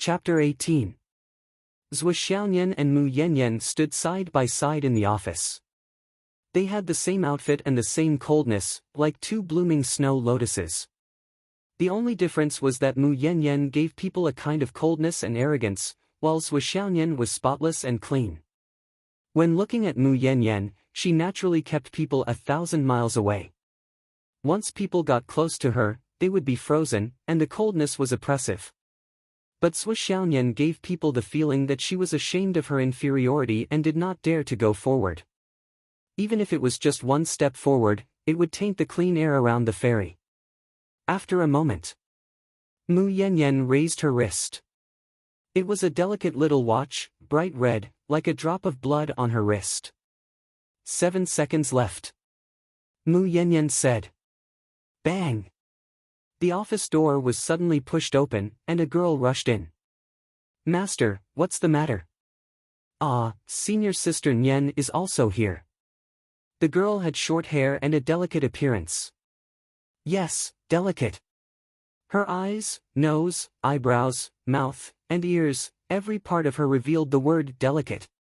Chapter 18. Zhou Xiaoyan and Mu Yanyan stood side by side in the office. They had the same outfit and the same coldness, like two blooming snow lotuses. The only difference was that Mu Yanyan gave people a kind of coldness and arrogance, while Zhou Xiaoyan was spotless and clean. When looking at Mu Yanyan, she naturally kept people 1,000 miles away. Once people got close to her, they would be frozen, and the coldness was oppressive. But Zhou Xiaoyan gave people the feeling that she was ashamed of her inferiority and did not dare to go forward. Even if it was just one step forward, it would taint the clean air around the ferry. After a moment, Mu Yanyan raised her wrist. It was a delicate little watch, bright red, like a drop of blood on her wrist. 7 seconds left. Mu Yanyan said. Bang! The office door was suddenly pushed open, and a girl rushed in. Master, what's the matter? Ah, senior sister Nian is also here. The girl had short hair and a delicate appearance. Yes, delicate. Her eyes, nose, eyebrows, mouth, and ears, every part of her revealed the word delicate.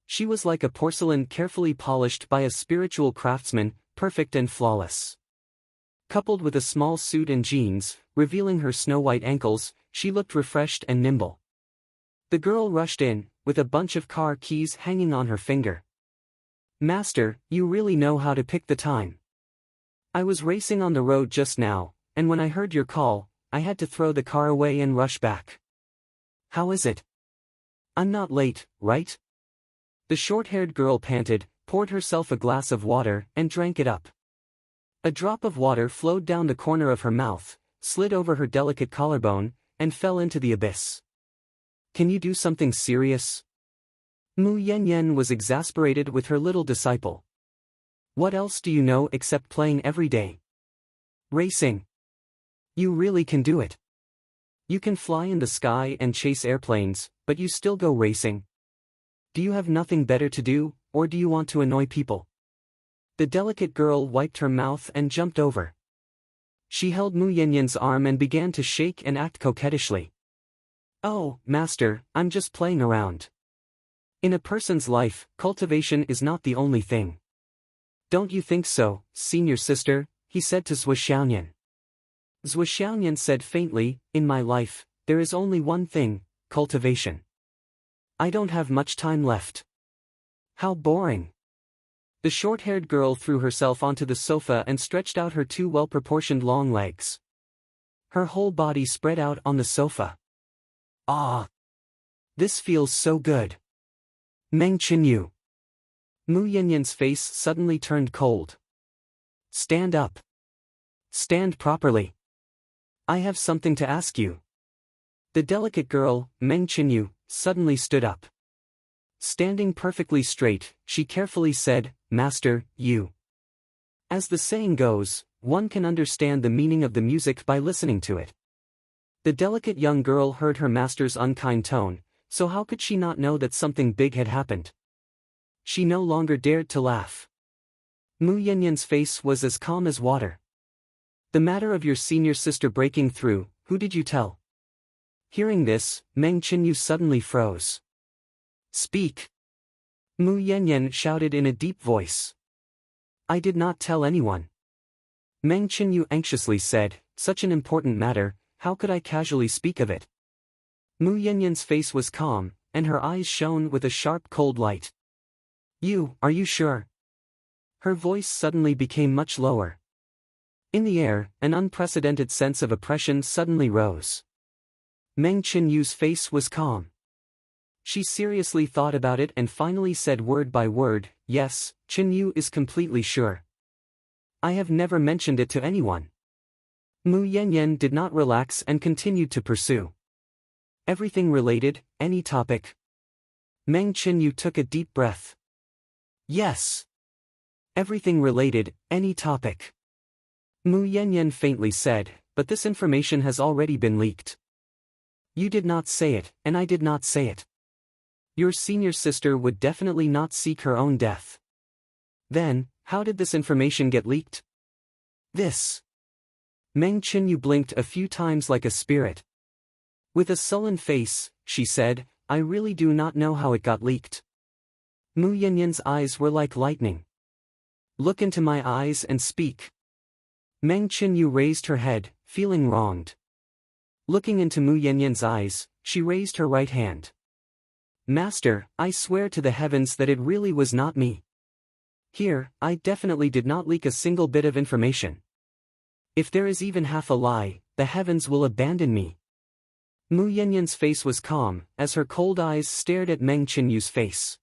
She was like a porcelain carefully polished by a spiritual craftsman, perfect and flawless. Coupled with a small suit and jeans, revealing her snow-white ankles, she looked refreshed and nimble. The girl rushed in, with a bunch of car keys hanging on her finger. Master, you really know how to pick the time. I was racing on the road just now, and when I heard your call, I had to throw the car away and rush back. How is it? I'm not late, right? The short-haired girl panted, poured herself a glass of water, and drank it up. A drop of water flowed down the corner of her mouth, slid over her delicate collarbone, and fell into the abyss. Can you do something serious? Mu Yanyan was exasperated with her little disciple. What else do you know except playing every day? Racing. You really can do it. You can fly in the sky and chase airplanes, but you still go racing. Do you have nothing better to do, or do you want to annoy people? The delicate girl wiped her mouth and jumped over. She held Mu Yanyan's arm and began to shake and act coquettishly. Oh, master, I'm just playing around. In a person's life, cultivation is not the only thing. Don't you think so, senior sister? He said to Zhou Xiaoyan. Zhou Xiaoyan said faintly, in my life, there is only one thing, cultivation. I don't have much time left. How boring. The short-haired girl threw herself onto the sofa and stretched out her two well-proportioned long legs. Her whole body spread out on the sofa. Ah! This feels so good. Meng Qinyu. Mu Yanyan's face suddenly turned cold. Stand up. Stand properly. I have something to ask you. The delicate girl, Meng Qinyu, suddenly stood up. Standing perfectly straight, she carefully said, Master, you. As the saying goes, one can understand the meaning of the music by listening to it. The delicate young girl heard her master's unkind tone, so how could she not know that something big had happened? She no longer dared to laugh. Mu Yanyan's face was as calm as water. The matter of your senior sister breaking through, who did you tell? Hearing this, Meng Qinyu suddenly froze. Speak! Mu Yanyan shouted in a deep voice. I did not tell anyone. Meng Qinyu anxiously said, such an important matter, how could I casually speak of it? Mu Yanyan's face was calm, and her eyes shone with a sharp cold light. Are you sure? Her voice suddenly became much lower. In the air, an unprecedented sense of oppression suddenly rose. Meng Qinyu's face was calm. She seriously thought about it and finally said word by word, yes, Qinyu is completely sure. I have never mentioned it to anyone. Mu Yanyan did not relax and continued to pursue. Everything related, any topic. Meng Qinyu took a deep breath. Yes. Everything related, any topic. Mu Yanyan faintly said, but this information has already been leaked. You did not say it, and I did not say it. Your senior sister would definitely not seek her own death. Then, how did this information get leaked? This. Meng Qinyu blinked a few times like a spirit. With a sullen face, she said, I really do not know how it got leaked. Mu Yanyan's eyes were like lightning. Look into my eyes and speak. Meng Qinyu raised her head, feeling wronged. Looking into Mu Yanyan's eyes, she raised her right hand. Master, I swear to the heavens that it really was not me. Here, I definitely did not leak a single bit of information. If there is even half a lie, the heavens will abandon me. Mu Yanyan's face was calm, as her cold eyes stared at Meng Qinyu's face.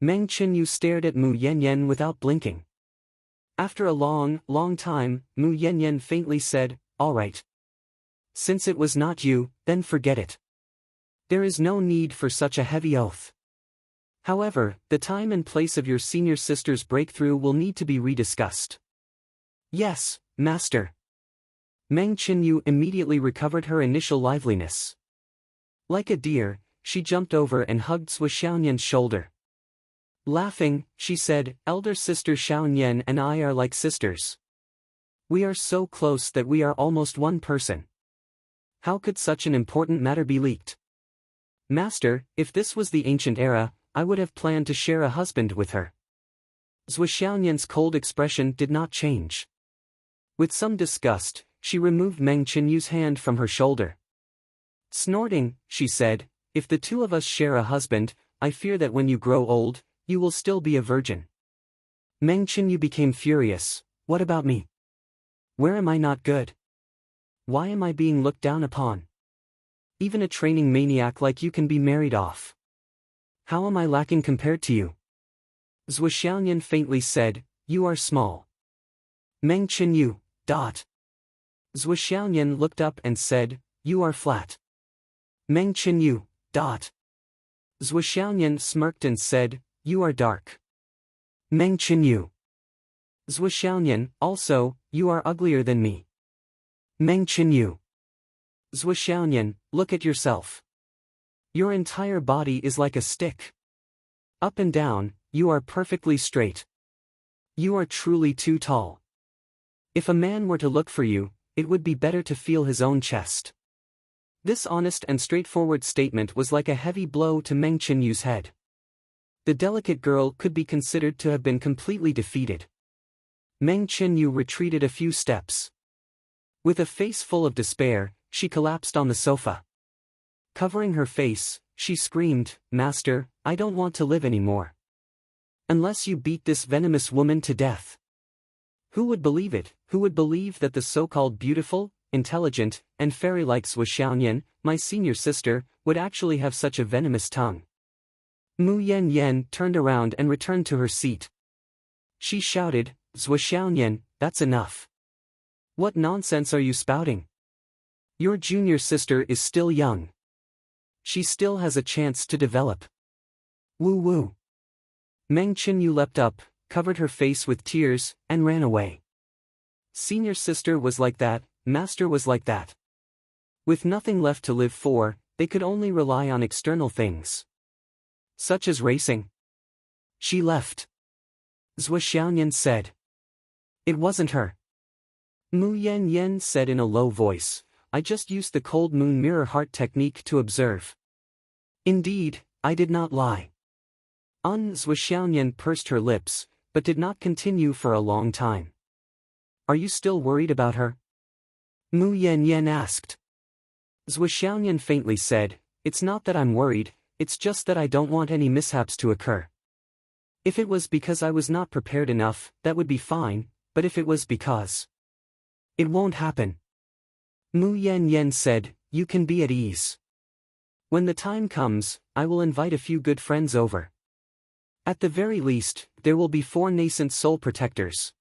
Meng Qinyu stared at Mu Yanyan without blinking. After a long time, Mu Yanyan faintly said, All right. Since it was not you, then forget it. There is no need for such a heavy oath. However, the time and place of your senior sister's breakthrough will need to be rediscussed. Yes, Master. Meng Qinyu immediately recovered her initial liveliness. Like a deer, she jumped over and hugged Sui Xiaoyan's shoulder. Laughing, she said, Elder sister Xiaoyan and I are like sisters. We are so close that we are almost one person. How could such an important matter be leaked? Master, if this was the ancient era, I would have planned to share a husband with her. Sui Xiaoyan's cold expression did not change. With some disgust, she removed Meng Qinyu's hand from her shoulder. Snorting, she said, If the two of us share a husband, I fear that when you grow old, you will still be a virgin. Meng Qinyu became furious. What about me? Where am I not good? Why am I being looked down upon? Even a training maniac like you can be married off. How am I lacking compared to you? Sui Xiaoyan faintly said, You are small. Meng Qinyu, Sui Xiaoyan looked up and said, You are flat. Meng Qinyu, Sui Xiaoyan smirked and said, You are dark. Meng Qinyu. Sui Xiaoyan, also, you are uglier than me. Meng Qinyu. Sui Xiaoyan, look at yourself. Your entire body is like a stick. Up and down, you are perfectly straight. You are truly too tall. If a man were to look for you, it would be better to feel his own chest. This honest and straightforward statement was like a heavy blow to Meng Qinyu's head. The delicate girl could be considered to have been completely defeated. Meng Qinyu retreated a few steps. With a face full of despair, she collapsed on the sofa. Covering her face, she screamed, Master, I don't want to live anymore. Unless you beat this venomous woman to death. Who would believe it? Who would believe that the so-called beautiful, intelligent, and fairy-like Sui Xiaoyan, my senior sister, would actually have such a venomous tongue? Mu Yanyan turned around and returned to her seat. She shouted, Sui Xiaoyan, that's enough. What nonsense are you spouting? Your junior sister is still young. She still has a chance to develop. Woo woo. Meng Qinyu leapt up, covered her face with tears, and ran away. Senior sister was like that, master was like that. With nothing left to live for, they could only rely on external things. Such as racing. She left. Sui Xiaoyan said. It wasn't her. Mu Yanyan said in a low voice, I just used the cold moon mirror heart technique to observe. Indeed, I did not lie. Sui Xiaoyan pursed her lips, but did not continue for a long time. Are you still worried about her? Mu Yanyan asked. Sui Xiaoyan faintly said, It's not that I'm worried, it's just that I don't want any mishaps to occur. If it was because I was not prepared enough, that would be fine, but if it was because it won't happen. Mu Yanyan said, You can be at ease. When the time comes, I will invite a few good friends over. At the very least, there will be 4 nascent soul protectors.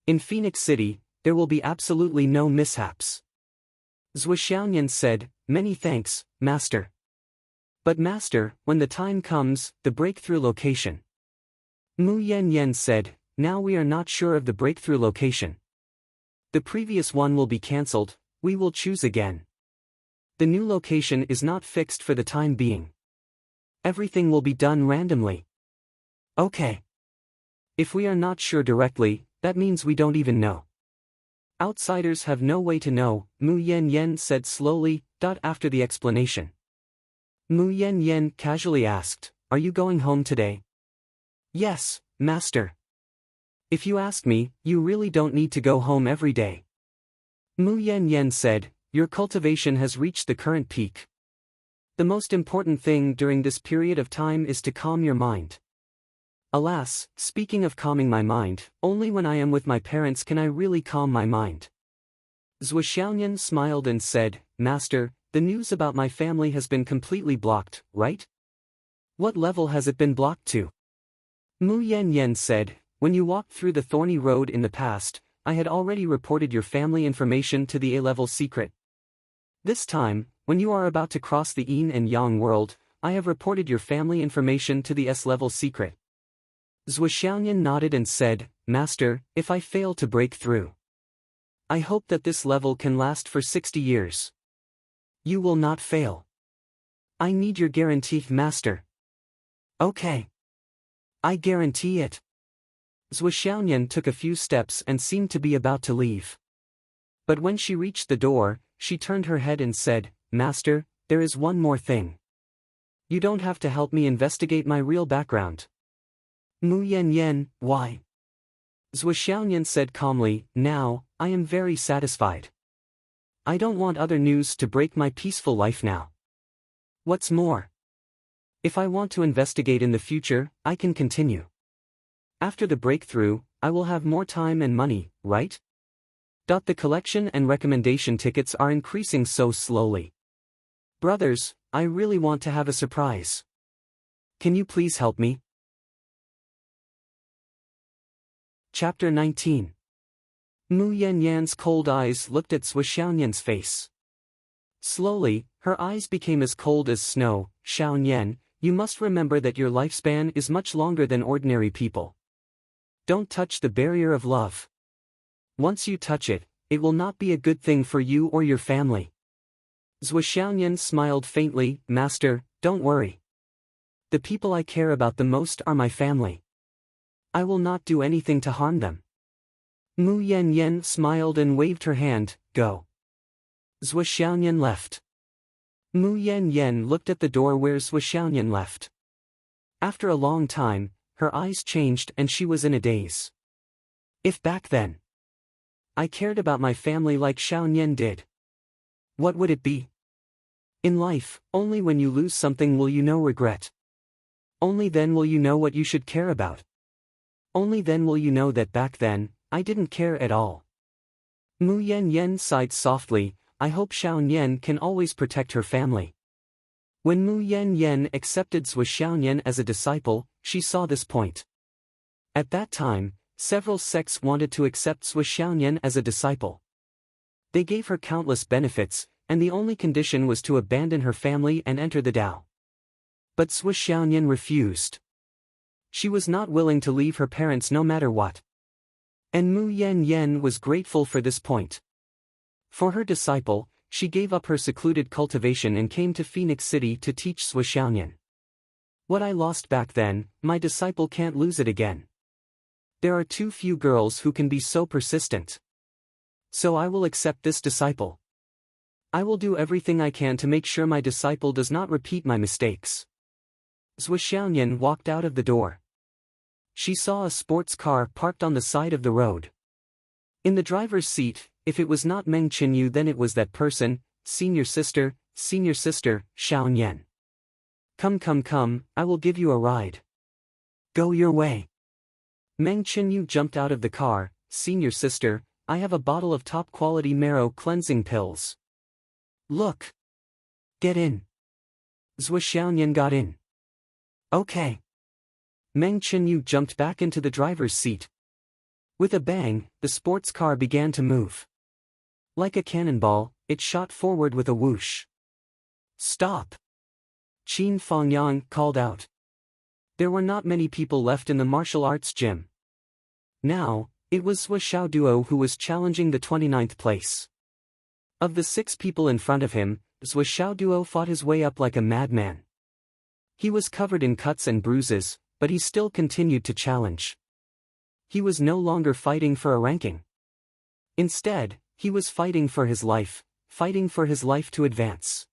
In Phoenix City, there will be absolutely no mishaps. Sui Xiaoyan said, Many thanks, Master. But Master, when the time comes, the breakthrough location. Mu Yanyan said, Now we are not sure of the breakthrough location. The previous one will be cancelled, we will choose again. The new location is not fixed for the time being. Everything will be done randomly. Okay. If we are not sure directly, that means we don't even know. Outsiders have no way to know, Mu Yanyan said slowly, After the explanation, Mu Yan casually asked, "Are you going home today?" "Yes, master." "If you ask me, you really don't need to go home every day." Mu Yan said, "Your cultivation has reached the current peak. The most important thing during this period of time is to calm your mind." "Alas, speaking of calming my mind, only when I am with my parents can I really calm my mind." Zhuo Xiaoyan smiled and said, "Master, the news about my family has been completely blocked, right?" "What level has it been blocked to?" Mu Yan said, "When you walked through the thorny road in the past, I had already reported your family information to the A-level secret. This time, when you are about to cross the yin and yang world, I have reported your family information to the S-level secret." Zhuo Xiaoyan nodded and said, "Master, if I fail to break through, I hope that this level can last for 60 years. You will not fail. I need your guarantee, master." "Okay. I guarantee it." Zhuo Xiaoyan took a few steps and seemed to be about to leave. But when she reached the door, she turned her head and said, "Master, there is one more thing. You don't have to help me investigate my real background." Mu Yan, "Why?" Zhuo Xiaoyan said calmly, "Now, I am very satisfied. I don't want other news to break my peaceful life now. What's more, if I want to investigate in the future, I can continue. After the breakthrough, I will have more time and money, right? The collection and recommendation tickets are increasing so slowly. Brothers, I really want to have a surprise. Can you please help me?" Chapter 19. Mu Yan's cold eyes looked at Zhuo Xiaoyan's face. Slowly, her eyes became as cold as snow. "Xiaoyan, you must remember that your lifespan is much longer than ordinary people. Don't touch the barrier of love. Once you touch it, it will not be a good thing for you or your family." Zhuo Xiaoyan smiled faintly, "Master, don't worry. The people I care about the most are my family. I will not do anything to harm them." Mu Yan smiled and waved her hand, "Go." Zhuo Xiaoyan left. Mu Yan looked at the door where Zhuo Xiaoyan left. After a long time, her eyes changed and she was in a daze. If back then I cared about my family like Xiaoyan did, what would it be? In life, only when you lose something will you know regret. Only then will you know what you should care about. Only then will you know that back then, I didn't care at all. Mu Yan sighed softly, "I hope Xiaoyan can always protect her family." When Mu Yan accepted Zhuo Xiaoyan as a disciple, she saw this point. At that time, several sects wanted to accept Zhuo Xiaoyan as a disciple. They gave her countless benefits, and the only condition was to abandon her family and enter the Tao. But Zhuo Xiaoyan refused. She was not willing to leave her parents no matter what. And Mu Yan was grateful for this point. For her disciple, she gave up her secluded cultivation and came to Phoenix City to teach Zhuo Xiaoyan. What I lost back then, my disciple can't lose it again. There are too few girls who can be so persistent. So I will accept this disciple. I will do everything I can to make sure my disciple does not repeat my mistakes." Zhuo Xiaoyan walked out of the door. She saw a sports car parked on the side of the road. In the driver's seat, if it was not Meng Qinyu then it was that person, senior sister, Xiaoyan. Come, I will give you a ride. Go your way." Meng Qinyu jumped out of the car, "Senior sister, I have a bottle of top-quality marrow cleansing pills. Look. Get in." Zhuo Xiaoyan got in. "Okay." Meng Qinyu jumped back into the driver's seat. With a bang, the sports car began to move. Like a cannonball, it shot forward with a whoosh. "Stop!" Qin Fengyang called out. There were not many people left in the martial arts gym. Now, it was Zhuo Xiaoduo who was challenging the 29th place. Of the 6 people in front of him, Zhuo Xiaoduo fought his way up like a madman. He was covered in cuts and bruises, but he still continued to challenge. He was no longer fighting for a ranking. Instead, he was fighting for his life, fighting for his life to advance.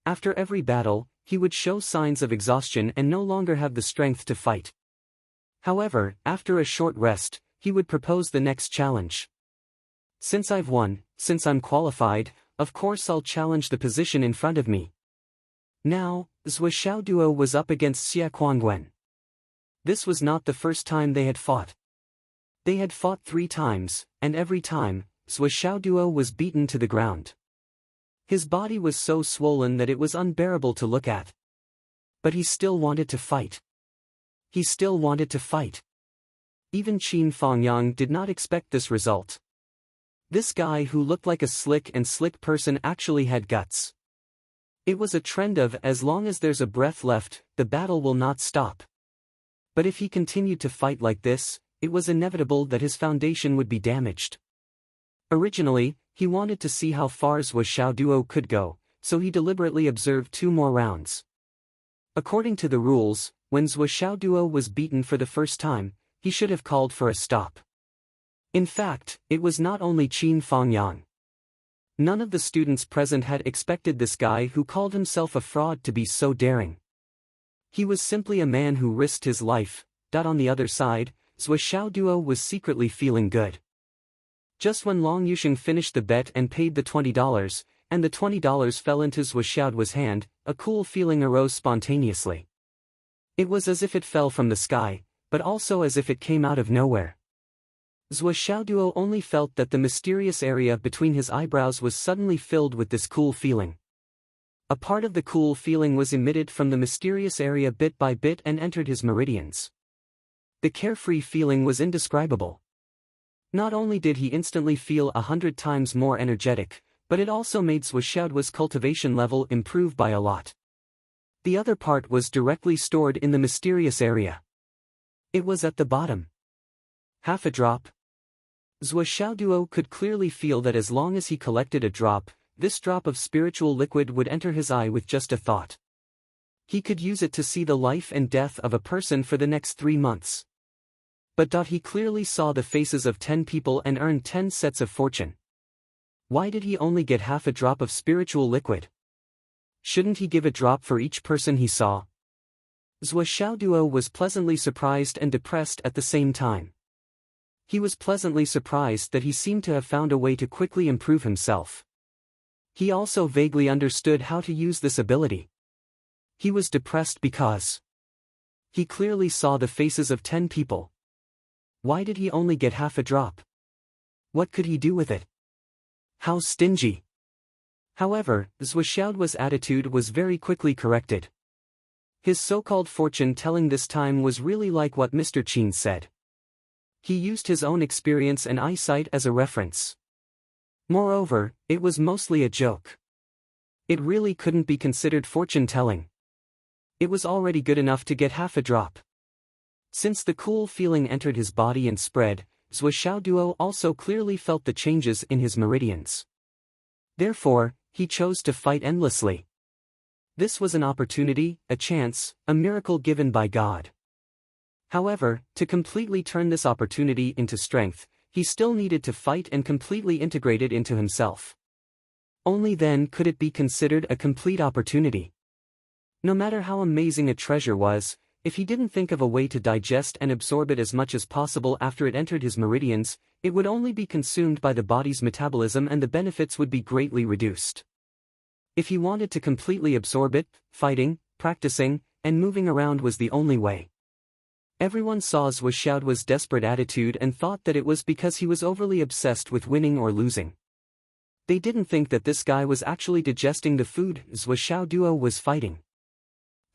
After every battle, he would show signs of exhaustion and no longer have the strength to fight. However, after a short rest, he would propose the next challenge. Since I've won, since I'm qualified, of course I'll challenge the position in front of me. Now, Zhou Xiaoduo was up against Xie Kuangwen. This was not the first time they had fought. They had fought 3 times, and every time, Zhou Xiaoduo was beaten to the ground. His body was so swollen that it was unbearable to look at. But he still wanted to fight. He still wanted to fight. Even Qin Fangyang did not expect this result. This guy who looked like a slick person actually had guts. It was a trend of as long as there's a breath left, the battle will not stop. But if he continued to fight like this, it was inevitable that his foundation would be damaged. Originally, he wanted to see how far Zhou Xiaoduo could go, so he deliberately observed 2 more rounds. According to the rules, when Zhou Xiaoduo was beaten for the first time, he should have called for a stop. In fact, it was not only Qin Fangyang. None of the students present had expected this guy who called himself a fraud to be so daring. He was simply a man who risked his life. On the other side, Zhou Xiaoduo was secretly feeling good. Just when Long Yusheng finished the bet and paid the $20, and the $20 fell into Zhou Xiaoduo's hand, a cool feeling arose spontaneously. It was as if it fell from the sky, but also as if it came out of nowhere. Zhou Xiaoduo only felt that the mysterious area between his eyebrows was suddenly filled with this cool feeling. A part of the cool feeling was emitted from the mysterious area bit by bit and entered his meridians. The carefree feeling was indescribable. Not only did he instantly feel 100 times more energetic, but it also made Zhou Xiaoduo's cultivation level improve by a lot. The other part was directly stored in the mysterious area. It was at the bottom. Half a drop. Zhou Xiaoduo could clearly feel that as long as he collected a drop, this drop of spiritual liquid would enter his eye with just a thought. He could use it to see the life and death of a person for the next 3 months. But he clearly saw the faces of 10 people and earned 10 sets of fortune. Why did he only get half a drop of spiritual liquid? Shouldn't he give a drop for each person he saw? Zhou Xiaoduo was pleasantly surprised and depressed at the same time. He was pleasantly surprised that he seemed to have found a way to quickly improve himself. He also vaguely understood how to use this ability. He was depressed because he clearly saw the faces of 10 people. Why did he only get half a drop? What could he do with it? How stingy! However, Zhou Xiaoduo's attitude was very quickly corrected. His so-called fortune-telling this time was really like what Mr. Qin said. He used his own experience and eyesight as a reference. Moreover, it was mostly a joke. It really couldn't be considered fortune-telling. It was already good enough to get half a drop. Since the cool feeling entered his body and spread, Zhou Xiaoduo also clearly felt the changes in his meridians. Therefore, he chose to fight endlessly. This was an opportunity, a chance, a miracle given by God. However, to completely turn this opportunity into strength, he still needed to fight and completely integrate it into himself. Only then could it be considered a complete opportunity. No matter how amazing a treasure was, if he didn't think of a way to digest and absorb it as much as possible after it entered his meridians, it would only be consumed by the body's metabolism and the benefits would be greatly reduced. If he wanted to completely absorb it, fighting, practicing, and moving around was the only way. Everyone saw Zhou Xiaoduo's desperate attitude and thought that it was because he was overly obsessed with winning or losing. They didn't think that this guy was actually digesting the food Zhou Xiaoduo was fighting.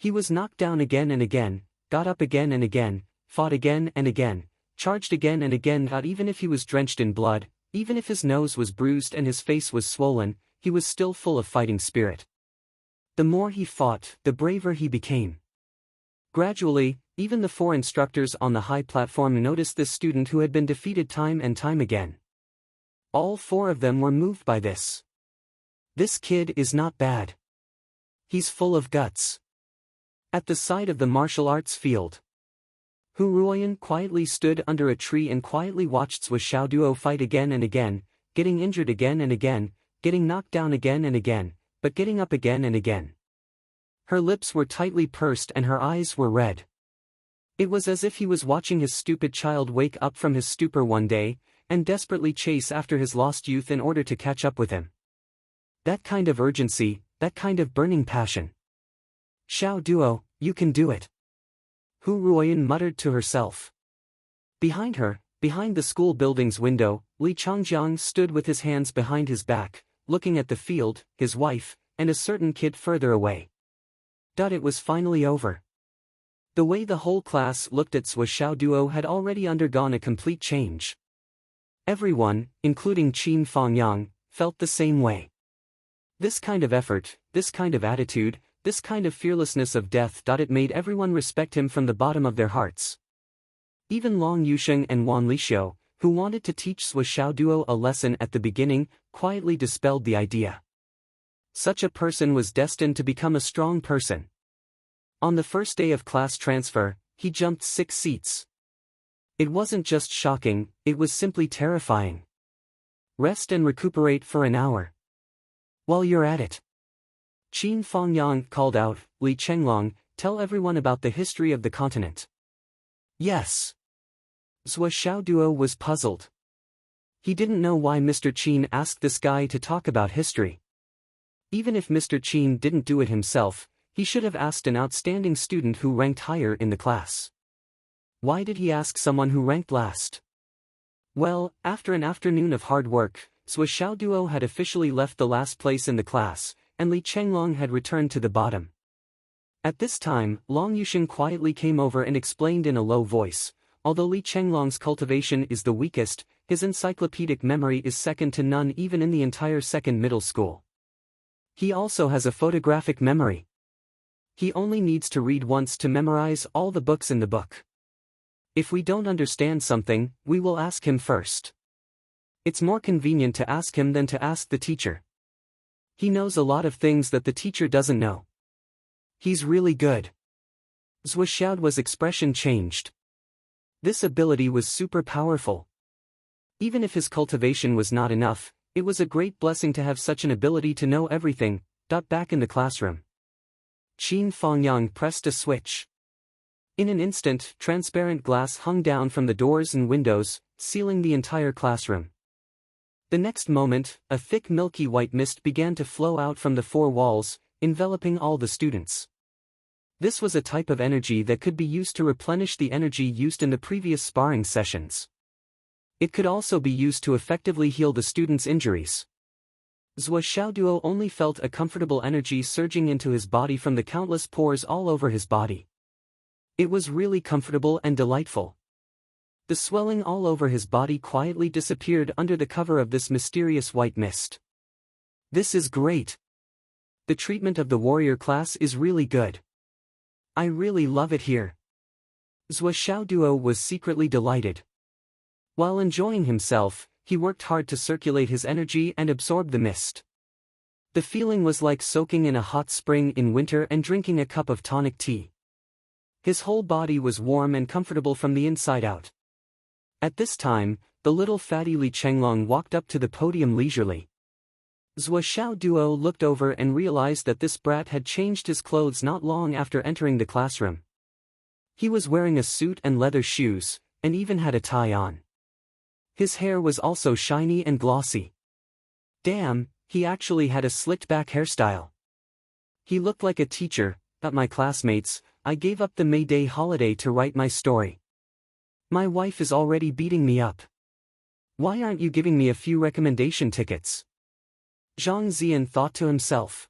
He was knocked down again and again, got up again and again, fought again and again, charged again and again. Even if he was drenched in blood, even if his nose was bruised and his face was swollen, he was still full of fighting spirit. The more he fought, the braver he became. Gradually, even the 4 instructors on the high platform noticed this student who had been defeated time and time again. All 4 of them were moved by this. This kid is not bad. He's full of guts. At the side of the martial arts field, Hu Ruoyan quietly stood under a tree and quietly watched Zhou Xiaoduo fight again and again, getting injured again and again, getting knocked down again and again, but getting up again and again. Her lips were tightly pursed and her eyes were red. It was as if he was watching his stupid child wake up from his stupor one day, and desperately chase after his lost youth in order to catch up with him. That kind of urgency, that kind of burning passion. Xiao Duo, you can do it. Hu Ruoyan muttered to herself. Behind her, behind the school building's window, Li Changjiang stood with his hands behind his back, looking at the field, his wife, and a certain kid further away. It was finally over. The way the whole class looked at Sui Xiao Duo had already undergone a complete change. Everyone, including Qin Fangyang, felt the same way. This kind of effort, this kind of attitude, this kind of fearlessness of death. It made everyone respect him from the bottom of their hearts. Even Long Yusheng and Wan Lixiu, who wanted to teach Sui Xiao Duo a lesson at the beginning, quietly dispelled the idea. Such a person was destined to become a strong person. On the first day of class transfer, he jumped 6 seats. It wasn't just shocking, it was simply terrifying. Rest and recuperate for an hour. While you're at it. Qin Fangyang called out, Li Chenglong, tell everyone about the history of the continent. Yes. Sui Xiao Duo was puzzled. He didn't know why Mr. Qin asked this guy to talk about history. Even if Mr. Qin didn't do it himself, he should have asked an outstanding student who ranked higher in the class. Why did he ask someone who ranked last? Well, after an afternoon of hard work, Sui Xiao Duo had officially left the last place in the class, and Li Chenglong had returned to the bottom. At this time, Long Yusheng quietly came over and explained in a low voice, although Li Chenglong's cultivation is the weakest, his encyclopedic memory is second to none even in the entire second middle school. He also has a photographic memory. He only needs to read once to memorize all the books in the book. If we don't understand something, we will ask him first. It's more convenient to ask him than to ask the teacher. He knows a lot of things that the teacher doesn't know. He's really good. Sui Xiaoduo's expression changed. This ability was super powerful. Even if his cultivation was not enough, it was a great blessing to have such an ability to know everything. Back in the classroom, Qin Fangyang pressed a switch. In an instant, transparent glass hung down from the doors and windows, sealing the entire classroom. The next moment, a thick milky white mist began to flow out from the 4 walls, enveloping all the students. This was a type of energy that could be used to replenish the energy used in the previous sparring sessions. It could also be used to effectively heal the students' injuries. Sui Xiao Duo only felt a comfortable energy surging into his body from the countless pores all over his body. It was really comfortable and delightful. The swelling all over his body quietly disappeared under the cover of this mysterious white mist. This is great. The treatment of the warrior class is really good. I really love it here. Sui Xiao Duo was secretly delighted. While enjoying himself, he worked hard to circulate his energy and absorb the mist. The feeling was like soaking in a hot spring in winter and drinking a cup of tonic tea. His whole body was warm and comfortable from the inside out. At this time, the little fatty Li Chenglong walked up to the podium leisurely. Sui Xiao Duo looked over and realized that this brat had changed his clothes not long after entering the classroom. He was wearing a suit and leather shoes, and even had a tie on. His hair was also shiny and glossy. Damn, he actually had a slicked-back hairstyle. He looked like a teacher. My classmates, I gave up the May Day holiday to write my story. My wife is already beating me up. Why aren't you giving me a few recommendation tickets? Zhang Ziyan thought to himself.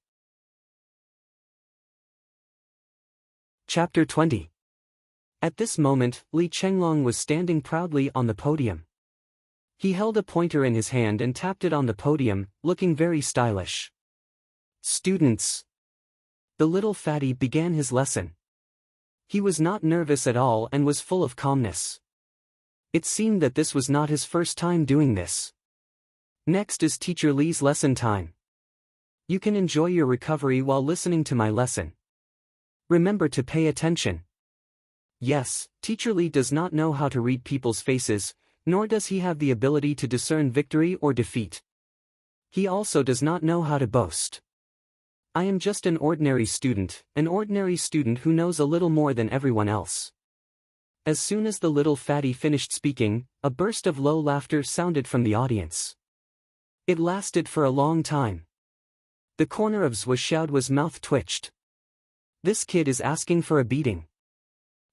Chapter 20. At this moment, Li Chenglong was standing proudly on the podium. He held a pointer in his hand and tapped it on the podium, looking very stylish. Students. The little fatty began his lesson. He was not nervous at all and was full of calmness. It seemed that this was not his first time doing this. Next is Teacher Li's lesson time. You can enjoy your recovery while listening to my lesson. Remember to pay attention. Yes, Teacher Li does not know how to read people's faces, nor does he have the ability to discern victory or defeat. He also does not know how to boast. I am just an ordinary student who knows a little more than everyone else. As soon as the little fatty finished speaking, a burst of low laughter sounded from the audience. It lasted for a long time. The corner of Zhuoxiaoduo's mouth twitched. This kid is asking for a beating.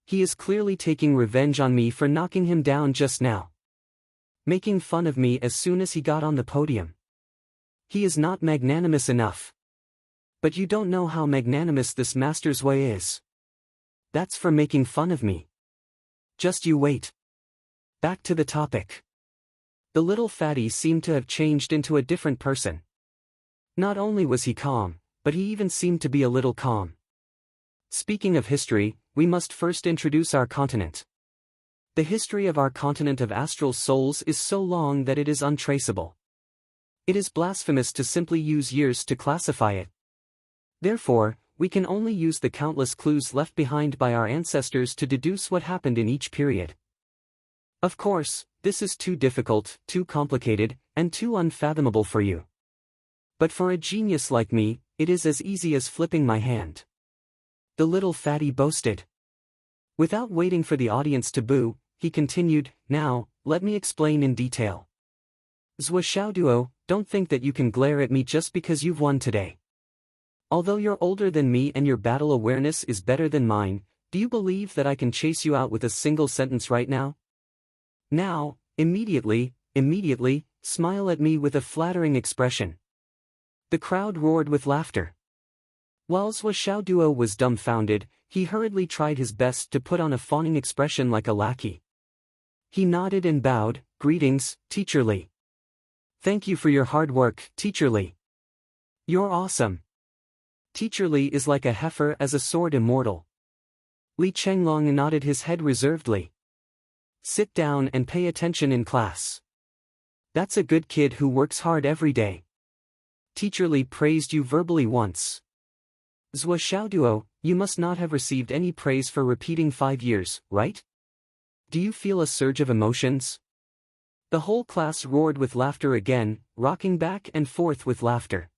He is clearly taking revenge on me for knocking him down just now. Making fun of me as soon as he got on the podium. He is not magnanimous enough. But you don't know how magnanimous this master's way is. That's for making fun of me. Just you wait. Back to the topic. The little fatty seemed to have changed into a different person. Not only was he calm, but he even seemed to be a little calm. Speaking of history, we must first introduce our continent. The history of our continent of astral souls is so long that it is untraceable. It is blasphemous to simply use years to classify it. Therefore, we can only use the countless clues left behind by our ancestors to deduce what happened in each period. Of course, this is too difficult, too complicated, and too unfathomable for you. But for a genius like me, it is as easy as flipping my hand. The little fatty boasted. Without waiting for the audience to boo, he continued, "Now, let me explain in detail. Zhuoxiaoduo, don't think that you can glare at me just because you've won today. Although you're older than me and your battle awareness is better than mine, do you believe that I can chase you out with a single sentence right now? Now, immediately, smile at me with a flattering expression." The crowd roared with laughter. While Zhuoxiaoduo was dumbfounded, he hurriedly tried his best to put on a fawning expression like a lackey. He nodded and bowed, "Greetings, Teacher Li. Thank you for your hard work, Teacher Li. You're awesome." Teacher Li is like a heifer as a sword immortal. Li Chenglong nodded his head reservedly. "Sit down and pay attention in class. That's a good kid who works hard every day." Teacher Li praised you verbally once. Zhuoxiaoduo, you must not have received any praise for repeating 5 years, right? Do you feel a surge of emotions? The whole class roared with laughter again, rocking back and forth with laughter.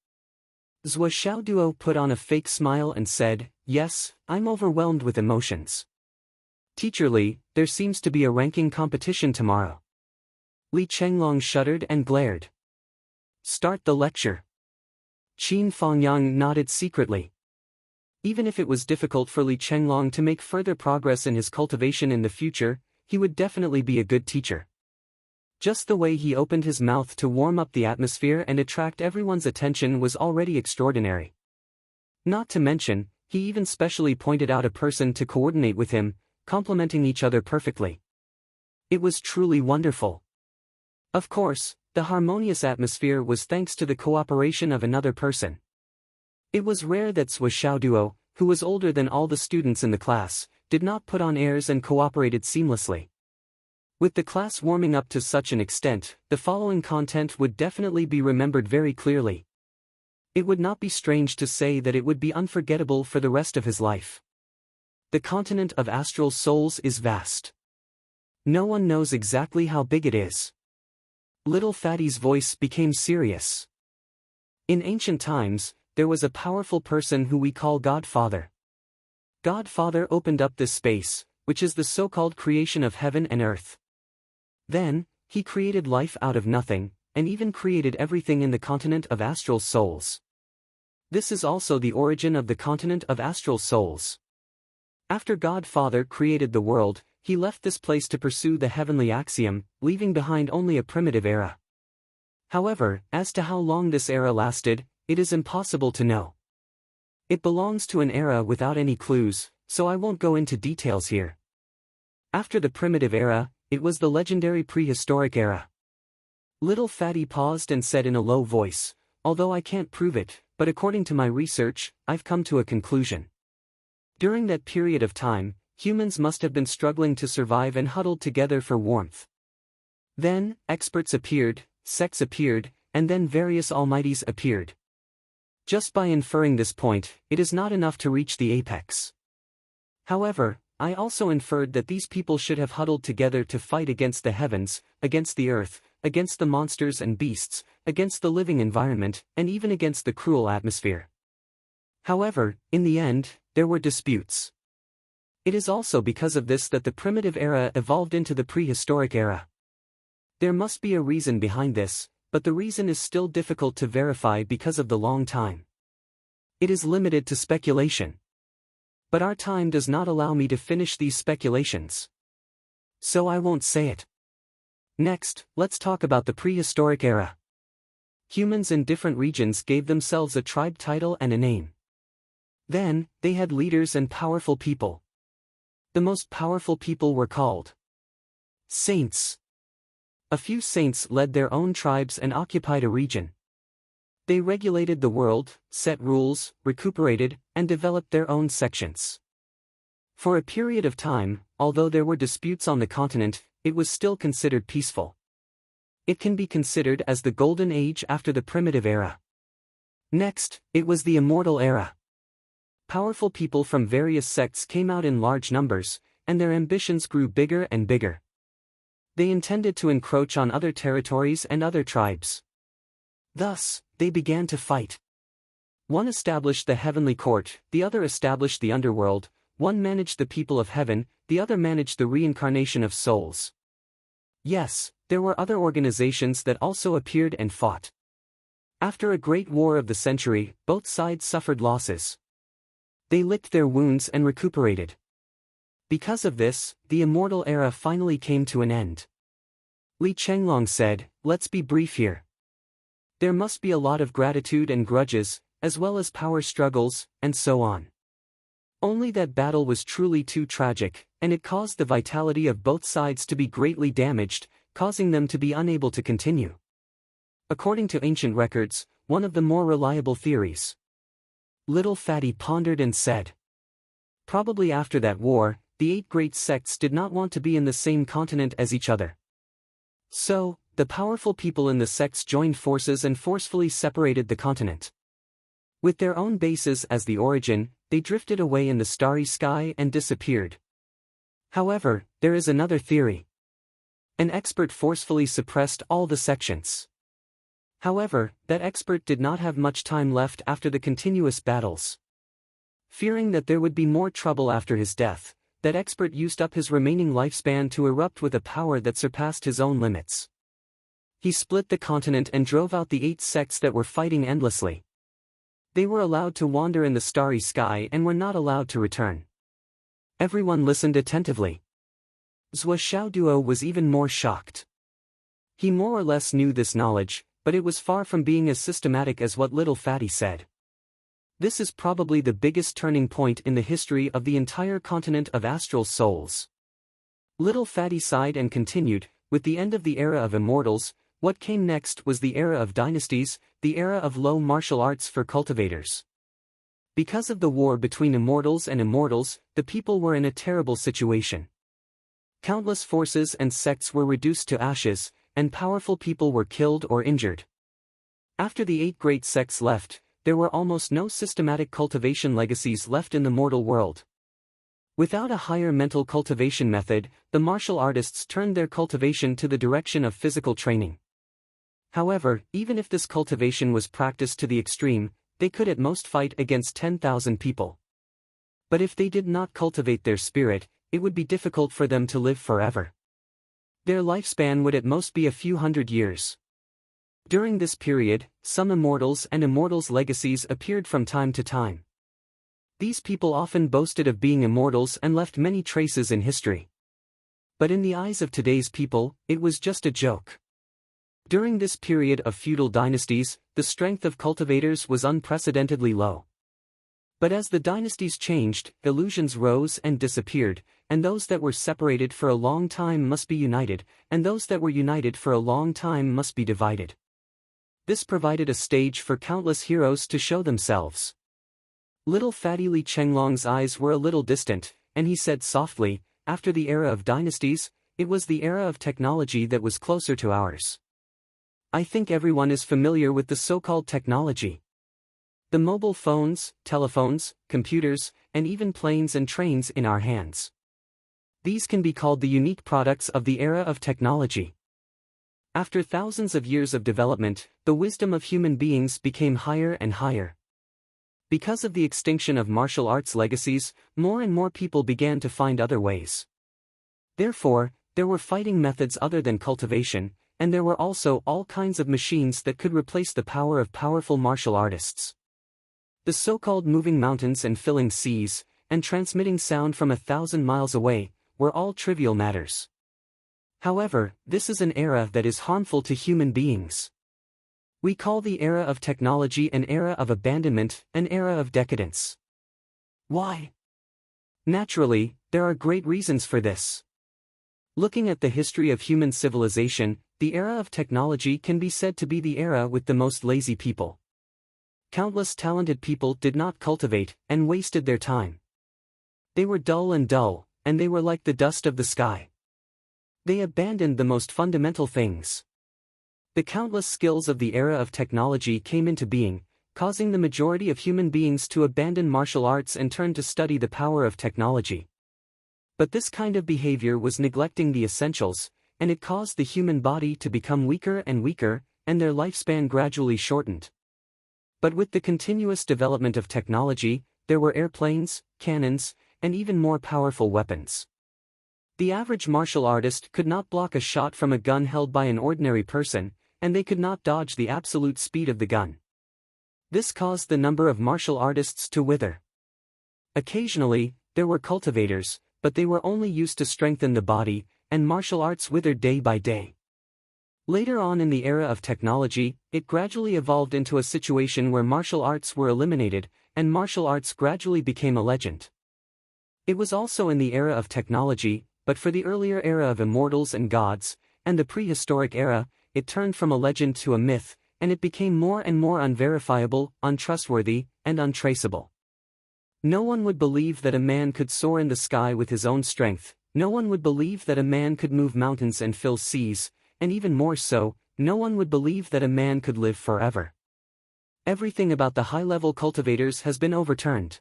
Zhuoxiaoduo put on a fake smile and said, "Yes, I'm overwhelmed with emotions. Teacher Li, there seems to be a ranking competition tomorrow." Li Chenglong shuddered and glared. "Start the lecture." Qin Fangyang nodded secretly. Even if it was difficult for Li Chenglong to make further progress in his cultivation in the future, he would definitely be a good teacher. Just the way he opened his mouth to warm up the atmosphere and attract everyone's attention was already extraordinary. Not to mention, he even specially pointed out a person to coordinate with him, complementing each other perfectly. It was truly wonderful. Of course, the harmonious atmosphere was thanks to the cooperation of another person. It was rare that Zhuoxiaoduo, who was older than all the students in the class, did not put on airs and cooperated seamlessly. With the class warming up to such an extent, the following content would definitely be remembered very clearly. It would not be strange to say that it would be unforgettable for the rest of his life. The continent of astral souls is vast. No one knows exactly how big it is. Little Fatty's voice became serious. In ancient times, there was a powerful person who we call Godfather. Godfather opened up this space, which is the so-called creation of heaven and earth. Then, he created life out of nothing, and even created everything in the continent of astral souls. This is also the origin of the continent of astral souls. After Godfather created the world, he left this place to pursue the heavenly axiom, leaving behind only a primitive era. However, as to how long this era lasted, it is impossible to know. It belongs to an era without any clues, so I won't go into details here. After the primitive era, it was the legendary prehistoric era. Little Fatty paused and said in a low voice, "Although I can't prove it, but according to my research, I've come to a conclusion. During that period of time, humans must have been struggling to survive and huddled together for warmth. Then, experts appeared, sects appeared, and then various almighties appeared. Just by inferring this point, it is not enough to reach the apex. However, I also inferred that these people should have huddled together to fight against the heavens, against the earth, against the monsters and beasts, against the living environment, and even against the cruel atmosphere. However, in the end, there were disputes. It is also because of this that the primitive era evolved into the prehistoric era. There must be a reason behind this, but the reason is still difficult to verify because of the long time. It is limited to speculation. But our time does not allow me to finish these speculations. So I won't say it. Next, let's talk about the prehistoric era. Humans in different regions gave themselves a tribe title and a name. Then, they had leaders and powerful people. The most powerful people were called saints. A few saints led their own tribes and occupied a region. They regulated the world, set rules, recuperated, and developed their own sections. For a period of time, although there were disputes on the continent, it was still considered peaceful. It can be considered as the golden age after the primitive era. Next, it was the immortal era. Powerful people from various sects came out in large numbers, and their ambitions grew bigger and bigger. They intended to encroach on other territories and other tribes. Thus, they began to fight. One established the heavenly court, the other established the underworld, one managed the people of heaven, the other managed the reincarnation of souls. Yes, there were other organizations that also appeared and fought. After a great war of the century, both sides suffered losses. They licked their wounds and recuperated. Because of this, the immortal era finally came to an end. Li Chenglong said, "Let's be brief here. There must be a lot of gratitude and grudges, as well as power struggles, and so on. Only that battle was truly too tragic, and it caused the vitality of both sides to be greatly damaged, causing them to be unable to continue." According to ancient records, one of the more reliable theories. Little Fatty pondered and said, "Probably after that war, the 8 great sects did not want to be in the same continent as each other. So, the powerful people in the sects joined forces and forcefully separated the continent. With their own bases as the origin, they drifted away in the starry sky and disappeared. However, there is another theory. An expert forcefully suppressed all the sections. However, that expert did not have much time left after the continuous battles. Fearing that there would be more trouble after his death, that expert used up his remaining lifespan to erupt with a power that surpassed his own limits. He split the continent and drove out the 8 sects that were fighting endlessly. They were allowed to wander in the starry sky and were not allowed to return. Everyone listened attentively. Zhou Xiaoduo was even more shocked. He more or less knew this knowledge, but it was far from being as systematic as what Little Fatty said. This is probably the biggest turning point in the history of the entire continent of astral souls. Little Fatty sighed and continued, with the end of the era of immortals, what came next was the era of dynasties, the era of low martial arts for cultivators. Because of the war between immortals and immortals, the people were in a terrible situation. Countless forces and sects were reduced to ashes, and powerful people were killed or injured. After the 8 great sects left, there were almost no systematic cultivation legacies left in the mortal world. Without a higher mental cultivation method, the martial artists turned their cultivation to the direction of physical training. However, even if this cultivation was practiced to the extreme, they could at most fight against 10,000 people. But if they did not cultivate their spirit, it would be difficult for them to live forever. Their lifespan would at most be a few hundred years. During this period, some immortals and immortals' legacies appeared from time to time. These people often boasted of being immortals and left many traces in history. But in the eyes of today's people, it was just a joke. During this period of feudal dynasties, the strength of cultivators was unprecedentedly low. But as the dynasties changed, illusions rose and disappeared, and those that were separated for a long time must be united, and those that were united for a long time must be divided. This provided a stage for countless heroes to show themselves. Little Fatty Li Chenglong's eyes were a little distant, and he said softly, "After the era of dynasties, it was the era of technology that was closer to ours. I think everyone is familiar with the so-called technology. The mobile phones, telephones, computers, and even planes and trains in our hands. These can be called the unique products of the era of technology. After thousands of years of development, the wisdom of human beings became higher and higher. Because of the extinction of martial arts legacies, more and more people began to find other ways. Therefore, there were fighting methods other than cultivation, and there were also all kinds of machines that could replace the power of powerful martial artists. The so-called moving mountains and filling seas, and transmitting sound from 1,000 miles away, were all trivial matters. However, this is an era that is harmful to human beings. We call the era of technology an era of abandonment, an era of decadence. Why? Naturally, there are great reasons for this. Looking at the history of human civilization, the era of technology can be said to be the era with the most lazy people. Countless talented people did not cultivate, and wasted their time. They were dull, and they were like the dust of the sky. They abandoned the most fundamental things. The countless skills of the era of technology came into being, causing the majority of human beings to abandon martial arts and turn to study the power of technology. But this kind of behavior was neglecting the essentials, and it caused the human body to become weaker and weaker, and their lifespan gradually shortened. But with the continuous development of technology, there were airplanes, cannons, and even more powerful weapons. The average martial artist could not block a shot from a gun held by an ordinary person, and they could not dodge the absolute speed of the gun. This caused the number of martial artists to wither. Occasionally, there were cultivators, but they were only used to strengthen the body, and martial arts withered day by day. Later on in the era of technology, it gradually evolved into a situation where martial arts were eliminated, and martial arts gradually became a legend. It was also in the era of technology, but for the earlier era of immortals and gods, and the prehistoric era, it turned from a legend to a myth, and it became more and more unverifiable, untrustworthy, and untraceable. No one would believe that a man could soar in the sky with his own strength, no one would believe that a man could move mountains and fill seas, and even more so, no one would believe that a man could live forever. Everything about the high-level cultivators has been overturned.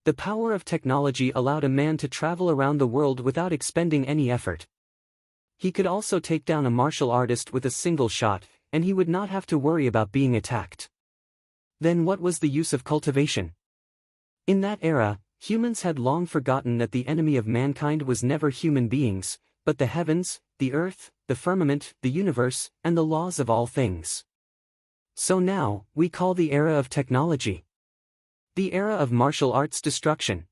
The power of technology allowed a man to travel around the world without expending any effort. He could also take down a martial artist with a single shot, and he would not have to worry about being attacked. Then what was the use of cultivation? In that era, humans had long forgotten that the enemy of mankind was never human beings, but the heavens, the earth, the firmament, the universe, and the laws of all things. So now, we call the era of technology the era of martial arts destruction.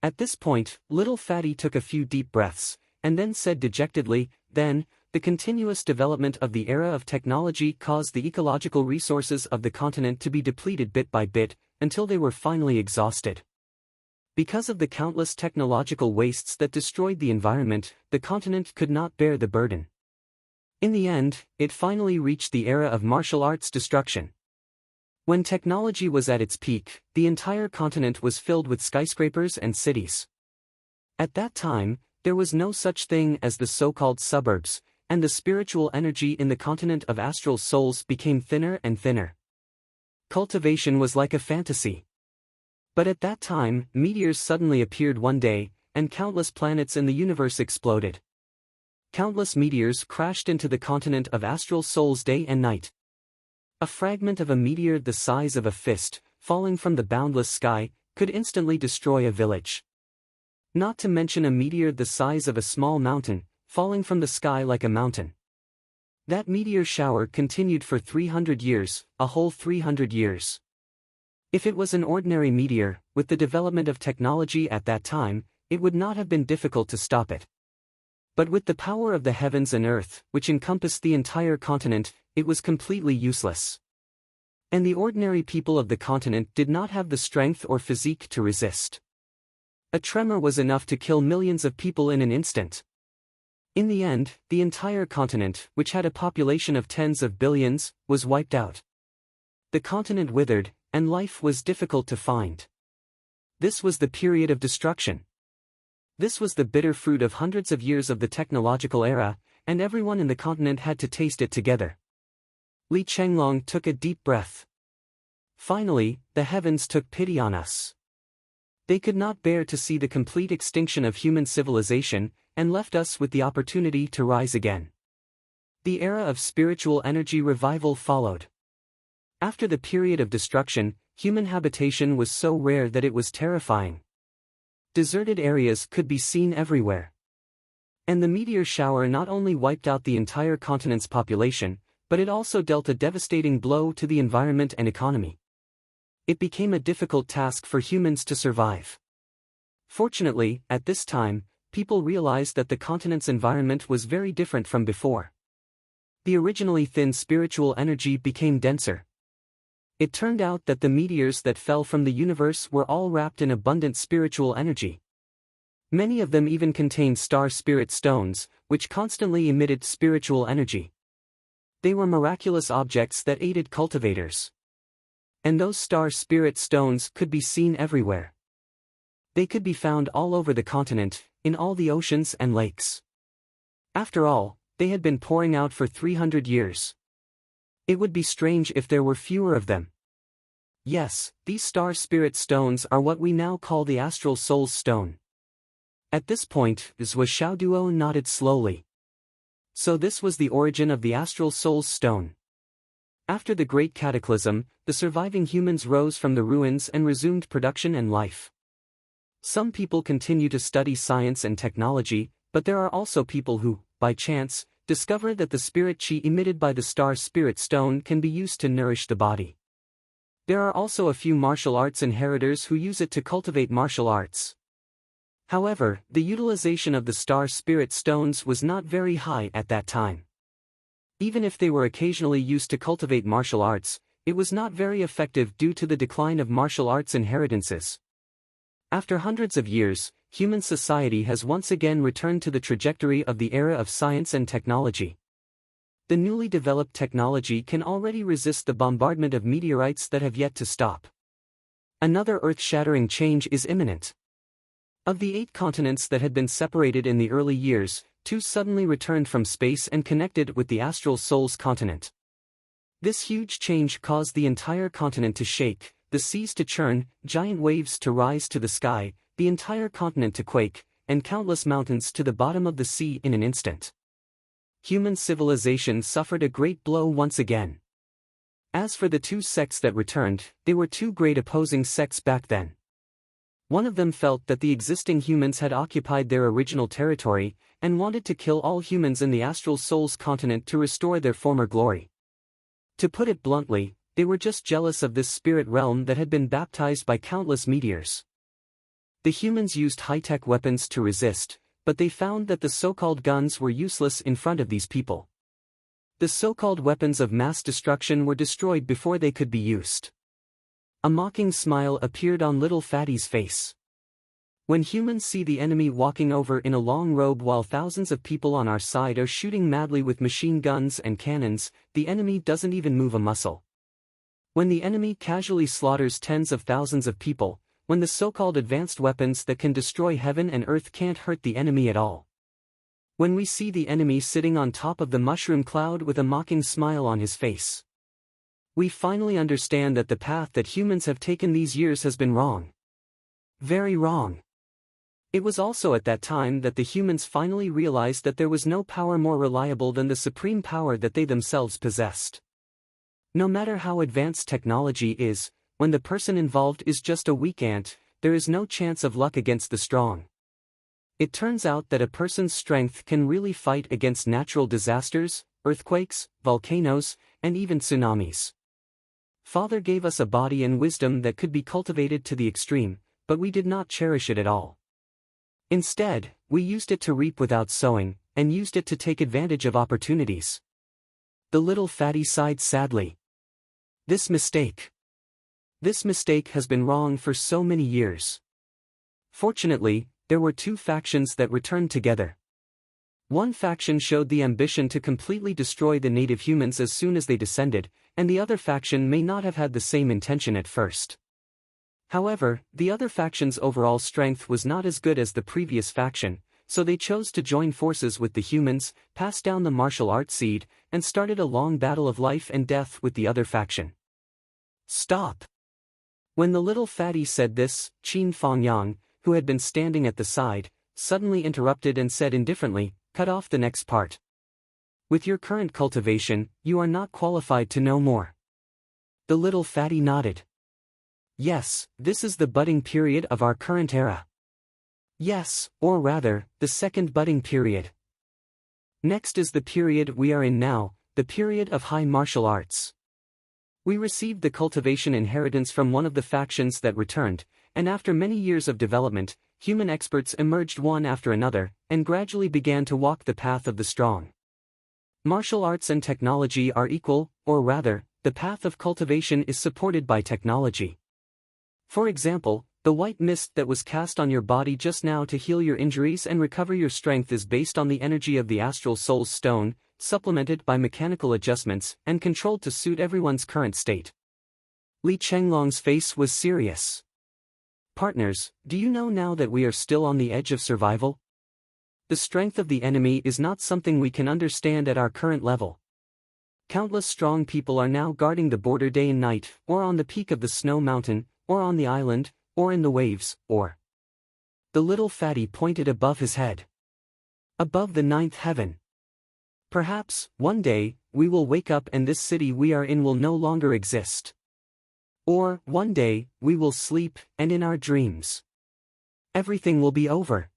At this point, little Fatty took a few deep breaths, and then said dejectedly, "Then, the continuous development of the era of technology caused the ecological resources of the continent to be depleted bit by bit, until they were finally exhausted. Because of the countless technological wastes that destroyed the environment, the continent could not bear the burden. In the end, it finally reached the era of martial arts destruction. When technology was at its peak, the entire continent was filled with skyscrapers and cities. At that time, there was no such thing as the so-called suburbs, and the spiritual energy in the continent of astral souls became thinner and thinner. Cultivation was like a fantasy. But at that time, meteors suddenly appeared one day, and countless planets in the universe exploded. Countless meteors crashed into the continent of astral souls day and night. A fragment of a meteor the size of a fist, falling from the boundless sky, could instantly destroy a village. Not to mention a meteor the size of a small mountain, falling from the sky like a mountain. That meteor shower continued for 300 years, a whole 300 years. If it was an ordinary meteor, with the development of technology at that time, it would not have been difficult to stop it. But with the power of the heavens and earth, which encompassed the entire continent, it was completely useless. And the ordinary people of the continent did not have the strength or physique to resist. A tremor was enough to kill millions of people in an instant. In the end, the entire continent, which had a population of tens of billions, was wiped out. The continent withered, and life was difficult to find. This was the period of destruction. This was the bitter fruit of hundreds of years of the technological era, and everyone in the continent had to taste it together. Li Chenglong took a deep breath. Finally, the heavens took pity on us. They could not bear to see the complete extinction of human civilization, and left us with the opportunity to rise again. The era of spiritual energy revival followed. After the period of destruction, human habitation was so rare that it was terrifying. Deserted areas could be seen everywhere. And the meteor shower not only wiped out the entire continent's population, but it also dealt a devastating blow to the environment and economy. It became a difficult task for humans to survive. Fortunately, at this time, people realized that the continent's environment was very different from before. The originally thin spiritual energy became denser. It turned out that the meteors that fell from the universe were all wrapped in abundant spiritual energy. Many of them even contained star spirit stones, which constantly emitted spiritual energy. They were miraculous objects that aided cultivators. And those star spirit stones could be seen everywhere. They could be found all over the continent, in all the oceans and lakes. After all, they had been pouring out for 300 years. It would be strange if there were fewer of them. Yes, these star spirit stones are what we now call the astral soul's stone. At this point, Zhou Xiaoduo nodded slowly. So this was the origin of the astral soul's stone. After the Great Cataclysm, the surviving humans rose from the ruins and resumed production and life. Some people continue to study science and technology, but there are also people who, by chance, discover that the spirit chi emitted by the star spirit stone can be used to nourish the body. There are also a few martial arts inheritors who use it to cultivate martial arts. However, the utilization of the star spirit stones was not very high at that time. Even if they were occasionally used to cultivate martial arts, it was not very effective due to the decline of martial arts inheritances. After hundreds of years, human society has once again returned to the trajectory of the era of science and technology. The newly developed technology can already resist the bombardment of meteorites that have yet to stop. Another earth-shattering change is imminent. Of the 8 continents that had been separated in the early years, 2 suddenly returned from space and connected with the astral soul's continent. This huge change caused the entire continent to shake, the seas to churn, giant waves to rise to the sky, the entire continent to quake, and countless mountains to the bottom of the sea in an instant. Human civilization suffered a great blow once again. As for the 2 sects that returned, they were 2 great opposing sects back then. One of them felt that the existing humans had occupied their original territory, and wanted to kill all humans in the astral soul's continent to restore their former glory. To put it bluntly, they were just jealous of this spirit realm that had been baptized by countless meteors. The humans used high-tech weapons to resist, but they found that the so-called guns were useless in front of these people. The so-called weapons of mass destruction were destroyed before they could be used. A mocking smile appeared on little Fatty's face. When humans see the enemy walking over in a long robe while thousands of people on our side are shooting madly with machine guns and cannons, the enemy doesn't even move a muscle. When the enemy casually slaughters tens of thousands of people, when the so-called advanced weapons that can destroy heaven and earth can't hurt the enemy at all. When we see the enemy sitting on top of the mushroom cloud with a mocking smile on his face, we finally understand that the path that humans have taken these years has been wrong. Very wrong. It was also at that time that the humans finally realized that there was no power more reliable than the supreme power that they themselves possessed. No matter how advanced technology is, when the person involved is just a weak ant, there is no chance of luck against the strong. It turns out that a person's strength can really fight against natural disasters, earthquakes, volcanoes, and even tsunamis. Father gave us a body and wisdom that could be cultivated to the extreme, but we did not cherish it at all. Instead, we used it to reap without sowing, and used it to take advantage of opportunities. The little Fatty sighed sadly. This mistake has been wrong for so many years. Fortunately, there were 2 factions that returned together. One faction showed the ambition to completely destroy the native humans as soon as they descended, and the other faction may not have had the same intention at first. However, the other faction's overall strength was not as good as the previous faction, so they chose to join forces with the humans, pass down the martial art seed, and started a long battle of life and death with the other faction. Stop! When the little Fatty said this, Qin Fangyang, who had been standing at the side, suddenly interrupted and said indifferently, "Cut off the next part." With your current cultivation, you are not qualified to know more. The little fatty nodded. Yes, this is the budding period of our current era. Yes, or rather, the second budding period. Next is the period we are in now, the period of high martial arts. We received the cultivation inheritance from one of the factions that returned, and after many years of development, human experts emerged one after another, and gradually began to walk the path of the strong. Martial arts and technology are equal, or rather, the path of cultivation is supported by technology. For example, the white mist that was cast on your body just now to heal your injuries and recover your strength is based on the energy of the astral soul's stone, supplemented by mechanical adjustments and controlled to suit everyone's current state. Li Chenglong's face was serious. Partners, do you know now that we are still on the edge of survival? The strength of the enemy is not something we can understand at our current level. Countless strong people are now guarding the border day and night, or on the peak of the snow mountain, or on the island, or in the waves, or... The little fatty pointed above his head. Above the ninth heaven. Perhaps, one day, we will wake up and this city we are in will no longer exist. Or, one day, we will sleep, and in our dreams, everything will be over.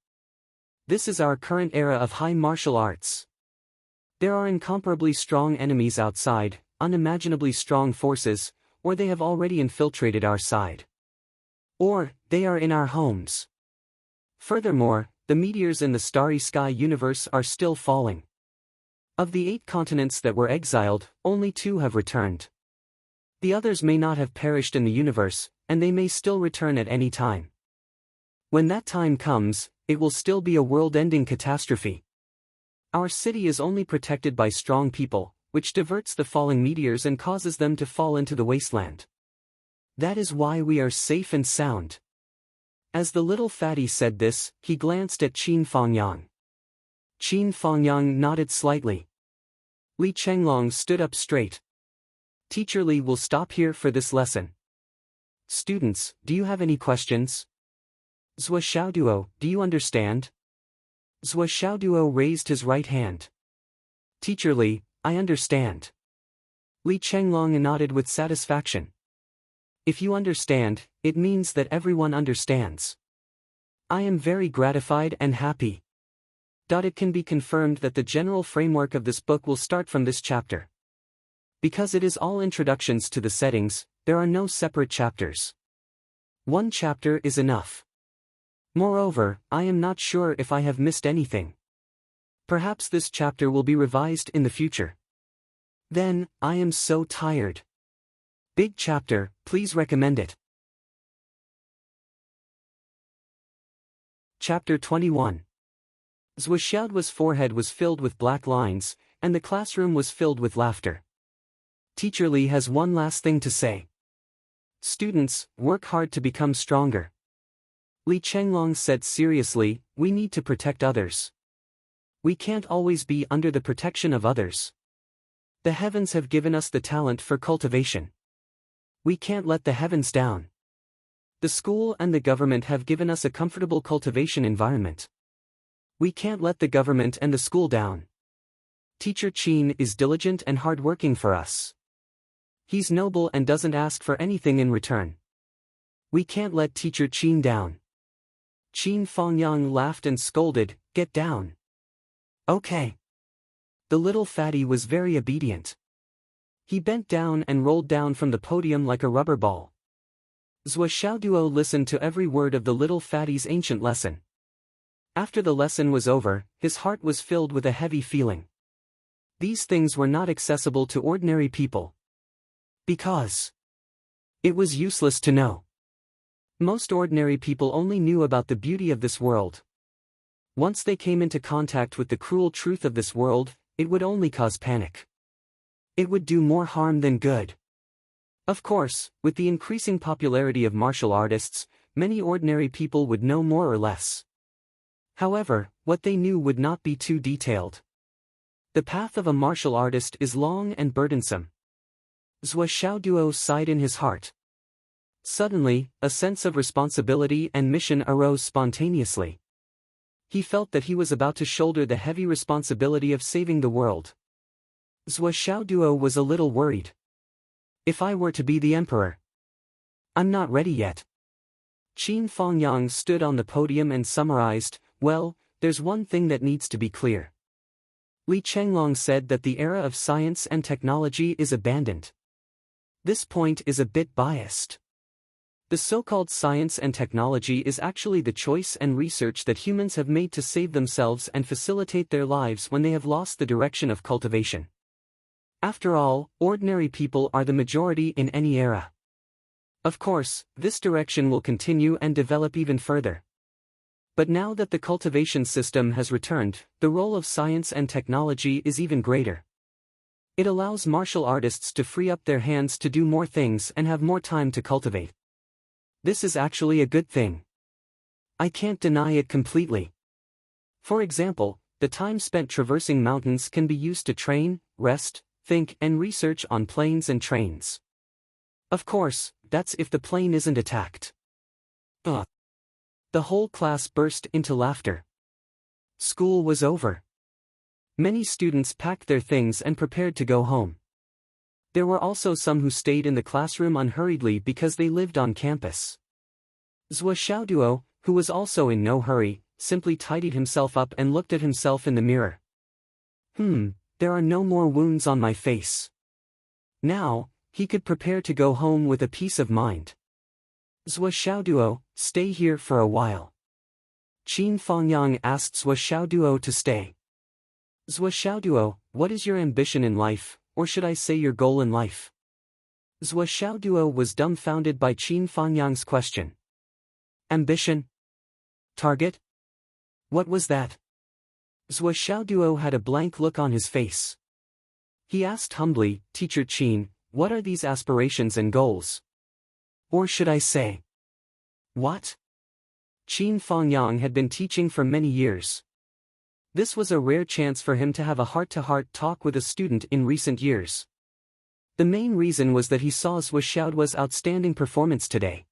This is our current era of high martial arts. There are incomparably strong enemies outside, unimaginably strong forces, or they have already infiltrated our side. Or, they are in our homes. Furthermore, the meteors in the starry sky universe are still falling. Of the 8 continents that were exiled, only 2 have returned. The others may not have perished in the universe, and they may still return at any time. When that time comes, it will still be a world-ending catastrophe. Our city is only protected by strong people, which diverts the falling meteors and causes them to fall into the wasteland. That is why we are safe and sound. As the little fatty said this, he glanced at Qin Fangyang. Qin Fangyang nodded slightly. Li Chenglong stood up straight. Teacher Li will stop here for this lesson. Students, do you have any questions? Zhua Xiaoduo, do you understand? Zhua Xiaoduo raised his right hand. Teacher Li, I understand. Li Chenglong nodded with satisfaction. If you understand, it means that everyone understands. I am very gratified and happy. It can be confirmed that the general framework of this book will start from this chapter. Because it is all introductions to the settings, there are no separate chapters. One chapter is enough. Moreover, I am not sure if I have missed anything. Perhaps this chapter will be revised in the future. Then, I am so tired. Big chapter, please recommend it. Chapter 21. Zhua Xiaoduo's forehead was filled with black lines, and the classroom was filled with laughter. Teacher Li has one last thing to say. Students, work hard to become stronger. Li Chenglong said seriously, we need to protect others. We can't always be under the protection of others. The heavens have given us the talent for cultivation. We can't let the heavens down. The school and the government have given us a comfortable cultivation environment. We can't let the government and the school down. Teacher Qin is diligent and hardworking for us. He's noble and doesn't ask for anything in return. We can't let Teacher Qin down. Qin Fangyang laughed and scolded, get down. Okay. The little fatty was very obedient. He bent down and rolled down from the podium like a rubber ball. Zhua Xiaoduo listened to every word of the little fatty's ancient lesson. After the lesson was over, his heart was filled with a heavy feeling. These things were not accessible to ordinary people. Because it was useless to know. Most ordinary people only knew about the beauty of this world. Once they came into contact with the cruel truth of this world, it would only cause panic. It would do more harm than good. Of course, with the increasing popularity of martial artists, many ordinary people would know more or less. However, what they knew would not be too detailed. The path of a martial artist is long and burdensome. Zhua Xiaoduo sighed in his heart. Suddenly, a sense of responsibility and mission arose spontaneously. He felt that he was about to shoulder the heavy responsibility of saving the world. Zhou Xiaoduo was a little worried. If I were to be the emperor? I'm not ready yet. Qin Fangyang stood on the podium and summarized, well, there's one thing that needs to be clear. Li Chenglong said that the era of science and technology is abandoned. This point is a bit biased. The so-called science and technology is actually the choice and research that humans have made to save themselves and facilitate their lives when they have lost the direction of cultivation. After all, ordinary people are the majority in any era. Of course, this direction will continue and develop even further. But now that the cultivation system has returned, the role of science and technology is even greater. It allows martial artists to free up their hands to do more things and have more time to cultivate. This is actually a good thing. I can't deny it completely. For example, the time spent traversing mountains can be used to train, rest, think and research on planes and trains. Of course, that's if the plane isn't attacked. The whole class burst into laughter. School was over. Many students packed their things and prepared to go home. There were also some who stayed in the classroom unhurriedly because they lived on campus. Zhou Xiaoduo, who was also in no hurry, simply tidied himself up and looked at himself in the mirror. There are no more wounds on my face. Now, he could prepare to go home with a peace of mind. Zhou Xiaoduo, stay here for a while. Qin Fangyang asked Zhou Xiaoduo to stay. Zhou Xiaoduo, what is your ambition in life, or should I say your goal in life? Zhou Xiaoduo was dumbfounded by Qin Fangyang's question. Ambition? Target? What was that? Zhou Xiaoduo had a blank look on his face. He asked humbly, Teacher Qin, what are these aspirations and goals? Or should I say? What? Qin Fangyang had been teaching for many years. This was a rare chance for him to have a heart-to-heart talk with a student in recent years. The main reason was that he saw Zhou Xiaoduo's outstanding performance today.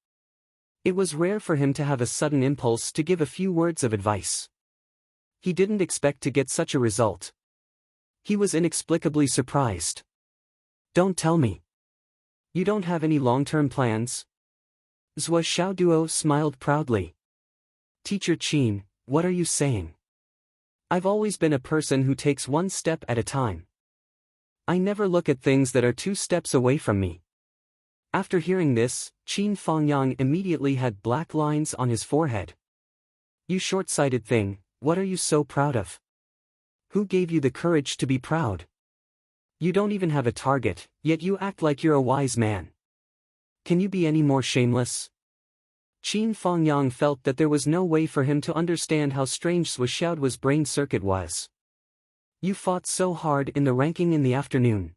It was rare for him to have a sudden impulse to give a few words of advice. He didn't expect to get such a result. He was inexplicably surprised. Don't tell me. You don't have any long-term plans? Zhou Xiaoduo smiled proudly. Teacher Qin, what are you saying? I've always been a person who takes one step at a time. I never look at things that are 2 steps away from me. After hearing this, Qin Fangyang immediately had black lines on his forehead. You short-sighted thing, what are you so proud of? Who gave you the courage to be proud? You don't even have a target, yet you act like you're a wise man. Can you be any more shameless? Qin Fangyang felt that there was no way for him to understand how strange Zhou Xiaoduo's brain circuit was. You fought so hard in the ranking in the afternoon.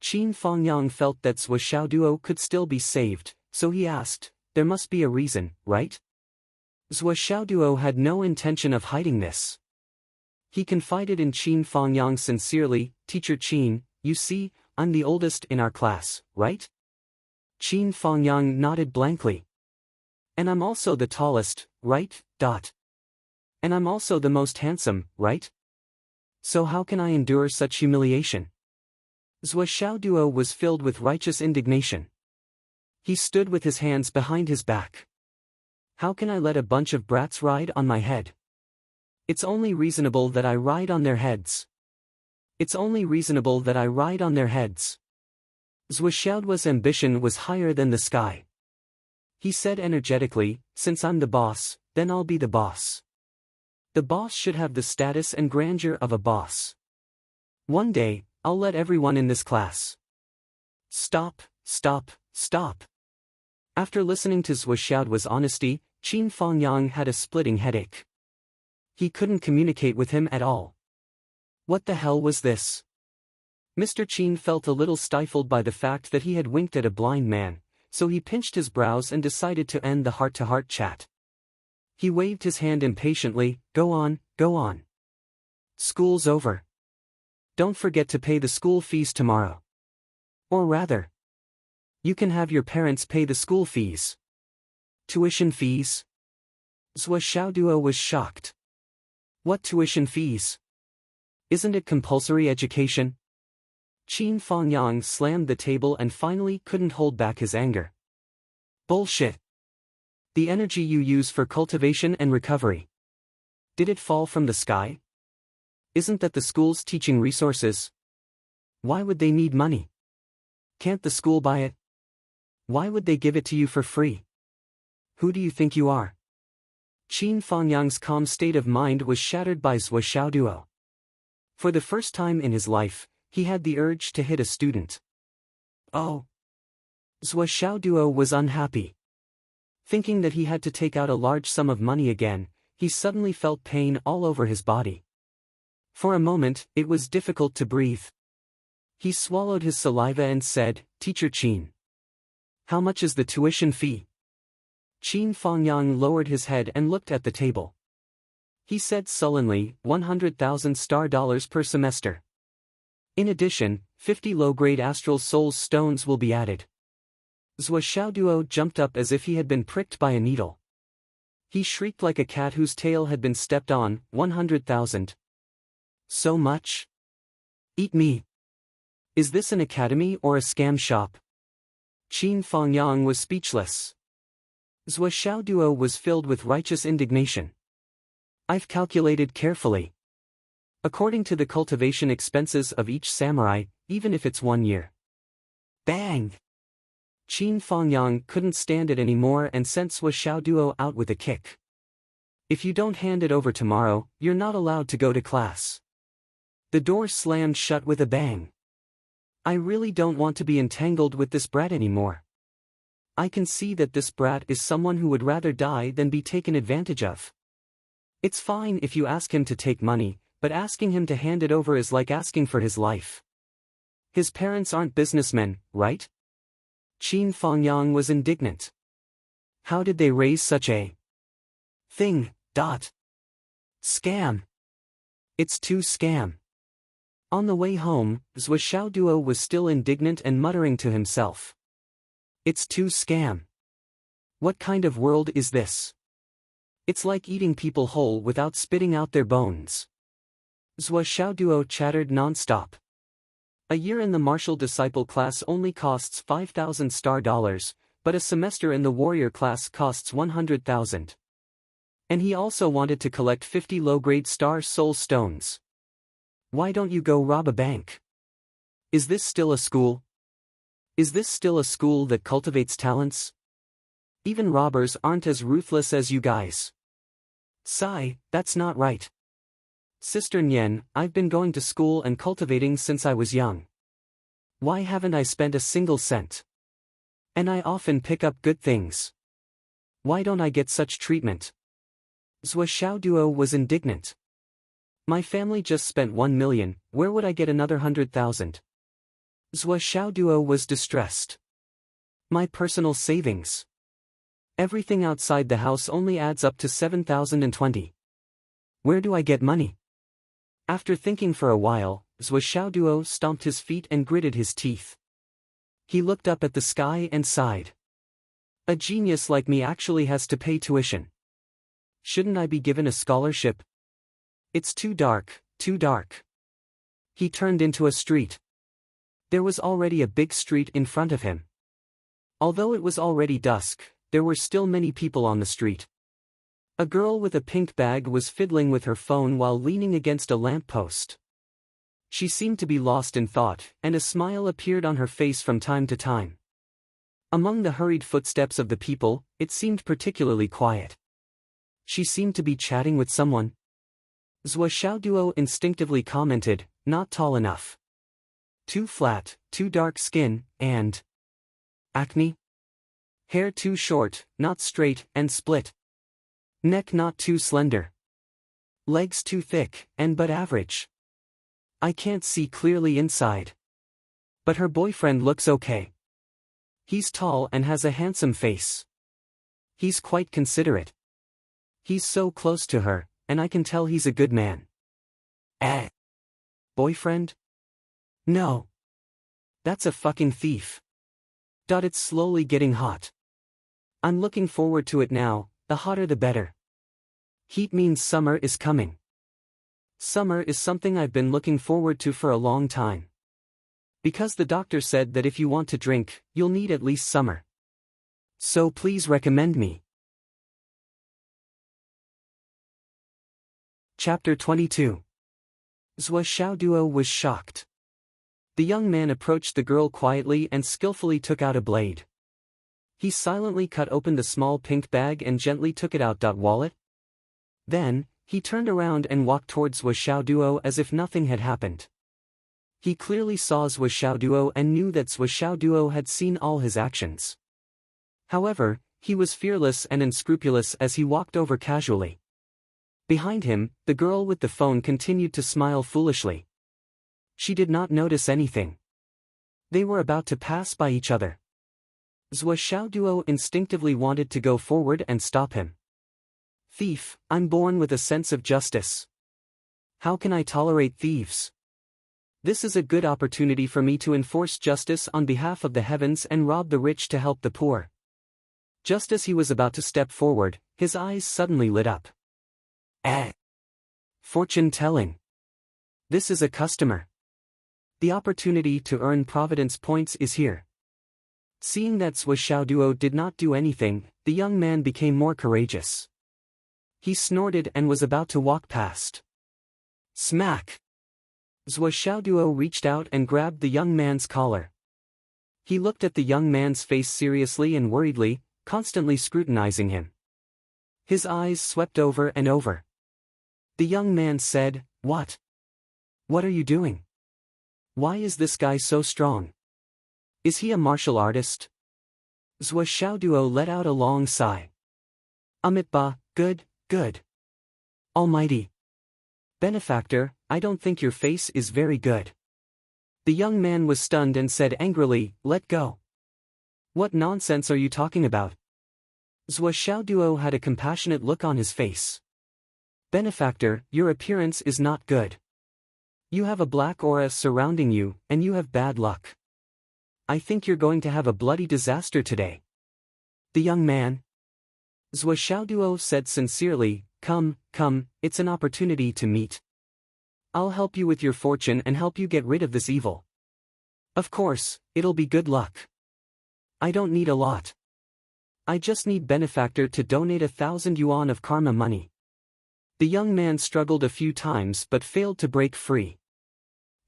Qin Fangyang felt that Zhou Xiaoduo could still be saved, so he asked, there must be a reason, right? Zhou Xiaoduo had no intention of hiding this. He confided in Qin Fangyang sincerely, Teacher Qin, you see, I'm the oldest in our class, right? Qin Fangyang nodded blankly. And I'm also the tallest, right? And I'm also the most handsome, right? So how can I endure such humiliation? Zhou Xiaoduo was filled with righteous indignation. He stood with his hands behind his back. How can I let a bunch of brats ride on my head? It's only reasonable that I ride on their heads. It's only reasonable that I ride on their heads. Zhou Xiaoduo's ambition was higher than the sky. He said energetically, since I'm the boss, then I'll be the boss. The boss should have the status and grandeur of a boss. One day, I'll let everyone in this class. Stop. After listening to Zhou Xiaoduo's honesty, Qin Fangyang had a splitting headache. He couldn't communicate with him at all. What the hell was this? Mr. Qin felt a little stifled by the fact that he had winked at a blind man, so he pinched his brows and decided to end the heart-to-heart chat. He waved his hand impatiently, go on. School's over. Don't forget to pay the school fees tomorrow. Or rather, you can have your parents pay the school fees. Tuition fees? Zhou Xiaoduo was shocked. What tuition fees? Isn't it compulsory education? Qin Fangyang slammed the table and finally couldn't hold back his anger. Bullshit. The energy you use for cultivation and recovery. Did it fall from the sky? Isn't that the school's teaching resources? Why would they need money? Can't the school buy it? Why would they give it to you for free? Who do you think you are? Qin Fangyang's calm state of mind was shattered by Zhou Xiaoduo. For the first time in his life, he had the urge to hit a student. Oh. Zhou Xiaoduo was unhappy. Thinking that he had to take out a large sum of money again, he suddenly felt pain all over his body. For a moment, it was difficult to breathe. He swallowed his saliva and said, "Teacher Qin. How much is the tuition fee?" Qin Fangyang lowered his head and looked at the table. He said sullenly, 100,000 star dollars per semester. In addition, 50 low-grade astral souls stones will be added. Zhou Xiaoduo jumped up as if he had been pricked by a needle. He shrieked like a cat whose tail had been stepped on. 100,000. So much? Eat me. Is this an academy or a scam shop? Qin Fangyang was speechless. Zhou Xiaoduo was filled with righteous indignation. I've calculated carefully. According to the cultivation expenses of each samurai, even if it's 1 year. Bang! Qin Fangyang couldn't stand it anymore and sent Zhou Xiaoduo out with a kick. If you don't hand it over tomorrow, you're not allowed to go to class. The door slammed shut with a bang. I really don't want to be entangled with this brat anymore. I can see that this brat is someone who would rather die than be taken advantage of. It's fine if you ask him to take money, but asking him to hand it over is like asking for his life. His parents aren't businessmen, right? Qin Fangyang was indignant. How did they raise such a thing? Scam. It's too scam. On the way home, Zhou Xiaoduo was still indignant and muttering to himself. It's too scam. What kind of world is this? It's like eating people whole without spitting out their bones. Zhou Xiaoduo chattered non-stop. A year in the martial disciple class only costs 5,000 star dollars, but a semester in the warrior class costs 100,000. And he also wanted to collect 50 low-grade star soul stones. Why don't you go rob a bank? Is this still a school? Is this still a school that cultivates talents? Even robbers aren't as ruthless as you guys. Sigh, that's not right. Sister Nian, I've been going to school and cultivating since I was young. Why haven't I spent a single cent? And I often pick up good things. Why don't I get such treatment? Zhou Xiaoduo was indignant. My family just spent 1 million, where would I get another 100,000? Zhou Xiaoduo was distressed. My personal savings. Everything outside the house only adds up to 7,020. Where do I get money? After thinking for a while, Zhou Xiaoduo stomped his feet and gritted his teeth. He looked up at the sky and sighed. A genius like me actually has to pay tuition. Shouldn't I be given a scholarship? It's too dark, too dark. He turned into a street. There was already a big street in front of him. Although it was already dusk, there were still many people on the street. A girl with a pink bag was fiddling with her phone while leaning against a lamppost. She seemed to be lost in thought, and a smile appeared on her face from time to time. Among the hurried footsteps of the people, it seemed particularly quiet. She seemed to be chatting with someone. Zhou Xiaoduo instinctively commented, not tall enough. Too flat, too dark skin, and acne? Hair too short, not straight, and split. Neck not too slender. Legs too thick, and but average. I can't see clearly inside. But her boyfriend looks okay. He's tall and has a handsome face. He's quite considerate. He's so close to her, and I can tell he's a good man. Boyfriend? No. That's a fucking thief. It's slowly getting hot. I'm looking forward to it now, the hotter the better. Heat means summer is coming. Summer is something I've been looking forward to for a long time. Because the doctor said that if you want to drink, you'll need at least summer. So please recommend me. Chapter 22. Zhou Xiaoduo was shocked. The young man approached the girl quietly and skillfully took out a blade. He silently cut open the small pink bag and gently took it out. Wallet? Then, he turned around and walked towards Zhou Xiaoduo as if nothing had happened. He clearly saw Zhou Xiaoduo and knew that Zhou Xiaoduo had seen all his actions. However, he was fearless and unscrupulous as he walked over casually. Behind him, the girl with the phone continued to smile foolishly. She did not notice anything. They were about to pass by each other. Zhou Xiaoduo instinctively wanted to go forward and stop him. Thief, I'm born with a sense of justice. How can I tolerate thieves? This is a good opportunity for me to enforce justice on behalf of the heavens and rob the rich to help the poor. Just as he was about to step forward, his eyes suddenly lit up. Fortune telling. This is a customer. The opportunity to earn Providence points is here. Seeing that Zhou Xiaoduo did not do anything, the young man became more courageous. He snorted and was about to walk past. Smack! Zhou Xiaoduo reached out and grabbed the young man's collar. He looked at the young man's face seriously and worriedly, constantly scrutinizing him. His eyes swept over and over. The young man said, "What? What are you doing? Why is this guy so strong? Is he a martial artist?" Zhou Xiaoduo let out a long sigh. Amitba, good, good. Almighty benefactor, I don't think your face is very good. The young man was stunned and said angrily, "Let go. What nonsense are you talking about?" Zhou Xiaoduo had a compassionate look on his face. Benefactor, your appearance is not good. You have a black aura surrounding you, and you have bad luck. I think you're going to have a bloody disaster today. The young man. Zhou Xiaoduo said sincerely, come, it's an opportunity to meet. I'll help you with your fortune and help you get rid of this evil. Of course, it'll be good luck. I don't need a lot. I just need benefactor to donate 1,000 yuan of karma money. The young man struggled a few times but failed to break free.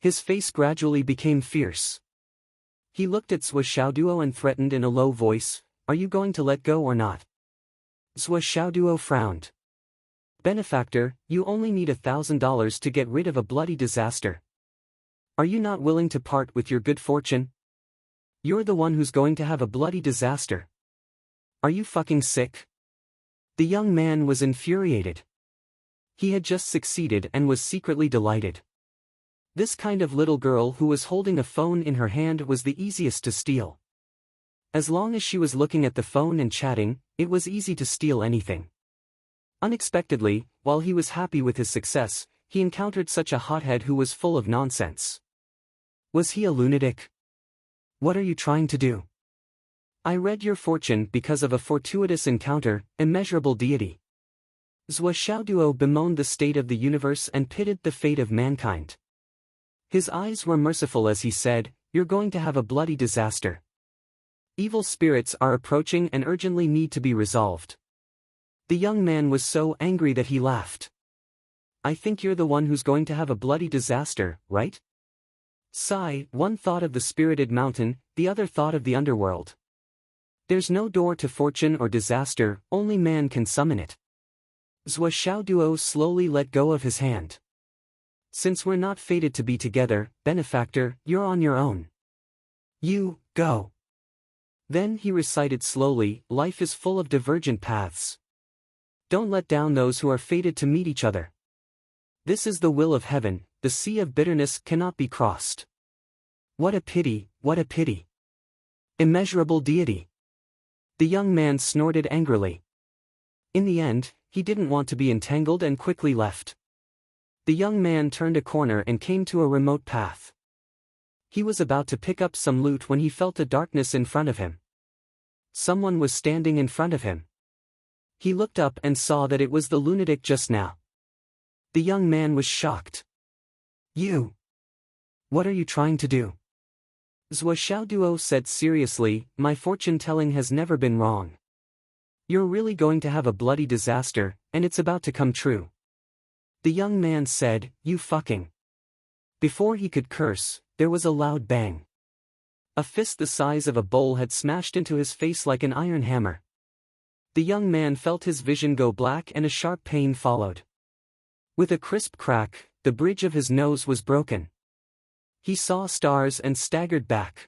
His face gradually became fierce. He looked at Zhou Xiaoduo and threatened in a low voice, "Are you going to let go or not?" Zhou Xiaoduo frowned. Benefactor, you only need $1,000 to get rid of a bloody disaster. Are you not willing to part with your good fortune? You're the one who's going to have a bloody disaster. Are you fucking sick? The young man was infuriated. He had just succeeded and was secretly delighted. This kind of little girl who was holding a phone in her hand was the easiest to steal. As long as she was looking at the phone and chatting, it was easy to steal anything. Unexpectedly, while he was happy with his success, he encountered such a hothead who was full of nonsense. Was he a lunatic? What are you trying to do? I read your fortune because of a fortuitous encounter, immeasurable deity. Zhou Xiaoduo bemoaned the state of the universe and pitied the fate of mankind. His eyes were merciful as he said, "You're going to have a bloody disaster. Evil spirits are approaching and urgently need to be resolved." The young man was so angry that he laughed. "I think you're the one who's going to have a bloody disaster, right?" Sigh, one thought of the spirited mountain, the other thought of the underworld. There's no door to fortune or disaster, only man can summon it. Zhou Xiaoduo slowly let go of his hand. "Since we're not fated to be together, benefactor, you're on your own. You, go." Then he recited slowly, "Life is full of divergent paths. Don't let down those who are fated to meet each other. This is the will of heaven, the sea of bitterness cannot be crossed. What a pity, what a pity. Immeasurable deity." The young man snorted angrily. In the end, he didn't want to be entangled and quickly left. The young man turned a corner and came to a remote path. He was about to pick up some loot when he felt a darkness in front of him. Someone was standing in front of him. He looked up and saw that it was the lunatic just now. The young man was shocked. "You! What are you trying to do?" Zhou Xiaoduo said seriously, my fortune-telling has never been wrong. You're really going to have a bloody disaster, and it's about to come true. The young man said, you fucking. Before he could curse, there was a loud bang. A fist the size of a bowl had smashed into his face like an iron hammer. The young man felt his vision go black and a sharp pain followed. With a crisp crack, the bridge of his nose was broken. He saw stars and staggered back.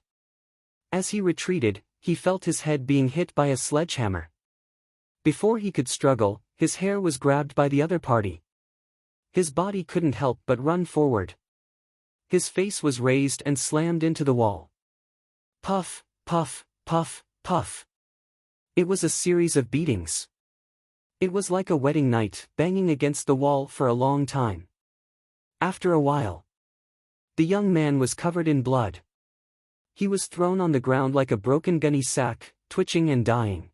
As he retreated, he felt his head being hit by a sledgehammer. Before he could struggle, his hair was grabbed by the other party. His body couldn't help but run forward. His face was raised and slammed into the wall. Puff, puff, puff, puff. It was a series of beatings. It was like a wedding night, banging against the wall for a long time. After a while, the young man was covered in blood. He was thrown on the ground like a broken gunny sack, twitching and dying.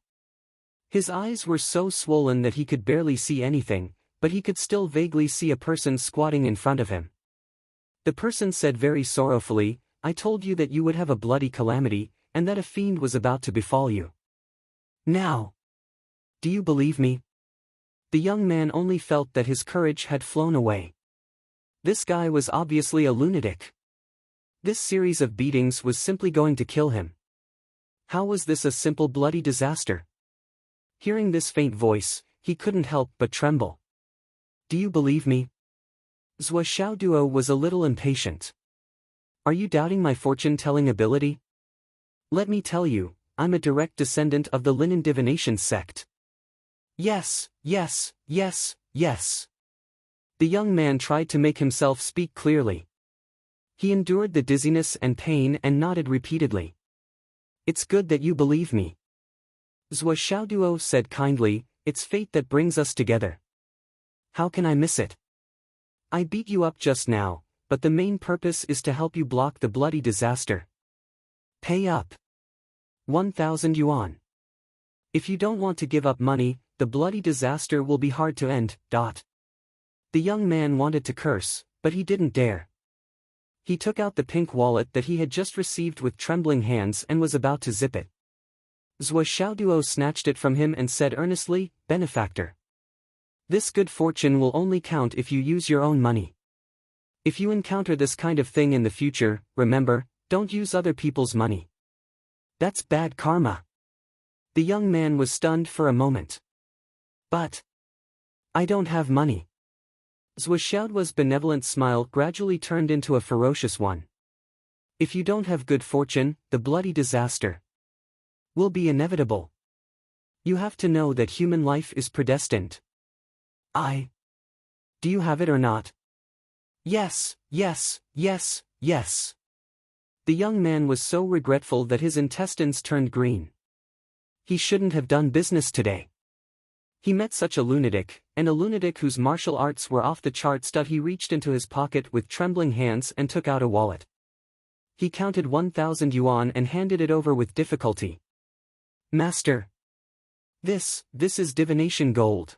His eyes were so swollen that he could barely see anything, but he could still vaguely see a person squatting in front of him. The person said very sorrowfully, I told you that you would have a bloody calamity, and that a fiend was about to befall you. Now, do you believe me? The young man only felt that his courage had flown away. This guy was obviously a lunatic. This series of beatings was simply going to kill him. How was this a simple bloody disaster? Hearing this faint voice, he couldn't help but tremble. Do you believe me? Zhou Xiaoduo was a little impatient. Are you doubting my fortune-telling ability? Let me tell you, I'm a direct descendant of the Linen divination sect. Yes, yes, yes, yes. The young man tried to make himself speak clearly. He endured the dizziness and pain and nodded repeatedly. It's good that you believe me. Zhou Xiaoduo said kindly, it's fate that brings us together. How can I miss it? I beat you up just now, but the main purpose is to help you block the bloody disaster. Pay up. 1,000 yuan. If you don't want to give up money, the bloody disaster will be hard to end. The young man wanted to curse, but he didn't dare. He took out the pink wallet that he had just received with trembling hands and was about to zip it. Zhou Xiaoduo snatched it from him and said earnestly, benefactor. This good fortune will only count if you use your own money. If you encounter this kind of thing in the future, remember, don't use other people's money. That's bad karma. The young man was stunned for a moment. But I don't have money. Zhou Xiaoduo's benevolent smile gradually turned into a ferocious one. If you don't have good fortune, the bloody disaster will be inevitable. You have to know that human life is predestined. Do you have it or not? Yes, yes, yes, yes. The young man was so regretful that his intestines turned green. He shouldn't have done business today. He met such a lunatic whose martial arts were off the charts. He reached into his pocket with trembling hands and took out a wallet. He counted 1,000 yuan and handed it over with difficulty. Master. This is divination gold.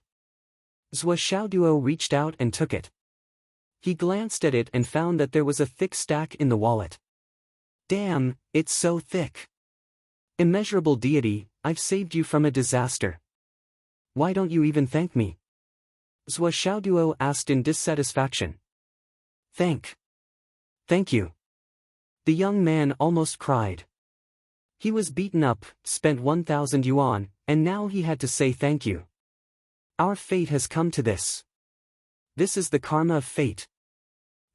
Zhou Xiaoduo reached out and took it. He glanced at it and found that there was a thick stack in the wallet. Damn, it's so thick. Immeasurable deity, I've saved you from a disaster. Why don't you even thank me? Zhou Xiaoduo asked in dissatisfaction. Thank you. The young man almost cried. He was beaten up, spent 1,000 yuan, and now he had to say thank you. Our fate has come to this. This is the karma of fate.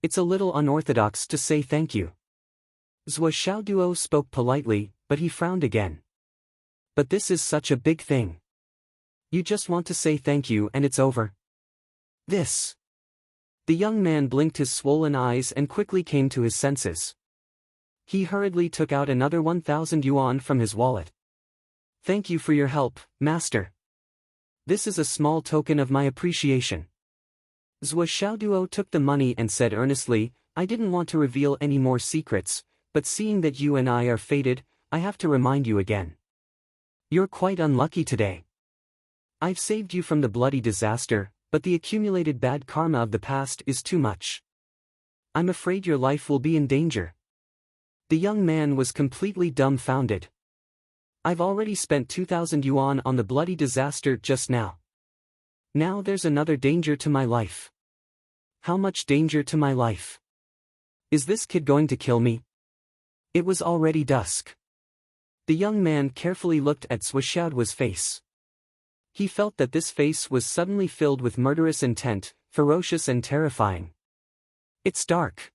It's a little unorthodox to say thank you. Zhou Xiaoduo spoke politely, but he frowned again. But this is such a big thing. You just want to say thank you and it's over. This. The young man blinked his swollen eyes and quickly came to his senses. He hurriedly took out another 1,000 yuan from his wallet. Thank you for your help, master. This is a small token of my appreciation. Zhou Xiaoduo took the money and said earnestly, I didn't want to reveal any more secrets, but seeing that you and I are fated, I have to remind you again. You're quite unlucky today. I've saved you from the bloody disaster, but the accumulated bad karma of the past is too much. I'm afraid your life will be in danger. The young man was completely dumbfounded. I've already spent 2,000 yuan on the bloody disaster just now. Now there's another danger to my life. How much danger to my life? Is this kid going to kill me? It was already dusk. The young man carefully looked at Zhuoxiaoduo's face. He felt that this face was suddenly filled with murderous intent, ferocious and terrifying. It's dark.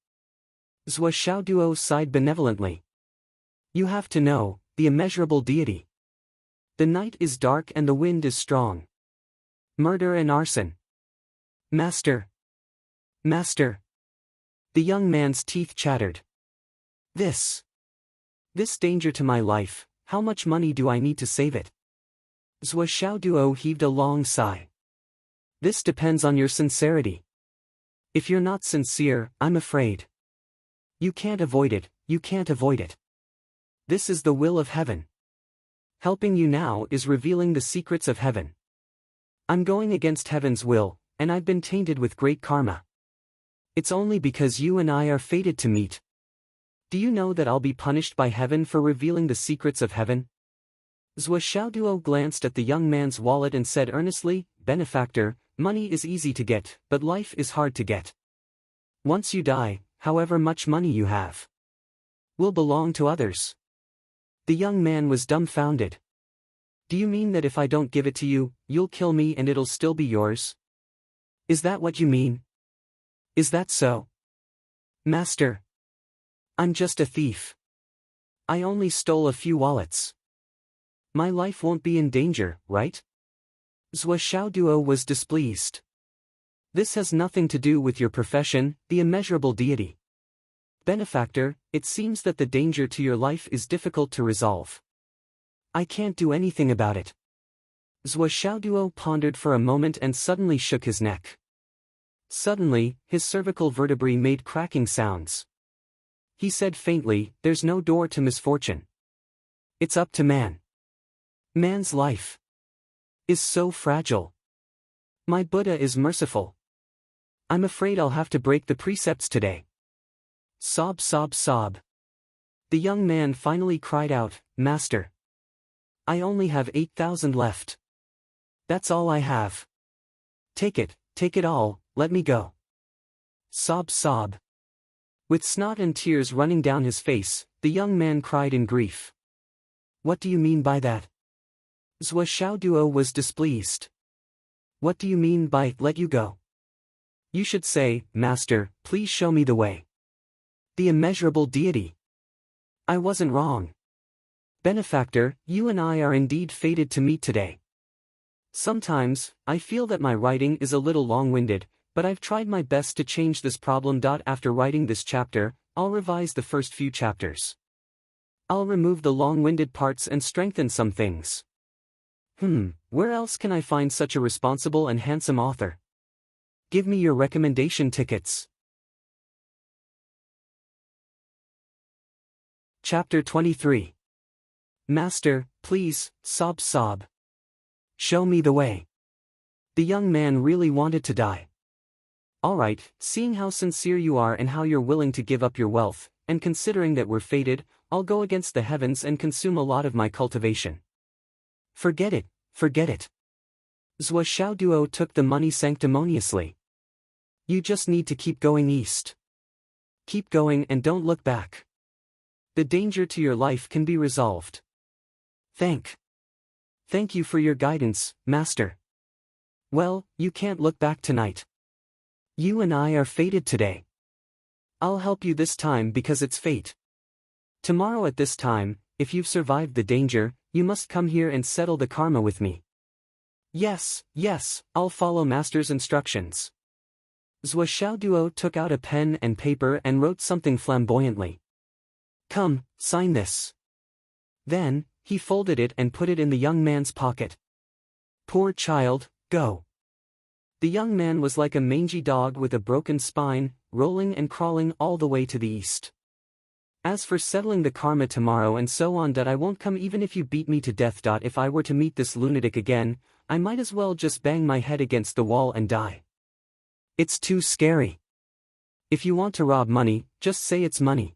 Zhuoxiaoduo sighed benevolently. You have to know, the immeasurable deity. The night is dark and the wind is strong. Murder and arson. Master. Master. The young man's teeth chattered. This danger to my life, how much money do I need to save it? Zhuoxiaoduo heaved a long sigh. This depends on your sincerity. If you're not sincere, I'm afraid. You can't avoid it, you can't avoid it. This is the will of heaven. Helping you now is revealing the secrets of heaven. I'm going against heaven's will, and I've been tainted with great karma. It's only because you and I are fated to meet. Do you know that I'll be punished by heaven for revealing the secrets of heaven? Zhuoxiaoduo glanced at the young man's wallet and said earnestly, Benefactor, money is easy to get, but life is hard to get. Once you die, however much money you have will belong to others. The young man was dumbfounded. Do you mean that if I don't give it to you, you'll kill me and it'll still be yours? Is that what you mean? Is that so? Master. I'm just a thief. I only stole a few wallets. My life won't be in danger, right? Zhuoxiaoduo was displeased. This has nothing to do with your profession, the immeasurable deity. Benefactor, it seems that the danger to your life is difficult to resolve. I can't do anything about it. Zhuoxiaoduo pondered for a moment and suddenly shook his neck. Suddenly, his cervical vertebrae made cracking sounds. He said faintly, There's no door to misfortune. It's up to man. Man's life is so fragile. My Buddha is merciful. I'm afraid I'll have to break the precepts today. Sob, sob, sob. The young man finally cried out, Master. I only have 8,000 left. That's all I have. Take it all, let me go. Sob, sob. With snot and tears running down his face, the young man cried in grief. What do you mean by that? Zhuoxiaoduo was displeased. What do you mean by, let you go? You should say, Master, please show me the way. The immeasurable deity. I wasn't wrong. Benefactor, you and I are indeed fated to meet today. Sometimes, I feel that my writing is a little long-winded, but I've tried my best to change this problem. After writing this chapter, I'll revise the first few chapters. I'll remove the long-winded parts and strengthen some things. Where else can I find such a responsible and handsome author? Give me your recommendation tickets. Chapter 23. Master, please, sob sob. Show me the way. The young man really wanted to die. Alright, seeing how sincere you are and how you're willing to give up your wealth, and considering that we're fated, I'll go against the heavens and consume a lot of my cultivation. Forget it, forget it. Zhuoxiaoduo took the money sanctimoniously. You just need to keep going east. Keep going and don't look back. The danger to your life can be resolved. Thank you for your guidance, Master. Well, you can't look back tonight. You and I are fated today. I'll help you this time because it's fate. Tomorrow at this time, if you've survived the danger, you must come here and settle the karma with me. Yes, I'll follow Master's instructions. Zhuoxiaoduo took out a pen and paper and wrote something flamboyantly. Come, sign this. Then, he folded it and put it in the young man's pocket. Poor child, go. The young man was like a mangy dog with a broken spine, rolling and crawling all the way to the east. As for settling the karma tomorrow and so on, I won't come even if you beat me to death. If I were to meet this lunatic again, I might as well just bang my head against the wall and die. It's too scary. If you want to rob money, just say it's money.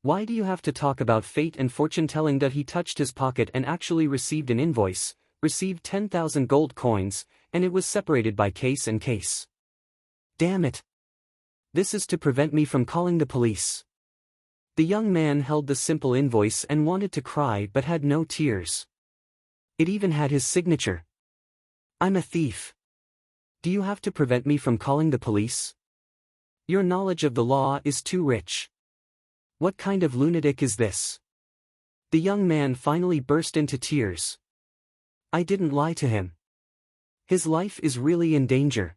Why do you have to talk about fate and fortune-telling? That he touched his pocket and actually received an invoice, received 10,000 gold coins, and it was separated by case and case. Damn it. This is to prevent me from calling the police. The young man held the simple invoice and wanted to cry but had no tears. It even had his signature. I'm a thief. Do you have to prevent me from calling the police? Your knowledge of the law is too rich. What kind of lunatic is this? The young man finally burst into tears. I didn't lie to him. His life is really in danger.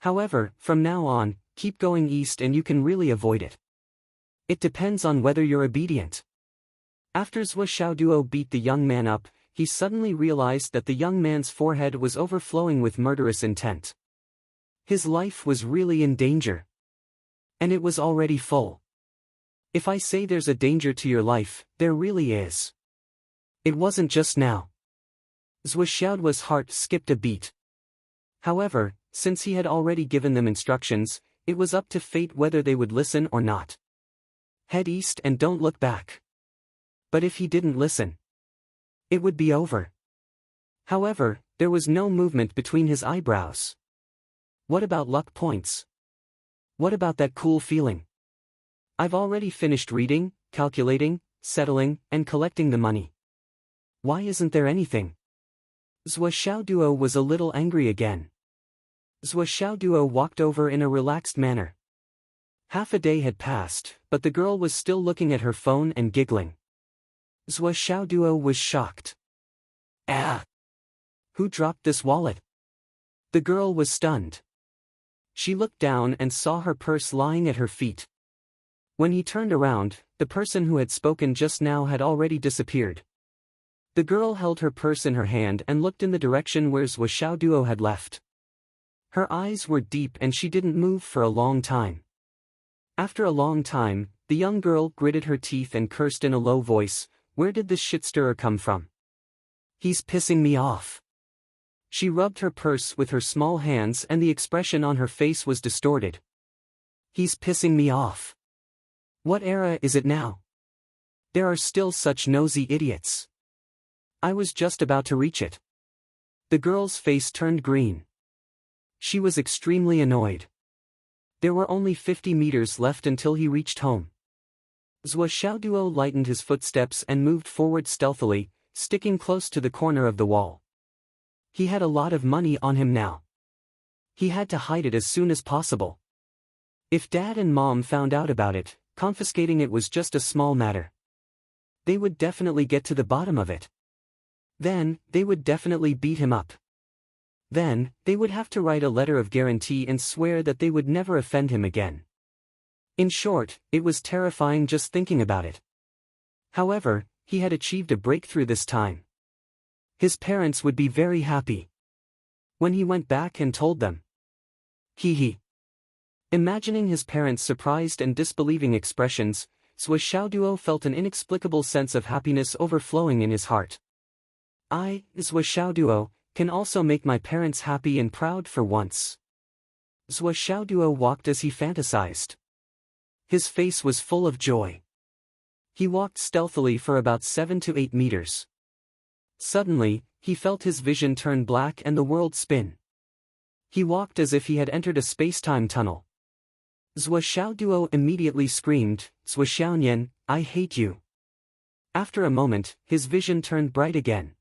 However, from now on, keep going east and you can really avoid it. It depends on whether you're obedient. After Zhou Xiaoduo beat the young man up, he suddenly realized that the young man's forehead was overflowing with murderous intent. His life was really in danger. And it was already full. If I say there's a danger to your life, there really is. It wasn't just now. Zhou Xiaoduo's heart skipped a beat. However, since he had already given them instructions, it was up to fate whether they would listen or not. Head east and don't look back. But if he didn't listen, it would be over. However, there was no movement between his eyebrows. What about luck points? What about that cool feeling? I've already finished reading, calculating, settling, and collecting the money. Why isn't there anything? Zhou Xiaoduo was a little angry again. Zhou Xiaoduo walked over in a relaxed manner. Half a day had passed, but the girl was still looking at her phone and giggling. Zhou Xiaoduo was shocked. Ah! Who dropped this wallet? The girl was stunned. She looked down and saw her purse lying at her feet. When he turned around, the person who had spoken just now had already disappeared. The girl held her purse in her hand and looked in the direction where Zhou Xiaoduo had left. Her eyes were deep and she didn't move for a long time. After a long time, the young girl gritted her teeth and cursed in a low voice, "Where did this shitstirrer come from? He's pissing me off." She rubbed her purse with her small hands and the expression on her face was distorted. He's pissing me off. What era is it now? There are still such nosy idiots. I was just about to reach it. The girl's face turned green. She was extremely annoyed. There were only 50 meters left until he reached home. Zhou Xiaoduo lightened his footsteps and moved forward stealthily, sticking close to the corner of the wall. He had a lot of money on him now. He had to hide it as soon as possible. If Dad and Mom found out about it, confiscating it was just a small matter. They would definitely get to the bottom of it. Then, they would definitely beat him up. Then, they would have to write a letter of guarantee and swear that they would never offend him again. In short, it was terrifying just thinking about it. However, he had achieved a breakthrough this time. His parents would be very happy. When he went back and told them. Hee. Imagining his parents' surprised and disbelieving expressions, Zhou Xiaoduo felt an inexplicable sense of happiness overflowing in his heart. I, Zhou Xiaoduo, can also make my parents happy and proud for once. Zhou Xiaoduo walked as he fantasized. His face was full of joy. He walked stealthily for about 7 to 8 meters. Suddenly, he felt his vision turn black and the world spin. He walked as if he had entered a space-time tunnel. Zhou Xiaoduo immediately screamed, "Zhou Xiaonian, I hate you." After a moment, his vision turned bright again.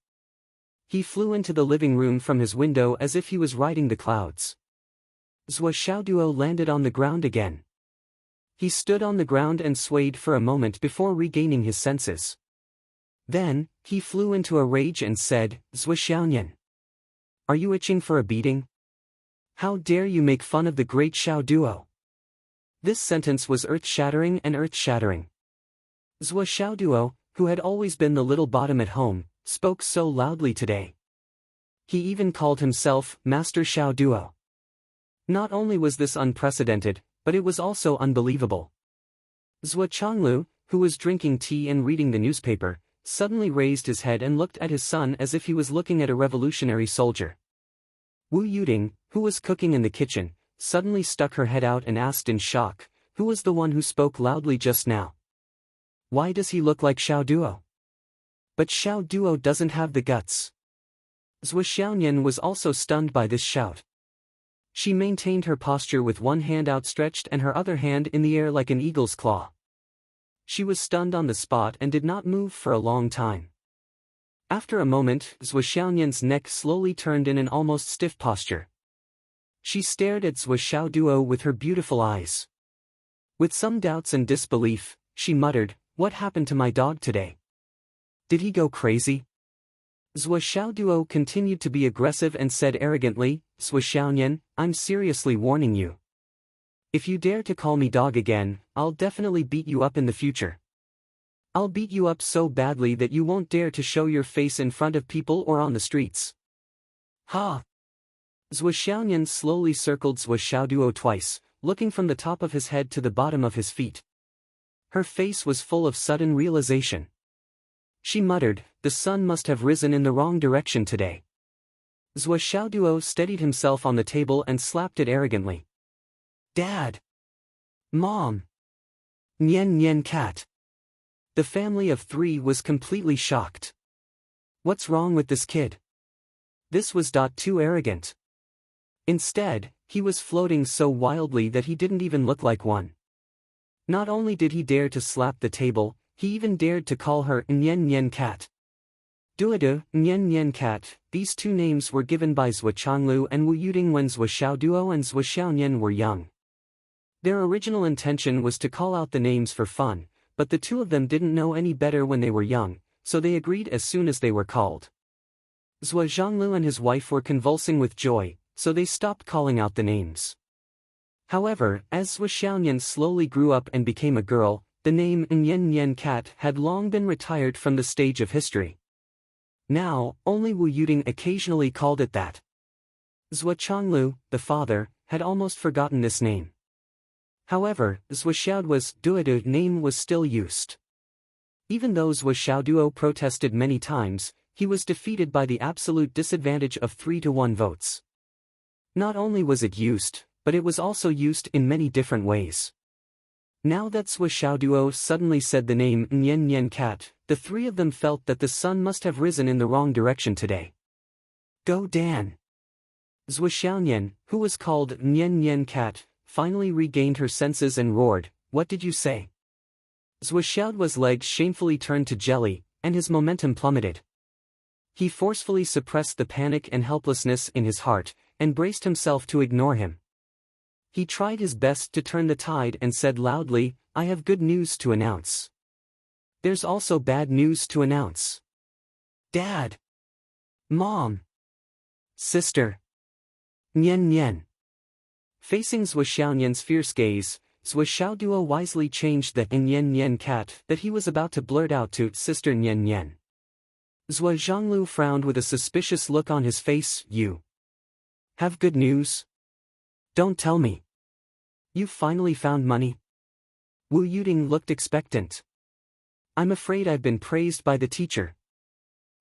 He flew into the living room from his window as if he was riding the clouds. Zhou Xiaoduo landed on the ground again. He stood on the ground and swayed for a moment before regaining his senses. Then, he flew into a rage and said, "Zhou Xiaonian. Are you itching for a beating? How dare you make fun of the great Xiaoduo?" This sentence was earth-shattering and earth-shattering. Zhou Xiaoduo, who had always been the little bottom at home, spoke so loudly today. He even called himself Master Xiaoduo. Not only was this unprecedented, but it was also unbelievable. Zhou Changlu, who was drinking tea and reading the newspaper, suddenly raised his head and looked at his son as if he was looking at a revolutionary soldier. Wu Yuding, who was cooking in the kitchen, suddenly stuck her head out and asked in shock, "Who was the one who spoke loudly just now?" Why does he look like Xiao Duo? But Xiao Duo doesn't have the guts. Zhou Xiaonian was also stunned by this shout. She maintained her posture with one hand outstretched and her other hand in the air like an eagle's claw. She was stunned on the spot and did not move for a long time. After a moment, Zhou Xiaonian's neck slowly turned in an almost stiff posture. She stared at Zhou Xiaoduo with her beautiful eyes. With some doubts and disbelief, she muttered, "What happened to my dog today? Did he go crazy?" Zhou Xiaoduo continued to be aggressive and said arrogantly, "Zhou Xiaonian, I'm seriously warning you. If you dare to call me dog again, I'll definitely beat you up in the future. I'll beat you up so badly that you won't dare to show your face in front of people or on the streets." Ha! Zhou Xiaonian slowly circled Zhou Xiaoduo twice, looking from the top of his head to the bottom of his feet. Her face was full of sudden realization. She muttered, "The sun must have risen in the wrong direction today." Zhou Xiaoduo steadied himself on the table and slapped it arrogantly. "Dad! Mom! Nian Nian cat!" The family of three was completely shocked. What's wrong with this kid? This was too arrogant. Instead, he was floating so wildly that he didn't even look like one. Not only did he dare to slap the table, he even dared to call her Nian Nian cat. Duodu, Nian Nian cat, these two names were given by Zhou Changlu and Wu Yuding when Zhou Xiaoduo and Zhou Xiaonian were young. Their original intention was to call out the names for fun, but the two of them didn't know any better when they were young, so they agreed as soon as they were called. Zhou Zhanglu and his wife were convulsing with joy, so they stopped calling out the names. However, as Zhou Xiaonian slowly grew up and became a girl, the name Nian Nian cat had long been retired from the stage of history. Now, only Wu Yuding occasionally called it that. Zhou Changlu, the father, had almost forgotten this name. However, Zhou Xiaoduo's Duodu name was still used. Even though Zhou Xiaoduo protested many times, he was defeated by the absolute disadvantage of 3-1 votes. Not only was it used, but it was also used in many different ways. Now that Zhou Xiaoduo suddenly said the name Nian Nian cat, the three of them felt that the sun must have risen in the wrong direction today. Go Dan! Zhou Xiaonian, who was called Nian Nian cat, finally regained her senses and roared, "What did you say?" Zhou Xiaoduo's legs shamefully turned to jelly, and his momentum plummeted. He forcefully suppressed the panic and helplessness in his heart, and braced himself to ignore him. He tried his best to turn the tide and said loudly, "I have good news to announce. There's also bad news to announce. Dad! Mom! Sister! Nian Nian!" Facing Zhou Xiaonian's fierce gaze, Zhou Xiaoduo wisely changed the Nian Nian cat that he was about to blurt out to Sister Nian Nian. Zhou Zhanglu frowned with a suspicious look on his face. "You have good news? Don't tell me. You finally found money?" Wu Yuding looked expectant. "I'm afraid I've been praised by the teacher.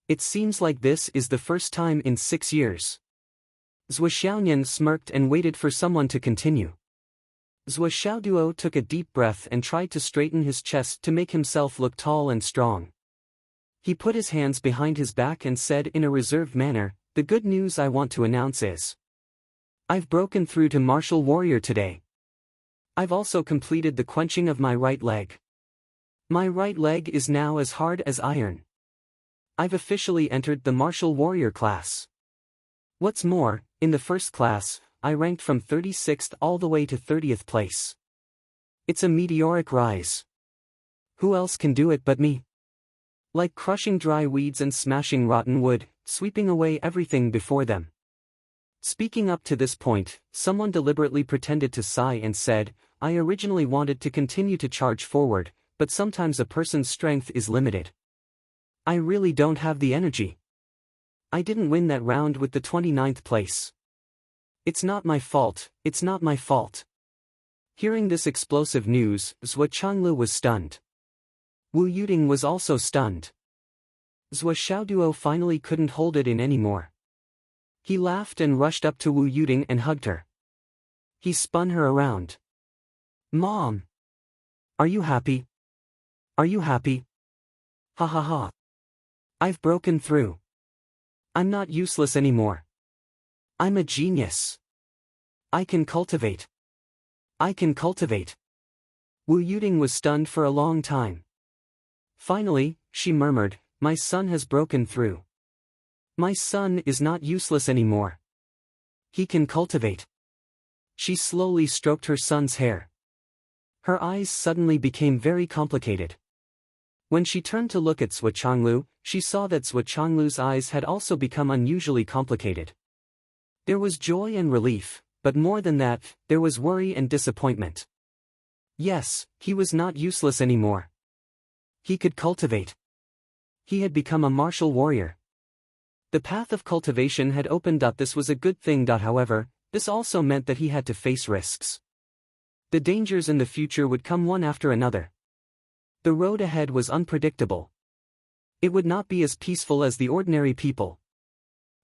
It seems like this is the first time in 6 years." Zhou Xiaonian smirked and waited for someone to continue. Zhou Xiaoduo took a deep breath and tried to straighten his chest to make himself look tall and strong. He put his hands behind his back and said in a reserved manner, "The good news I want to announce is, I've broken through to martial warrior today. I've also completed the quenching of my right leg. My right leg is now as hard as iron. I've officially entered the martial warrior class. What's more, in the first class, I ranked from 36th all the way to 30th place. It's a meteoric rise. Who else can do it but me? Like crushing dry weeds and smashing rotten wood, sweeping away everything before them." Speaking up to this point, someone deliberately pretended to sigh and said, "I originally wanted to continue to charge forward, but sometimes a person's strength is limited. I really don't have the energy. I didn't win that round with the 29th place. It's not my fault, it's not my fault." Hearing this explosive news, Zhou Changlu was stunned. Wu Yuding was also stunned. Zhou Xiaoduo finally couldn't hold it in anymore. He laughed and rushed up to Wu Yuding and hugged her. He spun her around. "Mom! Are you happy? Are you happy? Ha ha ha. I've broken through. I'm not useless anymore. I'm a genius. I can cultivate. I can cultivate. Wu Yuding was stunned for a long time. Finally, she murmured, my son has broken through. My son is not useless anymore. He can cultivate. She slowly stroked her son's hair. Her eyes suddenly became very complicated. When she turned to look at Zhuo Changlu, she saw that Zhuo Changlu's eyes had also become unusually complicated. There was joy and relief, but more than that, there was worry and disappointment. Yes, he was not useless anymore. He could cultivate. He had become a martial warrior. The path of cultivation had opened up. This was a good thing. However, this also meant that he had to face risks. The dangers in the future would come one after another. The road ahead was unpredictable. It would not be as peaceful as the ordinary people.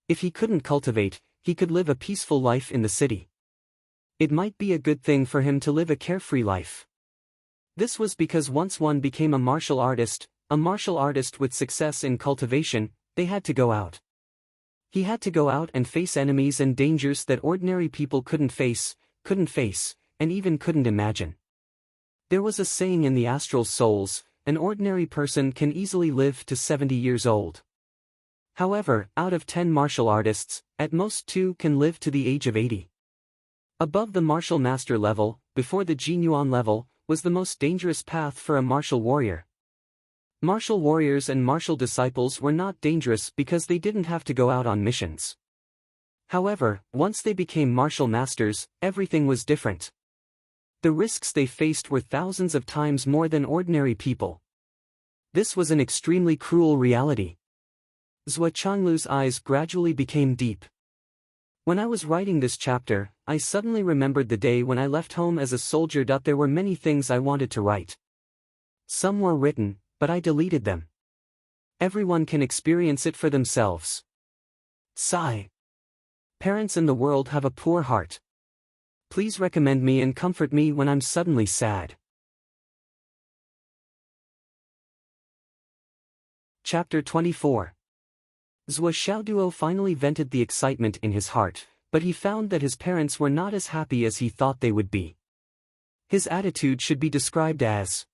If he couldn't cultivate, he could live a peaceful life in the city. It might be a good thing for him to live a carefree life. This was because once one became a martial artist with success in cultivation, they had to go out. He had to go out and face enemies and dangers that ordinary people couldn't face, and even couldn't imagine. There was a saying in the astral souls, an ordinary person can easily live to 70 years old. However, out of 10 martial artists, at most 2 can live to the age of 80. Above the martial master level, before the Jinyuan level, was the most dangerous path for a martial warrior. Martial warriors and martial disciples were not dangerous because they didn't have to go out on missions. However, once they became martial masters, everything was different. The risks they faced were thousands of times more than ordinary people. This was an extremely cruel reality. Zhuo Changlu's eyes gradually became deep. When I was writing this chapter, I suddenly remembered the day when I left home as a soldier. There were many things I wanted to write. Some were written, but I deleted them. Everyone can experience it for themselves. Sigh. Parents in the world have a poor heart. Please recommend me and comfort me when I'm suddenly sad. Chapter 24. Zhuo Xiaoduo finally vented the excitement in his heart, but he found that his parents were not as happy as he thought they would be. His attitude should be described as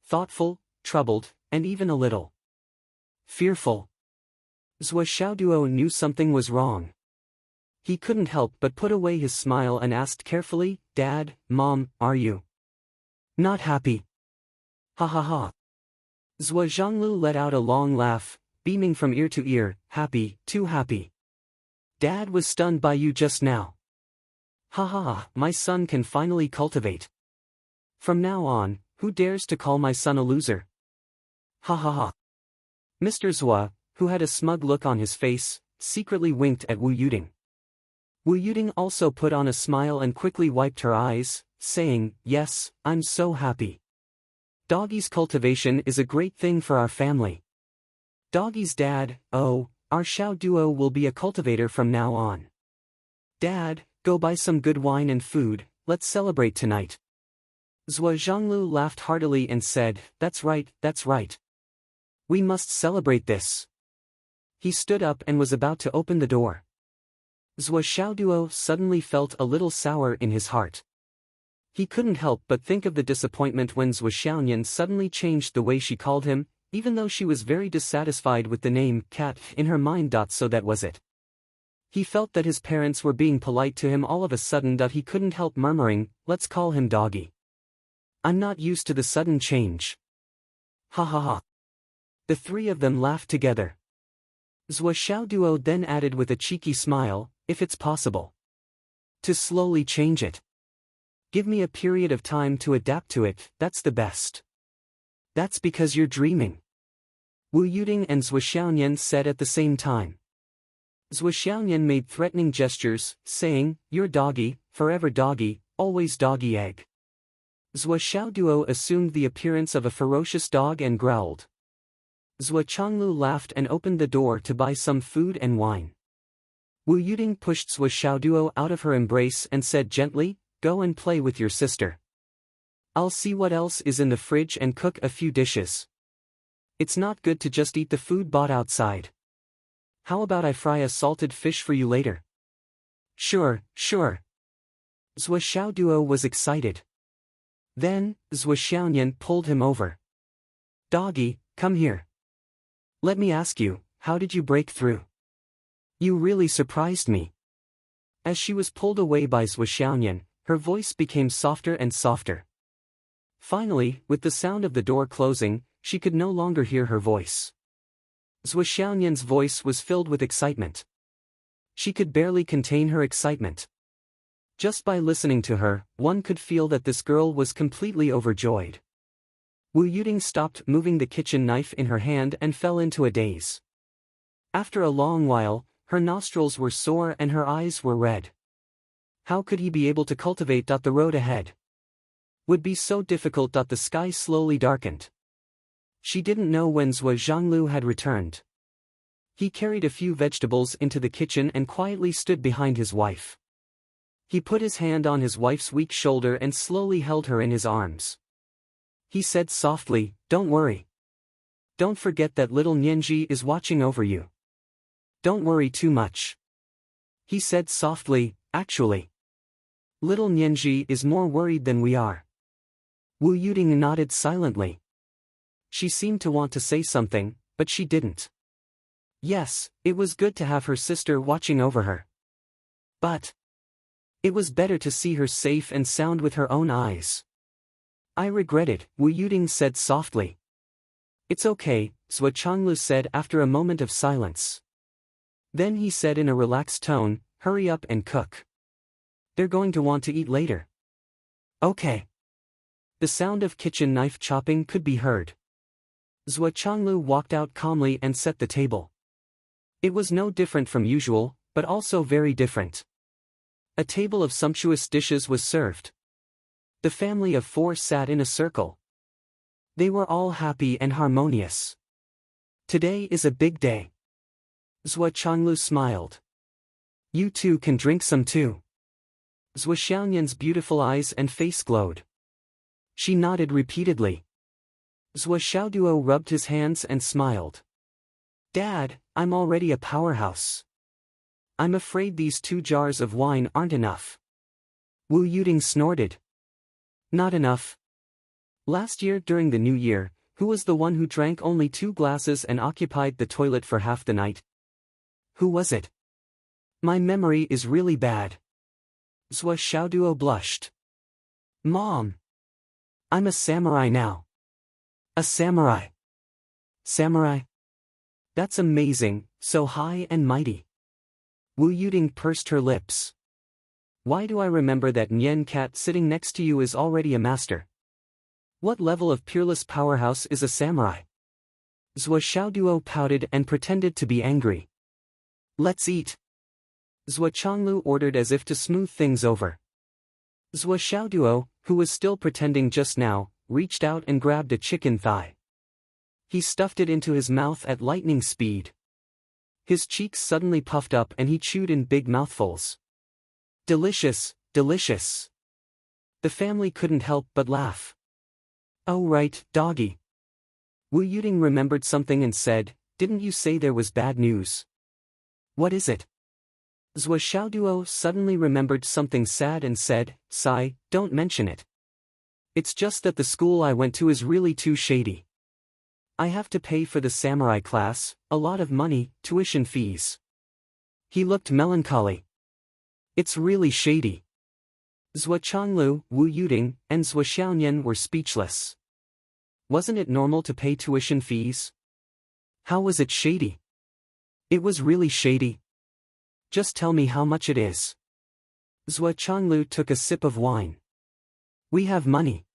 thoughtful, troubled, and even a little fearful. Zhuo Xiaoduo knew something was wrong. He couldn't help but put away his smile and asked carefully, Dad, Mom, are you not happy? Ha ha ha. Zhuo Zhanglu let out a long laugh, beaming from ear to ear, happy, too happy. Dad was stunned by you just now. Ha ha ha, my son can finally cultivate. From now on, who dares to call my son a loser? Ha ha ha. Mr. Zhuo, who had a smug look on his face, secretly winked at Wu Yuding. Wu Yuding also put on a smile and quickly wiped her eyes, saying, yes, I'm so happy. Doggy's cultivation is a great thing for our family. Doggy's dad, oh, our Xiao Duo will be a cultivator from now on. Dad, go buy some good wine and food, let's celebrate tonight. Zhuo Zhanglu laughed heartily and said, that's right, that's right. We must celebrate this. He stood up and was about to open the door. Zhuo Xiaoduo suddenly felt a little sour in his heart. He couldn't help but think of the disappointment when Zhuo Xiaoyan suddenly changed the way she called him, even though she was very dissatisfied with the name cat in her mind. So that was it. He felt that his parents were being polite to him all of a sudden. He couldn't help murmuring, let's call him Doggy. I'm not used to the sudden change. Ha ha ha. The three of them laughed together. Zhuo Xiaoduo then added with a cheeky smile, if it's possible to slowly change it. Give me a period of time to adapt to it, that's the best. That's because you're dreaming. Wu Yuding and Zhuo Xiaoyan said at the same time. Zhuo Xiaoyan made threatening gestures, saying, you're Doggy, forever Doggy, always Doggy egg. Zhuo Xiaoduo assumed the appearance of a ferocious dog and growled. Zhuo Changlu laughed and opened the door to buy some food and wine. Wu Yuding pushed Zhuo Xiaoduo out of her embrace and said gently, go and play with your sister. I'll see what else is in the fridge and cook a few dishes. It's not good to just eat the food bought outside. How about I fry a salted fish for you later? Sure, sure. Zhou Xiaoduo was excited. Then, Zhou Xiaoyan pulled him over. Doggy, come here. Let me ask you, how did you break through? You really surprised me. As she was pulled away by Zhou Xiaoyan, her voice became softer and softer. Finally, with the sound of the door closing, she could no longer hear her voice. Zhou Xiaoyan's voice was filled with excitement. She could barely contain her excitement. Just by listening to her, one could feel that this girl was completely overjoyed. Wu Yuding stopped moving the kitchen knife in her hand and fell into a daze. After a long while, her nostrils were sore and her eyes were red. How could he be able to cultivate? The road ahead would be so difficult. The sky slowly darkened. She didn't know when Zhuo Zhanglu had returned. He carried a few vegetables into the kitchen and quietly stood behind his wife. He put his hand on his wife's weak shoulder and slowly held her in his arms. He said softly, "Don't worry. Don't forget that little Nianji is watching over you. Don't worry too much." He said softly, "Actually, little Nianji is more worried than we are." Wu Yuding nodded silently. She seemed to want to say something, but she didn't. Yes, it was good to have her sister watching over her. But it was better to see her safe and sound with her own eyes. "I regret it," Wu Yuding said softly. "It's okay," Zhuo Changlu said after a moment of silence. Then he said in a relaxed tone, "Hurry up and cook. They're going to want to eat later." "Okay." The sound of kitchen knife chopping could be heard. Zhuo Changlu walked out calmly and set the table. It was no different from usual, but also very different. A table of sumptuous dishes was served. The family of 4 sat in a circle. They were all happy and harmonious. Today is a big day. Zhuo Changlu smiled. "You two can drink some too." Zhuo Xiaoyan's beautiful eyes and face glowed. She nodded repeatedly. Zhuo Xiaoduo rubbed his hands and smiled. "Dad, I'm already a powerhouse. I'm afraid these 2 jars of wine aren't enough." Wu Yuding snorted. "Not enough? Last year during the New Year, who was the one who drank only 2 glasses and occupied the toilet for half the night? Who was it? My memory is really bad." Zhuo Xiaoduo blushed. "Mom! I'm a samurai now." "A samurai? Samurai? That's amazing, so high and mighty." Wu Yuding pursed her lips. "Why do I remember that Nian cat sitting next to you is already a master? What level of peerless powerhouse is a samurai?" Zhuo Xiaoduo pouted and pretended to be angry. "Let's eat." Zhuo Changlu ordered as if to smooth things over. Zhuo Xiaoduo, who was still pretending just now, reached out and grabbed a chicken thigh. He stuffed it into his mouth at lightning speed. His cheeks suddenly puffed up and he chewed in big mouthfuls. "Delicious, delicious." The family couldn't help but laugh. "Oh right, doggy." Wu Yuding remembered something and said, "Didn't you say there was bad news?" "What is it?" Zhuo Xiaoduo suddenly remembered something sad and said, "Sigh, don't mention it. It's just that the school I went to is really too shady. I have to pay for the samurai class, a lot of money, tuition fees." He looked melancholy. "It's really shady." Zhuo Changlu, Wu Yuding, and Zhuo Xiaoyan were speechless. Wasn't it normal to pay tuition fees? How was it shady? It was really shady. Just tell me how much it is. Zhuo Changlu took a sip of wine. "We have money.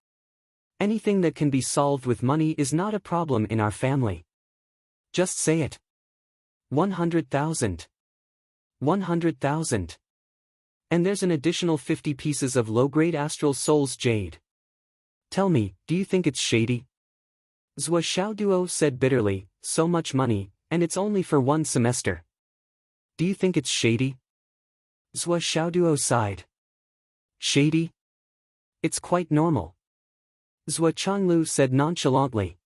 Anything that can be solved with money is not a problem in our family. Just say it. 100,000. 100,000. And there's an additional 50 pieces of low-grade astral soul's jade. Tell me, do you think it's shady?" Zhuo Xiaoduo said bitterly, "So much money, and it's only for 1 semester. Do you think it's shady?" Zhuo Xiaoduo sighed. "Shady? It's quite normal. Zhou Changlu said nonchalantly.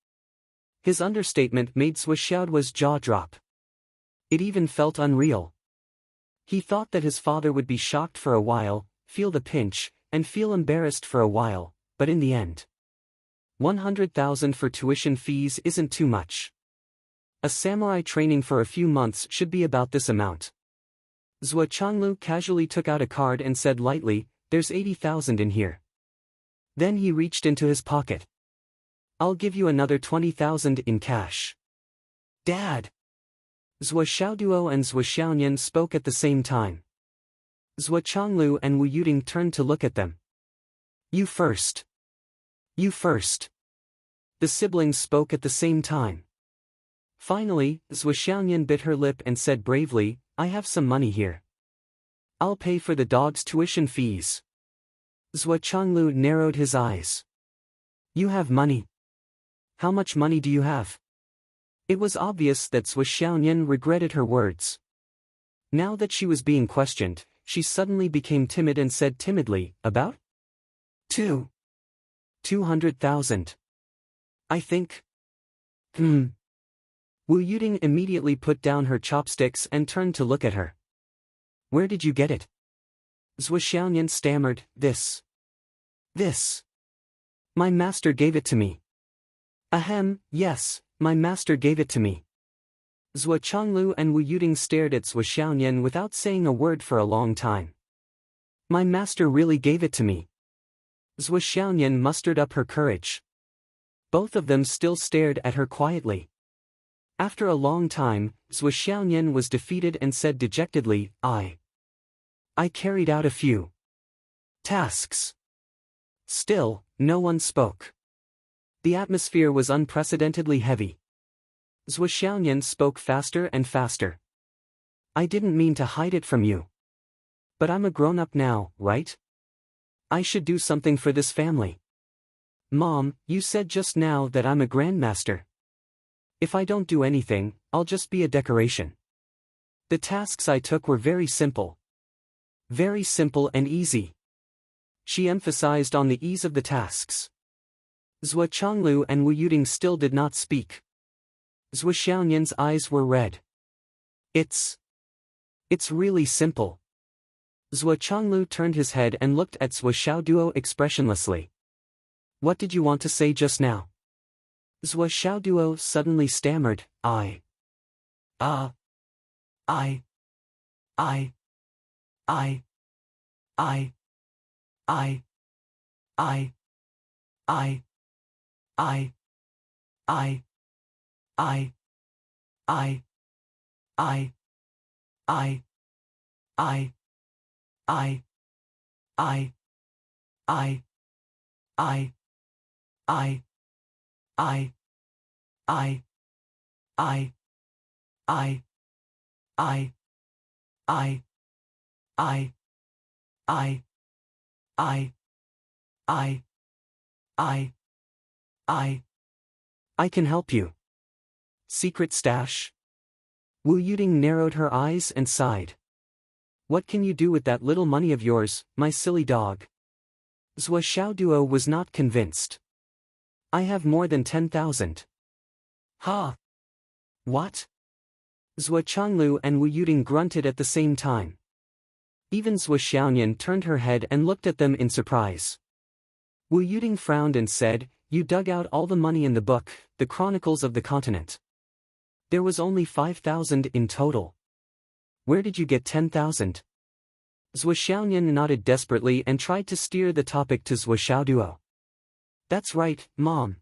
His understatement made Zhou Xiaoduo's jaw drop. It even felt unreal. He thought that his father would be shocked for a while, feel the pinch, and feel embarrassed for a while, but in the end, 100,000 for tuition fees isn't too much. A samurai training for a few months should be about this amount. Zhou Changlu casually took out a card and said lightly, "There's 80,000 in here." Then he reached into his pocket. "I'll give you another 20,000 in cash." "Dad!" Zhou Xiaoduo and Zhou Xiaoyan spoke at the same time. Zhou Changlu and Wu Yuding turned to look at them. "You first. You first." The siblings spoke at the same time. Finally, Zhou Xiaoyan bit her lip and said bravely, "I have some money here. I'll pay for the dog's tuition fees." Zhou Changlu narrowed his eyes. "You have money? How much money do you have?" It was obvious that Zhou Xiaoyan regretted her words. Now that she was being questioned, she suddenly became timid and said timidly, "About 200,000. I think. Wu Yuding immediately put down her chopsticks and turned to look at her. "Where did you get it?" Zhou Xiaoyan stammered, This. My master gave it to me." "Ahem, yes, my master gave it to me." Zhou Changlu and Wu Yuding stared at Zhou Xiaoyan without saying a word for a long time. "My master really gave it to me." Zhou Xiaoyan mustered up her courage. Both of them still stared at her quietly. After a long time, Zhou Xiaoyan was defeated and said dejectedly, I carried out a few tasks." Still, no one spoke. The atmosphere was unprecedentedly heavy. Zhou Xiaoyan spoke faster and faster. "I didn't mean to hide it from you. But I'm a grown-up now, right? I should do something for this family. Mom, you said just now that I'm a grandmaster. If I don't do anything, I'll just be a decoration. The tasks I took were very simple. Very simple and easy." She emphasized on the ease of the tasks. Zhou Changlu and Wu Yuding still did not speak. Zhou Xiaoyan's eyes were red. It's really simple." Zhou Changlu turned his head and looked at Zhou Xiaoduo expressionlessly. "What did you want to say just now?" Zhou Xiaoduo suddenly stammered, I. I can help you. Secret stash? Wu Yuding narrowed her eyes and sighed. What can you do with that little money of yours, my silly dog? Zhou Xiaoduo was not convinced. I have more than 10,000. Ha! What? Zhou Changlu and Wu Yuding grunted at the same time. Even Zhou Xiaoyan turned her head and looked at them in surprise. Wu Yuding frowned and said, You dug out all the money in the book, The Chronicles of the Continent. There was only 5,000 in total. Where did you get 10,000? Zhou Xiaoyan nodded desperately and tried to steer the topic to Zhou Xiaoduo. That's right, Mom.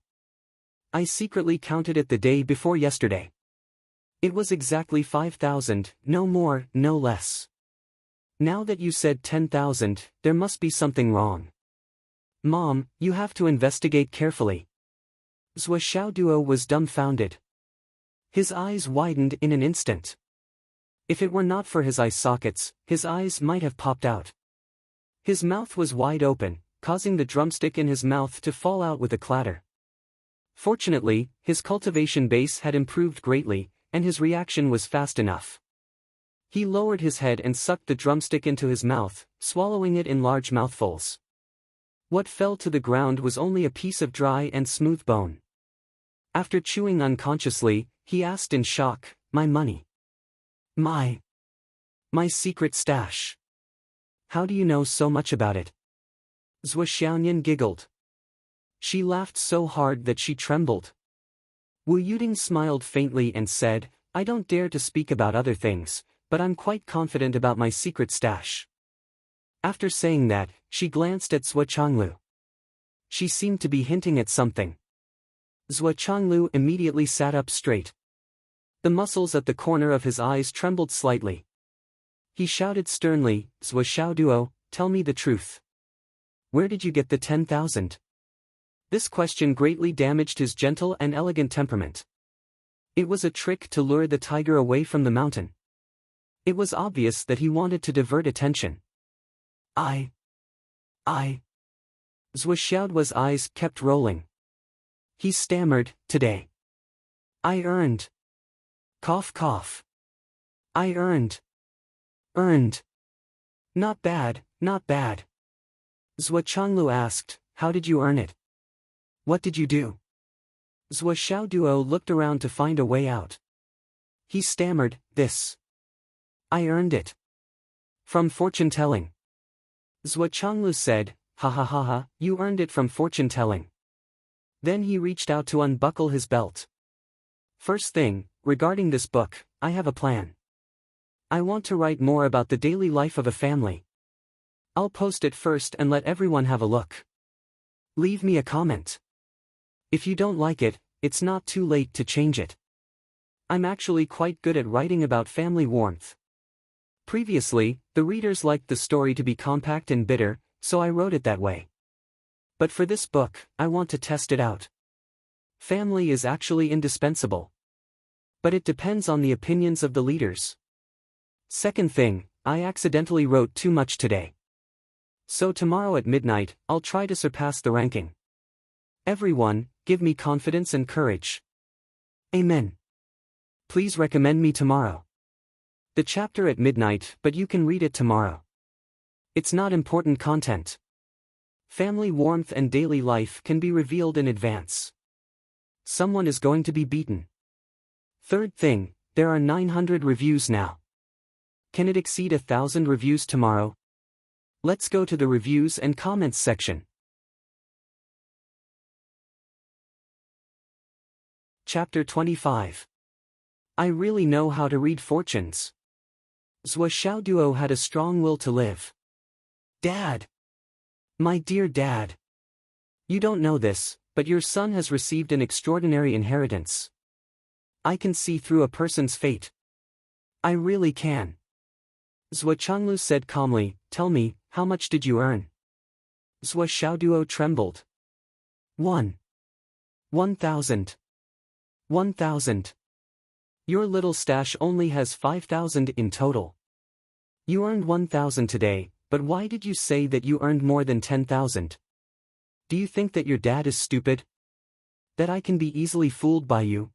I secretly counted it the day before yesterday. It was exactly 5,000, no more, no less. Now that you said 10,000, there must be something wrong. Mom, you have to investigate carefully. Zhou Xiaoduo was dumbfounded. His eyes widened in an instant. If it were not for his eye sockets, his eyes might have popped out. His mouth was wide open, causing the drumstick in his mouth to fall out with a clatter. Fortunately, his cultivation base had improved greatly, and his reaction was fast enough. He lowered his head and sucked the drumstick into his mouth, swallowing it in large mouthfuls. What fell to the ground was only a piece of dry and smooth bone. After chewing unconsciously, he asked in shock, "My money. My secret stash. How do you know so much about it?" Zhou Xiaoyan giggled. She laughed so hard that she trembled. Wu Yuding smiled faintly and said, "I don't dare to speak about other things, but I'm quite confident about my secret stash." After saying that, she glanced at Zhou Changlu. She seemed to be hinting at something. Zhou Changlu immediately sat up straight. The muscles at the corner of his eyes trembled slightly. He shouted sternly, "Zhou Xiaoduo, tell me the truth. Where did you get the 10,000? This question greatly damaged his gentle and elegant temperament. It was a trick to lure the tiger away from the mountain. It was obvious that he wanted to divert attention. I. Zhou Xiaoduo's eyes kept rolling. He stammered, "Today. I earned. Cough cough. I earned. Not bad, not bad." Zhou Changlu asked, "How did you earn it? What did you do?" Zhou Xiaoduo looked around to find a way out. He stammered, "This. I earned it. From fortune-telling." Zhou Changlu said, "Ha ha ha ha, you earned it from fortune-telling." Then he reached out to unbuckle his belt. "First thing, regarding this book, I have a plan. I want to write more about the daily life of a family. I'll post it first and let everyone have a look. Leave me a comment. If you don't like it, it's not too late to change it. I'm actually quite good at writing about family warmth. Previously, the readers liked the story to be compact and bitter, so I wrote it that way. But for this book, I want to test it out. Family is actually indispensable. But it depends on the opinions of the leaders. Second thing, I accidentally wrote too much today. So tomorrow at midnight, I'll try to surpass the ranking. Everyone, give me confidence and courage. Amen. Please recommend me tomorrow. The chapter at midnight, but you can read it tomorrow. It's not important content. Family warmth and daily life can be revealed in advance. Someone is going to be beaten. Third thing, there are 900 reviews now. Can it exceed 1,000 reviews tomorrow? Let's go to the reviews and comments section. Chapter 25. I really know how to read fortunes. Zhou Xiaoduo had a strong will to live. Dad! My dear Dad! You don't know this, but your son has received an extraordinary inheritance. I can see through a person's fate. I really can. Zhou Changlu said calmly, "Tell me, how much did you earn?" Zhou Xiaoduo trembled. 1,000. 1,000. Your little stash only has 5,000 in total. You earned 1,000 today, but why did you say that you earned more than 10,000? Do you think that your dad is stupid? That I can be easily fooled by you?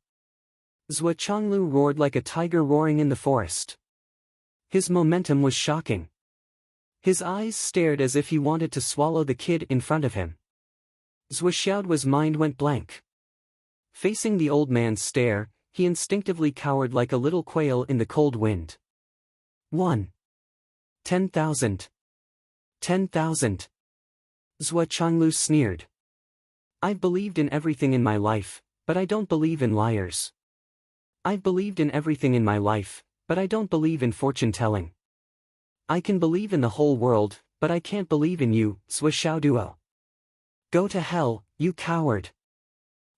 Zhou Changlu roared like a tiger roaring in the forest. His momentum was shocking. His eyes stared as if he wanted to swallow the kid in front of him. Zhou Xiaoduo's mind went blank. Facing the old man's stare, he instinctively cowered like a little quail in the cold wind. 10,000. 10,000. Zhou Changlu sneered. I've believed in everything in my life, but I don't believe in liars. I've believed in everything in my life, but I don't believe in fortune-telling. I can believe in the whole world, but I can't believe in you, Zhou Xiaoduo. Go to hell, you coward.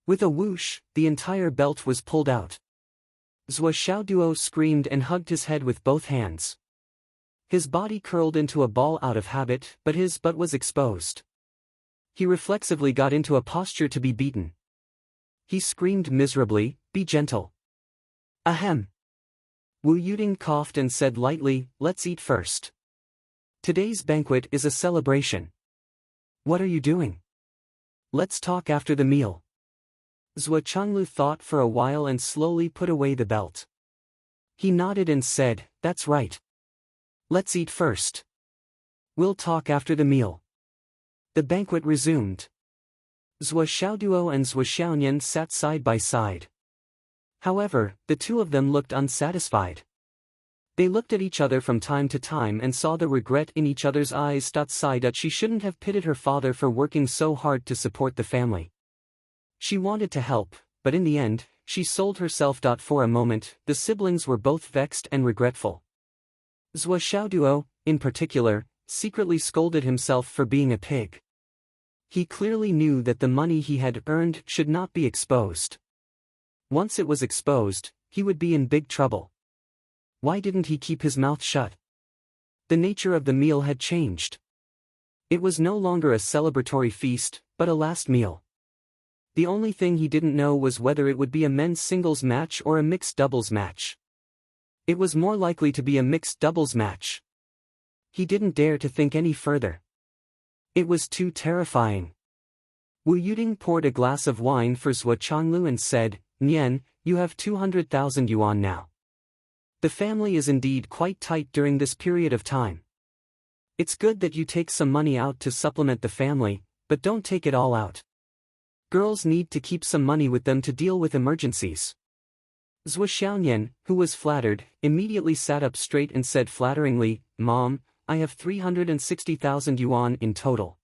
With a whoosh, the entire belt was pulled out. Zhou Xiaoduo screamed and hugged his head with both hands. His body curled into a ball out of habit, but his butt was exposed. He reflexively got into a posture to be beaten. He screamed miserably, "Be gentle." Ahem. Wu Yuding coughed and said lightly, "Let's eat first. Today's banquet is a celebration." "What are you doing?" "Let's talk after the meal." Zhou Changlu thought for a while and slowly put away the belt. He nodded and said, "That's right. Let's eat first. We'll talk after the meal." The banquet resumed. Zhuo Xiaoduo and Zhuo Xiaonian sat side by side. However, the two of them looked unsatisfied. They looked at each other from time to time and saw the regret in each other's eyes. Sighed. She shouldn't have pitied her father for working so hard to support the family. She wanted to help, but in the end, she sold herself. For a moment, the siblings were both vexed and regretful. Zhuo Xiaoduo, in particular, secretly scolded himself for being a pig. He clearly knew that the money he had earned should not be exposed. Once it was exposed, he would be in big trouble. Why didn't he keep his mouth shut? The nature of the meal had changed. It was no longer a celebratory feast, but a last meal. The only thing he didn't know was whether it would be a men's singles match or a mixed doubles match. It was more likely to be a mixed doubles match. He didn't dare to think any further. It was too terrifying. Wu Yuding poured a glass of wine for Zhuo Changlu and said, "Nian, you have 200,000 yuan now. The family is indeed quite tight during this period of time. It's good that you take some money out to supplement the family, but don't take it all out. Girls need to keep some money with them to deal with emergencies." Zhuo Xiaonian, who was flattered, immediately sat up straight and said flatteringly, "Mom, I have 360,000 yuan in total.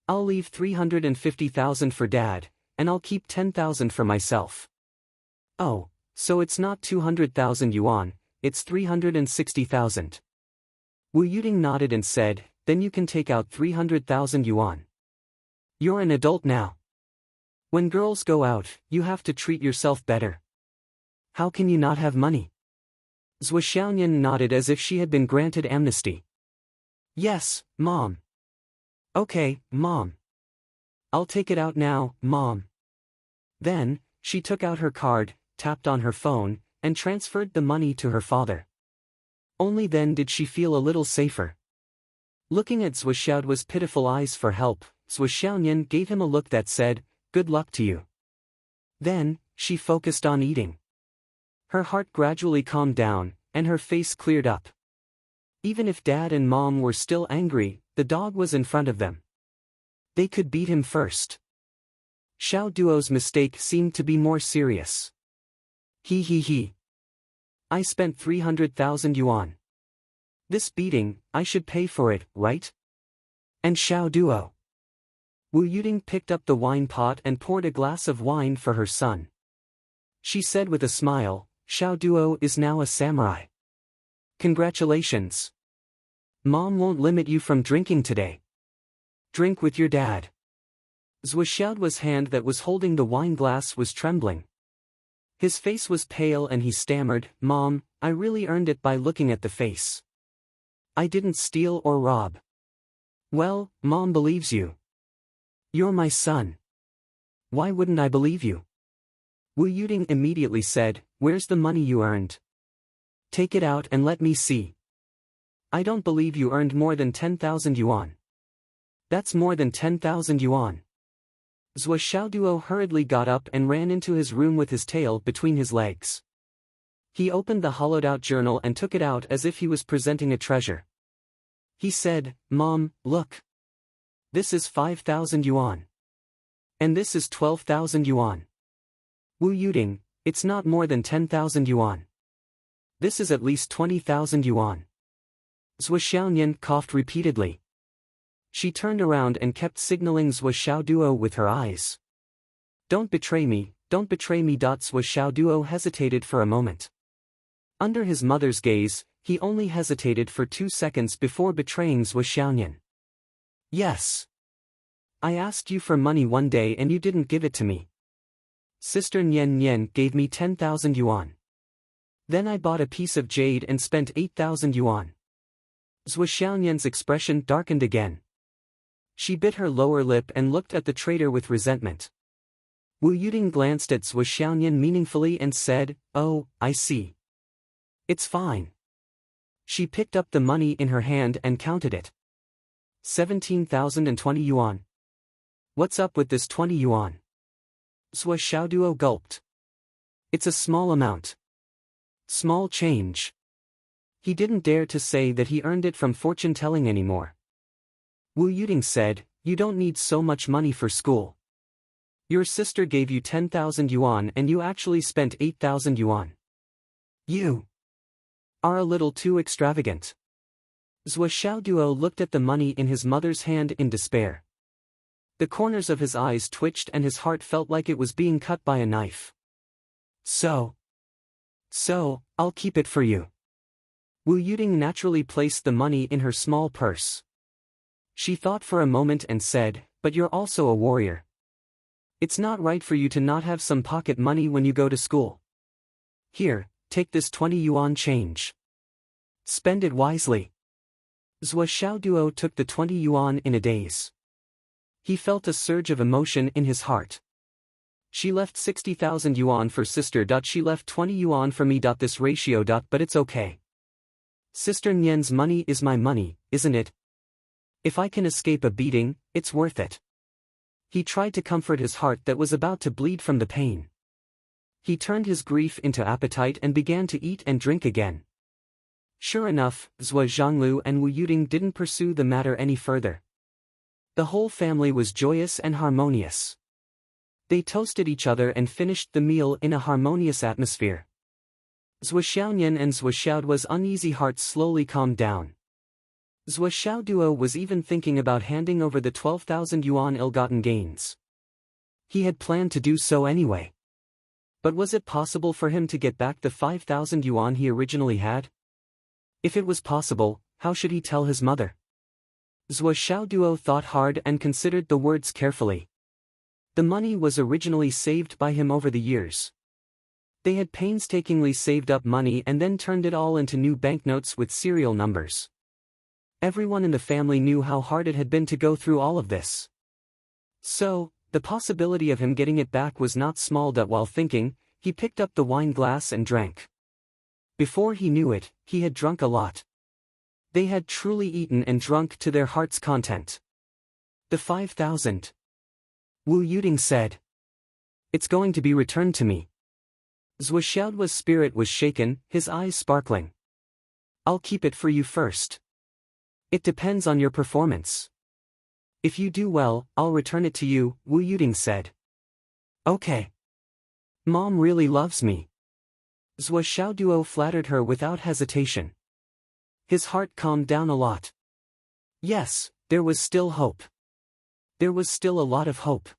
I'll leave 350,000 for Dad, and I'll keep 10,000 for myself." "Oh, so it's not 200,000 yuan, it's 360,000. Wu Yuding nodded and said, "Then you can take out 300,000 yuan. You're an adult now. When girls go out, you have to treat yourself better. How can you not have money?" Zhuo Xiaonian nodded as if she had been granted amnesty. "Yes, Mom." "Okay, Mom. I'll take it out now, Mom." Then, she took out her card, tapped on her phone, and transferred the money to her father. Only then did she feel a little safer. Looking at Zhuo Xiaoduo's pitiful eyes for help, Zhuo Xiaonian gave him a look that said, "Good luck to you." Then, she focused on eating. Her heart gradually calmed down, and her face cleared up. Even if Dad and Mom were still angry, the dog was in front of them. They could beat him first. Xiao Duo's mistake seemed to be more serious. He. I spent 300,000 yuan. This beating, I should pay for it, right? And Xiao Duo. Wu Yuding picked up the wine pot and poured a glass of wine for her son. She said with a smile, "Xiao Duo is now a samurai. Congratulations. Mom won't limit you from drinking today. Drink with your dad." Zhuo Xiaoduo's hand that was holding the wine glass was trembling. His face was pale and he stammered, "Mom, I really earned it by looking at the face. I didn't steal or rob." "Well, Mom believes you. You're my son. Why wouldn't I believe you?" Wu Yuding immediately said, "Where's the money you earned? Take it out and let me see. I don't believe you earned more than 10,000 yuan. That's more than 10,000 yuan. Zhuo Xiaoduo hurriedly got up and ran into his room with his tail between his legs. He opened the hollowed-out journal and took it out as if he was presenting a treasure. He said, "Mom, look. This is 5,000 yuan. And this is 12,000 yuan. Wu Yuding, it's not more than 10,000 yuan. This is at least 20,000 yuan." Zhuo Xiaonian coughed repeatedly. She turned around and kept signaling Zhuo Xiaoduo with her eyes. Don't betray me, don't betray me." Zhuo Xiaoduo hesitated for a moment. Under his mother's gaze, he only hesitated for 2 seconds before betraying Zhuo Xiaonian. "Yes. I asked you for money one day and you didn't give it to me. Sister Nian Nian gave me 10,000 yuan. Then I bought a piece of jade and spent 8,000 yuan." Zhuo Xiaonian's expression darkened again. She bit her lower lip and looked at the traitor with resentment. Wu Yuding glanced at Zhuo Xiaonian meaningfully and said, "Oh, I see. It's fine." She picked up the money in her hand and counted it. 17,020 yuan. What's up with this 20 yuan? Zhuo Xiaoduo gulped. It's a small amount. Small change. He didn't dare to say that he earned it from fortune-telling anymore. Wu Yuding said, You don't need so much money for school. Your sister gave you 10,000 yuan and you actually spent 8,000 yuan. You are a little too extravagant. Zhou Xiaoduo looked at the money in his mother's hand in despair. The corners of his eyes twitched and his heart felt like it was being cut by a knife. So, I'll keep it for you. Wu Yuding naturally placed the money in her small purse. She thought for a moment and said, but you're also a warrior. It's not right for you to not have some pocket money when you go to school. Here, take this 20 yuan change. Spend it wisely. Zhou Xiaoduo took the 20 yuan in a daze. He felt a surge of emotion in his heart. She left 60,000 yuan for sister. She left 20 yuan for me. This ratio. But it's okay. Sister Nian's money is my money, isn't it? If I can escape a beating, it's worth it. He tried to comfort his heart that was about to bleed from the pain. He turned his grief into appetite and began to eat and drink again. Sure enough, Zhou Zhanglu and Wu Yuding didn't pursue the matter any further. The whole family was joyous and harmonious. They toasted each other and finished the meal in a harmonious atmosphere. Zhou Xiaonian and Zhou Xiaoduo's uneasy hearts slowly calmed down. Zhou Xiaoduo was even thinking about handing over the 12,000 yuan ill-gotten gains. He had planned to do so anyway. But was it possible for him to get back the 5,000 yuan he originally had? If it was possible, how should he tell his mother? Zhou Xiaoduo thought hard and considered the words carefully. The money was originally saved by him over the years. They had painstakingly saved up money and then turned it all into new banknotes with serial numbers. Everyone in the family knew how hard it had been to go through all of this. So, the possibility of him getting it back was not small. While thinking, he picked up the wine glass and drank. Before he knew it, he had drunk a lot. They had truly eaten and drunk to their heart's content. The 5,000. Wu Yuding said. It's going to be returned to me. Zhou Xiaoduo's spirit was shaken, his eyes sparkling. I'll keep it for you first. It depends on your performance. If you do well, I'll return it to you, Wu Yuding said. Okay. Mom really loves me. Zhou Xiaoduo flattered her without hesitation. His heart calmed down a lot. Yes, there was still hope. There was still a lot of hope.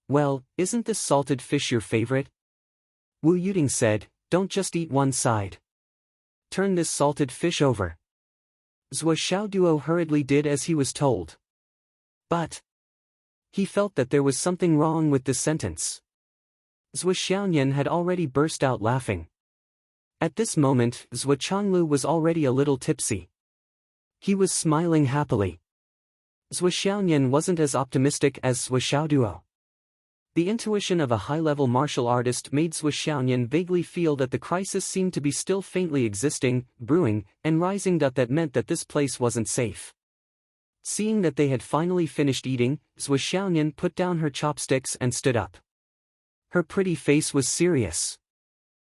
Well, isn't this salted fish your favorite? Wu Yuding said, don't just eat one side. Turn this salted fish over. Zhou Xiaoduo hurriedly did as he was told. But he felt that there was something wrong with this sentence. Zhou Xiaonian had already burst out laughing. At this moment, Zhou Changlu was already a little tipsy. He was smiling happily. Zhou Xiaonian wasn't as optimistic as Zhou Xiaoduo. The intuition of a high-level martial artist made Zhou Xiaonian vaguely feel that the crisis seemed to be still faintly existing, brewing, and rising. That meant that this place wasn't safe. Seeing that they had finally finished eating, Zhou Xiaonian put down her chopsticks and stood up. Her pretty face was serious.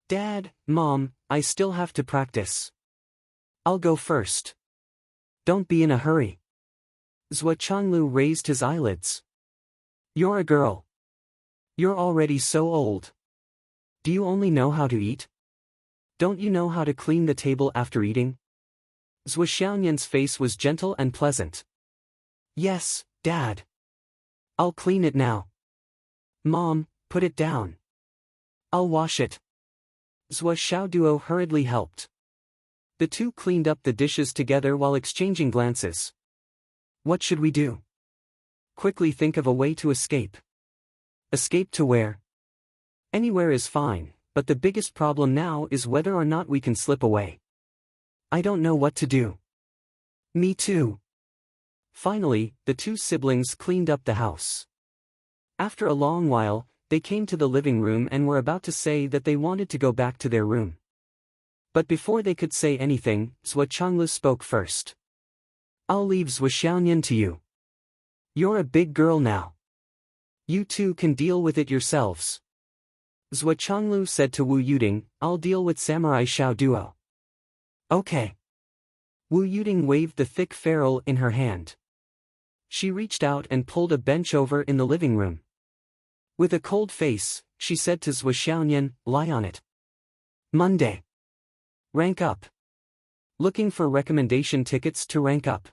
Dad, Mom, I still have to practice. I'll go first. Don't be in a hurry. Zhou Changlu raised his eyelids. You're a girl. You're already so old. Do you only know how to eat? Don't you know how to clean the table after eating? Zhou Xiaonian's face was gentle and pleasant. Yes, Dad. I'll clean it now. Mom, put it down. I'll wash it. Zhou Xiaoduo hurriedly helped. The two cleaned up the dishes together while exchanging glances. What should we do? Quickly think of a way to escape. Escape to where? Anywhere is fine, but the biggest problem now is whether or not we can slip away. I don't know what to do. Me too. Finally, the two siblings cleaned up the house. After a long while, they came to the living room and were about to say that they wanted to go back to their room. But before they could say anything, Zhou Changlu spoke first. I'll leave Zhou Xiaonian to you. You're a big girl now. You two can deal with it yourselves. Zhou Changlu said to Wu Yuding, I'll deal with Samurai Xiaoduo. Okay. Wu Yuding waved the thick ferrule in her hand. She reached out and pulled a bench over in the living room. With a cold face, she said to Zhou Xiaoyan, "Lie on it. Monday. Rank up. Looking for recommendation tickets to rank up."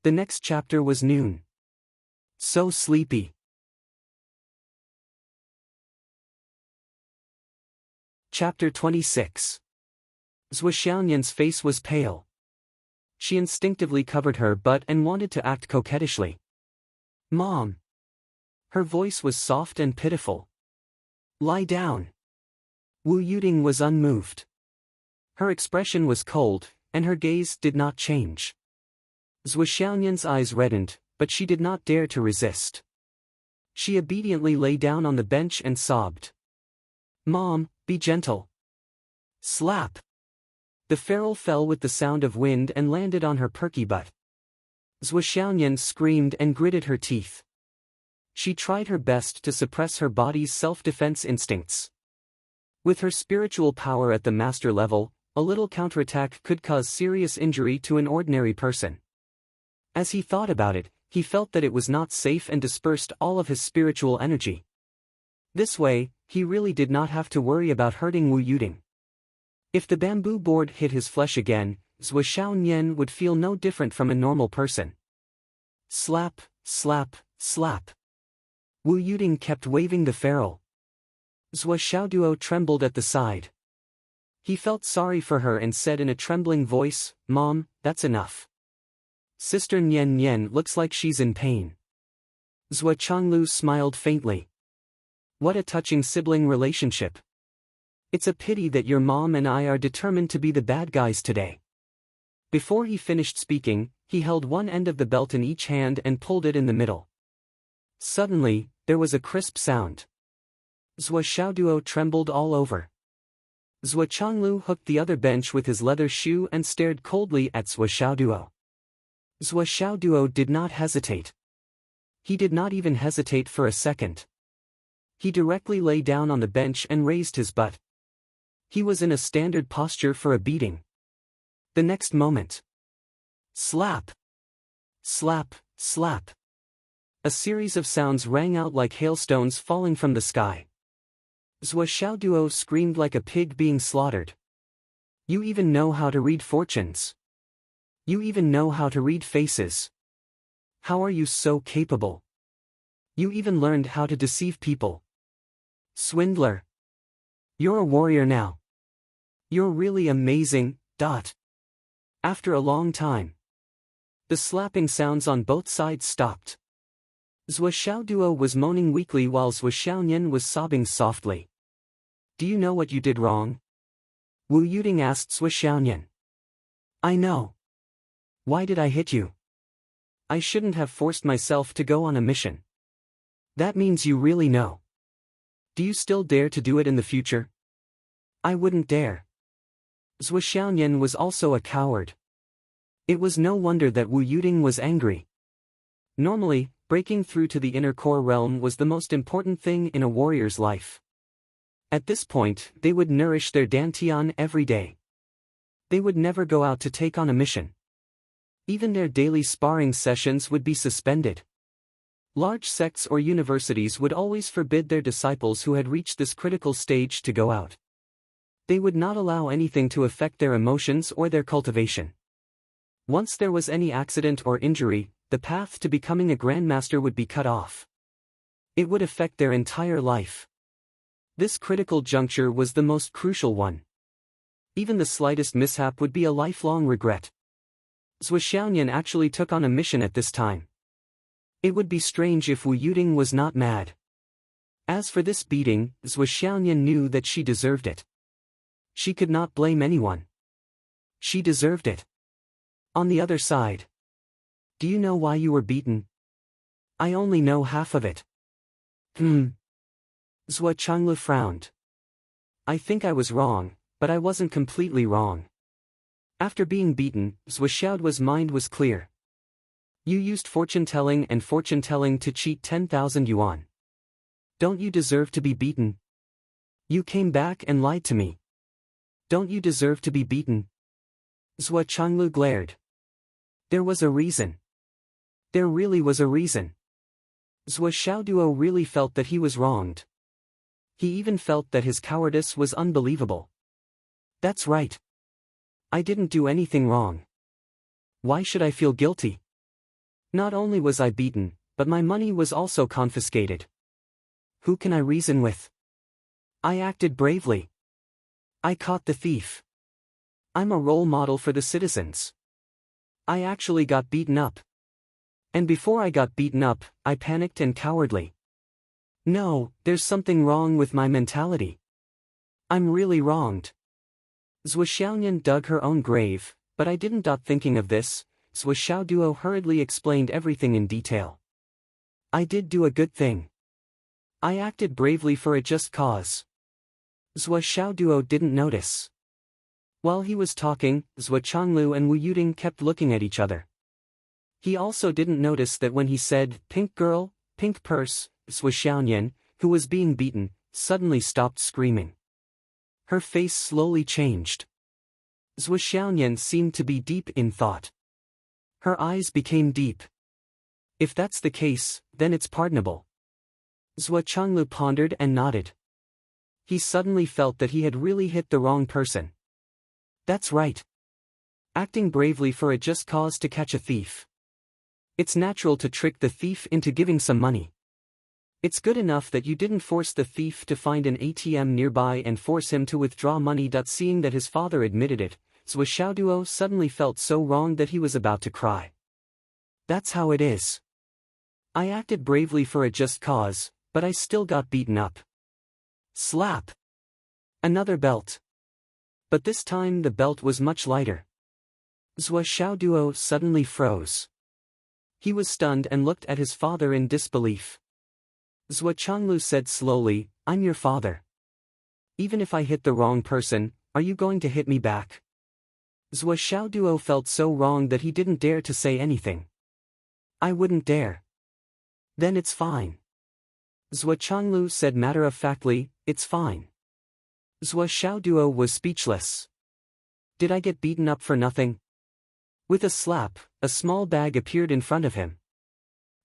The next chapter was noon. So sleepy. Chapter 26. Zhou Xiaoyan's face was pale. She instinctively covered her butt and wanted to act coquettishly. "Mom." Her voice was soft and pitiful. "Lie down." Wu Yuding was unmoved. Her expression was cold, and her gaze did not change. Zhou Xiaoyan's eyes reddened, but she did not dare to resist. She obediently lay down on the bench and sobbed. "Mom, be gentle." Slap! The ferrule fell with the sound of wind and landed on her perky butt. Zhou Xiaoyan screamed and gritted her teeth. She tried her best to suppress her body's self-defense instincts. With her spiritual power at the master level, a little counterattack could cause serious injury to an ordinary person. As he thought about it, he felt that it was not safe and dispersed all of his spiritual energy. This way, he really did not have to worry about hurting Wu Yuding. If the bamboo board hit his flesh again, Zhou Xiaoyan would feel no different from a normal person. Slap, slap, slap. Wu Yuding kept waving the ferrule. Zhou Xiaoduo trembled at the side. He felt sorry for her and said in a trembling voice, "Mom, that's enough. Sister Nian Nian looks like she's in pain." Zhou Changlu smiled faintly. "What a touching sibling relationship. It's a pity that your mom and I are determined to be the bad guys today." Before he finished speaking, he held one end of the belt in each hand and pulled it in the middle. Suddenly, there was a crisp sound. Zhou Xiaoduo trembled all over. Zhou Changlu hooked the other bench with his leather shoe and stared coldly at Zhou Xiaoduo. Zhou Xiaoduo did not hesitate. He did not even hesitate for a second. He directly lay down on the bench and raised his butt. He was in a standard posture for a beating. The next moment. Slap! Slap, slap. A series of sounds rang out like hailstones falling from the sky. Zhou Xiaoduo screamed like a pig being slaughtered. "You even know how to read fortunes. You even know how to read faces. How are you so capable? You even learned how to deceive people. Swindler. You're a warrior now. You're really amazing, . After a long time, the slapping sounds on both sides stopped. Zhou Xiaoduo was moaning weakly while Zhou Xiaoyan was sobbing softly. "Do you know what you did wrong?" Wu Yuding asked Zhou Xiaoyan. "I know. Why did I hit you? I shouldn't have forced myself to go on a mission." "That means you really know. Do you still dare to do it in the future?" "I wouldn't dare." Zhou Xiaoyan was also a coward. It was no wonder that Wu Yuding was angry. Normally, breaking through to the inner core realm was the most important thing in a warrior's life. At this point, they would nourish their dantian every day. They would never go out to take on a mission. Even their daily sparring sessions would be suspended. Large sects or universities would always forbid their disciples who had reached this critical stage to go out. They would not allow anything to affect their emotions or their cultivation. Once there was any accident or injury, the path to becoming a grandmaster would be cut off. It would affect their entire life. This critical juncture was the most crucial one. Even the slightest mishap would be a lifelong regret. Zhou Xiaoyan actually took on a mission at this time. It would be strange if Wu Yuding was not mad. As for this beating, Zhou Xiaoyan knew that she deserved it. She could not blame anyone. She deserved it. On the other side. "Do you know why you were beaten?" "I only know half of it." Zhou Changlu frowned. "I think I was wrong, but I wasn't completely wrong." After being beaten, Zhou Xiaoduo's mind was clear. "You used fortune-telling to cheat 10,000 yuan. Don't you deserve to be beaten? You came back and lied to me. Don't you deserve to be beaten?" Zhou Changlu glared. There was a reason. There really was a reason. Zhou Xiaoduo really felt that he was wronged. He even felt that his cowardice was unbelievable. That's right. I didn't do anything wrong. Why should I feel guilty? Not only was I beaten, but my money was also confiscated. Who can I reason with? I acted bravely. I caught the thief. I'm a role model for the citizens. I actually got beaten up. And before I got beaten up, I panicked and cowardly. No, there's something wrong with my mentality. I'm really wronged. Zhou Xiaoyan dug her own grave, but I didn't. Thinking of this, Zhou Xiaoduo hurriedly explained everything in detail. I did do a good thing. I acted bravely for a just cause. Zhou Xiaoduo didn't notice. While he was talking, Zhou Changlu and Wu Yuding kept looking at each other. He also didn't notice that when he said, "Pink girl, pink purse," Zhou Xiaoyan, who was being beaten, suddenly stopped screaming. Her face slowly changed. Zhou Xiaoyan seemed to be deep in thought. Her eyes became deep. If that's the case, then it's pardonable. Zhou Changlu pondered and nodded. He suddenly felt that he had really hit the wrong person. That's right. Acting bravely for a just cause to catch a thief. It's natural to trick the thief into giving some money. It's good enough that you didn't force the thief to find an ATM nearby and force him to withdraw money. Seeing that his father admitted it, Zhou Xiaoduo suddenly felt so wrong that he was about to cry. That's how it is. I acted bravely for a just cause, but I still got beaten up. Slap! Another belt. But this time the belt was much lighter. Zhou Xiaoduo suddenly froze. He was stunned and looked at his father in disbelief. Zhou Changlu said slowly, "I'm your father. Even if I hit the wrong person, are you going to hit me back?" Zhou Xiaoduo felt so wrong that he didn't dare to say anything. "I wouldn't dare." "Then it's fine." Zhou Changlu said matter-of-factly, "It's fine." Zhou Xiaoduo was speechless. Did I get beaten up for nothing? With a slap, a small bag appeared in front of him.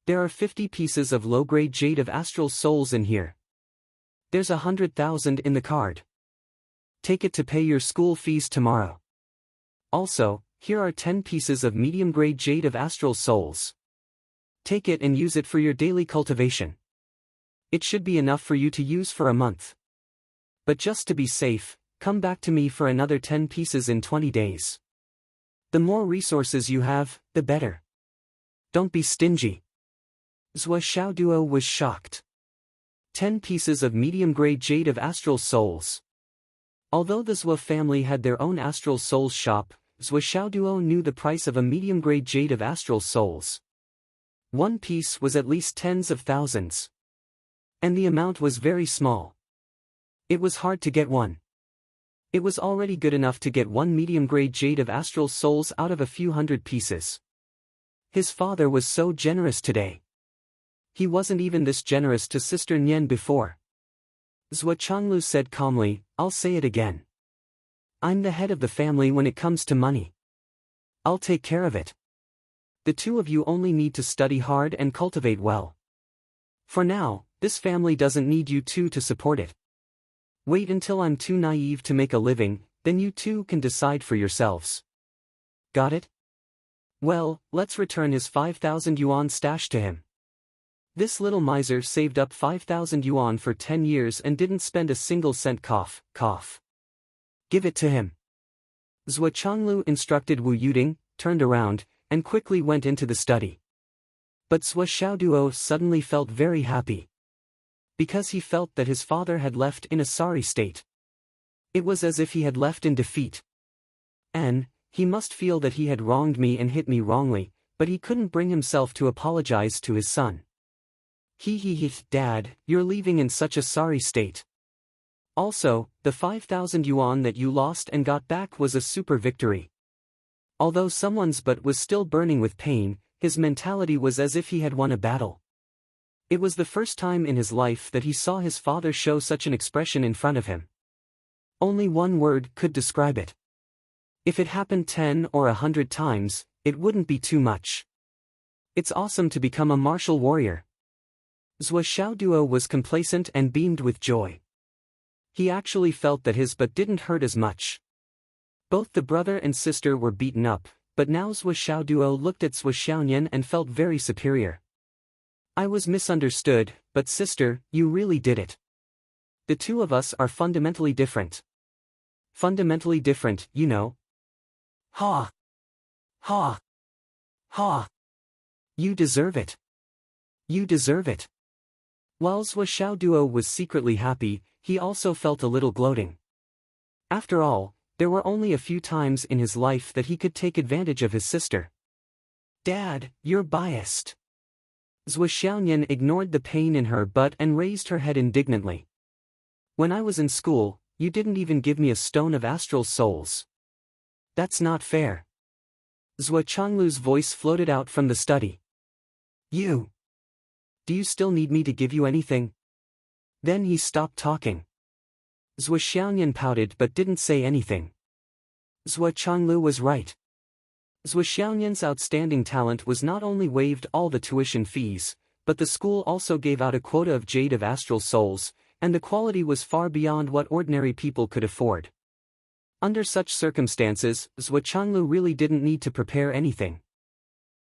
There are 50 pieces of low-grade jade of astral souls in here. There's 100,000 in the card. Take it to pay your school fees tomorrow. Also, here are 10 pieces of medium-grade jade of astral souls. Take it and use it for your daily cultivation. It should be enough for you to use for a month. But just to be safe, come back to me for another 10 pieces in 20 days. The more resources you have, the better. Don't be stingy. Zhou Xiaoduo was shocked. 10 pieces of medium-grade jade of astral souls. Although the Zhou family had their own astral souls shop, Zhou Xiaoduo knew the price of a medium-grade jade of astral souls. One piece was at least tens of thousands. And the amount was very small. It was hard to get one. It was already good enough to get one medium-grade jade of astral souls out of a few hundred pieces. His father was so generous today. He wasn't even this generous to Sister Nian before. Zhou Changlu said calmly, "I'll say it again. I'm the head of the family when it comes to money. I'll take care of it. The two of you only need to study hard and cultivate well. For now, this family doesn't need you two to support it. Wait until I'm too naive to make a living, then you two can decide for yourselves. Got it? Well, let's return his 5,000 yuan stash to him." This little miser saved up 5,000 yuan for 10 years and didn't spend a single cent. Cough, cough. Give it to him. Zhou Changlu instructed Wu Yuding, turned around, and quickly went into the study. But Zhou Xiaoduo suddenly felt very happy. Because he felt that his father had left in a sorry state. It was as if he had left in defeat. And he must feel that he had wronged me and hit me wrongly, but he couldn't bring himself to apologize to his son. He, Dad, you're leaving in such a sorry state. Also, the 5,000 yuan that you lost and got back was a super victory. Although someone's butt was still burning with pain, his mentality was as if he had won a battle. It was the first time in his life that he saw his father show such an expression in front of him. Only one word could describe it. If it happened 10 or 100 times, it wouldn't be too much. It's awesome to become a martial warrior. Zhou Xiaoduo was complacent and beamed with joy. He actually felt that his butt didn't hurt as much. Both the brother and sister were beaten up, but now Zhou Xiaoduo looked at Zhou Xiaoyan and felt very superior. I was misunderstood, but sister, you really did it. The two of us are fundamentally different. Fundamentally different, you know. Ha! Ha! Ha! You deserve it. You deserve it. While Zhou Xiaoduo was secretly happy, he also felt a little gloating. After all, there were only a few times in his life that he could take advantage of his sister. Dad, you're biased. Zhou Xiaoyan ignored the pain in her butt and raised her head indignantly. When I was in school, you didn't even give me a stone of astral souls. That's not fair. Zhou Changlu's voice floated out from the study. You. Do you still need me to give you anything? Then he stopped talking. Zhou Xiaoyan pouted but didn't say anything. Zhou Changlu was right. Zhou Xiaoyan's outstanding talent was not only waived all the tuition fees, but the school also gave out a quota of jade of astral souls, and the quality was far beyond what ordinary people could afford. Under such circumstances, Zhou Changlu really didn't need to prepare anything.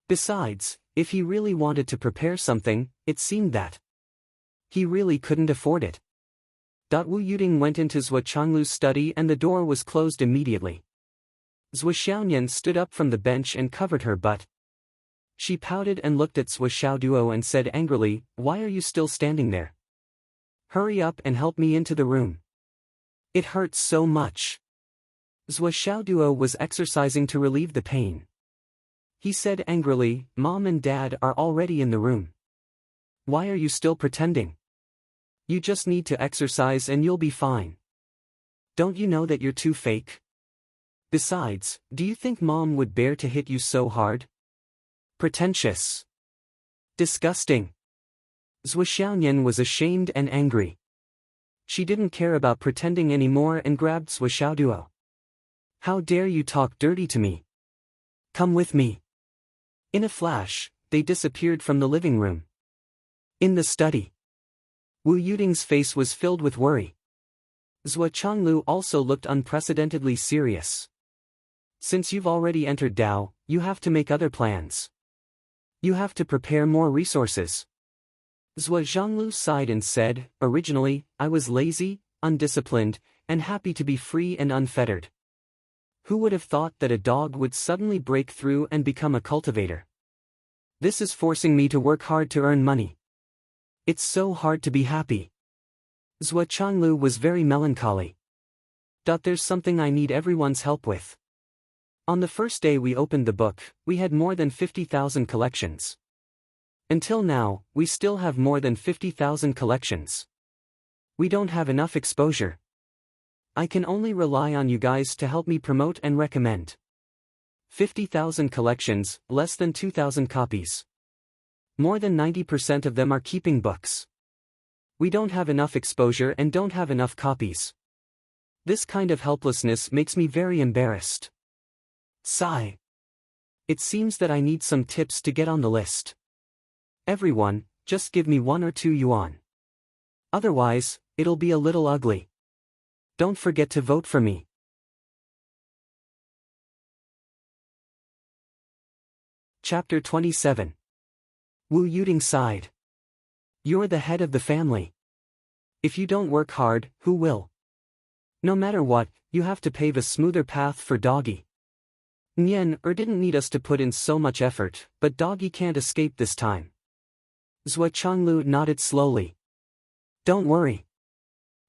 Besides, if he really wanted to prepare something, it seemed that he really couldn't afford it. Wu Yuding went into Zhou Changlu's study and the door was closed immediately. Zhou Xiaoyan stood up from the bench and covered her butt. She pouted and looked at Zhou Xiaoduo and said angrily, "Why are you still standing there? Hurry up and help me into the room. It hurts so much." Zhou Xiaoduo was exercising to relieve the pain. He said angrily, "Mom and Dad are already in the room. Why are you still pretending? You just need to exercise and you'll be fine. Don't you know that you're too fake? Besides, do you think Mom would bear to hit you so hard? Pretentious. Disgusting." Zhou Xiaoyan was ashamed and angry. She didn't care about pretending anymore and grabbed Zhou Xiaoduo. "How dare you talk dirty to me? Come with me." In a flash, they disappeared from the living room. In the study, Wu Yuding's face was filled with worry. Zhou Changlu also looked unprecedentedly serious. "Since you've already entered Dao, you have to make other plans. You have to prepare more resources." Zhou Zhanglu sighed and said, "Originally, I was lazy, undisciplined, and happy to be free and unfettered. Who would have thought that a dog would suddenly break through and become a cultivator? This is forcing me to work hard to earn money. It's so hard to be happy." Zhou Changlu was very melancholy. "There's something I need everyone's help with." On the first day we opened the book, we had more than 50,000 collections. Until now, we still have more than 50,000 collections. We don't have enough exposure. I can only rely on you guys to help me promote and recommend. 50,000 collections, less than 2,000 copies. More than 90% of them are keeping books. We don't have enough exposure and don't have enough copies. This kind of helplessness makes me very embarrassed. Sigh. It seems that I need some tips to get on the list. Everyone, just give me 1 or 2 yuan. Otherwise, it'll be a little ugly. Don't forget to vote for me. Chapter 27. Wu Yuding sighed. "You're the head of the family. If you don't work hard, who will? No matter what, you have to pave a smoother path for Doggy. Nian didn't need us to put in so much effort, but Doggy can't escape this time." Zhou Changlu nodded slowly. "Don't worry."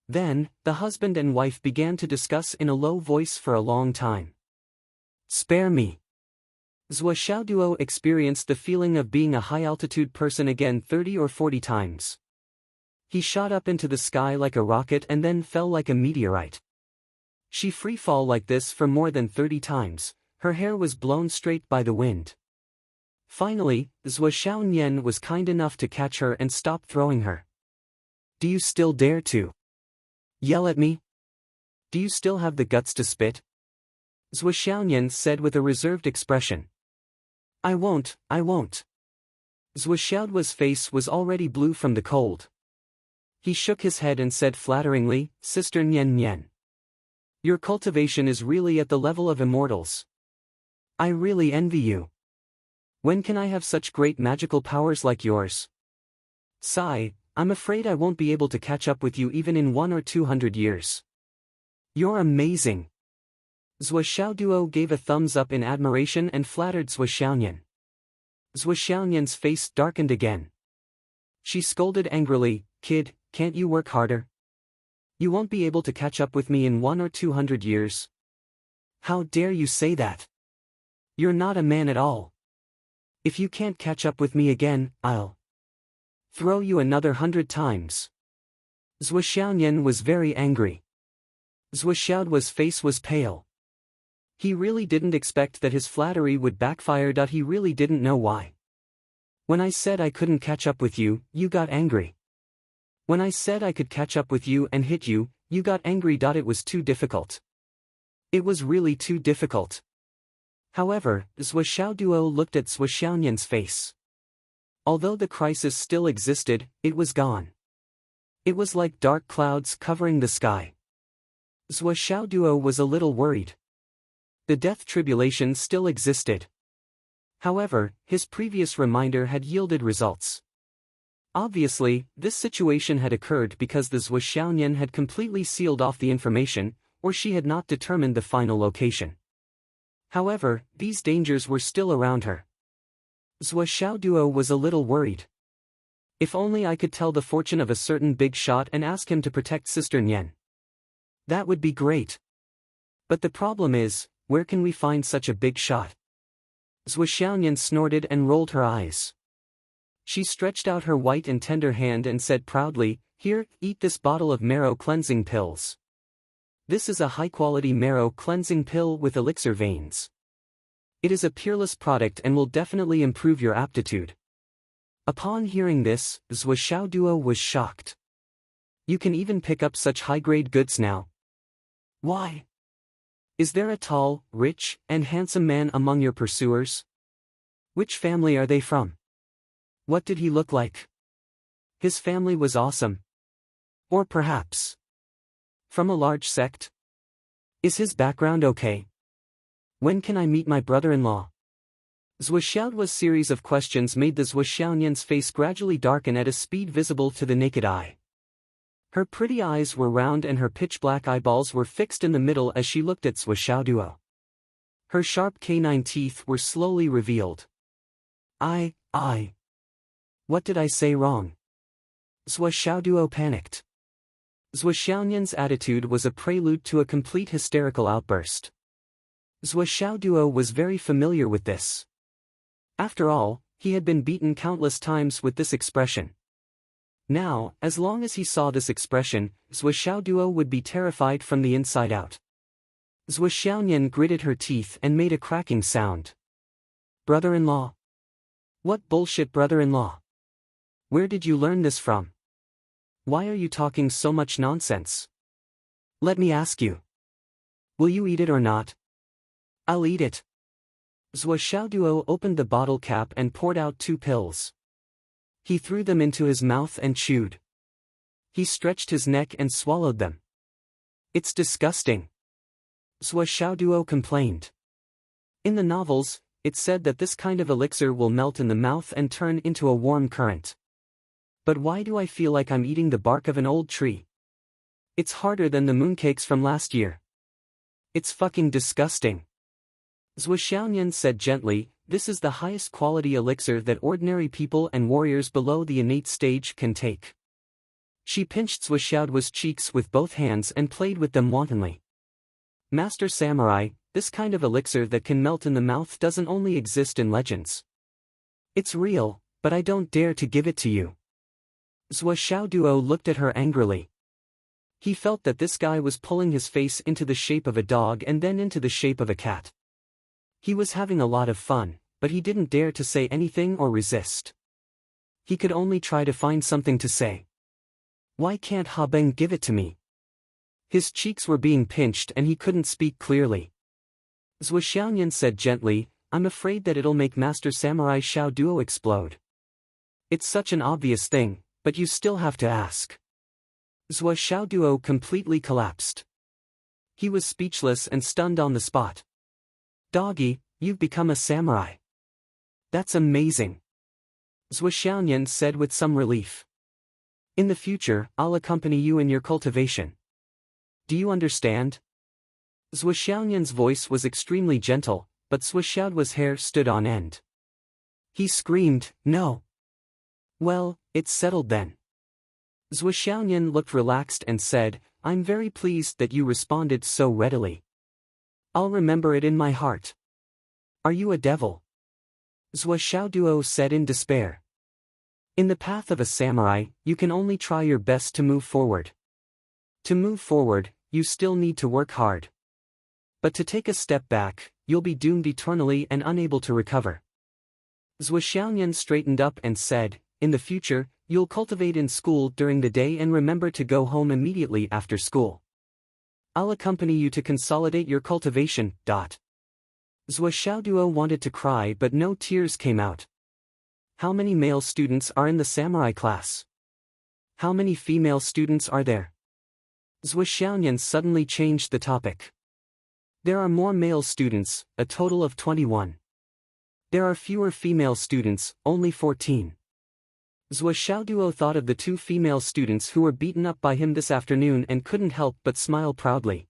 Then, the husband and wife began to discuss in a low voice for a long time. "Spare me." Zhou Xiaoduo experienced the feeling of being a high-altitude person again 30 or 40 times. He shot up into the sky like a rocket and then fell like a meteorite. She free-fall like this for more than 30 times, her hair was blown straight by the wind. Finally, Zhou Xiaoyan was kind enough to catch her and stop throwing her. "Do you still dare to yell at me? Do you still have the guts to spit?" Zhou Xiaoyan said with a reserved expression. I won't. Zhuoxiaoduo's face was already blue from the cold. He shook his head and said flatteringly, Sister Nian Nian. Your cultivation is really at the level of immortals. I really envy you. When can I have such great magical powers like yours? Sigh, I'm afraid I won't be able to catch up with you even in 100 or 200 years. You're amazing. Zhuoxiaoduo gave a thumbs up in admiration and flattered Zhuoxiaonian. Zhuoxiaonian's face darkened again. She scolded angrily, Kid, can't you work harder? You won't be able to catch up with me in 100 or 200 years. How dare you say that? You're not a man at all. If you can't catch up with me again, I'll throw you another 100 times. Zhuoxiaonian was very angry. Zhuoxiaoduo's face was pale. He really didn't expect that his flattery would backfire. He really didn't know why. When I said I couldn't catch up with you, you got angry. When I said I could catch up with you and hit you, you got angry. It was too difficult. It was really too difficult. However, Zhuoxiaoduo looked at Zhuoxiaonian's face. Although the crisis still existed, it was gone. It was like dark clouds covering the sky. Zhuoxiaoduo was a little worried. The death tribulation still existed. However, his previous reminder had yielded results. Obviously, this situation had occurred because the Zhuoxiaonian had completely sealed off the information, or she had not determined the final location. However, these dangers were still around her. Zhuoxiaoduo was a little worried. If only I could tell the fortune of a certain big shot and ask him to protect Sister Nian. That would be great. But the problem is, where can we find such a big shot? Zhuoxiaonian snorted and rolled her eyes. She stretched out her white and tender hand and said proudly, Here, eat this bottle of marrow cleansing pills. This is a high-quality marrow cleansing pill with elixir veins. It is a peerless product and will definitely improve your aptitude. Upon hearing this, Zhuoxiaoduo was shocked. You can even pick up such high-grade goods now. Why? Is there a tall, rich, and handsome man among your pursuers? Which family are they from? What did he look like? His family was awesome. Or perhaps from a large sect? Is his background okay? When can I meet my brother-in-law? Zhuoxiaoduo's series of questions made the Zhuoxiaonian's face gradually darken at a speed visible to the naked eye. Her pretty eyes were round and her pitch-black eyeballs were fixed in the middle as she looked at Zhuoxiaoduo. Her sharp canine teeth were slowly revealed. What did I say wrong? Zhuoxiaoduo panicked. Zhuoxiaonian's attitude was a prelude to a complete hysterical outburst. Zhuoxiaoduo was very familiar with this. After all, he had been beaten countless times with this expression. Now, as long as he saw this expression, Zhuoxiaoduo would be terrified from the inside out. Zhuoxiaonian gritted her teeth and made a cracking sound. Brother-in-law? What bullshit brother-in-law? Where did you learn this from? Why are you talking so much nonsense? Let me ask you. Will you eat it or not? I'll eat it. Zhuoxiaoduo opened the bottle cap and poured out 2 pills. He threw them into his mouth and chewed. He stretched his neck and swallowed them. It's disgusting. Zhuoxiaoduo complained. In the novels, it's said that this kind of elixir will melt in the mouth and turn into a warm current. But why do I feel like I'm eating the bark of an old tree? It's harder than the mooncakes from last year. It's fucking disgusting. Zhuoxiaonian said gently, this is the highest quality elixir that ordinary people and warriors below the innate stage can take. She pinched Zhuoxiaoduo's cheeks with both hands and played with them wantonly. Master Samurai, this kind of elixir that can melt in the mouth doesn't only exist in legends. It's real, but I don't dare to give it to you. Zhuoxiaoduo looked at her angrily. He felt that this guy was pulling his face into the shape of a dog and then into the shape of a cat. He was having a lot of fun, but he didn't dare to say anything or resist. He could only try to find something to say. Why can't Ha Beng give it to me? His cheeks were being pinched and he couldn't speak clearly. Zhuoxiaonian said gently, I'm afraid that it'll make Master Samurai Xiao Duo explode. It's such an obvious thing, but you still have to ask. Zhou Xiaoduo completely collapsed. He was speechless and stunned on the spot. Doggy, you've become a samurai. That's amazing. Zhou Xiaoyan said with some relief. In the future, I'll accompany you in your cultivation. Do you understand? Zhou Xiaoyan's voice was extremely gentle, but Zhou Xiaoduo's hair stood on end. He screamed, no. Well, it's settled then. Zhou Xiaoyan looked relaxed and said, I'm very pleased that you responded so readily. I'll remember it in my heart. Are you a devil? Zhou Xiaoduo said in despair. In the path of a samurai, you can only try your best to move forward. To move forward, you still need to work hard. But to take a step back, you'll be doomed eternally and unable to recover. Zhou Xiaoyan straightened up and said, in the future, you'll cultivate in school during the day and remember to go home immediately after school. I'll accompany you to consolidate your cultivation. Zhou Xiaoduo wanted to cry but no tears came out. How many male students are in the samurai class? How many female students are there? Zhou Xiaoyan suddenly changed the topic. There are more male students, a total of 21. There are fewer female students, only 14. Zhou Xiaoduo thought of the 2 female students who were beaten up by him this afternoon and couldn't help but smile proudly.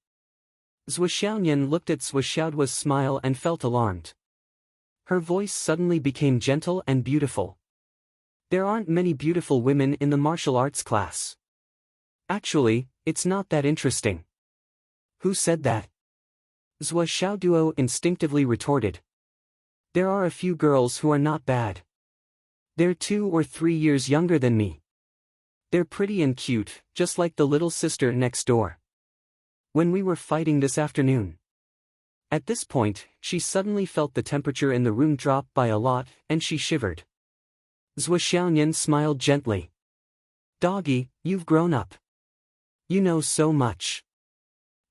Zhou Xiaoyan looked at Zhou Xiaoduo's smile and felt alarmed. Her voice suddenly became gentle and beautiful. There aren't many beautiful women in the martial arts class. Actually, it's not that interesting. Who said that? Zhou Xiaoduo instinctively retorted. There are a few girls who are not bad. They're 2 or 3 years younger than me. They're pretty and cute, just like the little sister next door. When we were fighting this afternoon. At this point, she suddenly felt the temperature in the room drop by a lot, and she shivered. Zhou Xiaoyan smiled gently. Doggy, you've grown up. You know so much.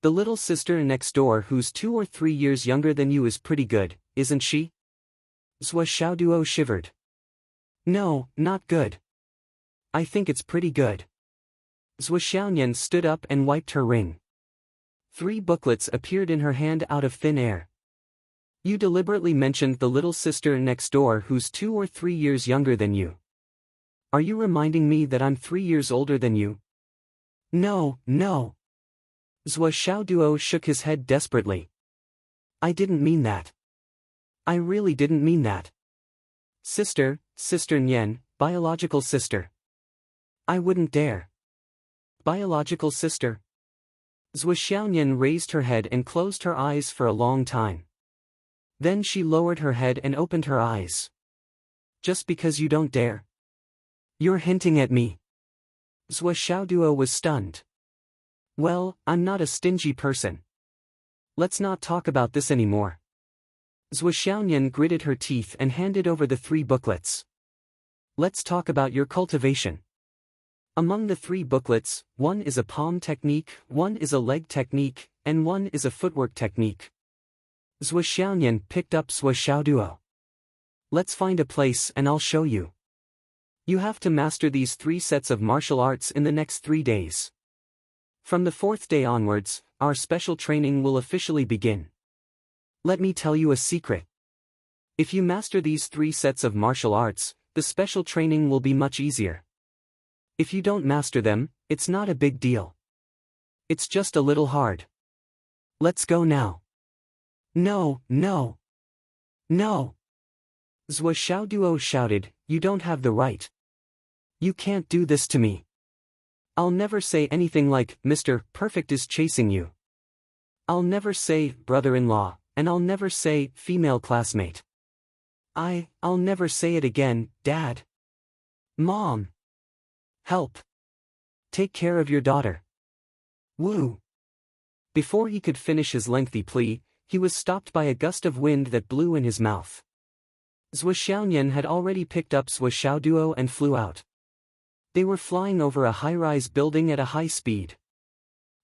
The little sister next door who's 2 or 3 years younger than you is pretty good, isn't she? Zhou Xiaoduo shivered. No, not good. I think it's pretty good. Zhou Xiaoyan stood up and wiped her ring. 3 booklets appeared in her hand out of thin air. You deliberately mentioned the little sister next door who's 2 or 3 years younger than you. Are you reminding me that I'm 3 years older than you? No, no. Zhou Xiaoduo shook his head desperately. I didn't mean that. I really didn't mean that. Sister Nian, biological sister. I wouldn't dare. Biological sister. Zhou Xiaoyan raised her head and closed her eyes for a long time. Then she lowered her head and opened her eyes. Just because you don't dare? You're hinting at me. Zhou Xiaoduo was stunned. Well, I'm not a stingy person. Let's not talk about this anymore. Zhou Xiaoyan gritted her teeth and handed over the 3 booklets. Let's talk about your cultivation. Among the 3 booklets, 1 is a palm technique, 1 is a leg technique, and 1 is a footwork technique. Zhou Xiaoyan picked up Zhou Xiaoduo. Let's find a place and I'll show you. You have to master these 3 sets of martial arts in the next 3 days. From the 4th day onwards, our special training will officially begin. Let me tell you a secret. If you master these 3 sets of martial arts, the special training will be much easier. If you don't master them, it's not a big deal. It's just a little hard. Let's go now. No, no. No. Zhou Xiaoduo shouted, you don't have the right. You can't do this to me. I'll never say anything like, Mr. Perfect is chasing you. I'll never say, brother-in-law, and I'll never say, female classmate. I'll never say it again, Dad. Mom. Help. Take care of your daughter. Woo. Before he could finish his lengthy plea, he was stopped by a gust of wind that blew in his mouth. Zhou Xiaoyan had already picked up Zhou Xiaoduo and flew out. They were flying over a high-rise building at a high speed.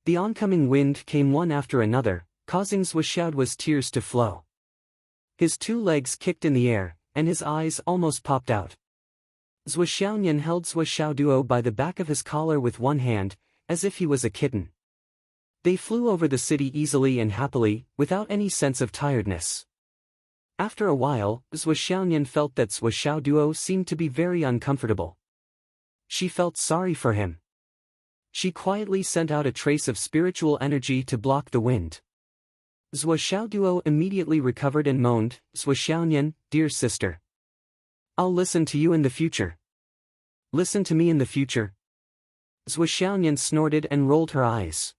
The oncoming wind came one after another, causing Zhou Xiaoduo's tears to flow. His 2 legs kicked in the air, and his eyes almost popped out. Zhou Xiaoyan held Zhou Xiaoduo by the back of his collar with one hand, as if he was a kitten. They flew over the city easily and happily, without any sense of tiredness. After a while, Zhou Xiaoyan felt that Zhou Xiaoduo seemed to be very uncomfortable. She felt sorry for him. She quietly sent out a trace of spiritual energy to block the wind. Zhou Xiaoduo immediately recovered and moaned, "Zhou Xiaoyan, dear sister. I'll listen to you in the future. Listen to me in the future." Zhou Xiaoyan snorted and rolled her eyes.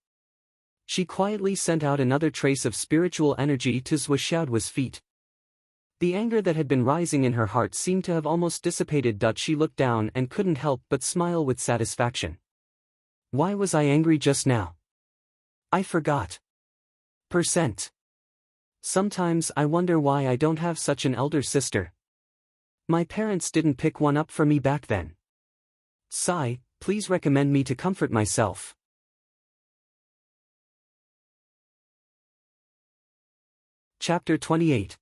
She quietly sent out another trace of spiritual energy to Zhou Xiaoduo's feet. The anger that had been rising in her heart seemed to have almost dissipated. She looked down and couldn't help but smile with satisfaction. Why was I angry just now? I forgot. Sometimes I wonder why I don't have such an elder sister. My parents didn't pick one up for me back then. Sigh, please recommend me to comfort myself. Chapter 28.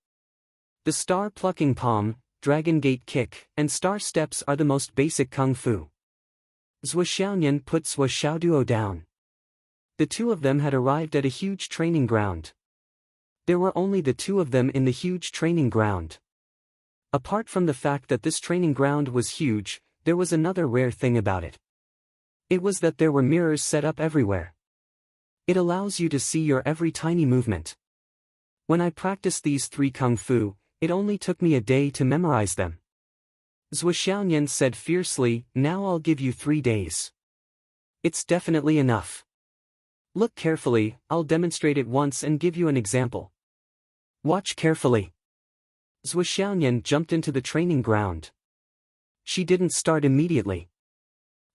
The star-plucking palm, dragon gate kick, and star steps are the most basic kung fu. Zhou Xiaoyan put Zhou Xiaoduo down. The two of them had arrived at a huge training ground. There were only the two of them in the huge training ground. Apart from the fact that this training ground was huge, there was another rare thing about it. It was that there were mirrors set up everywhere. It allows you to see your every tiny movement. When I practiced these three kung fu, it only took me a day to memorize them. Zhou Xiaoyan said fiercely, "Now I'll give you 3 days. It's definitely enough. Look carefully, I'll demonstrate it once and give you an example. Watch carefully." Zhou Xiaoyan jumped into the training ground. She didn't start immediately.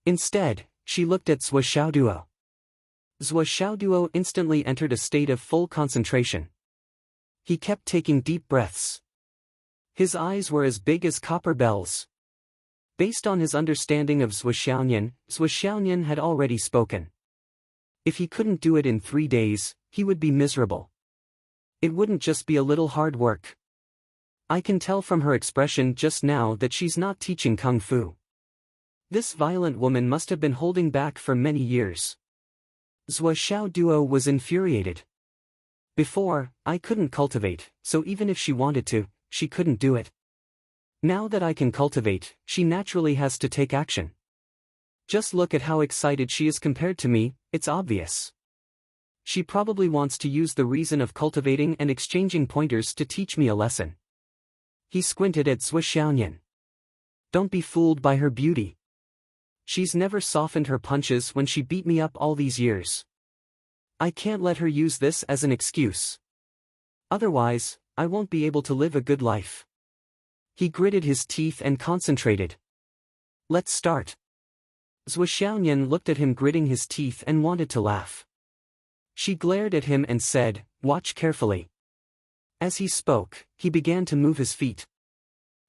Instead, she looked at Zhou Xiaoduo. Zhou Xiaoduo instantly entered a state of full concentration. He kept taking deep breaths. His eyes were as big as copper bells. Based on his understanding of Zhou Xiaoyan had already spoken. If he couldn't do it in 3 days, he would be miserable. It wouldn't just be a little hard work. I can tell from her expression just now that she's not teaching kung fu. This violent woman must have been holding back for many years. Zhou Xiaoduo was infuriated. Before, I couldn't cultivate, so even if she wanted to, she couldn't do it. Now that I can cultivate, she naturally has to take action. Just look at how excited she is compared to me, it's obvious. She probably wants to use the reason of cultivating and exchanging pointers to teach me a lesson. He squinted at Zhou Xiaoyan. Don't be fooled by her beauty. She's never softened her punches when she beat me up all these years. I can't let her use this as an excuse. Otherwise, I won't be able to live a good life. He gritted his teeth and concentrated. Let's start. Zhou Xiaoyan looked at him gritting his teeth and wanted to laugh. She glared at him and said, "Watch carefully." As he spoke, he began to move his feet.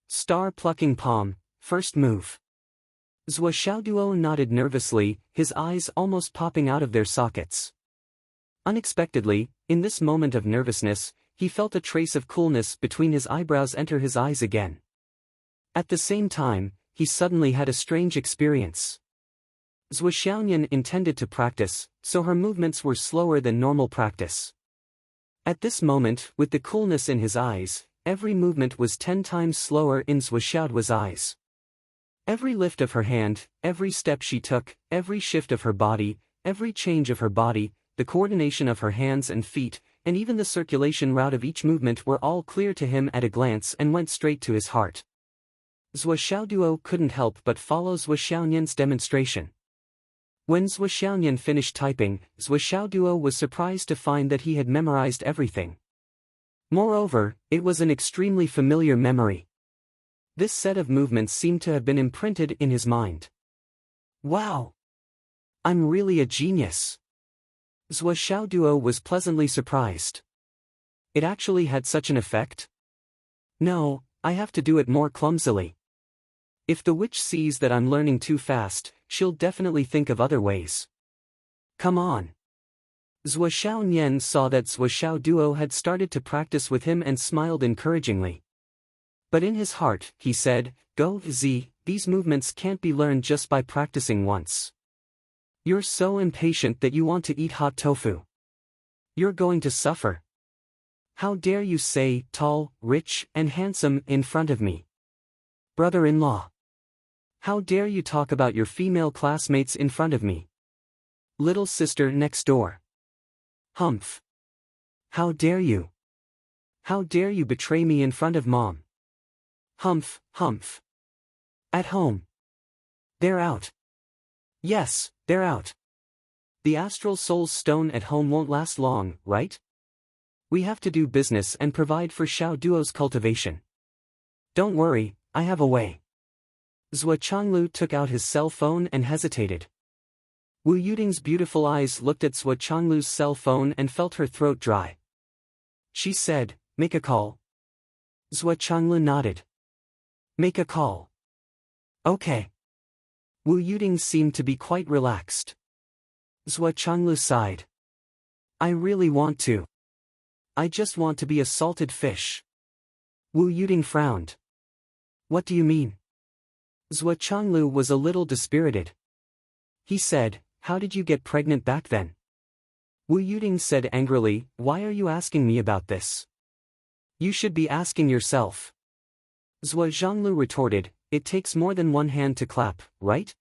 Star-plucking palm, first move. Zhou Xiaoduo nodded nervously, his eyes almost popping out of their sockets. Unexpectedly, in this moment of nervousness, he felt a trace of coolness between his eyebrows enter his eyes again. At the same time, he suddenly had a strange experience. Zhou Xiaoyan intended to practice, so her movements were slower than normal practice. At this moment, with the coolness in his eyes, every movement was 10 times slower in Zhou Xiaoduo's eyes. Every lift of her hand, every step she took, every shift of her body, every change of her body, the coordination of her hands and feet, and even the circulation route of each movement were all clear to him at a glance and went straight to his heart. Zhou Xiaoduo couldn't help but follow Zhou Xiaoyan's demonstration. When Zhou Xiaoyan finished typing, Zhou Xiaoduo was surprised to find that he had memorized everything. Moreover, it was an extremely familiar memory. This set of movements seemed to have been imprinted in his mind. Wow! I'm really a genius! Zhou Xiaoduo was pleasantly surprised. It actually had such an effect? No, I have to do it more clumsily. If the witch sees that I'm learning too fast, she'll definitely think of other ways. Come on. Zhou Xiaoyan saw that Zhou Xiaoduo had started to practice with him and smiled encouragingly. But in his heart, he said, "Go, Z, these movements can't be learned just by practicing once. You're so impatient that you want to eat hot tofu. You're going to suffer. How dare you say, tall, rich, and handsome, in front of me? Brother-in-law. How dare you talk about your female classmates in front of me? Little sister next door. Humph. How dare you? How dare you betray me in front of mom? Humph, humph. At home. They're out. Yes, they're out. The astral soul's stone at home won't last long, right? We have to do business and provide for Xiao Duo's cultivation. Don't worry, I have a way. Zhuo Changlu took out his cell phone and hesitated. Wu Yuding's beautiful eyes looked at Zhuo Changlu's cell phone and felt her throat dry. She said, make a call. Zhuo Changlu nodded. Make a call. Okay. Wu Yuding seemed to be quite relaxed. Zhuo Changlu sighed. I really want to. I just want to be a salted fish. Wu Yuding frowned. What do you mean? Zhuo Changlu was a little dispirited. He said, how did you get pregnant back then? Wu Yuding said angrily, why are you asking me about this? You should be asking yourself. Zhuo Zhanglu retorted, it takes more than one hand to clap, right?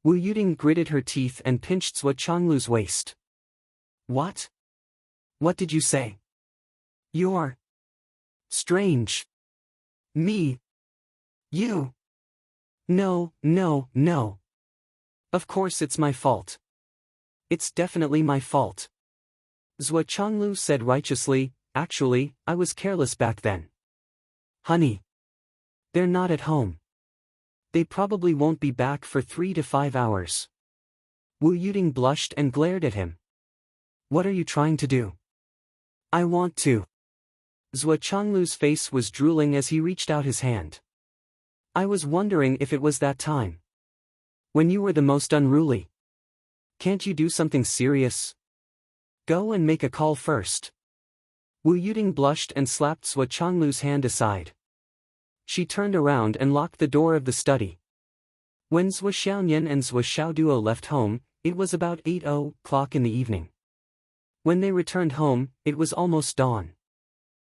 Wu Yuding gritted her teeth and pinched Zhuo Changlu's waist. What? What did you say? You're strange. Me. You. No, no, no. Of course it's my fault. It's definitely my fault. Zhuo Changlu said righteously, actually, I was careless back then. Honey. They're not at home. They probably won't be back for 3 to 5 hours. Wu Yuding blushed and glared at him. What are you trying to do? I want to. Zhuo Changlu's face was drooling as he reached out his hand. I was wondering if it was that time. When you were the most unruly. Can't you do something serious? Go and make a call first. Wu Yuding blushed and slapped Zhuo Changlu's hand aside. She turned around and locked the door of the study. When Zhuo Xiaoyan and Zhuo Xiaoduo left home, it was about 8:00 in the evening. When they returned home, it was almost dawn.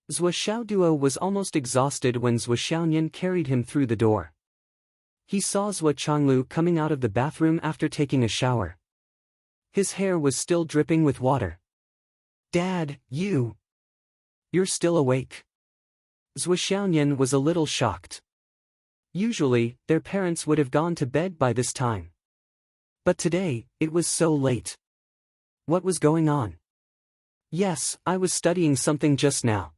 Zhuo Xiaoduo was almost exhausted when Zhuo Xiaoyan carried him through the door. He saw Zhuo Changlu coming out of the bathroom after taking a shower. His hair was still dripping with water. Dad, you're still awake? Zhuo Xiaoyan was a little shocked. Usually, their parents would have gone to bed by this time. But today, it was so late. What was going on? Yes, I was studying something just now.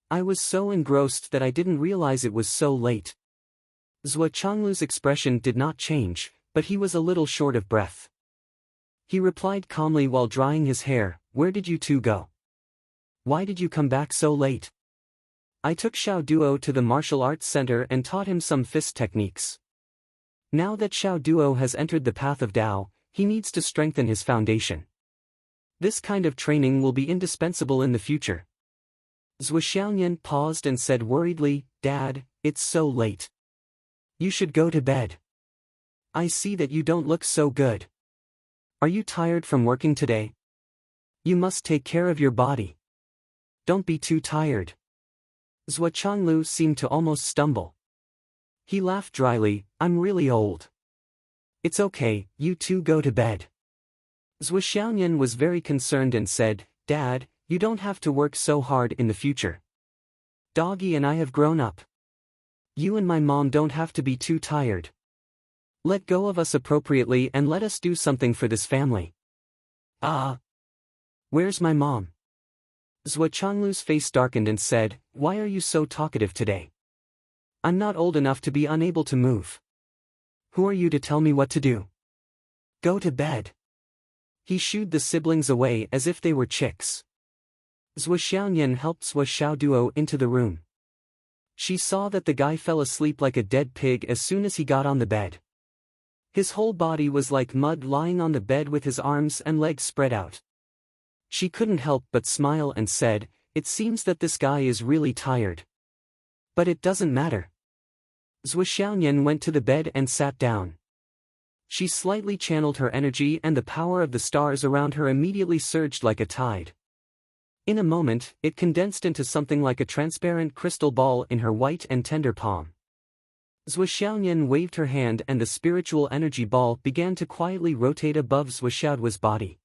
I was so engrossed that I didn't realize it was so late. Zhuo Changlu's expression did not change, but he was a little short of breath. He replied calmly while drying his hair, where did you two go? Why did you come back so late? I took Xiao Duo to the martial arts center and taught him some fist techniques. Now that Xiao Duo has entered the path of Tao, he needs to strengthen his foundation. This kind of training will be indispensable in the future. Zhuo Xiaoyan paused and said worriedly, Dad, it's so late. You should go to bed. I see that you don't look so good. Are you tired from working today? You must take care of your body. Don't be too tired. Zhuo Changlu seemed to almost stumble. He laughed dryly, I'm really old. It's okay, you two go to bed. Zhuo Xiaoyan was very concerned and said, Dad, you don't have to work so hard in the future. Doggy and I have grown up. You and my mom don't have to be too tired. Let go of us appropriately and let us do something for this family. Where's my mom? Zhuo Changlu's face darkened and said, why are you so talkative today? I'm not old enough to be unable to move. Who are you to tell me what to do? Go to bed. He shooed the siblings away as if they were chicks. Zhuo Xiaoyan helped Zhuo Xiaoduo into the room. She saw that the guy fell asleep like a dead pig as soon as he got on the bed. His whole body was like mud lying on the bed with his arms and legs spread out. She couldn't help but smile and said, it seems that this guy is really tired. But it doesn't matter. Zhou Xiaoyan went to the bed and sat down. She slightly channeled her energy and the power of the stars around her immediately surged like a tide. In a moment, it condensed into something like a transparent crystal ball in her white and tender palm. Zhou Xiaoyan waved her hand and the spiritual energy ball began to quietly rotate above Zhou Xiaoduo's body.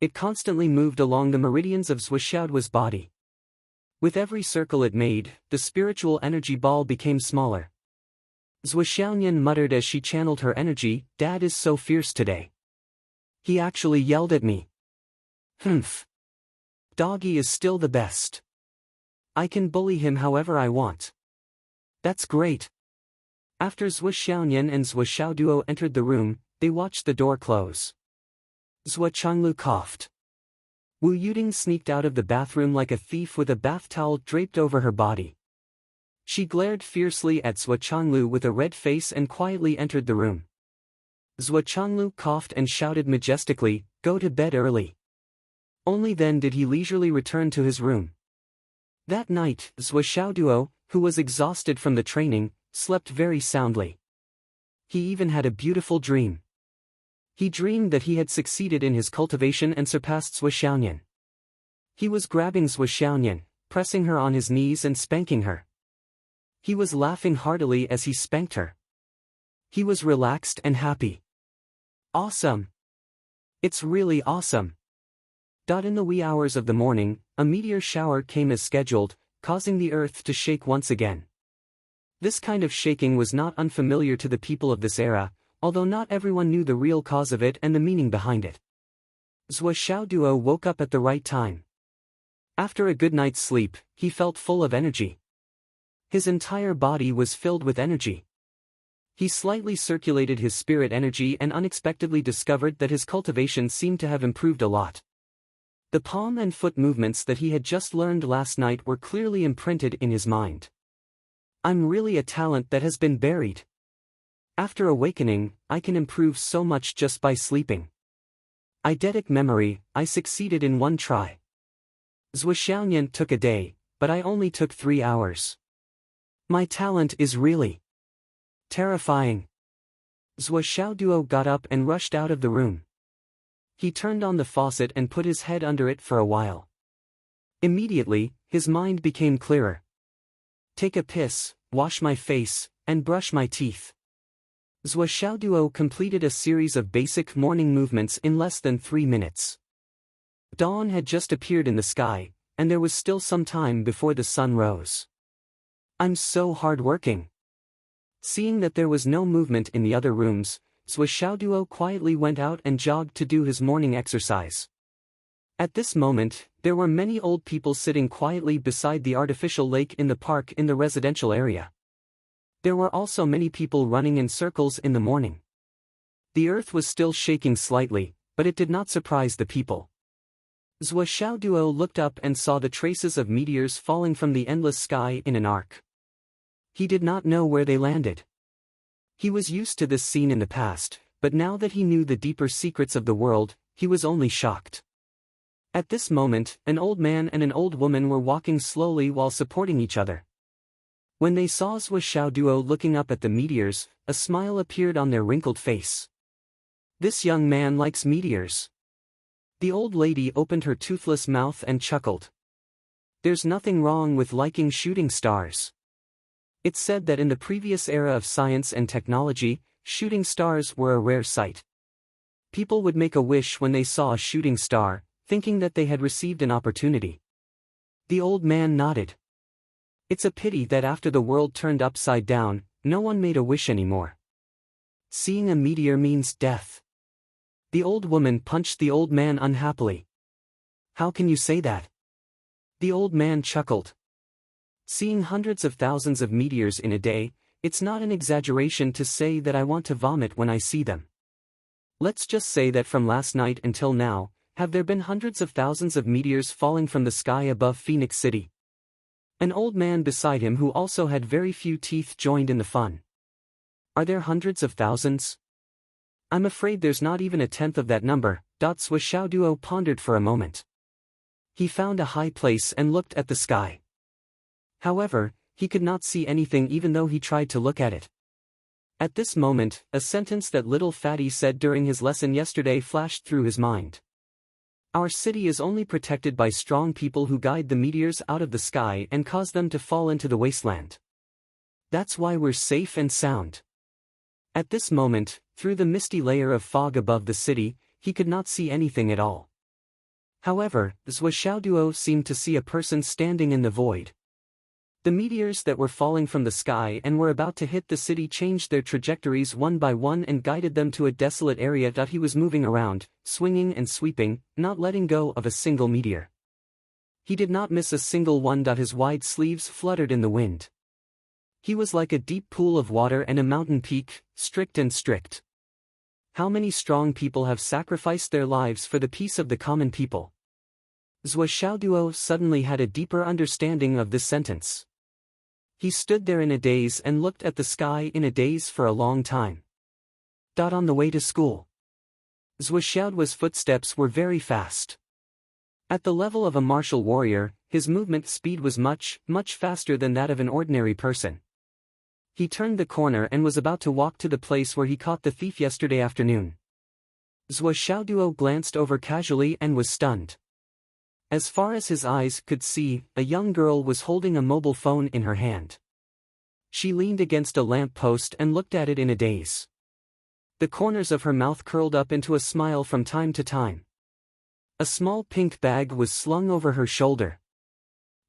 It constantly moved along the meridians of Zhou Xiaoduo's body. With every circle it made, the spiritual energy ball became smaller. Zhou Xiaoyan muttered as she channeled her energy, "Dad is so fierce today. He actually yelled at me. Humph. Doggy is still the best. I can bully him however I want. That's great." After Zhou Xiaoyan and Zhou Xiaoduo entered the room, they watched the door close. Zhou Changlu coughed. Wu Yuding sneaked out of the bathroom like a thief with a bath towel draped over her body. She glared fiercely at Zhou Changlu with a red face and quietly entered the room. Zhou Changlu coughed and shouted majestically, "Go to bed early." Only then did he leisurely return to his room. That night, Zhou Xiaoduo, who was exhausted from the training, slept very soundly. He even had a beautiful dream. He dreamed that he had succeeded in his cultivation and surpassed Zhou Xiaoyan. He was grabbing Zhou Xiaoyan, pressing her on his knees and spanking her. He was laughing heartily as he spanked her. He was relaxed and happy. Awesome! It's really awesome! In the wee hours of the morning, a meteor shower came as scheduled, causing the earth to shake once again. This kind of shaking was not unfamiliar to the people of this era, although not everyone knew the real cause of it and the meaning behind it. Zhou Xiaoduo woke up at the right time. After a good night's sleep, he felt full of energy. His entire body was filled with energy. He slightly circulated his spirit energy and unexpectedly discovered that his cultivation seemed to have improved a lot. The palm and foot movements that he had just learned last night were clearly imprinted in his mind. I'm really a talent that has been buried. After awakening, I can improve so much just by sleeping. Eidetic memory, I succeeded in one try. Zhou Xiaoyan took a day, but I only took 3 hours. My talent is really terrifying. Zhou Xiaoduo got up and rushed out of the room. He turned on the faucet and put his head under it for a while. Immediately, his mind became clearer. Take a piss, wash my face, and brush my teeth. Zhou Xiaoduo completed a series of basic morning movements in less than 3 minutes. Dawn had just appeared in the sky, and there was still some time before the sun rose. I'm so hard-working. Seeing that there was no movement in the other rooms, Zhou Xiaoduo quietly went out and jogged to do his morning exercise. At this moment, there were many old people sitting quietly beside the artificial lake in the park in the residential area. There were also many people running in circles in the morning. The earth was still shaking slightly, but it did not surprise the people. Zhou Xiaoduo looked up and saw the traces of meteors falling from the endless sky in an arc. He did not know where they landed. He was used to this scene in the past, but now that he knew the deeper secrets of the world, he was only shocked. At this moment, an old man and an old woman were walking slowly while supporting each other. When they saw Zhou Xiaoduo looking up at the meteors, a smile appeared on their wrinkled face. This young man likes meteors. The old lady opened her toothless mouth and chuckled. There's nothing wrong with liking shooting stars. It's said that in the previous era of science and technology, shooting stars were a rare sight. People would make a wish when they saw a shooting star, thinking that they had received an opportunity. The old man nodded. It's a pity that after the world turned upside down, no one made a wish anymore. Seeing a meteor means death. The old woman punched the old man unhappily. How can you say that? The old man chuckled. Seeing hundreds of thousands of meteors in a day, it's not an exaggeration to say that I want to vomit when I see them. Let's just say that from last night until now, have there been hundreds of thousands of meteors falling from the sky above Phoenix City? An old man beside him who also had very few teeth joined in the fun. Are there hundreds of thousands? I'm afraid there's not even a tenth of that number. Zhou Xiaoduo pondered for a moment. He found a high place and looked at the sky. However, he could not see anything even though he tried to look at it. At this moment, a sentence that little Fatty said during his lesson yesterday flashed through his mind. Our city is only protected by strong people who guide the meteors out of the sky and cause them to fall into the wasteland. That's why we're safe and sound. At this moment, through the misty layer of fog above the city, he could not see anything at all. However, Zhuo seemed to see a person standing in the void. The meteors that were falling from the sky and were about to hit the city changed their trajectories one by one and guided them to a desolate area that he was moving around, swinging and sweeping, not letting go of a single meteor. He did not miss a single one. His wide sleeves fluttered in the wind. He was like a deep pool of water and a mountain peak, strict and strict. How many strong people have sacrificed their lives for the peace of the common people? Zhuo suddenly had a deeper understanding of this sentence. He stood there in a daze and looked at the sky in a daze for a long time. On the way to school, Zhuo's footsteps were very fast. At the level of a martial warrior, his movement speed was much, much faster than that of an ordinary person. He turned the corner and was about to walk to the place where he caught the thief yesterday afternoon. Zhuo glanced over casually and was stunned. As far as his eyes could see, a young girl was holding a mobile phone in her hand. She leaned against a lamp post and looked at it in a daze. The corners of her mouth curled up into a smile from time to time. A small pink bag was slung over her shoulder.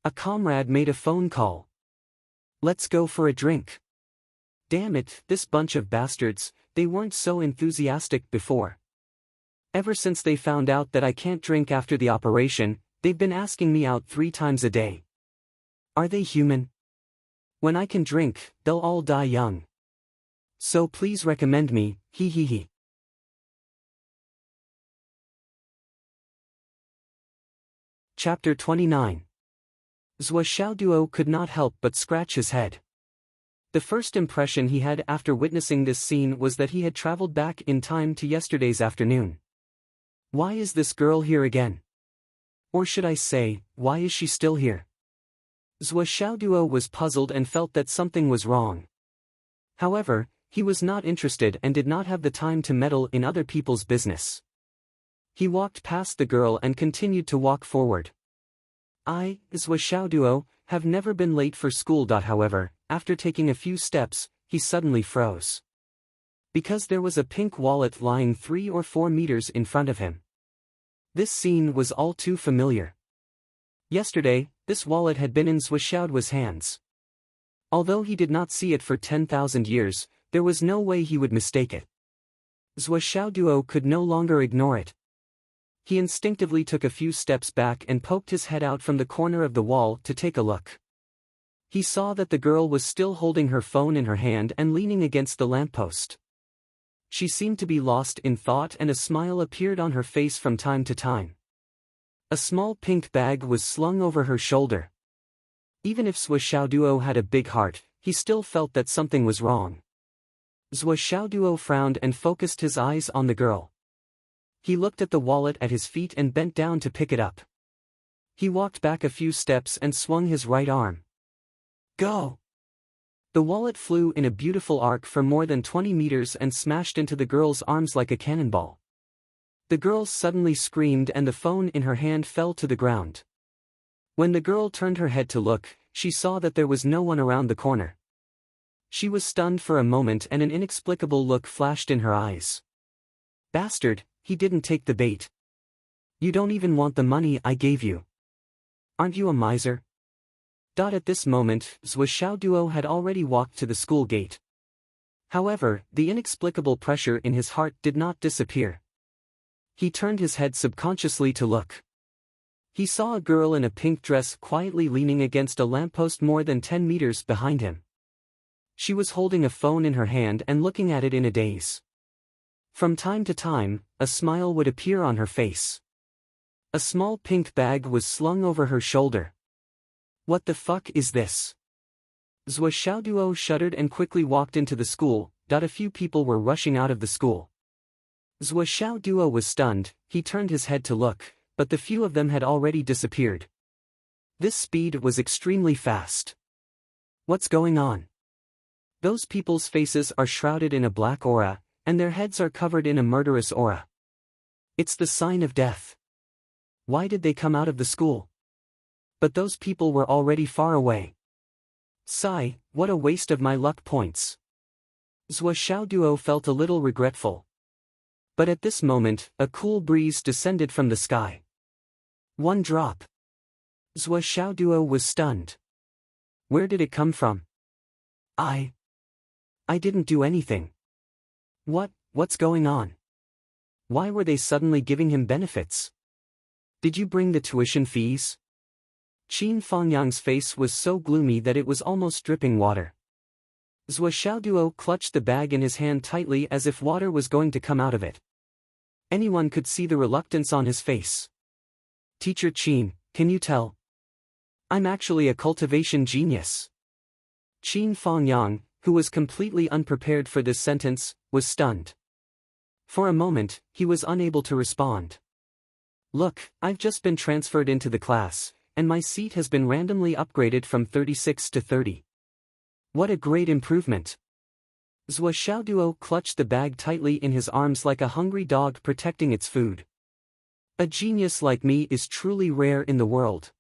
A comrade made a phone call. "Let's go for a drink." Damn it, this bunch of bastards, they weren't so enthusiastic before. Ever since they found out that I can't drink after the operation, they've been asking me out 3 times a day. Are they human? When I can drink, they'll all die young. So please recommend me, hee hee hee. Chapter 29. Zhuo could not help but scratch his head. The first impression he had after witnessing this scene was that he had traveled back in time to yesterday's afternoon. Why is this girl here again? Or should I say, why is she still here? Zhuo was puzzled and felt that something was wrong. However, he was not interested and did not have the time to meddle in other people's business. He walked past the girl and continued to walk forward. I, Zhuo, have never been late for school. However, after taking a few steps, he suddenly froze. Because there was a pink wallet lying 3 or 4 meters in front of him. This scene was all too familiar. Yesterday, this wallet had been in Zhuo's hands. Although he did not see it for 10,000 years, there was no way he would mistake it. Zhuo could no longer ignore it. He instinctively took a few steps back and poked his head out from the corner of the wall to take a look. He saw that the girl was still holding her phone in her hand and leaning against the lamppost. She seemed to be lost in thought and a smile appeared on her face from time to time. A small pink bag was slung over her shoulder. Even if Zhuo had a big heart, he still felt that something was wrong. Zhuo frowned and focused his eyes on the girl. He looked at the wallet at his feet and bent down to pick it up. He walked back a few steps and swung his right arm. Go! The wallet flew in a beautiful arc for more than 20 meters and smashed into the girl's arms like a cannonball. The girl suddenly screamed and the phone in her hand fell to the ground. When the girl turned her head to look, she saw that there was no one around the corner. She was stunned for a moment and an inexplicable look flashed in her eyes. Bastard, he didn't take the bait. You don't even want the money I gave you. Aren't you a miser? At this moment, Zhuo had already walked to the school gate. However, the inexplicable pressure in his heart did not disappear. He turned his head subconsciously to look. He saw a girl in a pink dress quietly leaning against a lamppost more than 10 meters behind him. She was holding a phone in her hand and looking at it in a daze. From time to time, a smile would appear on her face. A small pink bag was slung over her shoulder. What the fuck is this? Zhuo shuddered and quickly walked into the school. A few people were rushing out of the school. Zhuo was stunned. He turned his head to look, but the few of them had already disappeared. This speed was extremely fast. What's going on? Those people's faces are shrouded in a black aura, and their heads are covered in a murderous aura. It's the sign of death. Why did they come out of the school? But those people were already far away. Sigh, what a waste of my luck points. Zhou Xiaoduo felt a little regretful. But at this moment, a cool breeze descended from the sky. One drop. Zhou Xiaoduo was stunned. Where did it come from? I didn't do anything. What's going on? Why were they suddenly giving him benefits? Did you bring the tuition fees? Qin Fangyang's face was so gloomy that it was almost dripping water. Zhou Xiaoduo clutched the bag in his hand tightly as if water was going to come out of it. Anyone could see the reluctance on his face. Teacher Qin, can you tell? I'm actually a cultivation genius. Qin Fangyang, who was completely unprepared for this sentence, was stunned. For a moment, he was unable to respond. Look, I've just been transferred into the class, and my seat has been randomly upgraded from 36 to 30. What a great improvement. Zhou Xiaoduo clutched the bag tightly in his arms like a hungry dog protecting its food. A genius like me is truly rare in the world.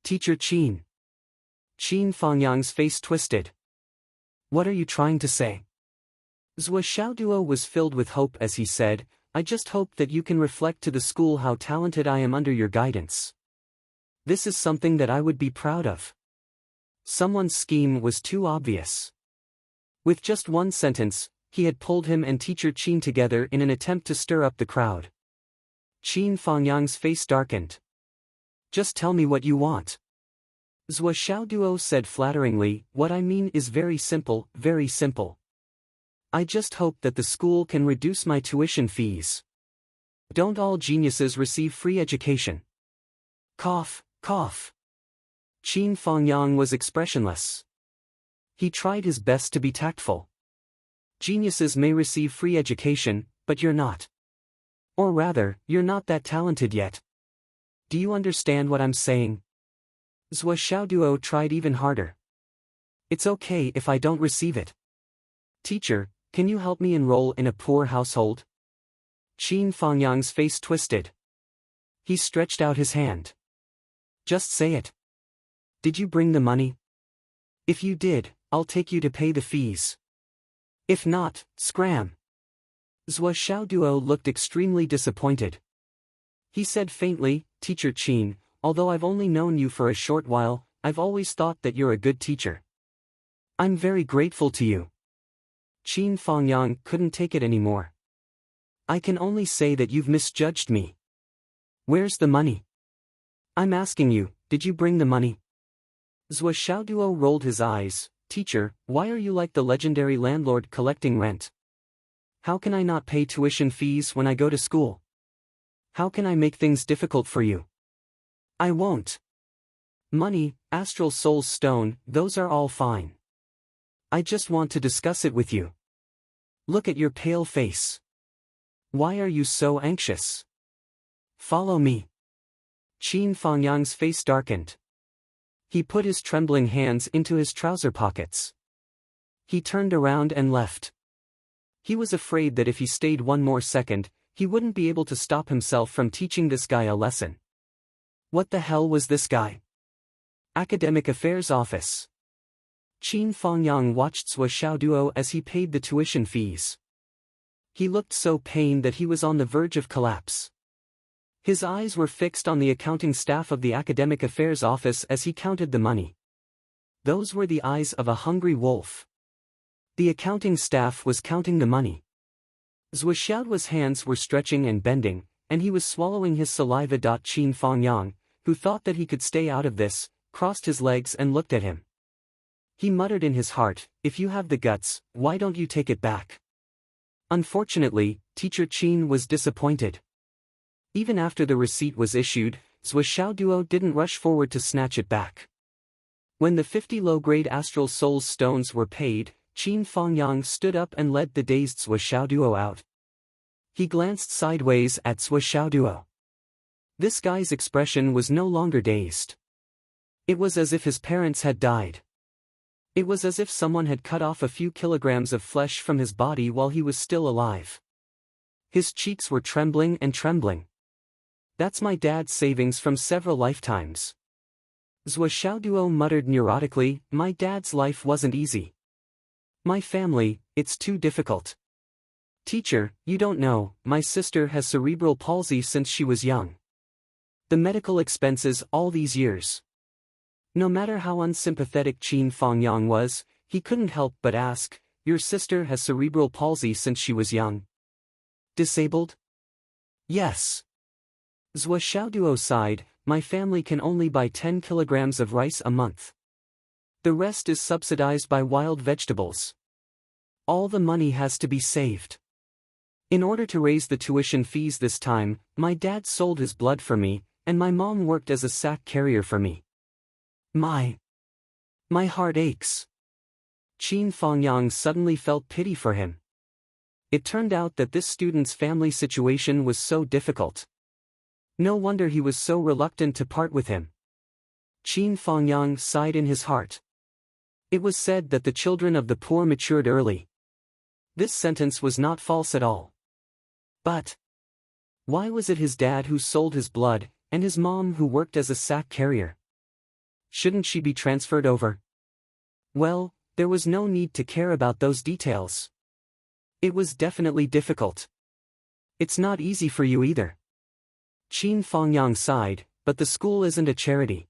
Teacher Qin. Qin Fangyang's face twisted. What are you trying to say? Zhou Xiaoduo was filled with hope as he said, I just hope that you can reflect to the school how talented I am under your guidance. This is something that I would be proud of. Someone's scheme was too obvious. With just one sentence, he had pulled him and Teacher Qin together in an attempt to stir up the crowd. Qin Fangyang's face darkened. Just tell me what you want. Zhou Xiaoduo said flatteringly, what I mean is very simple, very simple. I just hope that the school can reduce my tuition fees. Don't all geniuses receive free education? Cough, cough. Qin Fangyang was expressionless. He tried his best to be tactful. Geniuses may receive free education, but you're not. Or rather, you're not that talented yet. Do you understand what I'm saying? Zhou Xiaoduo tried even harder. It's okay if I don't receive it. Teacher, can you help me enroll in a poor household? Qin Fangyang's face twisted. He stretched out his hand. Just say it. Did you bring the money? If you did, I'll take you to pay the fees. If not, scram. Zhou Xiaoduo looked extremely disappointed. He said faintly, Teacher Qin, although I've only known you for a short while, I've always thought that you're a good teacher. I'm very grateful to you. Qin Fangyang couldn't take it anymore. I can only say that you've misjudged me. Where's the money? I'm asking you, did you bring the money? Zhou Xiaoduo rolled his eyes. Teacher, why are you like the legendary landlord collecting rent? How can I not pay tuition fees when I go to school? How can I make things difficult for you? I won't. Money, astral soul's stone, those are all fine. I just want to discuss it with you. Look at your pale face. Why are you so anxious? Follow me. Qin Fangyang's face darkened. He put his trembling hands into his trouser pockets. He turned around and left. He was afraid that if he stayed one more second, he wouldn't be able to stop himself from teaching this guy a lesson. What the hell was this guy? Academic Affairs Office. Qin Fangyang watched Zhou Xiaoduo as he paid the tuition fees. He looked so pained that he was on the verge of collapse. His eyes were fixed on the accounting staff of the Academic Affairs Office as he counted the money. Those were the eyes of a hungry wolf. The accounting staff was counting the money. Zhou Xiaoduo's hands were stretching and bending, and he was swallowing his saliva. Qin Fangyang, who thought that he could stay out of this, crossed his legs and looked at him. He muttered in his heart, if you have the guts, why don't you take it back? Unfortunately, Teacher Qin was disappointed. Even after the receipt was issued, Zhou Xiaoduo didn't rush forward to snatch it back. When the 50 low-grade astral souls stones were paid, Qin Fangyang stood up and led the dazed Zhou Xiaoduo out. He glanced sideways at Zhou Xiaoduo. This guy's expression was no longer dazed. It was as if his parents had died. It was as if someone had cut off a few kilograms of flesh from his body while he was still alive. His cheeks were trembling and trembling. That's my dad's savings from several lifetimes. Zhou Xiaoduo muttered neurotically, my dad's life wasn't easy. My family, it's too difficult. Teacher, you don't know, my sister has cerebral palsy since she was young. The medical expenses all these years. No matter how unsympathetic Qin Fangyang was, he couldn't help but ask, your sister has cerebral palsy since she was young? Disabled? Yes. Zhou Xiaoduo sighed, my family can only buy 10 kilograms of rice a month. The rest is subsidized by wild vegetables. All the money has to be saved. In order to raise the tuition fees this time, my dad sold his blood for me, and my mom worked as a sack carrier for me. My heart aches. Qin Fangyang suddenly felt pity for him. It turned out that this student's family situation was so difficult. No wonder he was so reluctant to part with him. Qin Fangyang sighed in his heart. It was said that the children of the poor matured early. This sentence was not false at all. But why was it his dad who sold his blood, and his mom who worked as a sack carrier? Shouldn't she be transferred over? Well, there was no need to care about those details. It was definitely difficult. It's not easy for you either. Qin Fangyang sighed, but the school isn't a charity.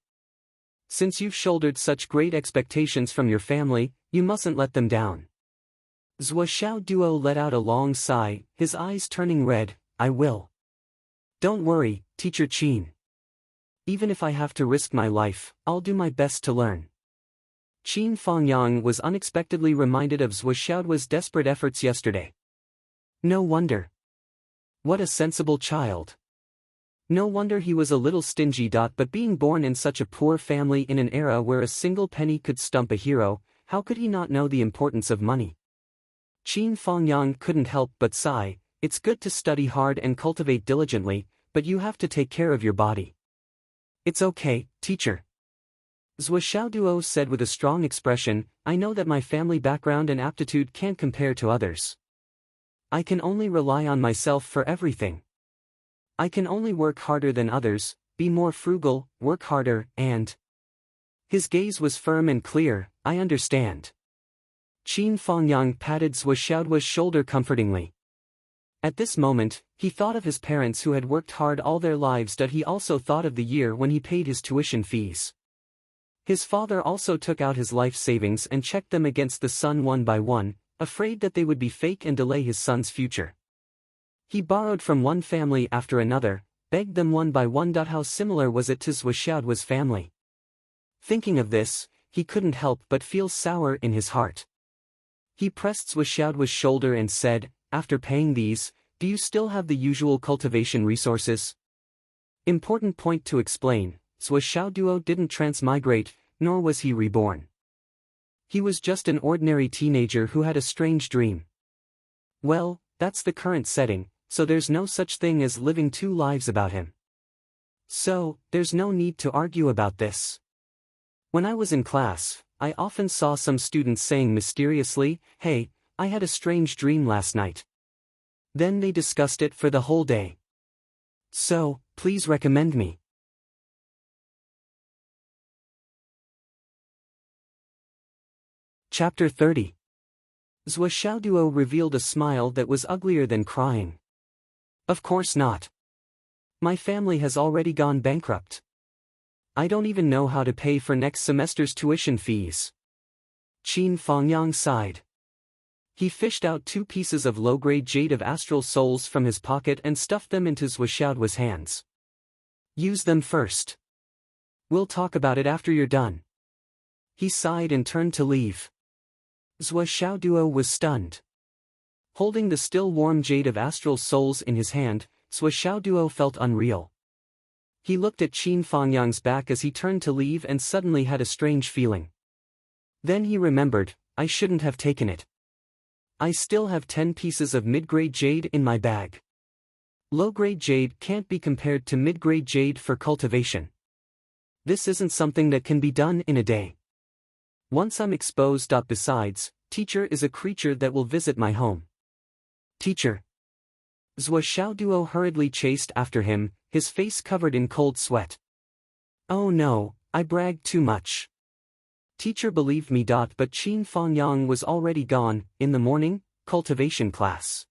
Since you've shouldered such great expectations from your family, you mustn't let them down. Zhou Xiaoduo let out a long sigh, his eyes turning red, I will. Don't worry, Teacher Qin. Even if I have to risk my life, I'll do my best to learn. Qin Fangyang was unexpectedly reminded of Zhou Xiaoduo's desperate efforts yesterday. No wonder. What a sensible child. No wonder he was a little stingy. But being born in such a poor family in an era where a single penny could stump a hero, how could he not know the importance of money? Qin Fangyang couldn't help but sigh, it's good to study hard and cultivate diligently, but you have to take care of your body. It's okay, teacher. Zhou Xiaoduo said with a strong expression, I know that my family background and aptitude can't compare to others. I can only rely on myself for everything. I can only work harder than others, be more frugal, work harder, and... His gaze was firm and clear, I understand. Qin Fangyang patted Zhou Xiaoduo's shoulder comfortingly. At this moment, he thought of his parents who had worked hard all their lives. He also thought of the year when he paid his tuition fees. His father also took out his life savings and checked them against the son one by one, afraid that they would be fake and delay his son's future. He borrowed from one family after another, begged them one by one. How similar was it to Zhou Xiaoduo's family? Thinking of this, he couldn't help but feel sour in his heart. He pressed Zhou Xiaoduo's shoulder and said, after paying these, do you still have the usual cultivation resources? Important point to explain, Zhou Xiaoduo didn't transmigrate, nor was he reborn. He was just an ordinary teenager who had a strange dream. Well, that's the current setting, so there's no such thing as living two lives about him. So, there's no need to argue about this. When I was in class, I often saw some students saying mysteriously, hey, I had a strange dream last night. Then they discussed it for the whole day. So, please recommend me. Chapter 30. Zhou Xiaoduo revealed a smile that was uglier than crying. Of course not. My family has already gone bankrupt. I don't even know how to pay for next semester's tuition fees. Qin Fangyang sighed. He fished out 2 pieces of low-grade jade of astral souls from his pocket and stuffed them into Zhou Xiaoduo's hands. Use them first. We'll talk about it after you're done. He sighed and turned to leave. Zhou Xiaoduo was stunned. Holding the still warm jade of astral souls in his hand, Zhou Xiaoduo felt unreal. He looked at Qin Fangyang's back as he turned to leave and suddenly had a strange feeling. Then he remembered, I shouldn't have taken it. I still have 10 pieces of mid-grade jade in my bag. Low-grade jade can't be compared to mid-grade jade for cultivation. This isn't something that can be done in a day. Once I'm exposed. Besides, teacher is a creature that will visit my home. Teacher. Zhou Xiaoduo hurriedly chased after him, his face covered in cold sweat. Oh no, I bragged too much. Teacher believed me. But Qin Fangyang was already gone. In the morning, cultivation class.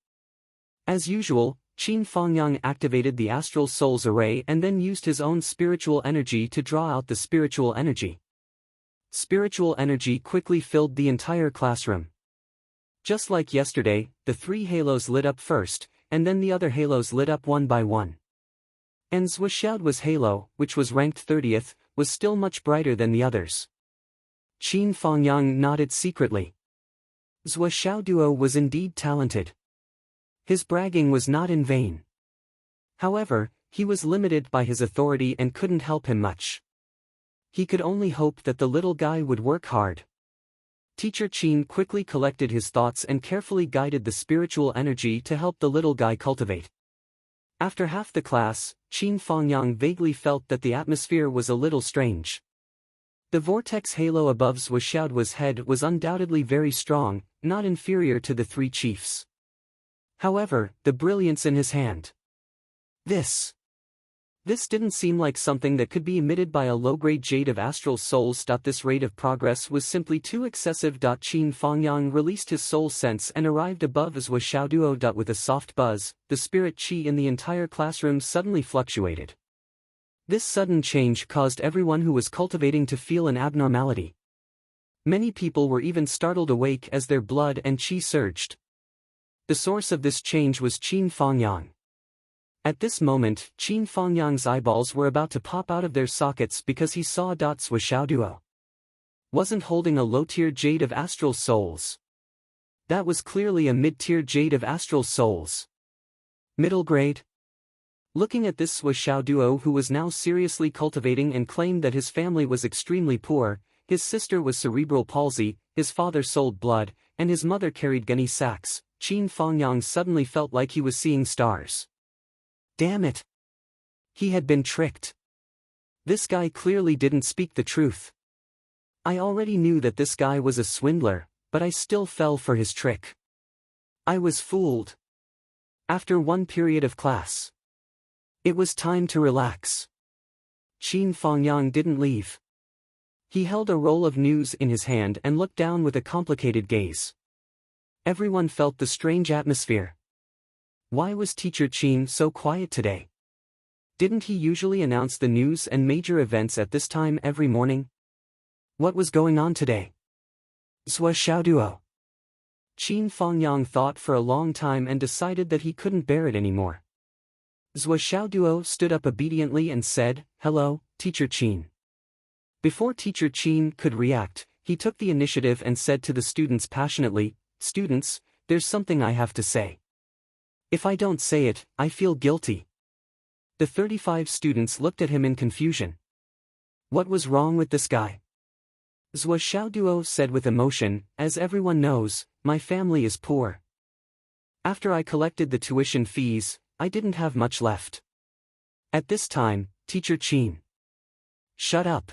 As usual, Qin Fangyang activated the Astral Souls Array and then used his own spiritual energy to draw out the spiritual energy. Spiritual energy quickly filled the entire classroom. Just like yesterday, the 3 halos lit up first, and then the other halos lit up one by one. And Zhou Xiaoduo's halo, which was ranked 30th, was still much brighter than the others. Qin Fangyang nodded secretly. Zhou Xiaoduo was indeed talented. His bragging was not in vain. However, he was limited by his authority and couldn't help him much. He could only hope that the little guy would work hard. Teacher Qin quickly collected his thoughts and carefully guided the spiritual energy to help the little guy cultivate. After half the class, Qin Fangyang vaguely felt that the atmosphere was a little strange. The vortex halo above Zhou Xiaoduo's head was undoubtedly very strong, not inferior to the 3 chiefs. However, the brilliance in his hand. This didn't seem like something that could be emitted by a low-grade jade of astral souls. This rate of progress was simply too excessive. Qin Fangyang released his soul sense and arrived above Zhou Xiaoduo. With a soft buzz, the spirit qi in the entire classroom suddenly fluctuated. This sudden change caused everyone who was cultivating to feel an abnormality. Many people were even startled awake as their blood and qi surged. The source of this change was Qin Fangyang. At this moment, Qin Fangyang's eyeballs were about to pop out of their sockets because he saw Zhou Xiaoduo wasn't holding a low-tier jade of astral souls. That was clearly a mid-tier jade of astral souls. Middle grade? Looking at this Zhou Xiaoduo, who was now seriously cultivating and claimed that his family was extremely poor, his sister was cerebral palsy, his father sold blood, and his mother carried gunny sacks, Qin Fangyang suddenly felt like he was seeing stars. Damn it! He had been tricked. This guy clearly didn't speak the truth. I already knew that this guy was a swindler, but I still fell for his trick. I was fooled. After one period of class, it was time to relax. Qin Fangyang didn't leave. He held a roll of news in his hand and looked down with a complicated gaze. Everyone felt the strange atmosphere. Why was Teacher Qin so quiet today? Didn't he usually announce the news and major events at this time every morning? What was going on today? Zhou Xiaoduo. Qin Fangyang thought for a long time and decided that he couldn't bear it anymore. Zhou Xiaoduo stood up obediently and said, "Hello, Teacher Qin." Before Teacher Qin could react, he took the initiative and said to the students passionately, "Students, there's something I have to say. If I don't say it, I feel guilty." The 35 students looked at him in confusion. What was wrong with this guy? Zhou Xiaoduo said with emotion, "As everyone knows, my family is poor. After I collected the tuition fees, I didn't have much left." At this time, Teacher Qin. Shut up.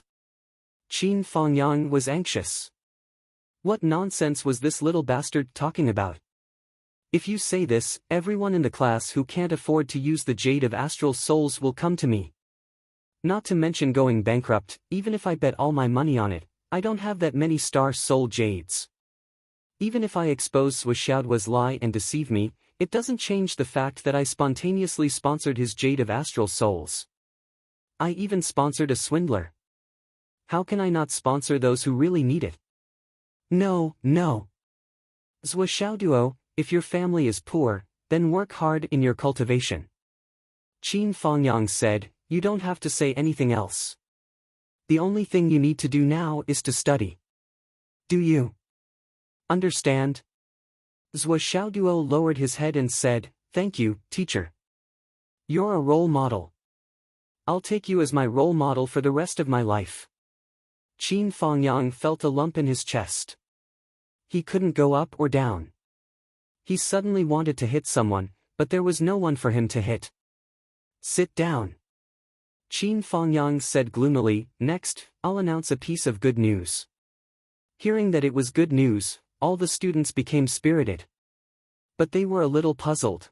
Qin Fangyang was anxious. What nonsense was this little bastard talking about? If you say this, everyone in the class who can't afford to use the jade of astral souls will come to me. Not to mention going bankrupt. Even if I bet all my money on it, I don't have that many star soul jades. Even if I expose Zhou Xiaoduo's lie and deceive me, it doesn't change the fact that I spontaneously sponsored his jade of astral souls. I even sponsored a swindler. How can I not sponsor those who really need it? No. Zhou Xiaoduo, if your family is poor, then work hard in your cultivation. Qin Fangyang said, "You don't have to say anything else. The only thing you need to do now is to study. Do you understand?" Zhou Xiaoduo lowered his head and said, "Thank you, teacher. You're a role model. I'll take you as my role model for the rest of my life." Qin Fangyang felt a lump in his chest. He couldn't go up or down. He suddenly wanted to hit someone, but there was no one for him to hit. "Sit down." Qin Fangyang said gloomily, "Next, I'll announce a piece of good news." Hearing that it was good news, all the students became spirited. But they were a little puzzled.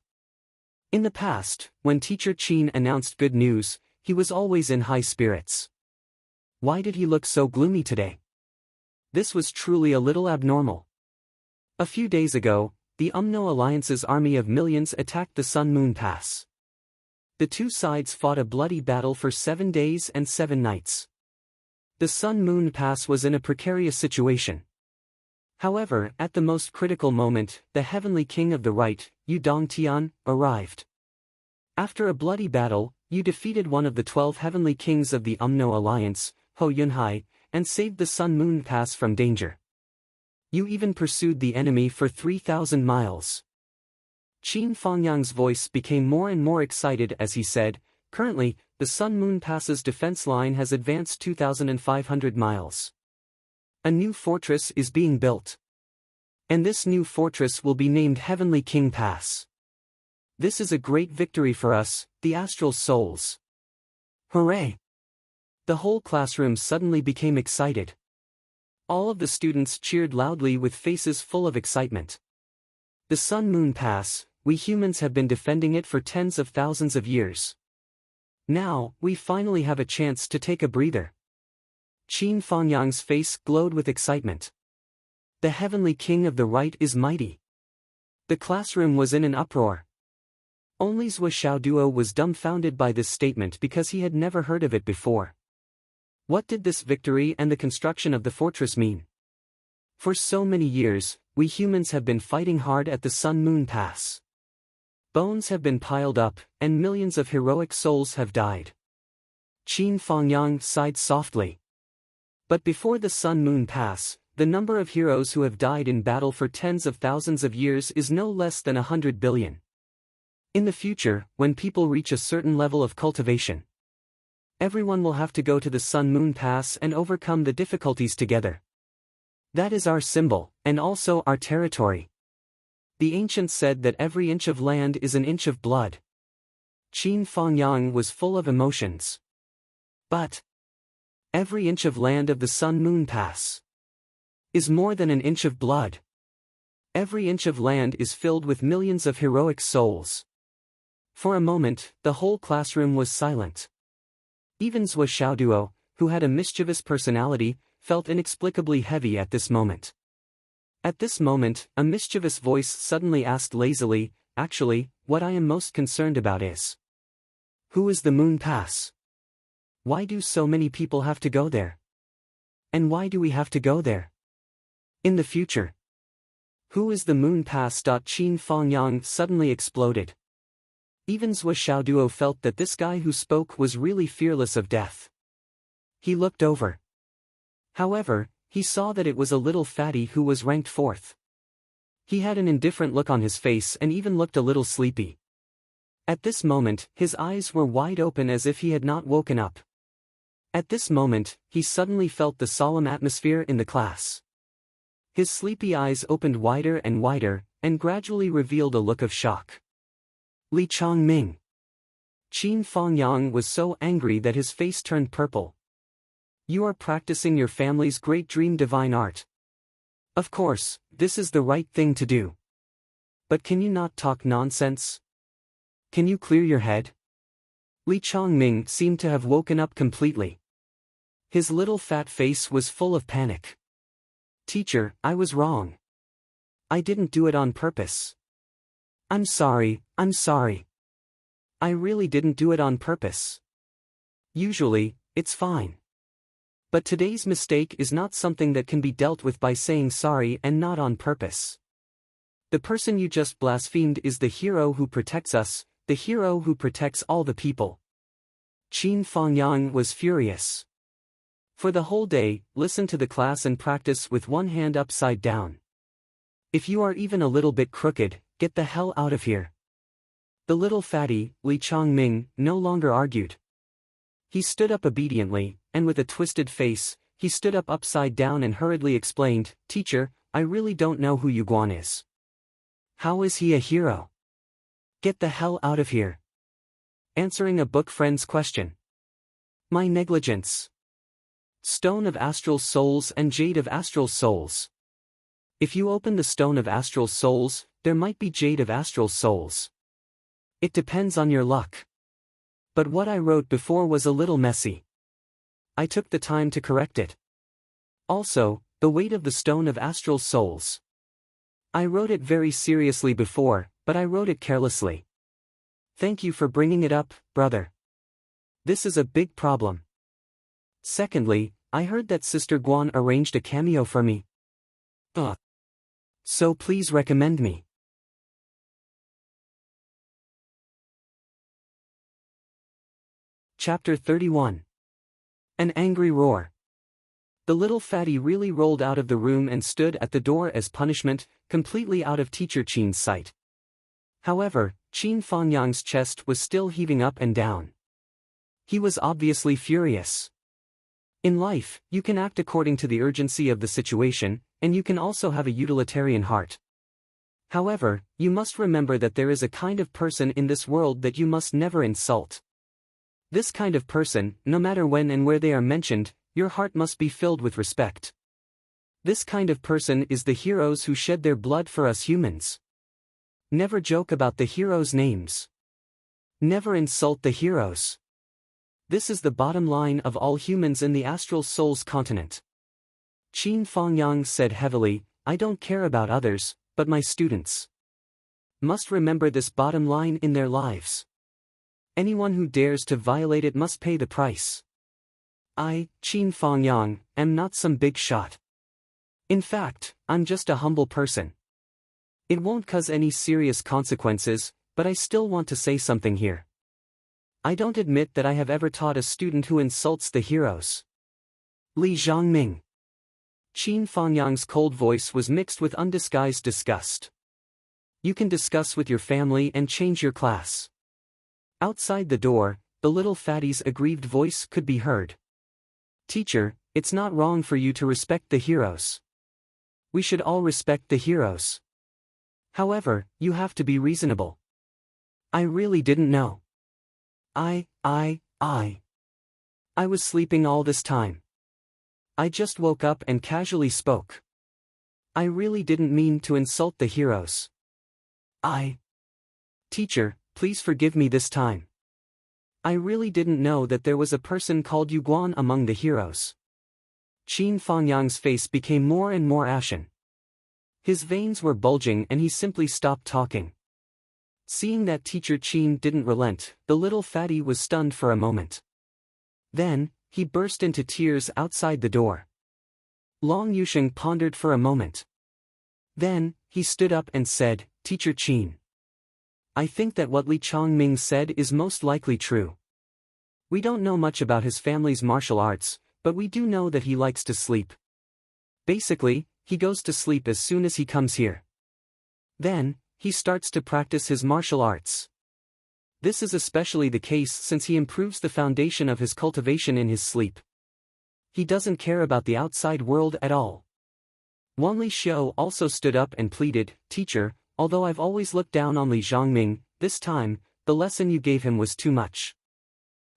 In the past, when Teacher Qin announced good news, he was always in high spirits. Why did he look so gloomy today? This was truly a little abnormal. A few days ago, the UMNO Alliance's army of millions attacked the Sun Moon Pass. The two sides fought a bloody battle for 7 days and 7 nights. The Sun Moon Pass was in a precarious situation. However, at the most critical moment, the Heavenly King of the Right, Yu Dongtian, arrived. After a bloody battle, Yu defeated one of the 12 Heavenly Kings of the UMNO Alliance, Ho Yunhai, and saved the Sun Moon Pass from danger. Yu even pursued the enemy for 3,000 miles. Qin Fangyang's voice became more and more excited as he said, "Currently, the Sun Moon Pass's defense line has advanced 2,500 miles. A new fortress is being built. And this new fortress will be named Heavenly King Pass. This is a great victory for us, the astral souls. Hooray!" The whole classroom suddenly became excited. All of the students cheered loudly with faces full of excitement. The Sun Moon Pass, we humans have been defending it for tens of thousands of years. Now, we finally have a chance to take a breather. Qin Fangyang's face glowed with excitement. The Heavenly King of the Right is mighty. The classroom was in an uproar. Only Zhou Xiaoduo was dumbfounded by this statement because he had never heard of it before. What did this victory and the construction of the fortress mean? For so many years, we humans have been fighting hard at the Sun Moon Pass. Bones have been piled up, and millions of heroic souls have died. Qin Fangyang sighed softly. But before the Sun Moon Pass, the number of heroes who have died in battle for tens of thousands of years is no less than 100 billion. In the future, when people reach a certain level of cultivation, everyone will have to go to the Sun Moon Pass and overcome the difficulties together. That is our symbol, and also our territory. The ancients said that every inch of land is an inch of blood. Qin Fangyang was full of emotions. But every inch of land of the Sun Moon Pass is more than an inch of blood. Every inch of land is filled with millions of heroic souls. For a moment, the whole classroom was silent. Even Zhou Xiaoduo, who had a mischievous personality, felt inexplicably heavy at this moment. At this moment, a mischievous voice suddenly asked lazily, "Actually, what I am most concerned about is, who is the Moon Pass? Why do so many people have to go there? And why do we have to go there? In the future, who is the Moon Pass?" Qin Fangyang suddenly exploded. Even Zhou Xiaoduo felt that this guy who spoke was really fearless of death. He looked over. However, he saw that it was a little fatty who was ranked 4th. He had an indifferent look on his face and even looked a little sleepy. At this moment, his eyes were wide open as if he had not woken up. At this moment, he suddenly felt the solemn atmosphere in the class. His sleepy eyes opened wider and wider, and gradually revealed a look of shock. Li Chongming. Qin Fangyang was so angry that his face turned purple. "You are practicing your family's great dream divine art. Of course, this is the right thing to do. But can you not talk nonsense? Can you clear your head?" Li Chongming seemed to have woken up completely. His little fat face was full of panic. "Teacher, I was wrong. I didn't do it on purpose. I'm sorry. I really didn't do it on purpose. Usually, it's fine. But today's mistake is not something that can be dealt with by saying sorry and not on purpose. The person you just blasphemed is the hero who protects us, the hero who protects all the people." Qin Fangyang was furious. For the whole day, listen to the class and practice with one hand upside down. If you are even a little bit crooked, get the hell out of here. The little fatty, Li Chongming, no longer argued. He stood up obediently, and with a twisted face, he stood up upside down and hurriedly explained, "Teacher, I really don't know who Yu Guan is. How is he a hero? Get the hell out of here." Answering a book friend's question. "My negligence. Stone of Astral Souls and Jade of Astral Souls. If you open the Stone of Astral Souls, there might be Jade of Astral Souls. It depends on your luck. But what I wrote before was a little messy. I took the time to correct it. Also, the weight of the Stone of Astral Souls. I wrote it very seriously before, but I wrote it carelessly. Thank you for bringing it up, brother. This is a big problem. Secondly, I heard that Sister Guan arranged a cameo for me. So please recommend me. Chapter 31. An Angry Roar. The little fatty really rolled out of the room and stood at the door as punishment, completely out of Teacher Qin's sight. However, Qin Fangyang's chest was still heaving up and down. He was obviously furious. In life, you can act according to the urgency of the situation, and you can also have a utilitarian heart. However, you must remember that there is a kind of person in this world that you must never insult. This kind of person, no matter when and where they are mentioned, your heart must be filled with respect. This kind of person is the heroes who shed their blood for us humans. Never joke about the heroes' names. Never insult the heroes. This is the bottom line of all humans in the Astral Souls continent. Qin Fangyang said heavily, I don't care about others, but my students must remember this bottom line in their lives. Anyone who dares to violate it must pay the price. I, Qin Fangyang, am not some big shot. In fact, I'm just a humble person. It won't cause any serious consequences, but I still want to say something here. I don't admit that I have ever taught a student who insults the heroes. Li Zhongming. Qin Fangyang's cold voice was mixed with undisguised disgust. You can discuss with your family and change your class. Outside the door, the little fatty's aggrieved voice could be heard. Teacher, it's not wrong for you to respect the heroes. We should all respect the heroes. However, you have to be reasonable. I really didn't know. I was sleeping all this time. I just woke up and casually spoke. I really didn't mean to insult the heroes. Teacher, please forgive me this time. I really didn't know that there was a person called Yu Guan among the heroes. Qin Fangyang's face became more and more ashen. His veins were bulging and he simply stopped talking. Seeing that Teacher Qin didn't relent, the little fatty was stunned for a moment. Then, he burst into tears outside the door. Long Yusheng pondered for a moment. Then, he stood up and said, Teacher Qin, I think that what Li Chongming said is most likely true. We don't know much about his family's martial arts, but we do know that he likes to sleep. Basically, he goes to sleep as soon as he comes here. Then, he starts to practice his martial arts. This is especially the case since he improves the foundation of his cultivation in his sleep. He doesn't care about the outside world at all. Wanli Xiao also stood up and pleaded, Teacher, although I've always looked down on Li Zhongming, this time, the lesson you gave him was too much.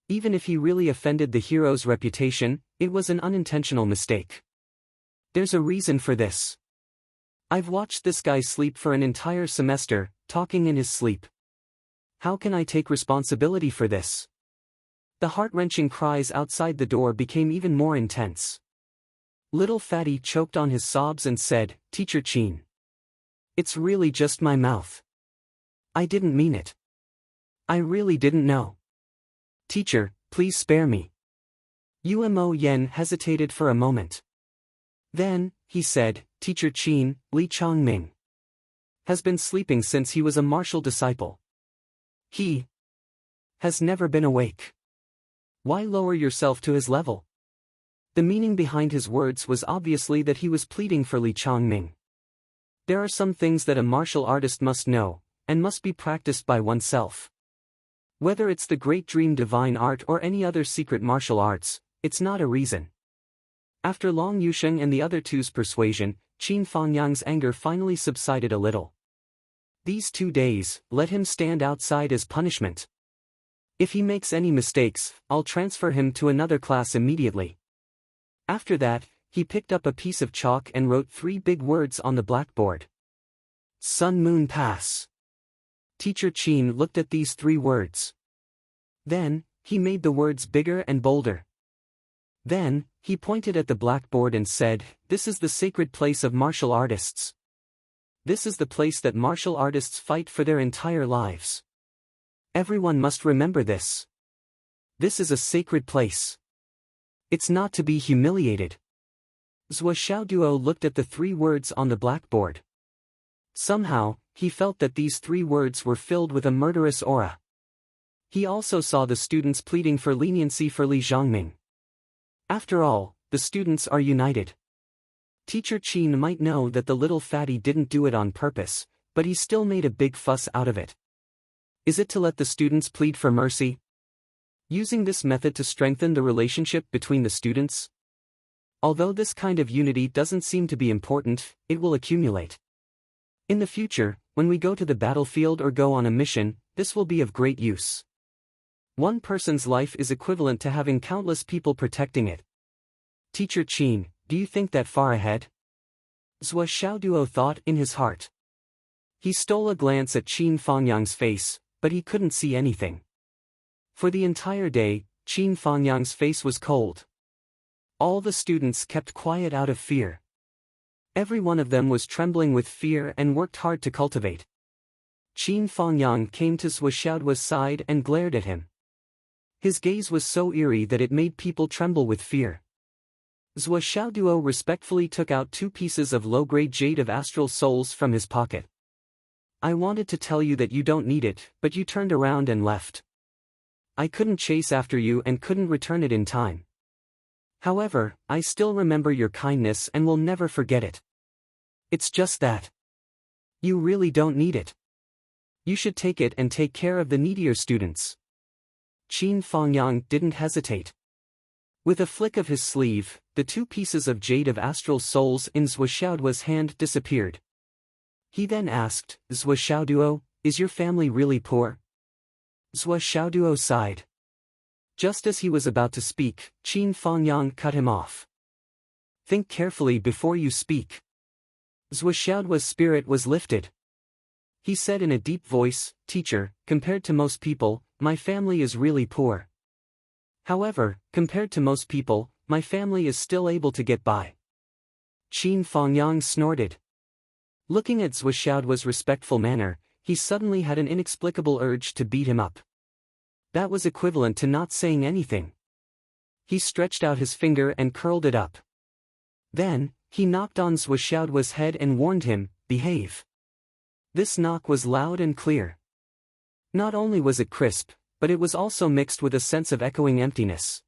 Even if he really offended the hero's reputation, it was an unintentional mistake. There's a reason for this. I've watched this guy sleep for an entire semester, talking in his sleep. How can I take responsibility for this? The heart-wrenching cries outside the door became even more intense. Little Fatty choked on his sobs and said, Teacher Qin. It's really just my mouth. I didn't mean it. I really didn't know. Teacher, please spare me. Umo Yen hesitated for a moment. Then, he said, Teacher Qin, Li Chongming has been sleeping since he was a martial disciple. He has never been awake. Why lower yourself to his level? The meaning behind his words was obviously that he was pleading for Li Chongming. There are some things that a martial artist must know, and must be practiced by oneself. Whether it's the Great Dream Divine Art or any other secret martial arts, it's not a reason. After Long Yusheng and the other two's persuasion, Qin Fangyang's anger finally subsided a little. These 2 days, let him stand outside as punishment. If he makes any mistakes, I'll transfer him to another class immediately. After that, he picked up a piece of chalk and wrote 3 big words on the blackboard. Sun Moon Pass. Teacher Chin looked at these 3 words. Then, he made the words bigger and bolder. Then, he pointed at the blackboard and said, "This is the sacred place of martial artists. This is the place that martial artists fight for their entire lives. Everyone must remember this. This is a sacred place. It's not to be humiliated." Zhou Xiaoduo looked at the 3 words on the blackboard. Somehow, he felt that these 3 words were filled with a murderous aura. He also saw the students pleading for leniency for Li Zhongming. After all, the students are united. Teacher Chin might know that the little fatty didn't do it on purpose, but he still made a big fuss out of it. Is it to let the students plead for mercy? Using this method to strengthen the relationship between the students? Although this kind of unity doesn't seem to be important, it will accumulate. In the future, when we go to the battlefield or go on a mission, this will be of great use. One person's life is equivalent to having countless people protecting it. Teacher Chin, do you think that far ahead? Zhou Xiaoduo thought in his heart. He stole a glance at Qin Fangyang's face, but he couldn't see anything. For the entire day, Qin Fangyang's face was cold. All the students kept quiet out of fear. Every one of them was trembling with fear and worked hard to cultivate. Qin Fangyang came to Zhou Xiaoduo's side and glared at him. His gaze was so eerie that it made people tremble with fear. Zhou Xiaoduo respectfully took out 2 pieces of low-grade jade of astral souls from his pocket. I wanted to tell you that you don't need it, but you turned around and left. I couldn't chase after you and couldn't return it in time. However, I still remember your kindness and will never forget it. It's just that. You really don't need it. You should take it and take care of the needier students. Qin Fangyang didn't hesitate. With a flick of his sleeve, the 2 pieces of jade of astral souls in Zhou Xiaoduo's hand disappeared. He then asked, Zhou Xiaoduo, is your family really poor? Zhou Xiaoduo sighed. Just as he was about to speak, Qin Fangyang cut him off. Think carefully before you speak. Zhou Xiaoduo's spirit was lifted. He said in a deep voice, Teacher, compared to most people, my family is really poor. However, compared to most people, my family is still able to get by. Qin Fangyang snorted. Looking at Zhou Xiaoduo's respectful manner, he suddenly had an inexplicable urge to beat him up. That was equivalent to not saying anything. He stretched out his finger and curled it up. Then, he knocked on Zhou Xiaoduo's head and warned him, behave. This knock was loud and clear. Not only was it crisp, but it was also mixed with a sense of echoing emptiness.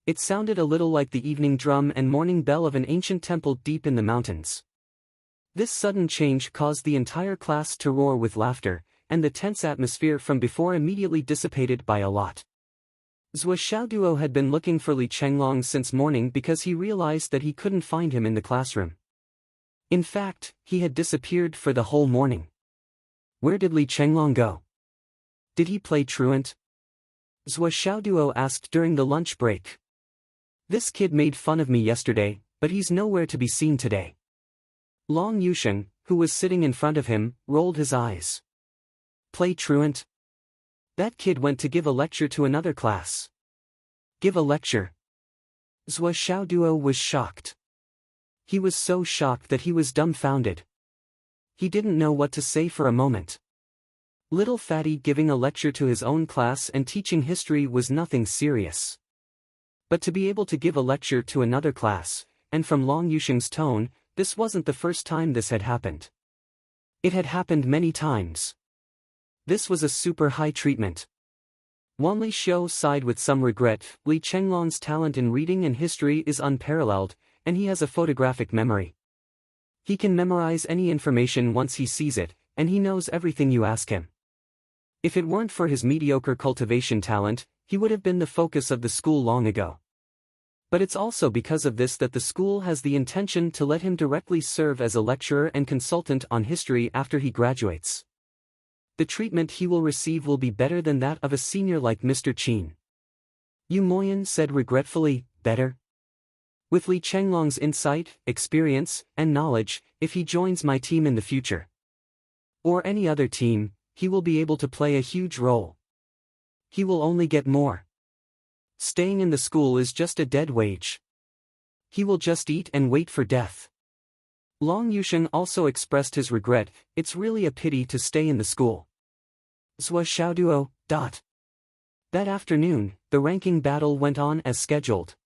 It sounded a little like the evening drum and morning bell of an ancient temple deep in the mountains. This sudden change caused the entire class to roar with laughter, and the tense atmosphere from before immediately dissipated by a lot. Zhou Xiaoduo had been looking for Li Chenglong since morning because he realized that he couldn't find him in the classroom. In fact, he had disappeared for the whole morning. Where did Li Chenglong go? Did he play truant? Zhou Xiaoduo asked during the lunch break. This kid made fun of me yesterday, but he's nowhere to be seen today. Long Yusheng, who was sitting in front of him, rolled his eyes. Play truant? That kid went to give a lecture to another class. Give a lecture? Zhou Xiaoduo was shocked. He was so shocked that he was dumbfounded. He didn't know what to say for a moment. Little fatty giving a lecture to his own class and teaching history was nothing serious. But to be able to give a lecture to another class, and from Long Yusheng's tone, this wasn't the first time this had happened. It had happened many times. This was a super high treatment. Wan Li Xiu sighed with some regret. Li Chenglong's talent in reading and history is unparalleled, and he has a photographic memory. He can memorize any information once he sees it, and he knows everything you ask him. If it weren't for his mediocre cultivation talent, he would have been the focus of the school long ago. But it's also because of this that the school has the intention to let him directly serve as a lecturer and consultant on history after he graduates. The treatment he will receive will be better than that of a senior like Mr. Qin. Yu Moyan said regretfully, better? With Li Chenglong's insight, experience, and knowledge, if he joins my team in the future, or any other team, he will be able to play a huge role. He will only get more. Staying in the school is just a dead wage. He will just eat and wait for death. Long Yusheng also expressed his regret. It's really a pity to stay in the school. Zhou Xiaoduo. That afternoon, the ranking battle went on as scheduled.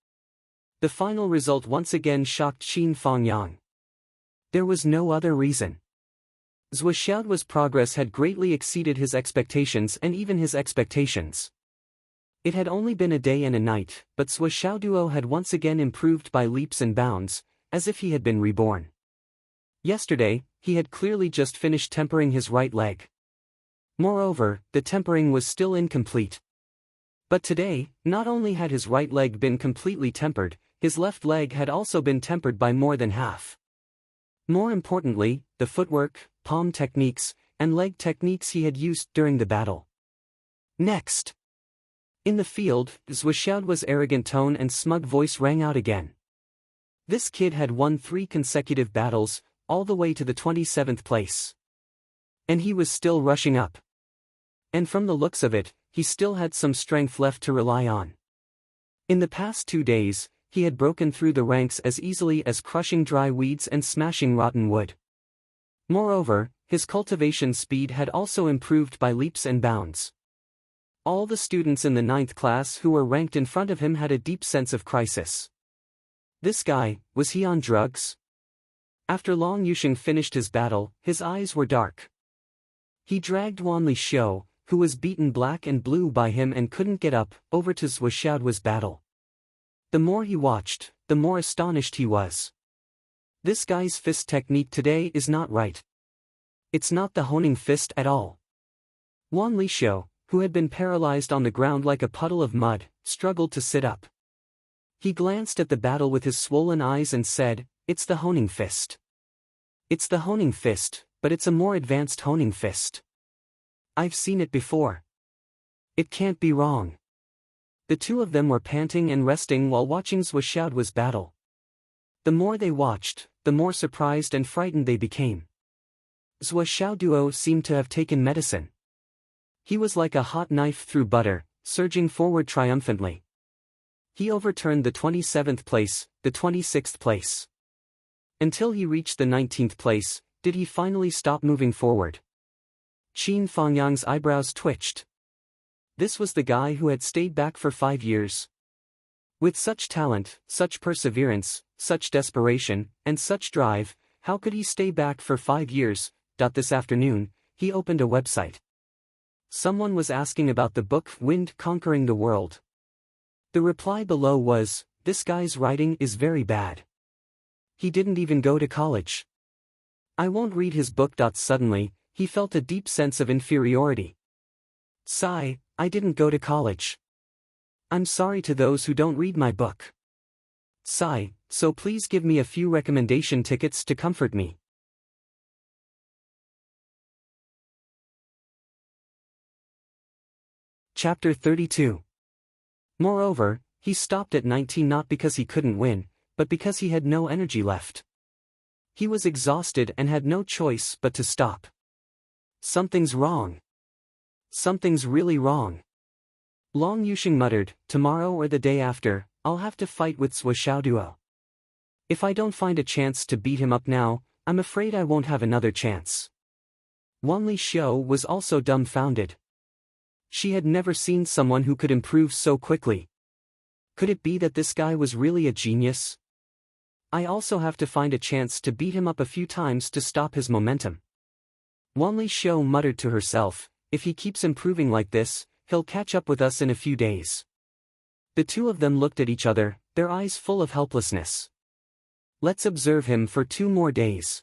The final result once again shocked Qin Fangyang. There was no other reason. Zhou Xiaoduo's progress had greatly exceeded his expectations and even his expectations. It had only been a day and a night, but Zhou Xiaoduo had once again improved by leaps and bounds, as if he had been reborn. Yesterday, he had clearly just finished tempering his right leg. Moreover, the tempering was still incomplete. But today, not only had his right leg been completely tempered, his left leg had also been tempered by more than half. More importantly, the footwork, palm techniques, and leg techniques he had used during the battle. Next. In the field, Zhou Xiaoduo's arrogant tone and smug voice rang out again. This kid had won 3 consecutive battles, all the way to the 27th place. And he was still rushing up. And from the looks of it, he still had some strength left to rely on. In the past 2 days, he had broken through the ranks as easily as crushing dry weeds and smashing rotten wood. Moreover, his cultivation speed had also improved by leaps and bounds. All the students in the 9th class who were ranked in front of him had a deep sense of crisis. This guy, was he on drugs? After Long Yusheng finished his battle, his eyes were dark. He dragged Wanli Xiu, who was beaten black and blue by him and couldn't get up, over to Zhou Xiaoduo's battle. The more he watched, the more astonished he was. This guy's fist technique today is not right. It's not the honing fist at all. Wanli Xiu, who had been paralyzed on the ground like a puddle of mud, struggled to sit up. He glanced at the battle with his swollen eyes and said, "It's the honing fist. It's the honing fist, but it's a more advanced honing fist. I've seen it before. It can't be wrong." The two of them were panting and resting while watching Zhou Xiaoduo's battle. The more they watched, the more surprised and frightened they became. Zhou Xiaoduo seemed to have taken medicine. He was like a hot knife through butter, surging forward triumphantly. He overturned the 27th place, the 26th place. Until he reached the 19th place, did he finally stop moving forward. Qin Fangyang's eyebrows twitched. This was the guy who had stayed back for 5 years. With such talent, such perseverance, such desperation, and such drive, how could he stay back for 5 years? This afternoon, he opened a website. Someone was asking about the book Wind Conquering the World. The reply below was, "This guy's writing is very bad. He didn't even go to college. I won't read his book." Suddenly, he felt a deep sense of inferiority. Sigh, I didn't go to college. I'm sorry to those who don't read my book. Sigh, so please give me a few recommendation tickets to comfort me. Chapter 32. Moreover, he stopped at 19 not because he couldn't win, but because he had no energy left. He was exhausted and had no choice but to stop. Something's wrong. Something's really wrong. Long Yusheng muttered, "Tomorrow or the day after, I'll have to fight with Zhou Xiaoduo. If I don't find a chance to beat him up now, I'm afraid I won't have another chance." Wanli Xiu was also dumbfounded. She had never seen someone who could improve so quickly. Could it be that this guy was really a genius? I also have to find a chance to beat him up a few times to stop his momentum. Wanli Xiu muttered to herself, "If he keeps improving like this, he'll catch up with us in a few days." The two of them looked at each other, their eyes full of helplessness. "Let's observe him for 2 more days."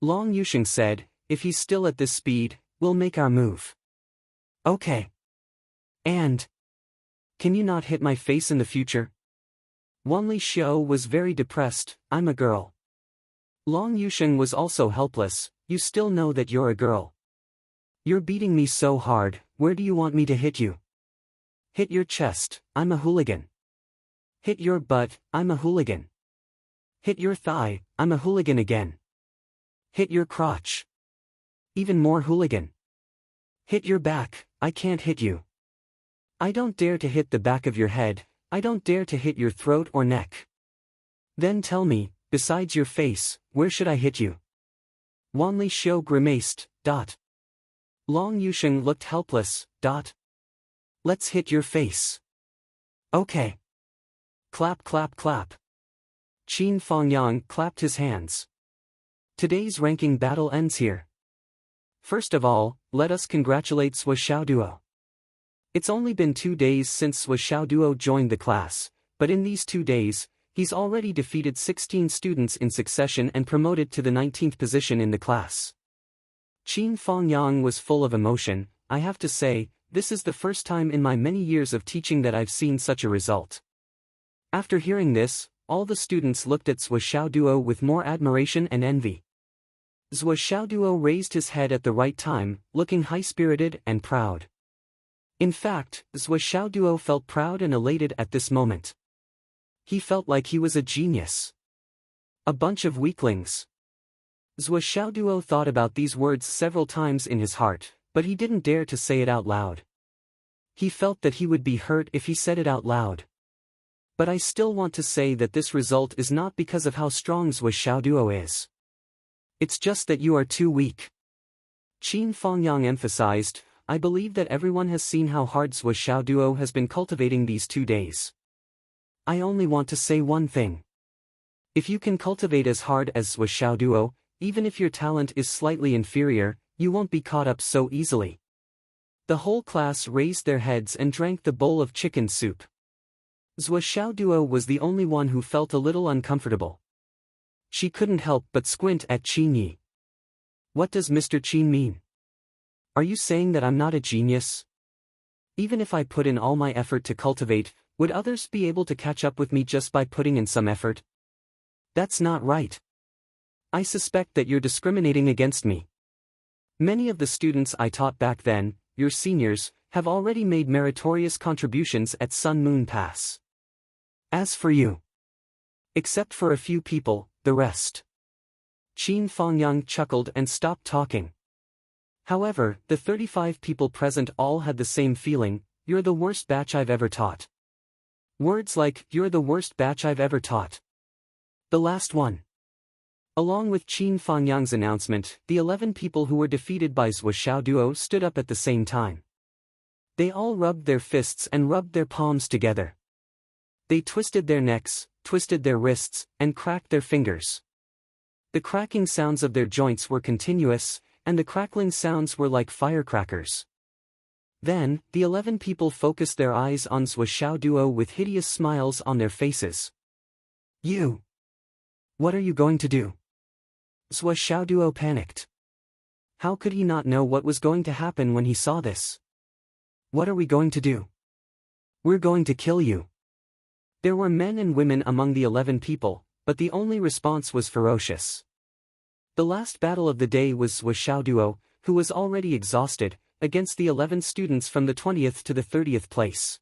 Long Yusheng said, "If he's still at this speed, we'll make our move." "Okay. And? Can you not hit my face in the future?" Wanli Xiu was very depressed. "I'm a girl." Long Yusheng was also helpless. "You still know that you're a girl. You're beating me so hard, where do you want me to hit you?" "Hit your chest, I'm a hooligan." Hit your butt, I'm a hooligan. Hit your thigh, I'm a hooligan again. Hit your crotch. Even more hooligan. Hit your back, I can't hit you. I don't dare to hit the back of your head, I don't dare to hit your throat or neck. Then tell me, besides your face, where should I hit you? Wan Li Xiu grimaced. Long Yusheng looked helpless. Let's hit your face. Okay. Clap clap clap. Qin Fangyang clapped his hands. Today's ranking battle ends here. First of all, let us congratulate Sui Xiaoduo. It's only been 2 days since Sui Xiaoduo joined the class, but in these 2 days, he's already defeated 16 students in succession and promoted to the 19th position in the class. Qin Fangyang was full of emotion. I have to say, this is the first time in my many years of teaching that I've seen such a result. After hearing this, all the students looked at Sui Xiaoduo with more admiration and envy. Sui Xiaoduo raised his head at the right time, looking high-spirited and proud. In fact, Sui Xiaoduo felt proud and elated at this moment. He felt like he was a genius. A bunch of weaklings. Sui Xiaoduo thought about these words several times in his heart, but he didn't dare to say it out loud. He felt that he would be hurt if he said it out loud. But I still want to say that this result is not because of how strong Sui Xiaoduo is. It's just that you are too weak. Qin Fangyang emphasized, I believe that everyone has seen how hard Sui Xiaoduo has been cultivating these 2 days. I only want to say one thing. If you can cultivate as hard as Sui Xiaoduo, even if your talent is slightly inferior, you won't be caught up so easily. The whole class raised their heads and drank the bowl of chicken soup. Sui Xiaoduo was the only one who felt a little uncomfortable. She couldn't help but squint at Qin Yi. What does Mr. Qin mean? Are you saying that I'm not a genius? Even if I put in all my effort to cultivate, would others be able to catch up with me just by putting in some effort? That's not right. I suspect that you're discriminating against me. Many of the students I taught back then, your seniors, have already made meritorious contributions at Sun Moon Pass. As for you, except for a few people, the rest. Qin Fangyang chuckled and stopped talking. However, the 35 people present all had the same feeling, you're the worst batch I've ever taught. Words like, you're the worst batch I've ever taught. The last one. Along with Qin Fangyang's announcement, the 11 people who were defeated by Sui Xiaoduo stood up at the same time. They all rubbed their fists and rubbed their palms together. They twisted their necks, twisted their wrists, and cracked their fingers. The cracking sounds of their joints were continuous, and the crackling sounds were like firecrackers. Then, the 11 people focused their eyes on Sui Xiaoduo with hideous smiles on their faces. You! What are you going to do? Sui Xiaoduo panicked. How could he not know what was going to happen when he saw this? What are we going to do? We're going to kill you. There were men and women among the 11 people, but the only response was ferocious. The last battle of the day was Sui Xiaoduo, who was already exhausted, against the 11 students from the 20th to the 30th place.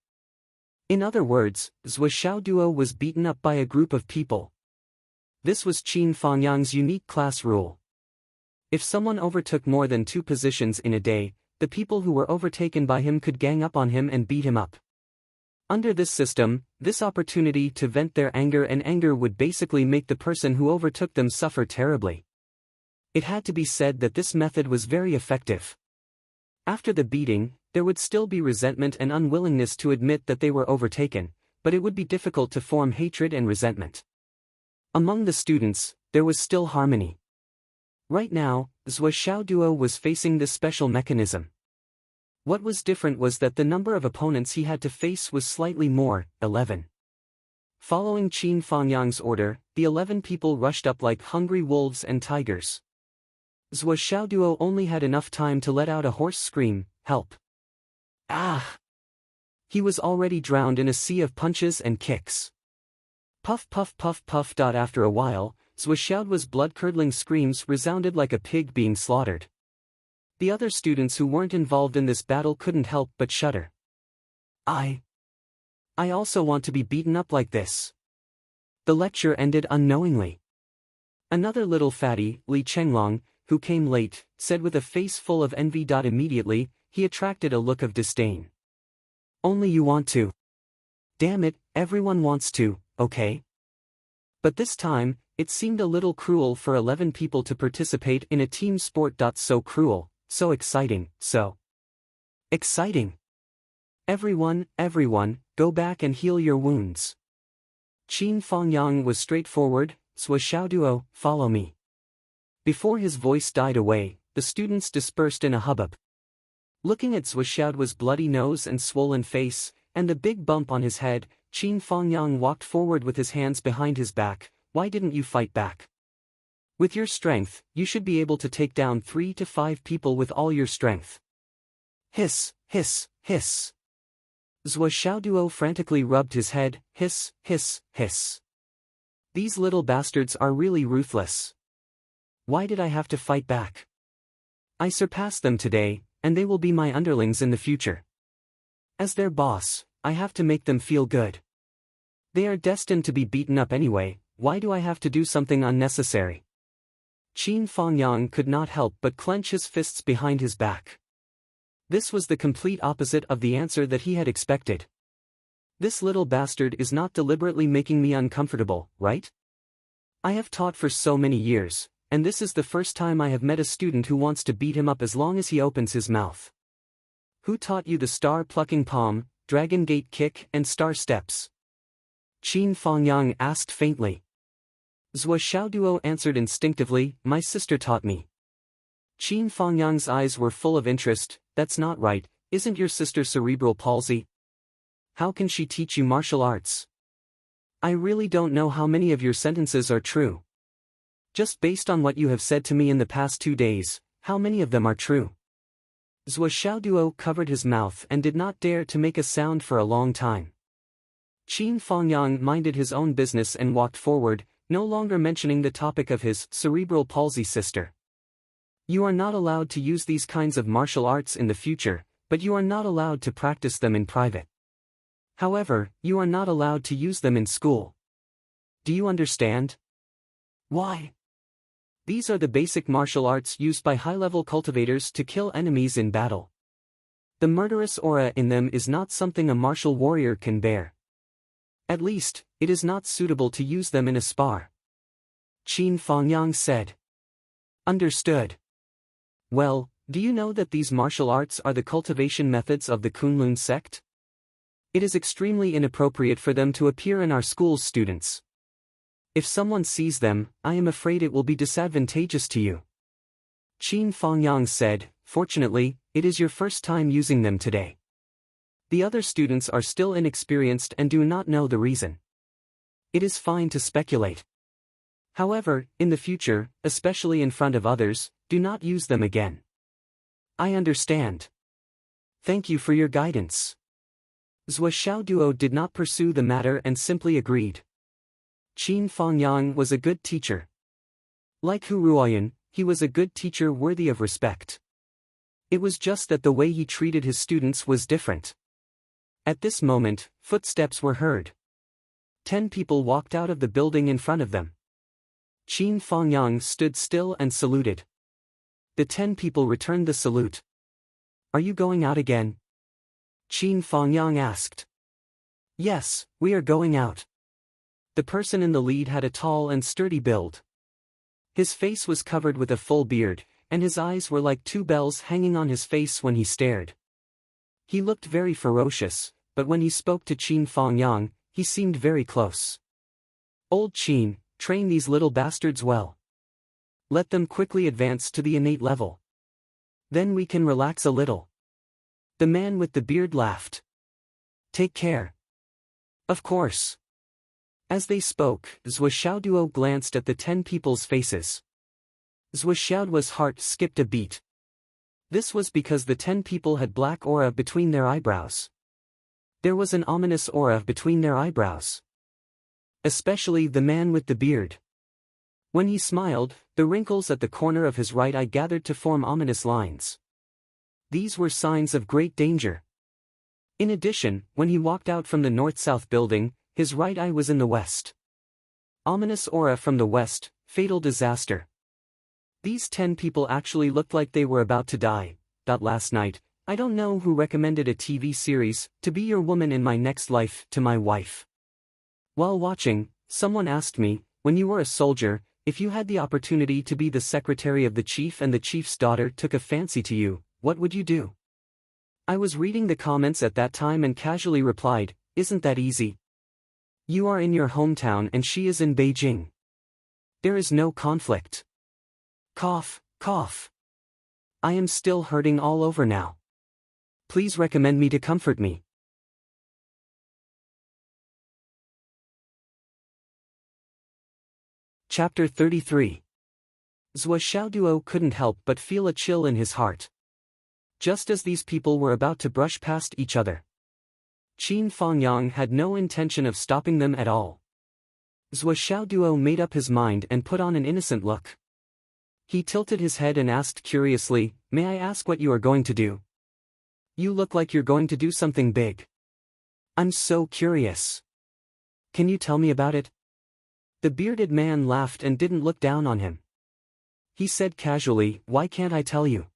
In other words, Sui Xiaoduo was beaten up by a group of people. This was Qin Fangyang's unique class rule. If someone overtook more than 2 positions in a day, the people who were overtaken by him could gang up on him and beat him up. Under this system, this opportunity to vent their anger would basically make the person who overtook them suffer terribly. It had to be said that this method was very effective. After the beating, there would still be resentment and unwillingness to admit that they were overtaken, but it would be difficult to form hatred and resentment. Among the students, there was still harmony. Right now, Sui Xiaoduo was facing this special mechanism. What was different was that the number of opponents he had to face was slightly more, 11. Following Qin Fangyang's order, the 11 people rushed up like hungry wolves and tigers. Sui Xiaoduo only had enough time to let out a hoarse scream, help. Ah! He was already drowned in a sea of punches and kicks. Puff puff puff puff. After a while, Sui Xiaoduo's blood-curdling screams resounded like a pig being slaughtered. The other students who weren't involved in this battle couldn't help but shudder. I I also want to be beaten up like this. The lecture ended unknowingly. Another little fatty, Li Chenglong, who came late, said with a face full of envy. Immediately, he attracted a look of disdain. Only you want to. Damn it, everyone wants to, okay? But this time, it seemed a little cruel for 11 people to participate in a team sport. So cruel, so exciting, so exciting. Everyone, go back and heal your wounds. Qin Fengyang was straightforward. Zhuo Xiaoduo, follow me. Before his voice died away, the students dispersed in a hubbub. Looking at Zhuo Xiaoduo's bloody nose and swollen face, and the big bump on his head, Qin Fengyang walked forward with his hands behind his back. Why didn't you fight back? With your strength, you should be able to take down 3 to 5 people with all your strength. Hiss, hiss, hiss. Zhuo Xiaoduo frantically rubbed his head. Hiss, hiss, hiss. These little bastards are really ruthless. Why did I have to fight back? I surpassed them today, and they will be my underlings in the future. As their boss, I have to make them feel good. They are destined to be beaten up anyway. Why do I have to do something unnecessary? Qin Fengyang could not help but clench his fists behind his back. This was the complete opposite of the answer that he had expected. This little bastard is not deliberately making me uncomfortable, right? I have taught for so many years, and this is the first time I have met a student who wants to beat him up as long as he opens his mouth. Who taught you the star-plucking palm, dragon gate kick and star steps? Qin Fengyang asked faintly. Zhuo Xiaoduo answered instinctively, my sister taught me. Qin Fengyang's eyes were full of interest. That's not right, isn't your sister cerebral palsy? How can she teach you martial arts? I really don't know how many of your sentences are true. Just based on what you have said to me in the past 2 days, how many of them are true? Zhuo Xiaoduo covered his mouth and did not dare to make a sound for a long time. Qin Fengyang minded his own business and walked forward, no longer mentioning the topic of his cerebral palsy sister. You are not allowed to use these kinds of martial arts in the future, but you are not allowed to practice them in private. However, you are not allowed to use them in school. Do you understand? Why? These are the basic martial arts used by high-level cultivators to kill enemies in battle. The murderous aura in them is not something a martial warrior can bear. At least, it is not suitable to use them in a spar. Qin Fengyang said. Understood. Well, do you know that these martial arts are the cultivation methods of the Kunlun sect? It is extremely inappropriate for them to appear in our school's students. If someone sees them, I am afraid it will be disadvantageous to you. Qin Fengyang said, fortunately, it is your first time using them today. The other students are still inexperienced and do not know the reason. It is fine to speculate. However, in the future, especially in front of others, do not use them again. I understand. Thank you for your guidance. Zhuo Xiaoduo did not pursue the matter and simply agreed. Qin Fengyang was a good teacher. Like Hu Ruoyan, he was a good teacher worthy of respect. It was just that the way he treated his students was different. At this moment, footsteps were heard. 10 people walked out of the building in front of them. Qin Fengyang stood still and saluted. The 10 people returned the salute. Are you going out again? Qin Fengyang asked. Yes, we are going out. The person in the lead had a tall and sturdy build. His face was covered with a full beard, and his eyes were like 2 bells hanging on his face when he stared. He looked very ferocious, but when he spoke to Qin Fengyang, he seemed very close. Old Qin, train these little bastards well. Let them quickly advance to the innate level. Then we can relax a little. The man with the beard laughed. Take care. Of course. As they spoke, Zhuo Xiaoduo glanced at the 10 people's faces. Zhuo Xiaoduo's heart skipped a beat. This was because the 10 people had black aura between their eyebrows. There was an ominous aura between their eyebrows. Especially the man with the beard. When he smiled, the wrinkles at the corner of his right eye gathered to form ominous lines. These were signs of great danger. In addition, when he walked out from the north-south building, his right eye was in the west. Ominous aura from the west, fatal disaster. These 10 people actually looked like they were about to die. Last night, I don't know who recommended a TV series, To Be Your Woman in My Next Life, to my wife. While watching, someone asked me, when you were a soldier, if you had the opportunity to be the secretary of the chief and the chief's daughter took a fancy to you, what would you do? I was reading the comments at that time and casually replied, isn't that easy? You are in your hometown and she is in Beijing. There is no conflict. Cough, cough. I am still hurting all over now. Please recommend me to comfort me. Chapter 33. Zhou Xiaoduo couldn't help but feel a chill in his heart. Just as these people were about to brush past each other, Qin Fangyang had no intention of stopping them at all. Zhou Xiaoduo made up his mind and put on an innocent look. He tilted his head and asked curiously, may I ask what you are going to do? You look like you're going to do something big. I'm so curious. Can you tell me about it? The bearded man laughed and didn't look down on him. He said casually, why can't I tell you?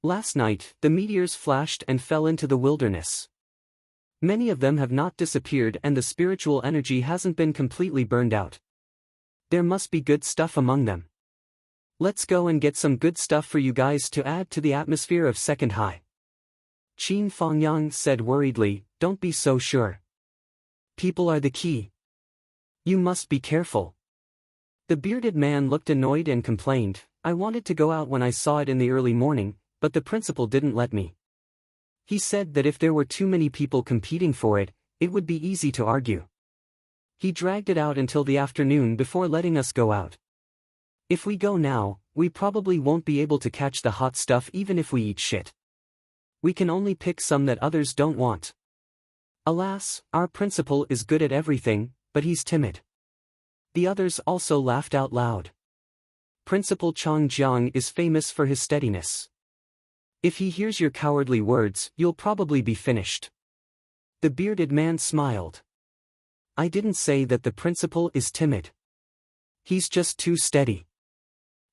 Last night, the meteors flashed and fell into the wilderness. Many of them have not disappeared and the spiritual energy hasn't been completely burned out. There must be good stuff among them. Let's go and get some good stuff for you guys to add to the atmosphere of Second High. Qin Fangyang said worriedly, don't be so sure. People are the key. You must be careful. The bearded man looked annoyed and complained, I wanted to go out when I saw it in the early morning, but the principal didn't let me. He said that if there were too many people competing for it, it would be easy to argue. He dragged it out until the afternoon before letting us go out. If we go now, we probably won't be able to catch the hot stuff even if we eat shit. We can only pick some that others don't want. Alas, our principal is good at everything, but he's timid. The others also laughed out loud. Principal Chang Jiang is famous for his steadiness. If he hears your cowardly words, you'll probably be finished. The bearded man smiled. I didn't say that the principal is timid. He's just too steady.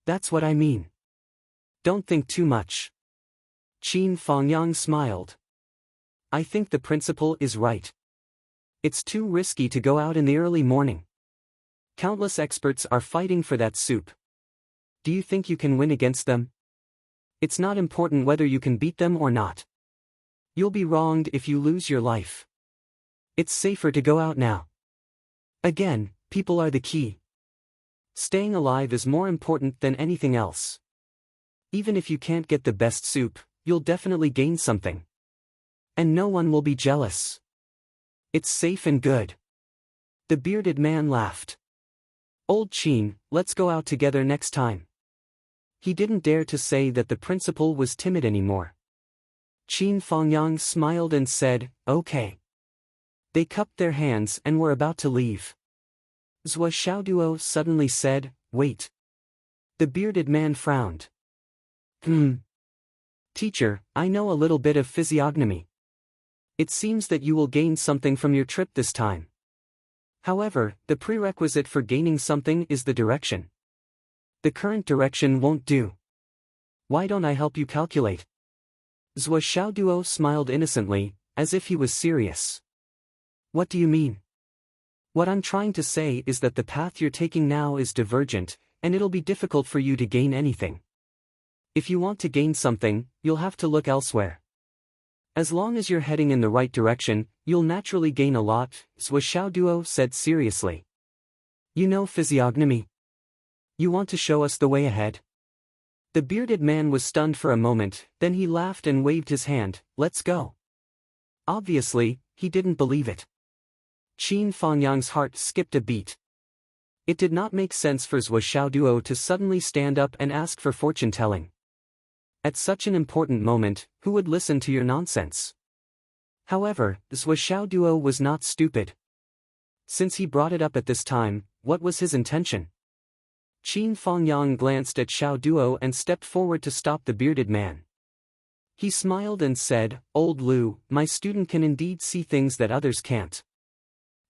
That's what I mean. Don't think too much. Qin Fangyang smiled. I think the principal is right. It's too risky to go out in the early morning. Countless experts are fighting for that soup. Do you think you can win against them? It's not important whether you can beat them or not. You'll be wronged if you lose your life. It's safer to go out now. Again, people are the key. Staying alive is more important than anything else. Even if you can't get the best soup, you'll definitely gain something. And no one will be jealous. It's safe and good. The bearded man laughed. Old Qin, let's go out together next time. He didn't dare to say that the principal was timid anymore. Qin Fangyang smiled and said, okay. They cupped their hands and were about to leave. Zhou Xiaoduo suddenly said, wait. The bearded man frowned. Teacher, I know a little bit of physiognomy. It seems that you will gain something from your trip this time. However, the prerequisite for gaining something is the direction. The current direction won't do. Why don't I help you calculate? Zhou Xiaoduo smiled innocently, as if he was serious. What do you mean? What I'm trying to say is that the path you're taking now is divergent, and it'll be difficult for you to gain anything. If you want to gain something, you'll have to look elsewhere. As long as you're heading in the right direction, you'll naturally gain a lot, Zhou Xiaoduo said seriously. You know physiognomy. You want to show us the way ahead? The bearded man was stunned for a moment, then he laughed and waved his hand, let's go. Obviously, he didn't believe it. Qin Fangyang's heart skipped a beat. It did not make sense for Zhou Xiaoduo to suddenly stand up and ask for fortune-telling. At such an important moment, who would listen to your nonsense? However, Zhou Xiaoduo was not stupid. Since he brought it up at this time, what was his intention? Qin Fangyang glanced at Xiaoduo and stepped forward to stop the bearded man. He smiled and said, "Old Lu, my student can indeed see things that others can't.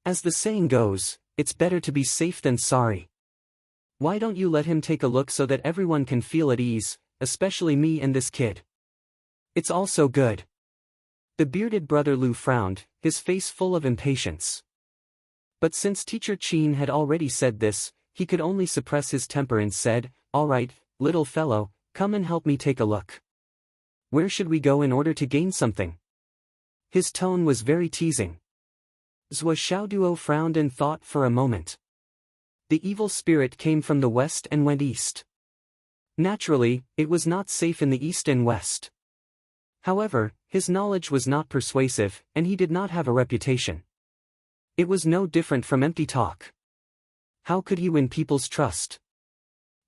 As the saying goes, it's better to be safe than sorry. Why don't you let him take a look so that everyone can feel at ease, especially me and this kid? It's all so good." The bearded brother Lu frowned, his face full of impatience. But since Teacher Qin had already said this, he could only suppress his temper and said, "All right, little fellow, come and help me take a look. Where should we go in order to gain something?" His tone was very teasing. Zhou Xiaoduo frowned and thought for a moment. The evil spirit came from the west and went east. Naturally, it was not safe in the east and west. However, his knowledge was not persuasive, and he did not have a reputation. It was no different from empty talk. How could he win people's trust?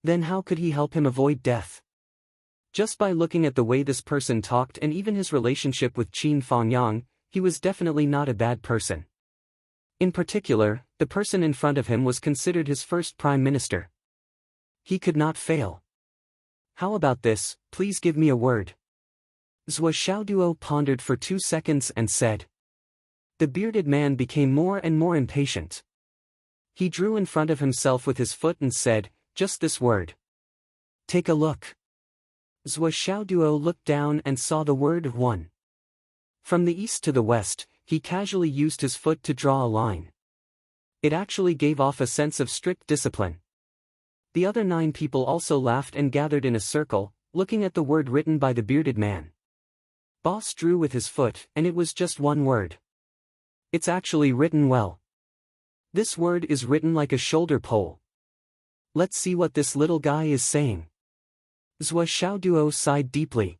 Then how could he help him avoid death? Just by looking at the way this person talked and even his relationship with Qin Fangyang, he was definitely not a bad person. In particular, the person in front of him was considered his first prime minister. He could not fail. "How about this, please give me a word." Zhou Xiaoduo pondered for 2 seconds and said. The bearded man became more and more impatient. He drew in front of himself with his foot and said, "Just this word. Take a look." Zhou Xiaoduo looked down and saw the word "one." From the east to the west, he casually used his foot to draw a line. It actually gave off a sense of strict discipline. The other 9 people also laughed and gathered in a circle, looking at the word written by the bearded man. Boss drew with his foot, and it was just one word. It's actually written well. This word is written like a shoulder pole. Let's see what this little guy is saying. Zhou Xiaoduo sighed deeply.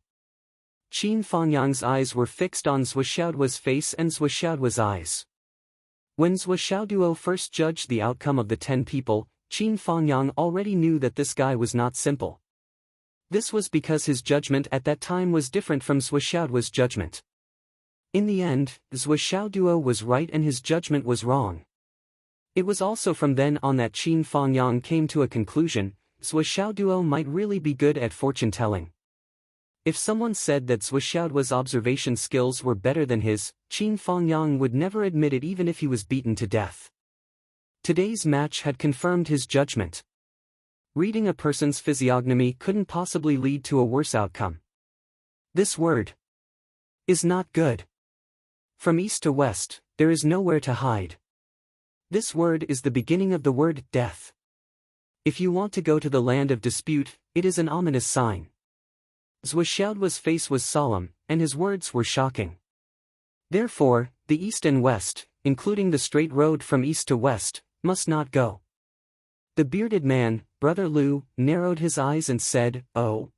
Qin Fangyang's eyes were fixed on Zhou Xiaoduo's face and Zhou Xiaoduo's eyes. When Zhou Xiaoduo first judged the outcome of the 10 people, Qin Fangyang already knew that this guy was not simple. This was because his judgment at that time was different from Zhou Xiaoduo's judgment. In the end, Zhou Xiaoduo was right and his judgment was wrong. It was also from then on that Qin Fangyang came to a conclusion: Zhou Xiaoduo might really be good at fortune-telling. If someone said that Zhou Xiaoduo's observation skills were better than his, Qin Fangyang would never admit it even if he was beaten to death. Today's match had confirmed his judgment. Reading a person's physiognomy couldn't possibly lead to a worse outcome. This word is not good. From east to west, there is nowhere to hide. This word is the beginning of the word death. If you want to go to the land of dispute, it is an ominous sign. Zhou Xiaoduo's face was solemn, and his words were shocking. Therefore, the east and west, including the straight road from east to west, must not go. The bearded man, Brother Lu, narrowed his eyes and said, "Oh.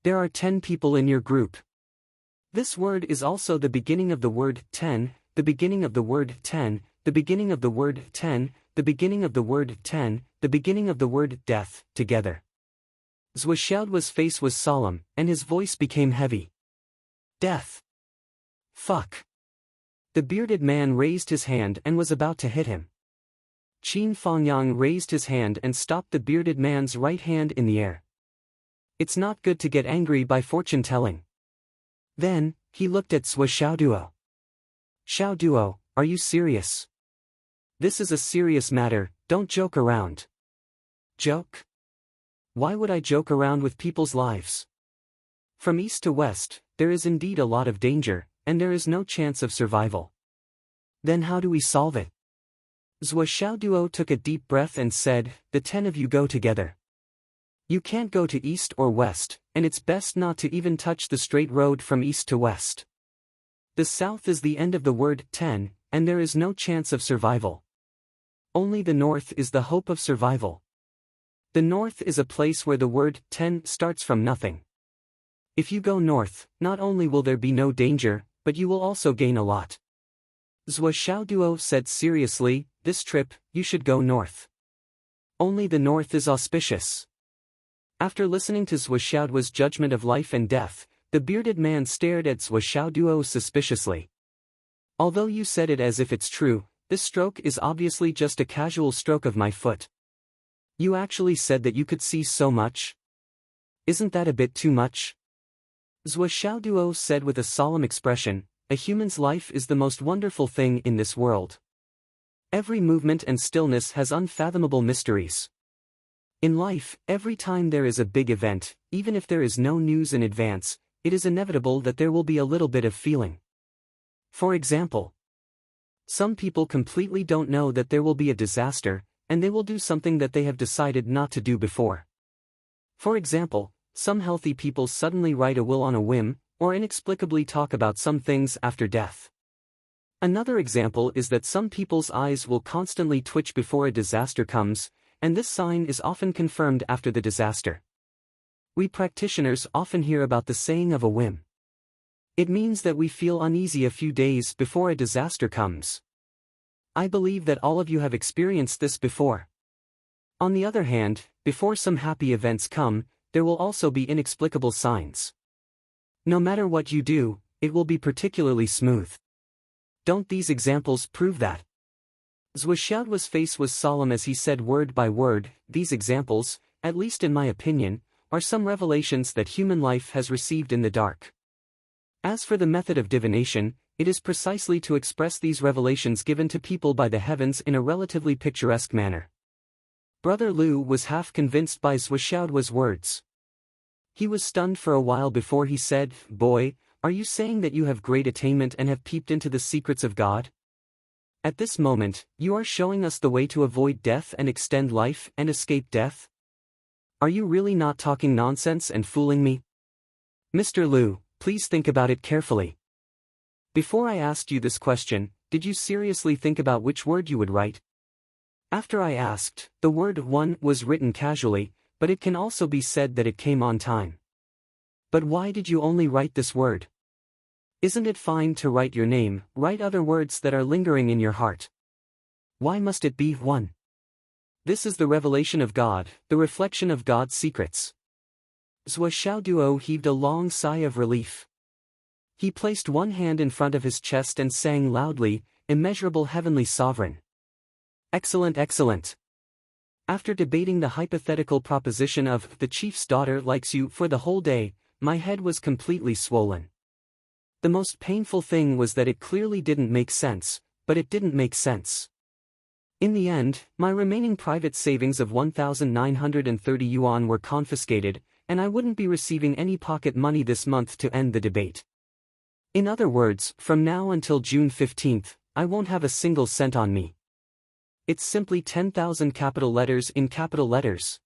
There are 10 people in your group. This word is also the beginning of the word 10, the beginning of the word 10, the beginning of the word 10, the beginning of the word 10, the beginning of the word death, together." Zhou Xiaoduo's face was solemn, and his voice became heavy. "Death. Fuck." The bearded man raised his hand and was about to hit him. Qin Fangyang raised his hand and stopped the bearded man's right hand in the air. It's not good to get angry by fortune-telling. Then, he looked at Zhou Xiaoduo. "Xiaoduo, are you serious? This is a serious matter, don't joke around." "Joke? Why would I joke around with people's lives? From east to west, there is indeed a lot of danger, and there is no chance of survival. Then how do we solve it?" Zhou Xiaoduo took a deep breath and said, "The 10 of you go together. You can't go to east or west, and it's best not to even touch the straight road from east to west. The south is the end of the word 10, and there is no chance of survival. Only the north is the hope of survival. The north is a place where the word 10 starts from nothing. If you go north, not only will there be no danger, but you will also gain a lot." Zhou Xiaoduo said seriously, "This trip, you should go north. Only the north is auspicious." After listening to Zhou Xiaoduo's judgment of life and death, the bearded man stared at Zhou Xiaoduo suspiciously. "Although you said it as if it's true, this stroke is obviously just a casual stroke of my foot. You actually said that you could see so much? Isn't that a bit too much?" Zhou Xiaoduo said with a solemn expression, "A human's life is the most wonderful thing in this world. Every movement and stillness has unfathomable mysteries. In life, every time there is a big event, even if there is no news in advance, it is inevitable that there will be a little bit of feeling. For example, some people completely don't know that there will be a disaster, and they will do something that they have decided not to do before. For example, some healthy people suddenly write a will on a whim, or inexplicably talk about some things after death. Another example is that some people's eyes will constantly twitch before a disaster comes, and this sign is often confirmed after the disaster. We practitioners often hear about the saying of a whim. It means that we feel uneasy a few days before a disaster comes. I believe that all of you have experienced this before. On the other hand, before some happy events come, there will also be inexplicable signs. No matter what you do, it will be particularly smooth. Don't these examples prove that?" Zhou Xiaoduo's face was solemn as he said word by word, "These examples, at least in my opinion, are some revelations that human life has received in the dark. As for the method of divination, it is precisely to express these revelations given to people by the heavens in a relatively picturesque manner." Brother Lu was half convinced by Zhou Xiaoduo's words. He was stunned for a while before he said, "Boy, are you saying that you have great attainment and have peeped into the secrets of God? At this moment, you are showing us the way to avoid death and extend life and escape death? Are you really not talking nonsense and fooling me? Mr. Lu, please think about it carefully. Before I asked you this question, did you seriously think about which word you would write? After I asked, the word 1 was written casually, but it can also be said that it came on time. But why did you only write this word? Isn't it fine to write your name, write other words that are lingering in your heart? Why must it be 1? This is the revelation of God, the reflection of God's secrets." Zhou Xiaoduo heaved a long sigh of relief. He placed one hand in front of his chest and sang loudly, "Immeasurable Heavenly Sovereign. Excellent, excellent. After debating the hypothetical proposition of the chief's daughter likes you for the whole day, my head was completely swollen. The most painful thing was that it clearly didn't make sense, but it didn't make sense. In the end, my remaining private savings of 1,930 yuan were confiscated, and I wouldn't be receiving any pocket money this month to end the debate. In other words, from now until June 15th, I won't have a single cent on me. It's simply 10,000 capital letters in capital letters.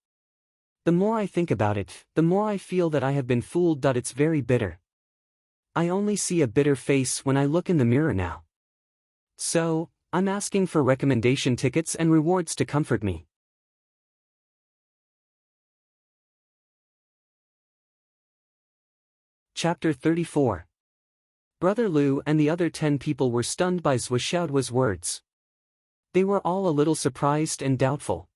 The more I think about it, the more I feel that I have been fooled. It's very bitter. I only see a bitter face when I look in the mirror now. So, I'm asking for recommendation tickets and rewards to comfort me." Chapter 34. Brother Lu and the other 10 people were stunned by Zhou Xiaoduo's words. They were all a little surprised and doubtful.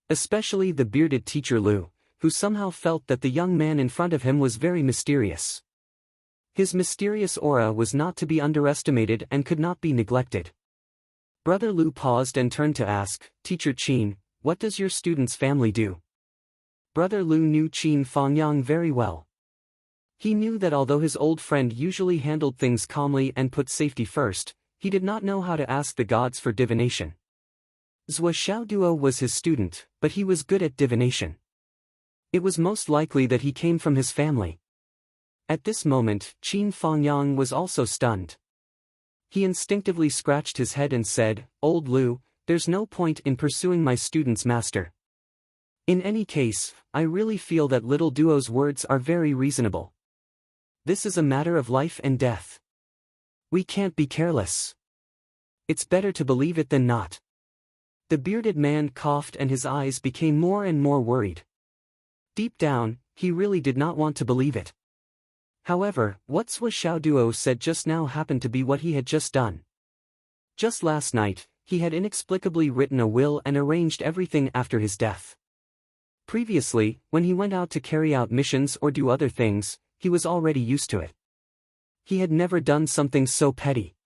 Especially the bearded teacher Lu, who somehow felt that the young man in front of him was very mysterious. His mysterious aura was not to be underestimated and could not be neglected. Brother Lu paused and turned to ask, "Teacher Qin, what does your student's family do?" Brother Lu knew Qin Fangyang very well. He knew that although his old friend usually handled things calmly and put safety first, he did not know how to ask the gods for divination. Zhou Xiaoduo was his student, but he was good at divination. It was most likely that he came from his family. At this moment, Qin Fangyang was also stunned. He instinctively scratched his head and said, "Old Lu, there's no point in pursuing my student's master. In any case, I really feel that little Duo's words are very reasonable. This is a matter of life and death. We can't be careless. It's better to believe it than not." The bearded man coughed and his eyes became more and more worried. Deep down, he really did not want to believe it. However, what Zhou Xiaoduo said just now happened to be what he had just done. Just last night, he had inexplicably written a will and arranged everything after his death. Previously, when he went out to carry out missions or do other things, he was already used to it. He had never done something so petty.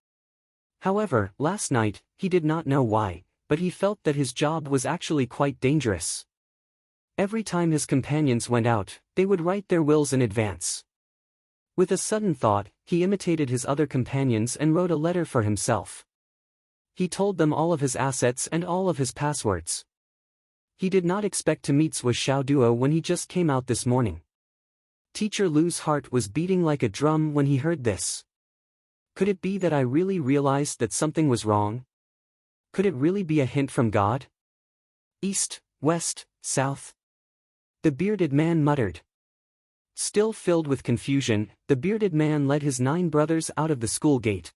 However, last night, he did not know why, but he felt that his job was actually quite dangerous. Every time his companions went out, they would write their wills in advance. With a sudden thought, he imitated his other companions and wrote a letter for himself. He told them all of his assets and all of his passwords. He did not expect to meet Swiss Xiao Duo when he just came out this morning. Teacher Lu's heart was beating like a drum when he heard this. Could it be that I really realized that something was wrong? Could it really be a hint from God? East, west, south? The bearded man muttered. Still filled with confusion, the bearded man led his 9 brothers out of the school gate.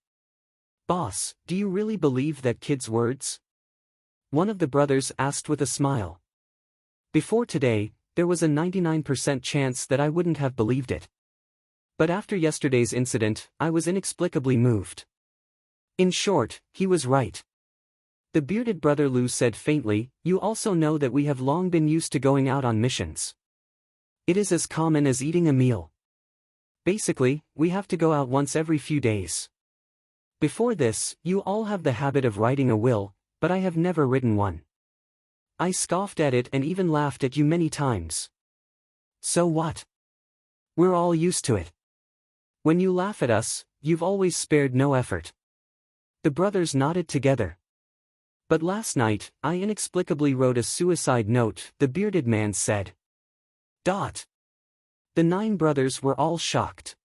"Boss, do you really believe that kid's words?" one of the brothers asked with a smile. Before today, there was a 99% chance that I wouldn't have believed it. But after yesterday's incident, I was inexplicably moved. In short, he was right. The bearded brother Lu said faintly, "You also know that we have long been used to going out on missions. It is as common as eating a meal. Basically, we have to go out once every few days. Before this, you all have the habit of writing a will, but I have never written one. I scoffed at it and even laughed at you many times. So what? We're all used to it. When you laugh at us, you've always spared no effort." The brothers nodded together. "But last night, I inexplicably wrote a suicide note," the bearded man said. The 9 brothers were all shocked.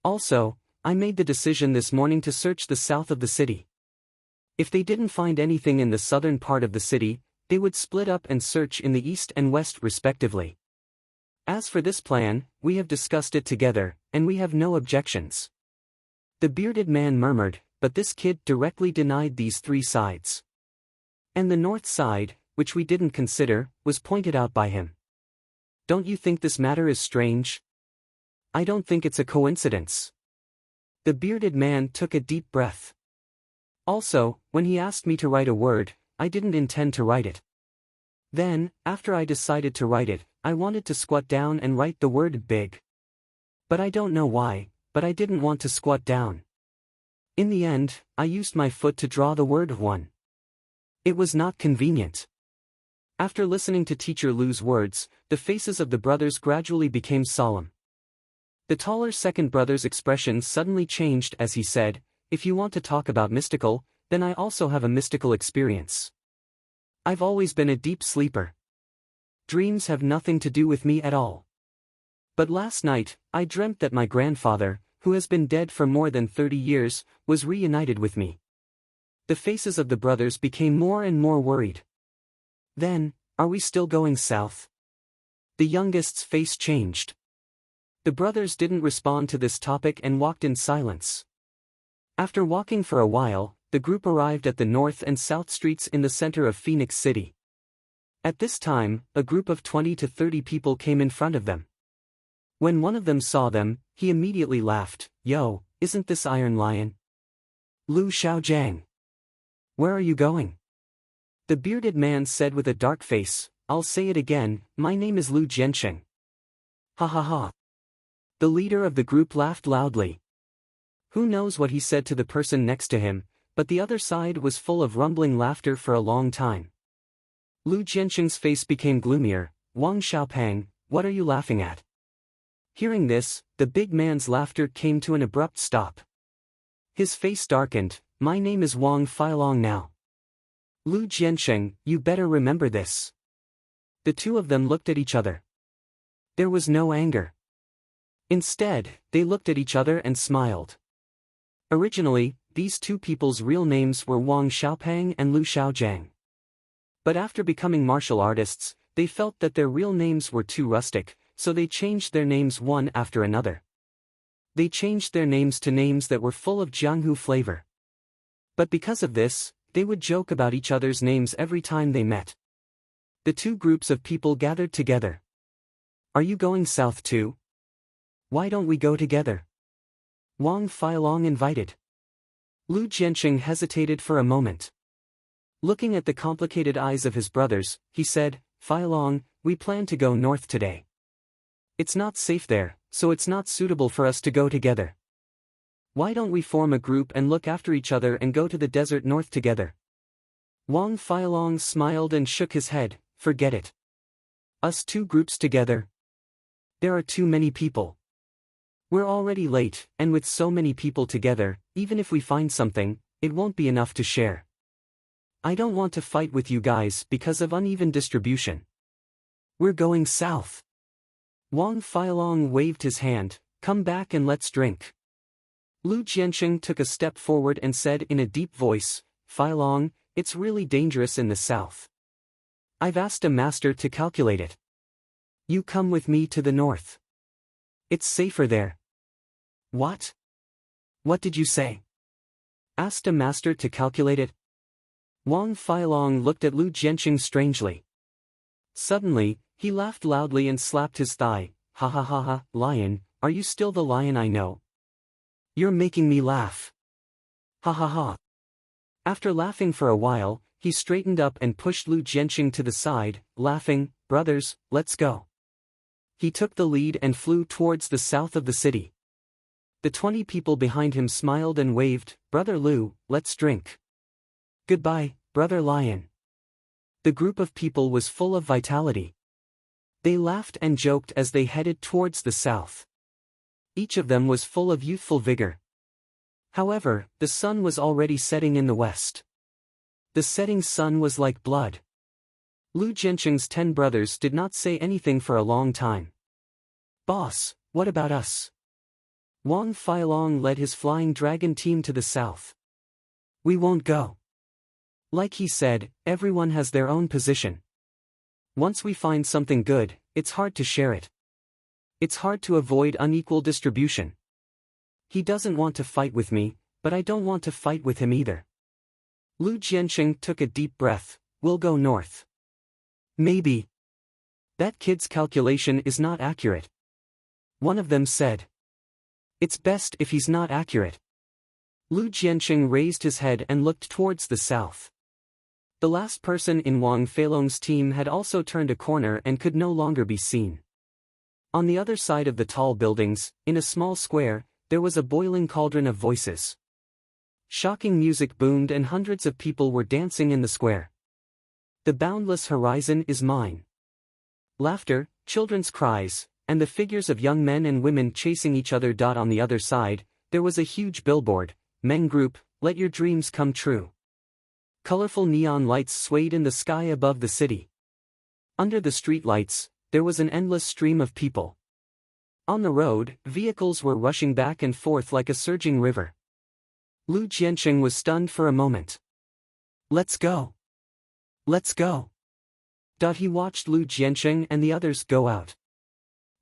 "Also, I made the decision this morning to search the south of the city. If they didn't find anything in the southern part of the city, they would split up and search in the east and west respectively. As for this plan, we have discussed it together, and we have no objections." The bearded man murmured, "But this kid directly denied these 3 sides. And the north side, which we didn't consider, was pointed out by him. Don't you think this matter is strange? I don't think it's a coincidence." The bearded man took a deep breath. "Also, when he asked me to write a word, I didn't intend to write it. Then, after I decided to write it, I wanted to squat down and write the word big. But I don't know why, but I didn't want to squat down. In the end, I used my foot to draw the word one. It was not convenient." After listening to Teacher Lu's words, the faces of the brothers gradually became solemn. The taller second brother's expression suddenly changed as he said, "If you want to talk about mystical, then I also have a mystical experience. I've always been a deep sleeper. Dreams have nothing to do with me at all. But last night, I dreamt that my grandfather, who has been dead for more than 30 years, was reunited with me." The faces of the brothers became more and more worried. "Then, are we still going south?" The youngest's face changed. The brothers didn't respond to this topic and walked in silence. After walking for a while, the group arrived at the north and south streets in the center of Phoenix City. At this time, a group of 20 to 30 people came in front of them. When one of them saw them, he immediately laughed, "Yo, isn't this Iron Lion? Lu Xiaojiang. Where are you going?" The bearded man said with a dark face, "I'll say it again, my name is Lu Jiansheng." Ha ha ha. The leader of the group laughed loudly. Who knows what he said to the person next to him, but the other side was full of rumbling laughter for a long time. Lu Jiansheng's face became gloomier. "Wang Xiaopang, what are you laughing at?" Hearing this, the big man's laughter came to an abrupt stop. His face darkened. "My name is Wang Feilong now. Lu Jiansheng, you better remember this." The two of them looked at each other. There was no anger. Instead, they looked at each other and smiled. Originally, these two people's real names were Wang Xiaopang and Lu Xiaojiang. But after becoming martial artists, they felt that their real names were too rustic, so they changed their names one after another. They changed their names to names that were full of Jianghu flavor. But because of this, they would joke about each other's names every time they met. The two groups of people gathered together. "Are you going south too? Why don't we go together?" Wang Feilong invited. Lu Jiansheng hesitated for a moment. Looking at the complicated eyes of his brothers, he said, "Feilong, we plan to go north today. It's not safe there, so it's not suitable for us to go together. Why don't we form a group and look after each other and go to the desert north together?" Wang Feilong smiled and shook his head. "Forget it. Us two groups together? There are too many people. We're already late, and with so many people together, even if we find something, it won't be enough to share. I don't want to fight with you guys because of uneven distribution. We're going south. Wang Feilong waved his hand, come back and let's drink. Lu Jiansheng took a step forward and said in a deep voice, Feilong, it's really dangerous in the south. I've asked a master to calculate it. You come with me to the north. It's safer there. What? What did you say? Asked a master to calculate it? Wang Feilong looked at Lu Jiansheng strangely. Suddenly, he laughed loudly and slapped his thigh. Ha ha ha ha, lion, are you still the lion I know? You're making me laugh. Ha ha ha. After laughing for a while, he straightened up and pushed Lu Jiansheng to the side, laughing, brothers, let's go. He took the lead and flew towards the south of the city. The 20 people behind him smiled and waved, Brother Lu, let's drink. Goodbye, Brother Lion. The group of people was full of vitality. They laughed and joked as they headed towards the south. Each of them was full of youthful vigor. However, the sun was already setting in the west. The setting sun was like blood. Lu Jiansheng's 10 brothers did not say anything for a long time. Boss, what about us? Wang Feilong led his flying dragon team to the south. We won't go. Like he said, everyone has their own position. Once we find something good, it's hard to share it. It's hard to avoid unequal distribution. He doesn't want to fight with me, but I don't want to fight with him either. Lu Jiansheng took a deep breath, we'll go north. Maybe. That kid's calculation is not accurate. One of them said. It's best if he's not accurate. Lu Jiansheng raised his head and looked towards the south. The last person in Wang Feilong's team had also turned a corner and could no longer be seen. On the other side of the tall buildings, in a small square, there was a boiling cauldron of voices. Shocking music boomed and hundreds of people were dancing in the square. The boundless horizon is mine. Laughter, children's cries, and the figures of young men and women chasing each other. On the other side, there was a huge billboard, Meng Group, let your dreams come true. Colorful neon lights swayed in the sky above the city. Under the street lights, there was an endless stream of people. On the road, vehicles were rushing back and forth like a surging river. Lu Jiansheng was stunned for a moment. Let's go. Let's go. He watched Lu Jiansheng and the others go out.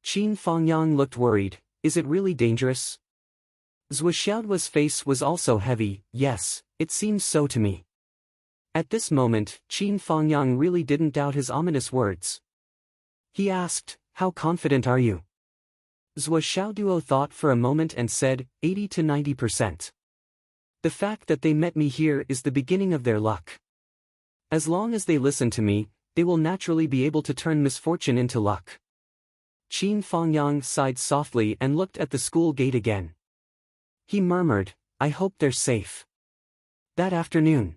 Qin Fangyang looked worried, is it really dangerous? Zhou Xiaoduo's face was also heavy, yes, it seems so to me. At this moment, Qin Fangyang really didn't doubt his ominous words. He asked, how confident are you? Zhou Xiaoduo thought for a moment and said, 80 to 90%. The fact that they met me here is the beginning of their luck. As long as they listen to me, they will naturally be able to turn misfortune into luck. Qin Fangyang sighed softly and looked at the school gate again. He murmured, I hope they're safe. That afternoon,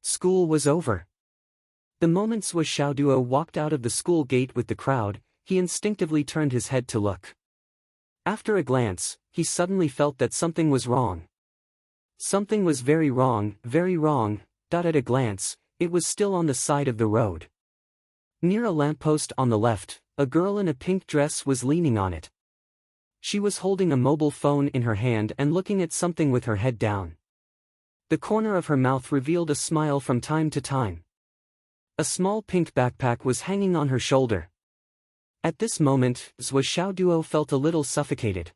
school was over. The moment Zhou Xiaoduo walked out of the school gate with the crowd, he instinctively turned his head to look. After a glance, he suddenly felt that something was wrong. Something was very wrong, very wrong. At a glance, it was still on the side of the road. Near a lamppost on the left, a girl in a pink dress was leaning on it. She was holding a mobile phone in her hand and looking at something with her head down. The corner of her mouth revealed a smile from time to time. A small pink backpack was hanging on her shoulder. At this moment, Zhou Xiaoduo felt a little suffocated.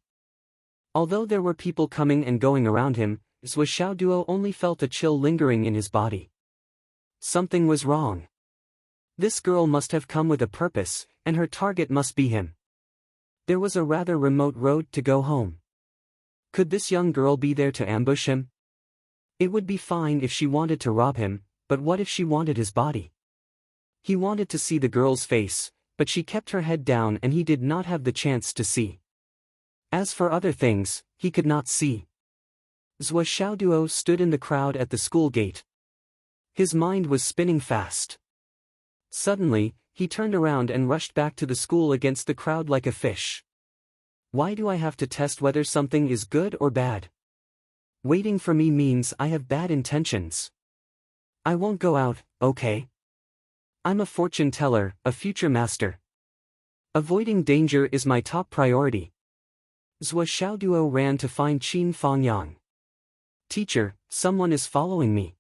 Although there were people coming and going around him, Zhou Xiaoduo only felt a chill lingering in his body. Something was wrong. This girl must have come with a purpose, and her target must be him. There was a rather remote road to go home. Could this young girl be there to ambush him? It would be fine if she wanted to rob him, but what if she wanted his body? He wanted to see the girl's face, but she kept her head down and he did not have the chance to see. As for other things, he could not see. Zhou Xiaoduo stood in the crowd at the school gate. His mind was spinning fast. Suddenly, he turned around and rushed back to the school against the crowd like a fish. Why do I have to test whether something is good or bad? Waiting for me means I have bad intentions. I won't go out, okay? I'm a fortune teller, a future master. Avoiding danger is my top priority. Zhou Xiaoduo ran to find Qin Fangyang. Teacher, someone is following me.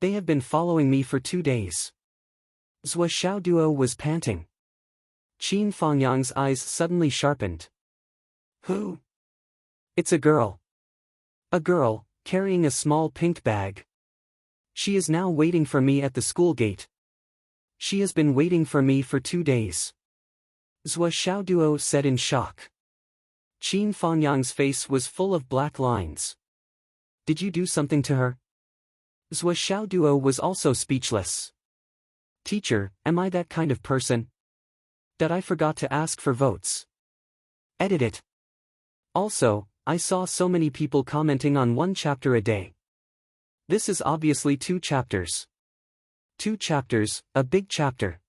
They have been following me for 2 days. Zhou Xiaoduo was panting. Qin Fangyang's eyes suddenly sharpened. Who? It's a girl. A girl, carrying a small pink bag. She is now waiting for me at the school gate. She has been waiting for me for 2 days. Zhou Xiaoduo said in shock. Qin Fangyang's face was full of black lines. Did you do something to her? Zhou Xiaoduo was also speechless. Teacher, am I that kind of person? That I forgot to ask for votes. Edit it. Also, I saw so many people commenting on 1 chapter a day. This is obviously 2 chapters. 2 chapters, a big chapter.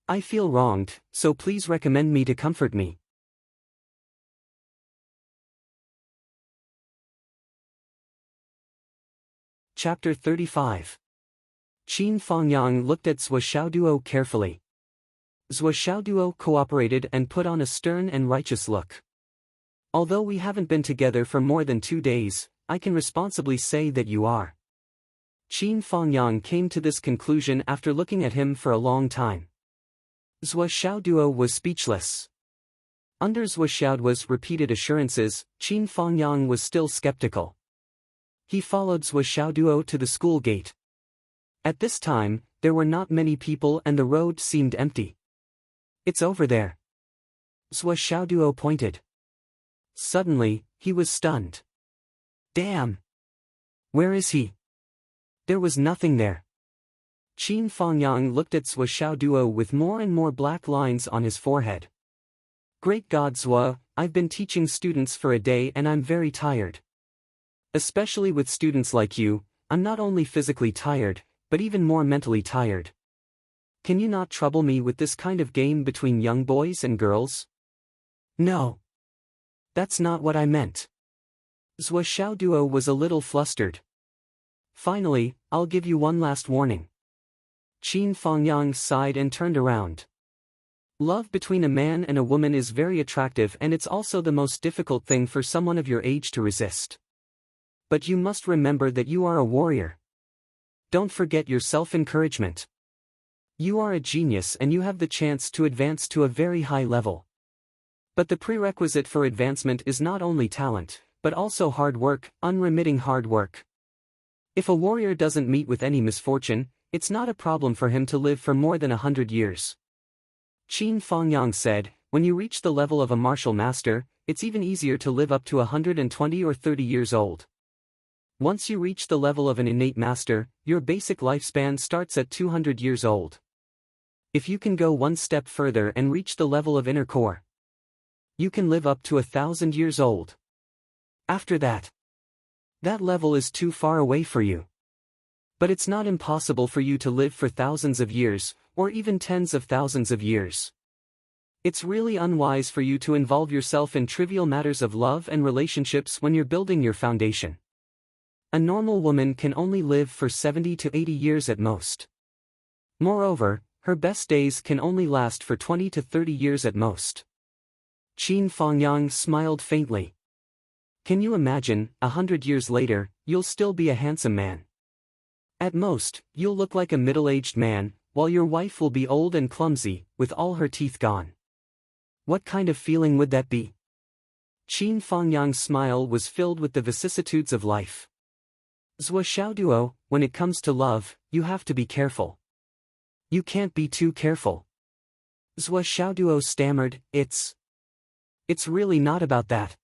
I feel wronged, so please recommend me to comfort me. Chapter 35. Qin Fangyang looked at Zhou Xiaoduo carefully. Zhou Xiaoduo cooperated and put on a stern and righteous look. Although we haven't been together for more than 2 days, I can responsibly say that you are. Qin Fangyang came to this conclusion after looking at him for a long time. Zhou Xiaoduo was speechless. Under Zhou Xiaoduo's repeated assurances, Qin Fangyang was still skeptical. He followed Zhou Xiaoduo to the school gate. At this time, there were not many people and the road seemed empty. It's over there. Zhou Xiaoduo pointed. Suddenly, he was stunned. Damn! Where is he? There was nothing there. Qin Fangyang looked at Zhou Xiaoduo with more and more black lines on his forehead. Great God Zhou, I've been teaching students for a day and I'm very tired. Especially with students like you, I'm not only physically tired, but even more mentally tired. Can you not trouble me with this kind of game between young boys and girls? No. That's not what I meant. Zhou Xiaoduo was a little flustered. Finally, I'll give you one last warning. Qin Fangyang sighed and turned around. Love between a man and a woman is very attractive and it's also the most difficult thing for someone of your age to resist. But you must remember that you are a warrior. Don't forget your self-encouragement. You are a genius and you have the chance to advance to a very high level. But the prerequisite for advancement is not only talent, but also hard work, unremitting hard work. If a warrior doesn't meet with any misfortune, it's not a problem for him to live for more than 100 years. Qin Fangyang said, when you reach the level of a martial master, it's even easier to live up to 120 or 30 years old. Once you reach the level of an innate master, your basic lifespan starts at 200 years old. If you can go one step further and reach the level of inner core, you can live up to 1,000 years old. After that level is too far away for you. But it's not impossible for you to live for thousands of years, or even tens of thousands of years. It's really unwise for you to involve yourself in trivial matters of love and relationships when you're building your foundation. A normal woman can only live for 70 to 80 years at most. Moreover, her best days can only last for 20 to 30 years at most. Qin Fangyang smiled faintly. Can you imagine, 100 years later, you'll still be a handsome man. At most, you'll look like a middle-aged man, while your wife will be old and clumsy, with all her teeth gone. What kind of feeling would that be? Qin Fangyang's smile was filled with the vicissitudes of life. Zhou Xiaoduo, when it comes to love, you have to be careful. You can't be too careful. Zhou Xiaoduo stammered, It's really not about that.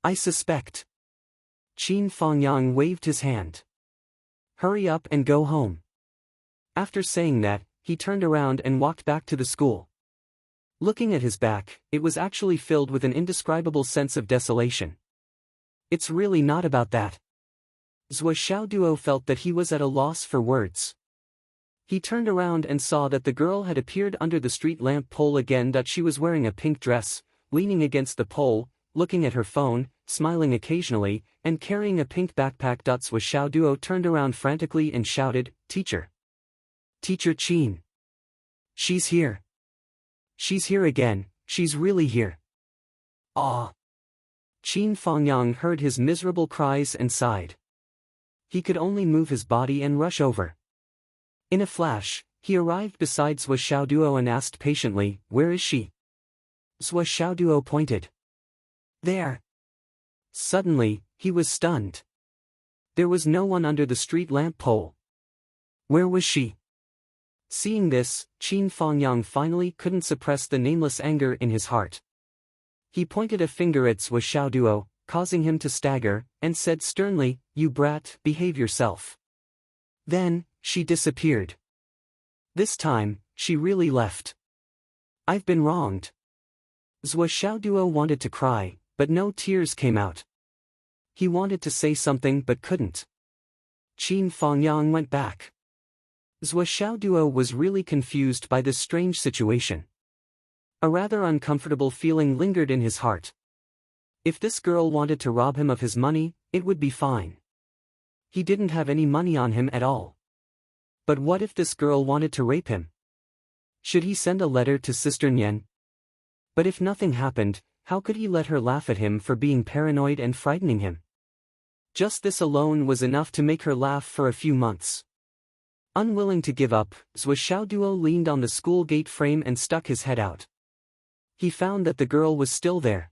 I suspect. Qin Fangyang waved his hand. Hurry up and go home. After saying that, he turned around and walked back to the school. Looking at his back, it was actually filled with an indescribable sense of desolation. It's really not about that. Zhou Xiaoduo felt that he was at a loss for words. He turned around and saw that the girl had appeared under the street lamp pole again, that she was wearing a pink dress, leaning against the pole, looking at her phone, smiling occasionally, and carrying a pink backpack. Zhou Xiaoduo turned around frantically and shouted, "Teacher! Teacher Qin! She's here! She's here again, she's really here!" Ah! Qin Fangyang heard his miserable cries and sighed. He could only move his body and rush over. In a flash, he arrived beside Zhou Xiaoduo and asked patiently, "Where is she?" Zhou Xiaoduo pointed. "There." Suddenly, he was stunned. There was no one under the street lamp pole. Where was she? Seeing this, Qin Fangyang finally couldn't suppress the nameless anger in his heart. He pointed a finger at Zhou Xiaoduo, causing him to stagger, and said sternly, "You brat, behave yourself." Then, she disappeared. This time, she really left. "I've been wronged." Zhou Xiaoduo wanted to cry, but no tears came out. He wanted to say something but couldn't. Qin Fangyang went back. Zhou Xiaoduo was really confused by this strange situation. A rather uncomfortable feeling lingered in his heart. If this girl wanted to rob him of his money, it would be fine. He didn't have any money on him at all. But what if this girl wanted to rape him? Should he send a letter to Sister Nian? But if nothing happened, how could he let her laugh at him for being paranoid and frightening him? Just this alone was enough to make her laugh for a few months. Unwilling to give up, Zhou Xiaoduo leaned on the school gate frame and stuck his head out. He found that the girl was still there.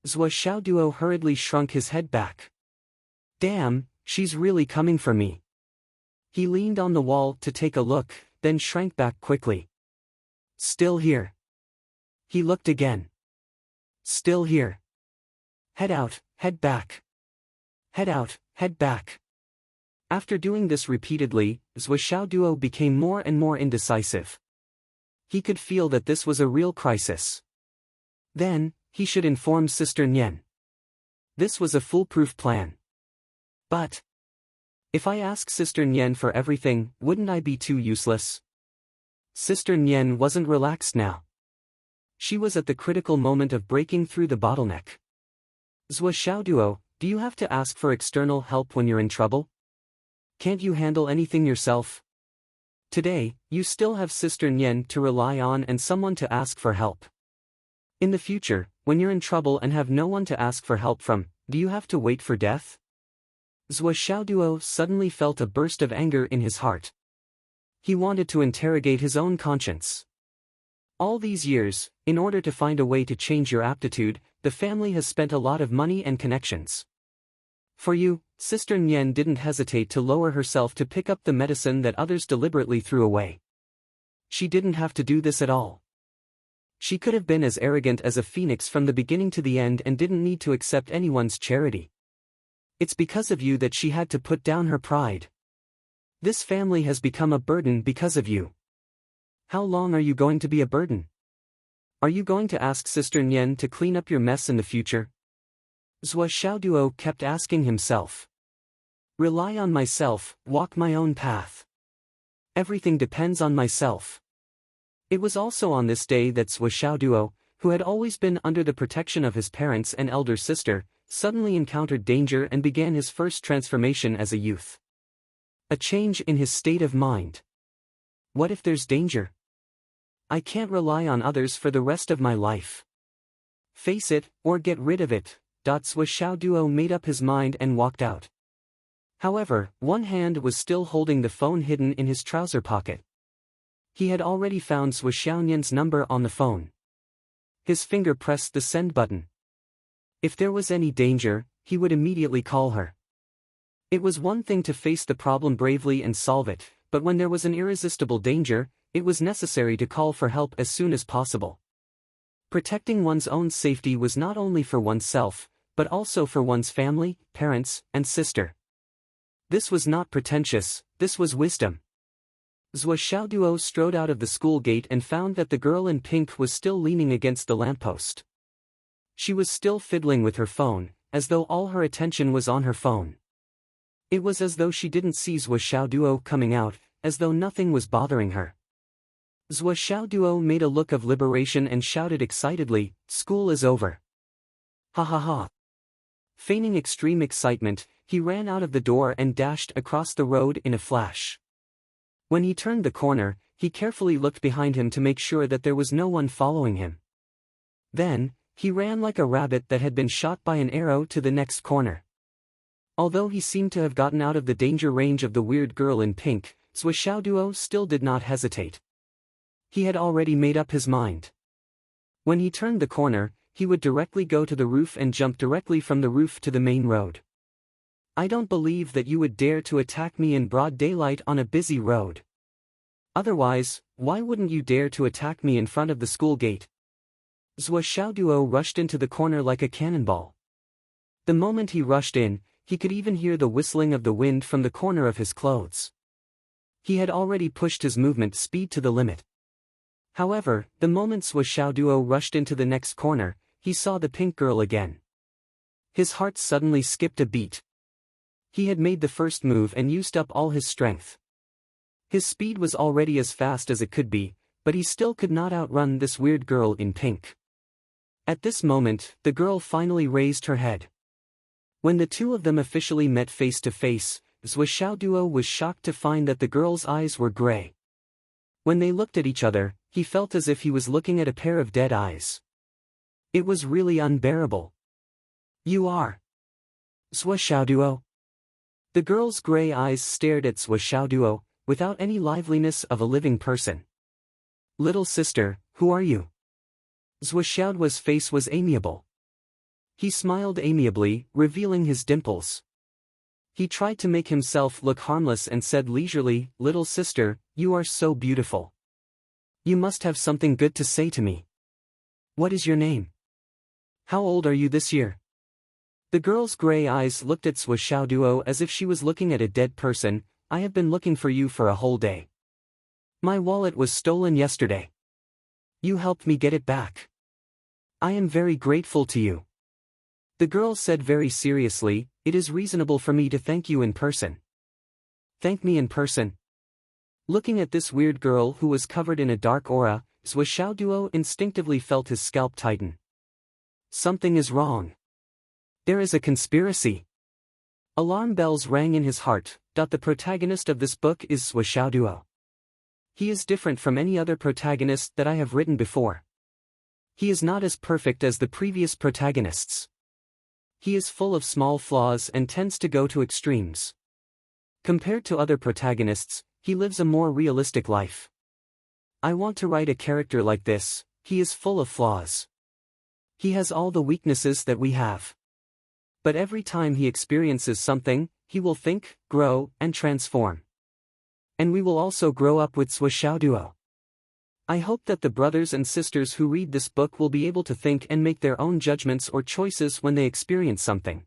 Zhou Xiaoduo hurriedly shrunk his head back. "Damn, she's really coming for me." He leaned on the wall to take a look, then shrank back quickly. "Still here." He looked again. "Still here." Head out, head back. Head out, head back. After doing this repeatedly, Zhou Xiaoduo became more and more indecisive. He could feel that this was a real crisis. Then, he should inform Sister Nian. This was a foolproof plan. But if I ask Sister Nian for everything, wouldn't I be too useless? Sister Nian wasn't relaxed now. She was at the critical moment of breaking through the bottleneck. "Zhou Xiaoduo, do you have to ask for external help when you're in trouble? Can't you handle anything yourself? Today, you still have Sister Nian to rely on and someone to ask for help. In the future, when you're in trouble and have no one to ask for help from, do you have to wait for death?" Zhou Xiaoduo suddenly felt a burst of anger in his heart. He wanted to interrogate his own conscience. All these years, in order to find a way to change your aptitude, the family has spent a lot of money and connections. For you, Sister Nian didn't hesitate to lower herself to pick up the medicine that others deliberately threw away. She didn't have to do this at all. She could have been as arrogant as a phoenix from the beginning to the end and didn't need to accept anyone's charity. It's because of you that she had to put down her pride. This family has become a burden because of you. How long are you going to be a burden? Are you going to ask Sister Nian to clean up your mess in the future? Zhou Xiaoduo kept asking himself. Rely on myself, walk my own path. Everything depends on myself. It was also on this day that Zhou Xiaoduo, who had always been under the protection of his parents and elder sister, suddenly encountered danger and began his first transformation as a youth. A change in his state of mind. What if there's danger? I can't rely on others for the rest of my life. Face it, or get rid of it. Zhou Xiaoduo made up his mind and walked out. However, one hand was still holding the phone hidden in his trouser pocket. He had already found Zhou Xiaonian's number on the phone. His finger pressed the send button. If there was any danger, he would immediately call her. It was one thing to face the problem bravely and solve it, but when there was an irresistible danger, it was necessary to call for help as soon as possible. Protecting one's own safety was not only for oneself, but also for one's family, parents, and sister. This was not pretentious, this was wisdom. Zhou Xiaoduo strode out of the school gate and found that the girl in pink was still leaning against the lamppost. She was still fiddling with her phone, as though all her attention was on her phone. It was as though she didn't see Zhou Xiaoduo coming out, as though nothing was bothering her. Zhou Xiaoduo made a look of liberation and shouted excitedly, "School is over." Ha ha ha. Feigning extreme excitement, he ran out of the door and dashed across the road in a flash. When he turned the corner, he carefully looked behind him to make sure that there was no one following him. Then, he ran like a rabbit that had been shot by an arrow to the next corner. Although he seemed to have gotten out of the danger range of the weird girl in pink, Zhou Xiaoduo still did not hesitate. He had already made up his mind. When he turned the corner, he would directly go to the roof and jump directly from the roof to the main road. I don't believe that you would dare to attack me in broad daylight on a busy road. Otherwise, why wouldn't you dare to attack me in front of the school gate? Zhou Xiaoduo rushed into the corner like a cannonball. The moment he rushed in, he could even hear the whistling of the wind from the corner of his clothes. He had already pushed his movement speed to the limit. However, the moment Zhou Xiaoduo rushed into the next corner, he saw the pink girl again. His heart suddenly skipped a beat. He had made the first move and used up all his strength. His speed was already as fast as it could be, but he still could not outrun this weird girl in pink. At this moment, the girl finally raised her head. When the two of them officially met face to face, Zhou Xiaoduo was shocked to find that the girl's eyes were gray. When they looked at each other, he felt as if he was looking at a pair of dead eyes. It was really unbearable. "You are Zhou Xiaoduo?" The girl's gray eyes stared at Zhou Xiaoduo, without any liveliness of a living person. "Little sister, who are you?" Zhou Xiaoduo's face was amiable. He smiled amiably, revealing his dimples. He tried to make himself look harmless and said leisurely, "Little sister, you are so beautiful. You must have something good to say to me. What is your name? How old are you this year?" The girl's gray eyes looked at Zhou Xiaoduo as if she was looking at a dead person. "I have been looking for you for a whole day. My wallet was stolen yesterday. You helped me get it back. I am very grateful to you." The girl said very seriously, "It is reasonable for me to thank you in person." "Thank me in person?" Looking at this weird girl who was covered in a dark aura, Zhou Xiaoduo instinctively felt his scalp tighten. Something is wrong. There is a conspiracy. Alarm bells rang in his heart. The protagonist of this book is Zhou Xiaoduo. He is different from any other protagonist that I have written before. He is not as perfect as the previous protagonists. He is full of small flaws and tends to go to extremes. Compared to other protagonists, he lives a more realistic life. I want to write a character like this. He is full of flaws. He has all the weaknesses that we have. But every time he experiences something, he will think, grow, and transform. And we will also grow up with Zhou Xiaoduo. I hope that the brothers and sisters who read this book will be able to think and make their own judgments or choices when they experience something.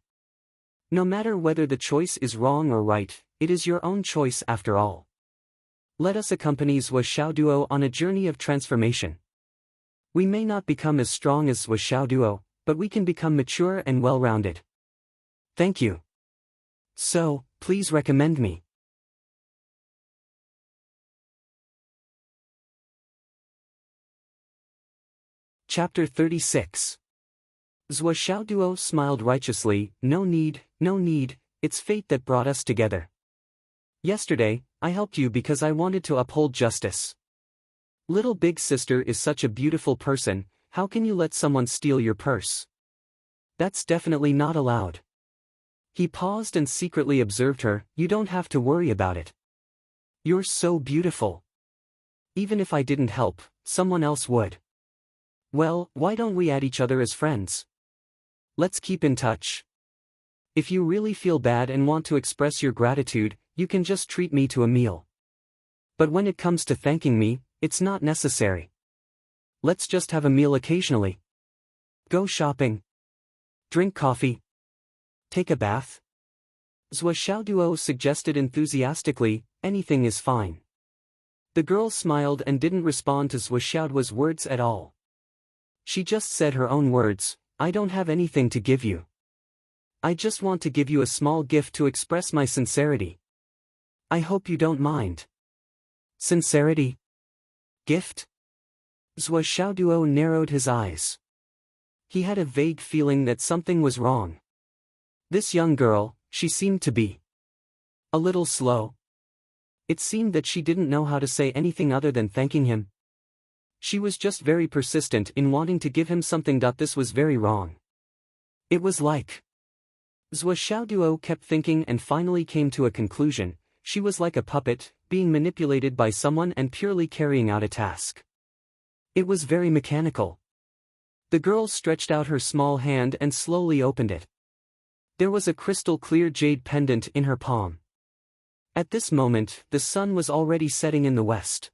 No matter whether the choice is wrong or right, it is your own choice after all. Let us accompany Zhou Xiaoduo on a journey of transformation. We may not become as strong as Zhou Xiaoduo, but we can become mature and well-rounded. Thank you. So, please recommend me. Chapter 36. Zhou Xiaoduo smiled righteously. No need, it's fate that brought us together. Yesterday, I helped you because I wanted to uphold justice. Little big sister is such a beautiful person, how can you let someone steal your purse? That's definitely not allowed. He paused and secretly observed her. You don't have to worry about it. You're so beautiful. Even if I didn't help, someone else would. Well, why don't we add each other as friends? Let's keep in touch. If you really feel bad and want to express your gratitude, you can just treat me to a meal. But when it comes to thanking me, it's not necessary. Let's just have a meal occasionally. Go shopping. Drink coffee. Take a bath. Zhou Xiaoduo suggested enthusiastically, anything is fine. The girl smiled and didn't respond to Zhou Xiaoduo's words at all. She just said her own words, I don't have anything to give you. I just want to give you a small gift to express my sincerity. I hope you don't mind. Sincerity? Gift? Zhou Xiaoduo narrowed his eyes. He had a vague feeling that something was wrong. This young girl, she seemed to be a little slow. It seemed that she didn't know how to say anything other than thanking him. She was just very persistent in wanting to give him something. This was very wrong. It was like Zhou Xiaoduo kept thinking and finally came to a conclusion. She was like a puppet, being manipulated by someone and purely carrying out a task. It was very mechanical. The girl stretched out her small hand and slowly opened it. There was a crystal-clear jade pendant in her palm. At this moment, the sun was already setting in the west.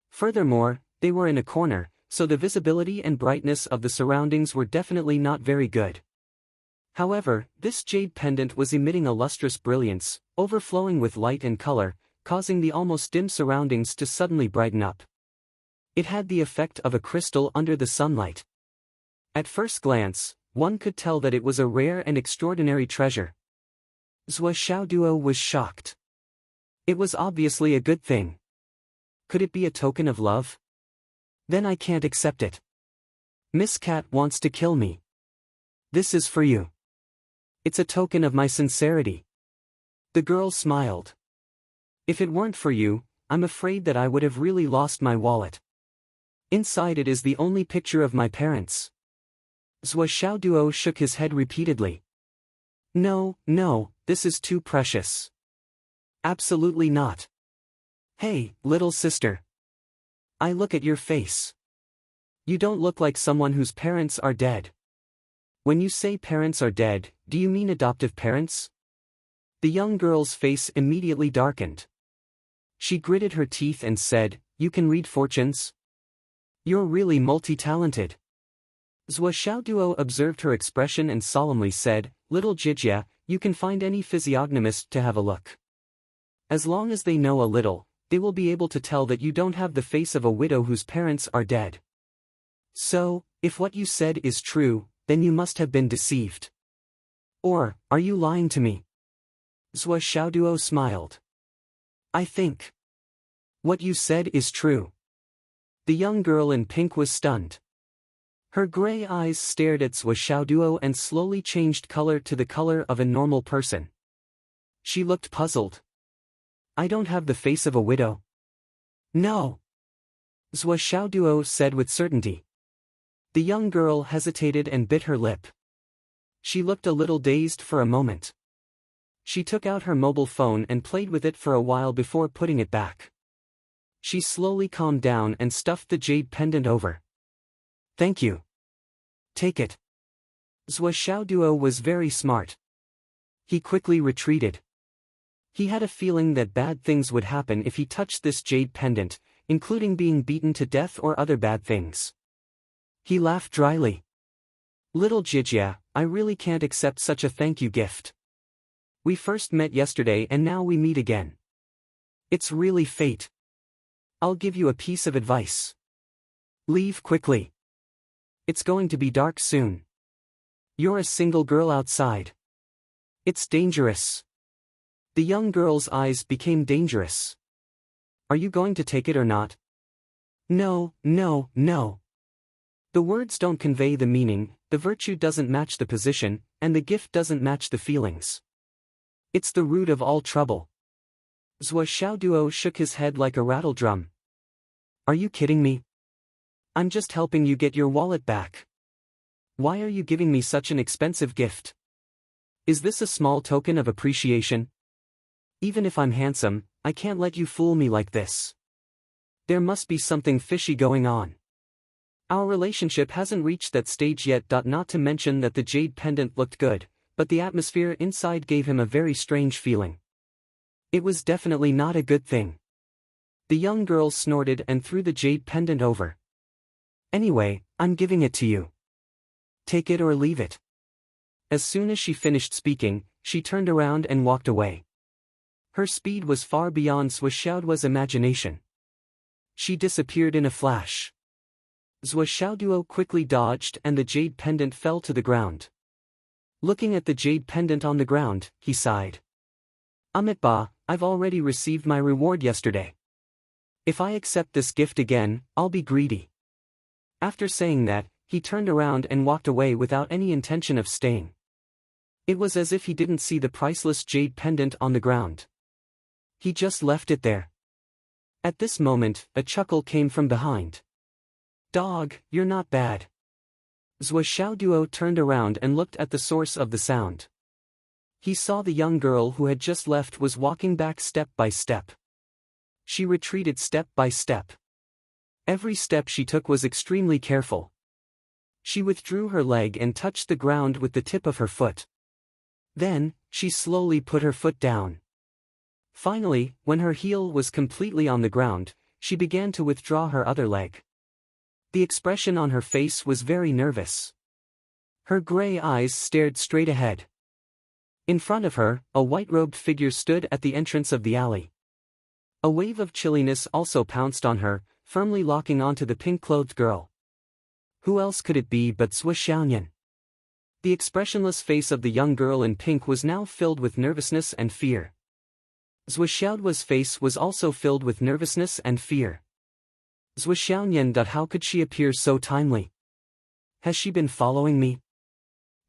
Furthermore, they were in a corner, so the visibility and brightness of the surroundings were definitely not very good. However, this jade pendant was emitting a lustrous brilliance, overflowing with light and color, causing the almost dim surroundings to suddenly brighten up. It had the effect of a crystal under the sunlight. At first glance, one could tell that it was a rare and extraordinary treasure. Zhou Xiaoduo was shocked. It was obviously a good thing. Could it be a token of love? Then I can't accept it. Miss Cat wants to kill me. This is for you. It's a token of my sincerity. The girl smiled. If it weren't for you, I'm afraid that I would have really lost my wallet. Inside it is the only picture of my parents. Zhou Xiaoduo shook his head repeatedly. No, this is too precious. Absolutely not. Hey, little sister. I look at your face. You don't look like someone whose parents are dead. When you say parents are dead, do you mean adoptive parents? The young girl's face immediately darkened. She gritted her teeth and said, You can read fortunes? You're really multi-talented. Zhou Xiaoduo observed her expression and solemnly said, Little Jijia, you can find any physiognomist to have a look. As long as they know a little, they will be able to tell that you don't have the face of a widow whose parents are dead. So, if what you said is true, then you must have been deceived. Or, are you lying to me? Zhou Xiaoduo smiled. I think what you said is true. The young girl in pink was stunned. Her gray eyes stared at Zhou Xiaoduo and slowly changed color to the color of a normal person. She looked puzzled. I don't have the face of a widow. No. Zhou Xiaoduo said with certainty. The young girl hesitated and bit her lip. She looked a little dazed for a moment. She took out her mobile phone and played with it for a while before putting it back. She slowly calmed down and stuffed the jade pendant over. Thank you. Take it. Zhou Xiaoduo was very smart. He quickly retreated. He had a feeling that bad things would happen if he touched this jade pendant, including being beaten to death or other bad things. He laughed dryly. Little Jijia, I really can't accept such a thank you gift. We first met yesterday and now we meet again. It's really fate. I'll give you a piece of advice. Leave quickly. It's going to be dark soon. You're a single girl outside. It's dangerous. The young girl's eyes became dangerous. Are you going to take it or not? No. The words don't convey the meaning, the virtue doesn't match the position, and the gift doesn't match the feelings. It's the root of all trouble. Zhou Xiaoduo shook his head like a rattle drum. Are you kidding me? I'm just helping you get your wallet back. Why are you giving me such an expensive gift? Is this a small token of appreciation? Even if I'm handsome, I can't let you fool me like this. There must be something fishy going on. Our relationship hasn't reached that stage yet. Not to mention that the jade pendant looked good, but the atmosphere inside gave him a very strange feeling. It was definitely not a good thing. The young girl snorted and threw the jade pendant over. Anyway, I'm giving it to you. Take it or leave it. As soon as she finished speaking, she turned around and walked away. Her speed was far beyond Zhou Xiaoduo's imagination. She disappeared in a flash. Zhou Xiaoduo quickly dodged and the jade pendant fell to the ground. Looking at the jade pendant on the ground, he sighed. Amitabha, I've already received my reward yesterday. If I accept this gift again, I'll be greedy. After saying that, he turned around and walked away without any intention of staying. It was as if he didn't see the priceless jade pendant on the ground. He just left it there. At this moment, a chuckle came from behind. Dog, you're not bad. Zhou Xiaoduo turned around and looked at the source of the sound. He saw the young girl who had just left was walking back step by step. She retreated step by step. Every step she took was extremely careful. She withdrew her leg and touched the ground with the tip of her foot. Then, she slowly put her foot down. Finally, when her heel was completely on the ground, she began to withdraw her other leg. The expression on her face was very nervous. Her gray eyes stared straight ahead. In front of her, a white-robed figure stood at the entrance of the alley. A wave of chilliness also pounced on her, firmly locking onto the pink-clothed girl. Who else could it be but Zhou Xiaoyan? The expressionless face of the young girl in pink was now filled with nervousness and fear. Zhou Xiaoduo's face was also filled with nervousness and fear. Zhou Xiaoyan, how could she appear so timely? Has she been following me?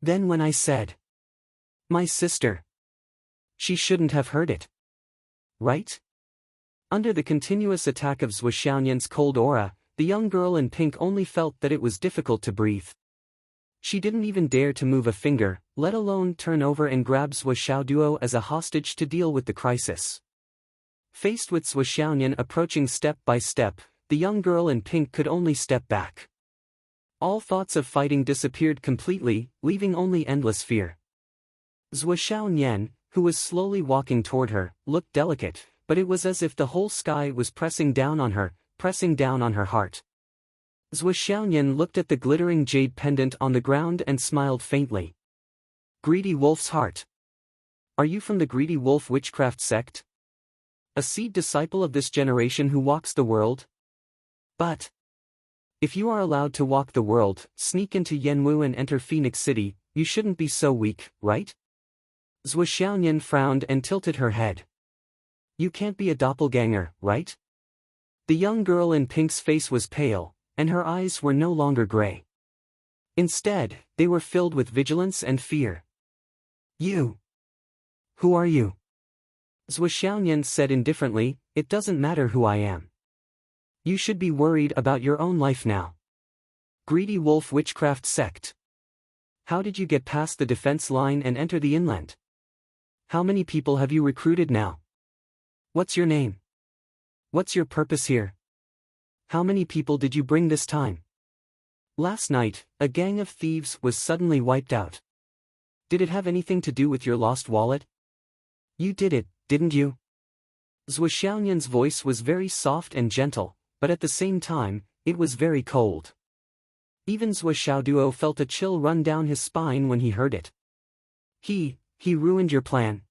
Then when I said, "My sister," she shouldn't have heard it. Right? Under the continuous attack of Zhou Xiaoyan's cold aura, the young girl in pink only felt that it was difficult to breathe. She didn't even dare to move a finger, let alone turn over and grab Zhou Xiaoduo as a hostage to deal with the crisis. Faced with Zhou Xiaoyan approaching step by step, the young girl in pink could only step back. All thoughts of fighting disappeared completely, leaving only endless fear. Zhou Xiaoyan, who was slowly walking toward her, looked delicate, but it was as if the whole sky was pressing down on her heart. Zhou Xiaoyan looked at the glittering jade pendant on the ground and smiled faintly. Greedy Wolf's Heart. Are you from the Greedy Wolf Witchcraft sect? A seed disciple of this generation who walks the world? But if you are allowed to walk the world, sneak into Yanwu and enter Phoenix City, you shouldn't be so weak, right? Zhou Xiaoyan frowned and tilted her head. You can't be a doppelganger, right? The young girl in pink's face was pale, and her eyes were no longer gray. Instead, they were filled with vigilance and fear. You. Who are you? Zhou Xiaoyan said indifferently, it doesn't matter who I am. You should be worried about your own life now. Greedy Wolf Witchcraft Sect. How did you get past the defense line and enter the inland? How many people have you recruited now? What's your name? What's your purpose here? How many people did you bring this time? Last night, a gang of thieves was suddenly wiped out. Did it have anything to do with your lost wallet? You did it, didn't you? Zhou Xiaoyan's voice was very soft and gentle, but at the same time, it was very cold. Even Zhou Xiaoduo felt a chill run down his spine when he heard it. He ruined your plan.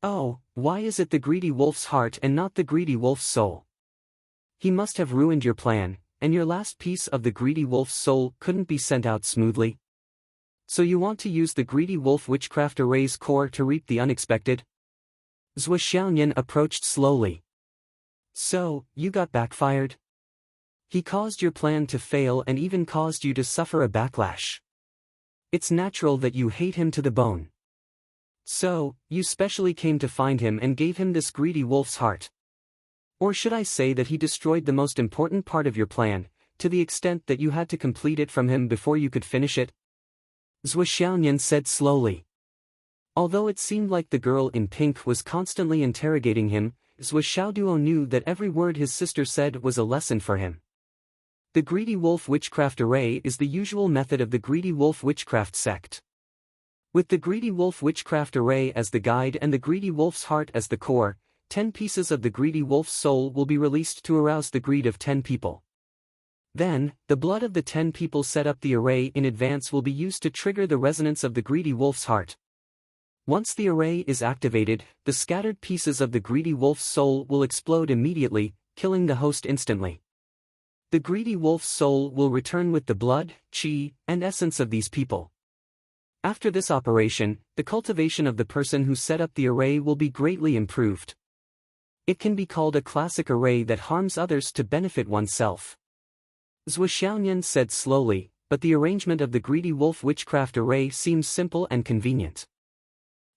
Oh, why is it the greedy wolf's heart and not the greedy wolf's soul? He must have ruined your plan, and your last piece of the greedy wolf's soul couldn't be sent out smoothly. So you want to use the greedy wolf witchcraft array's core to reap the unexpected? Zhou Xiaoyan approached slowly. So, you got backfired? He caused your plan to fail and even caused you to suffer a backlash. It's natural that you hate him to the bone. So, you specially came to find him and gave him this greedy wolf's heart. Or should I say that he destroyed the most important part of your plan, to the extent that you had to complete it from him before you could finish it? Zhou Xiaoyan said slowly. Although it seemed like the girl in pink was constantly interrogating him, Zhou Xiaoduo knew that every word his sister said was a lesson for him. The Greedy Wolf Witchcraft Array is the usual method of the Greedy Wolf Witchcraft sect. With the Greedy Wolf Witchcraft Array as the guide and the Greedy Wolf's heart as the core, 10 pieces of the Greedy Wolf's soul will be released to arouse the greed of 10 people. Then, the blood of the 10 people set up the array in advance will be used to trigger the resonance of the Greedy Wolf's heart. Once the array is activated, the scattered pieces of the Greedy Wolf's soul will explode immediately, killing the host instantly. The Greedy Wolf's soul will return with the blood, chi, and essence of these people. After this operation, the cultivation of the person who set up the array will be greatly improved. It can be called a classic array that harms others to benefit oneself. Zhuo Xiaonian said slowly, but the arrangement of the greedy wolf witchcraft array seems simple and convenient.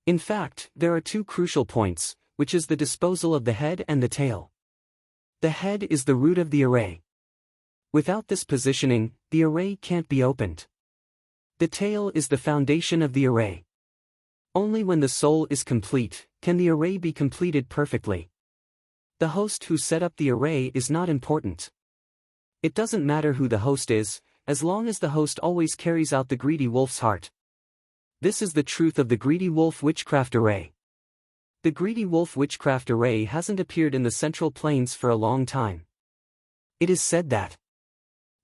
In fact, there are two crucial points, which is the disposal of the head and the tail. The head is the root of the array. Without this positioning, the array can't be opened. The tail is the foundation of the array. Only when the soul is complete, can the array be completed perfectly. The host who set up the array is not important. It doesn't matter who the host is, as long as the host always carries out the greedy wolf's heart. This is the truth of the greedy wolf witchcraft array. The greedy wolf witchcraft array hasn't appeared in the Central Plains for a long time. It is said that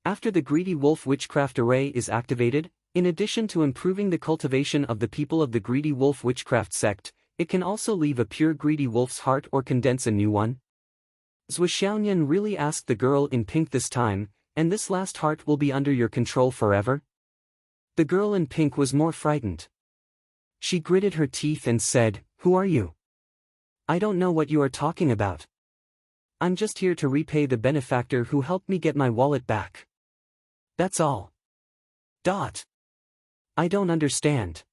after the greedy wolf witchcraft array is activated, in addition to improving the cultivation of the people of the greedy wolf witchcraft sect, it can also leave a pure greedy wolf's heart or condense a new one. Zhuo Xiaonian really asked the girl in pink this time, and this last heart will be under your control forever? The girl in pink was more frightened. She gritted her teeth and said, "Who are you? I don't know what you are talking about. I'm just here to repay the benefactor who helped me get my wallet back. That's all." I don't understand.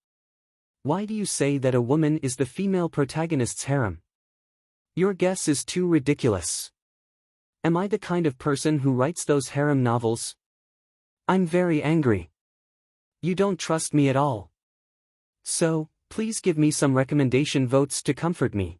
Why do you say that a woman is the female protagonist's harem? Your guess is too ridiculous. Am I the kind of person who writes those harem novels? I'm very angry. You don't trust me at all. So, please give me some recommendation votes to comfort me.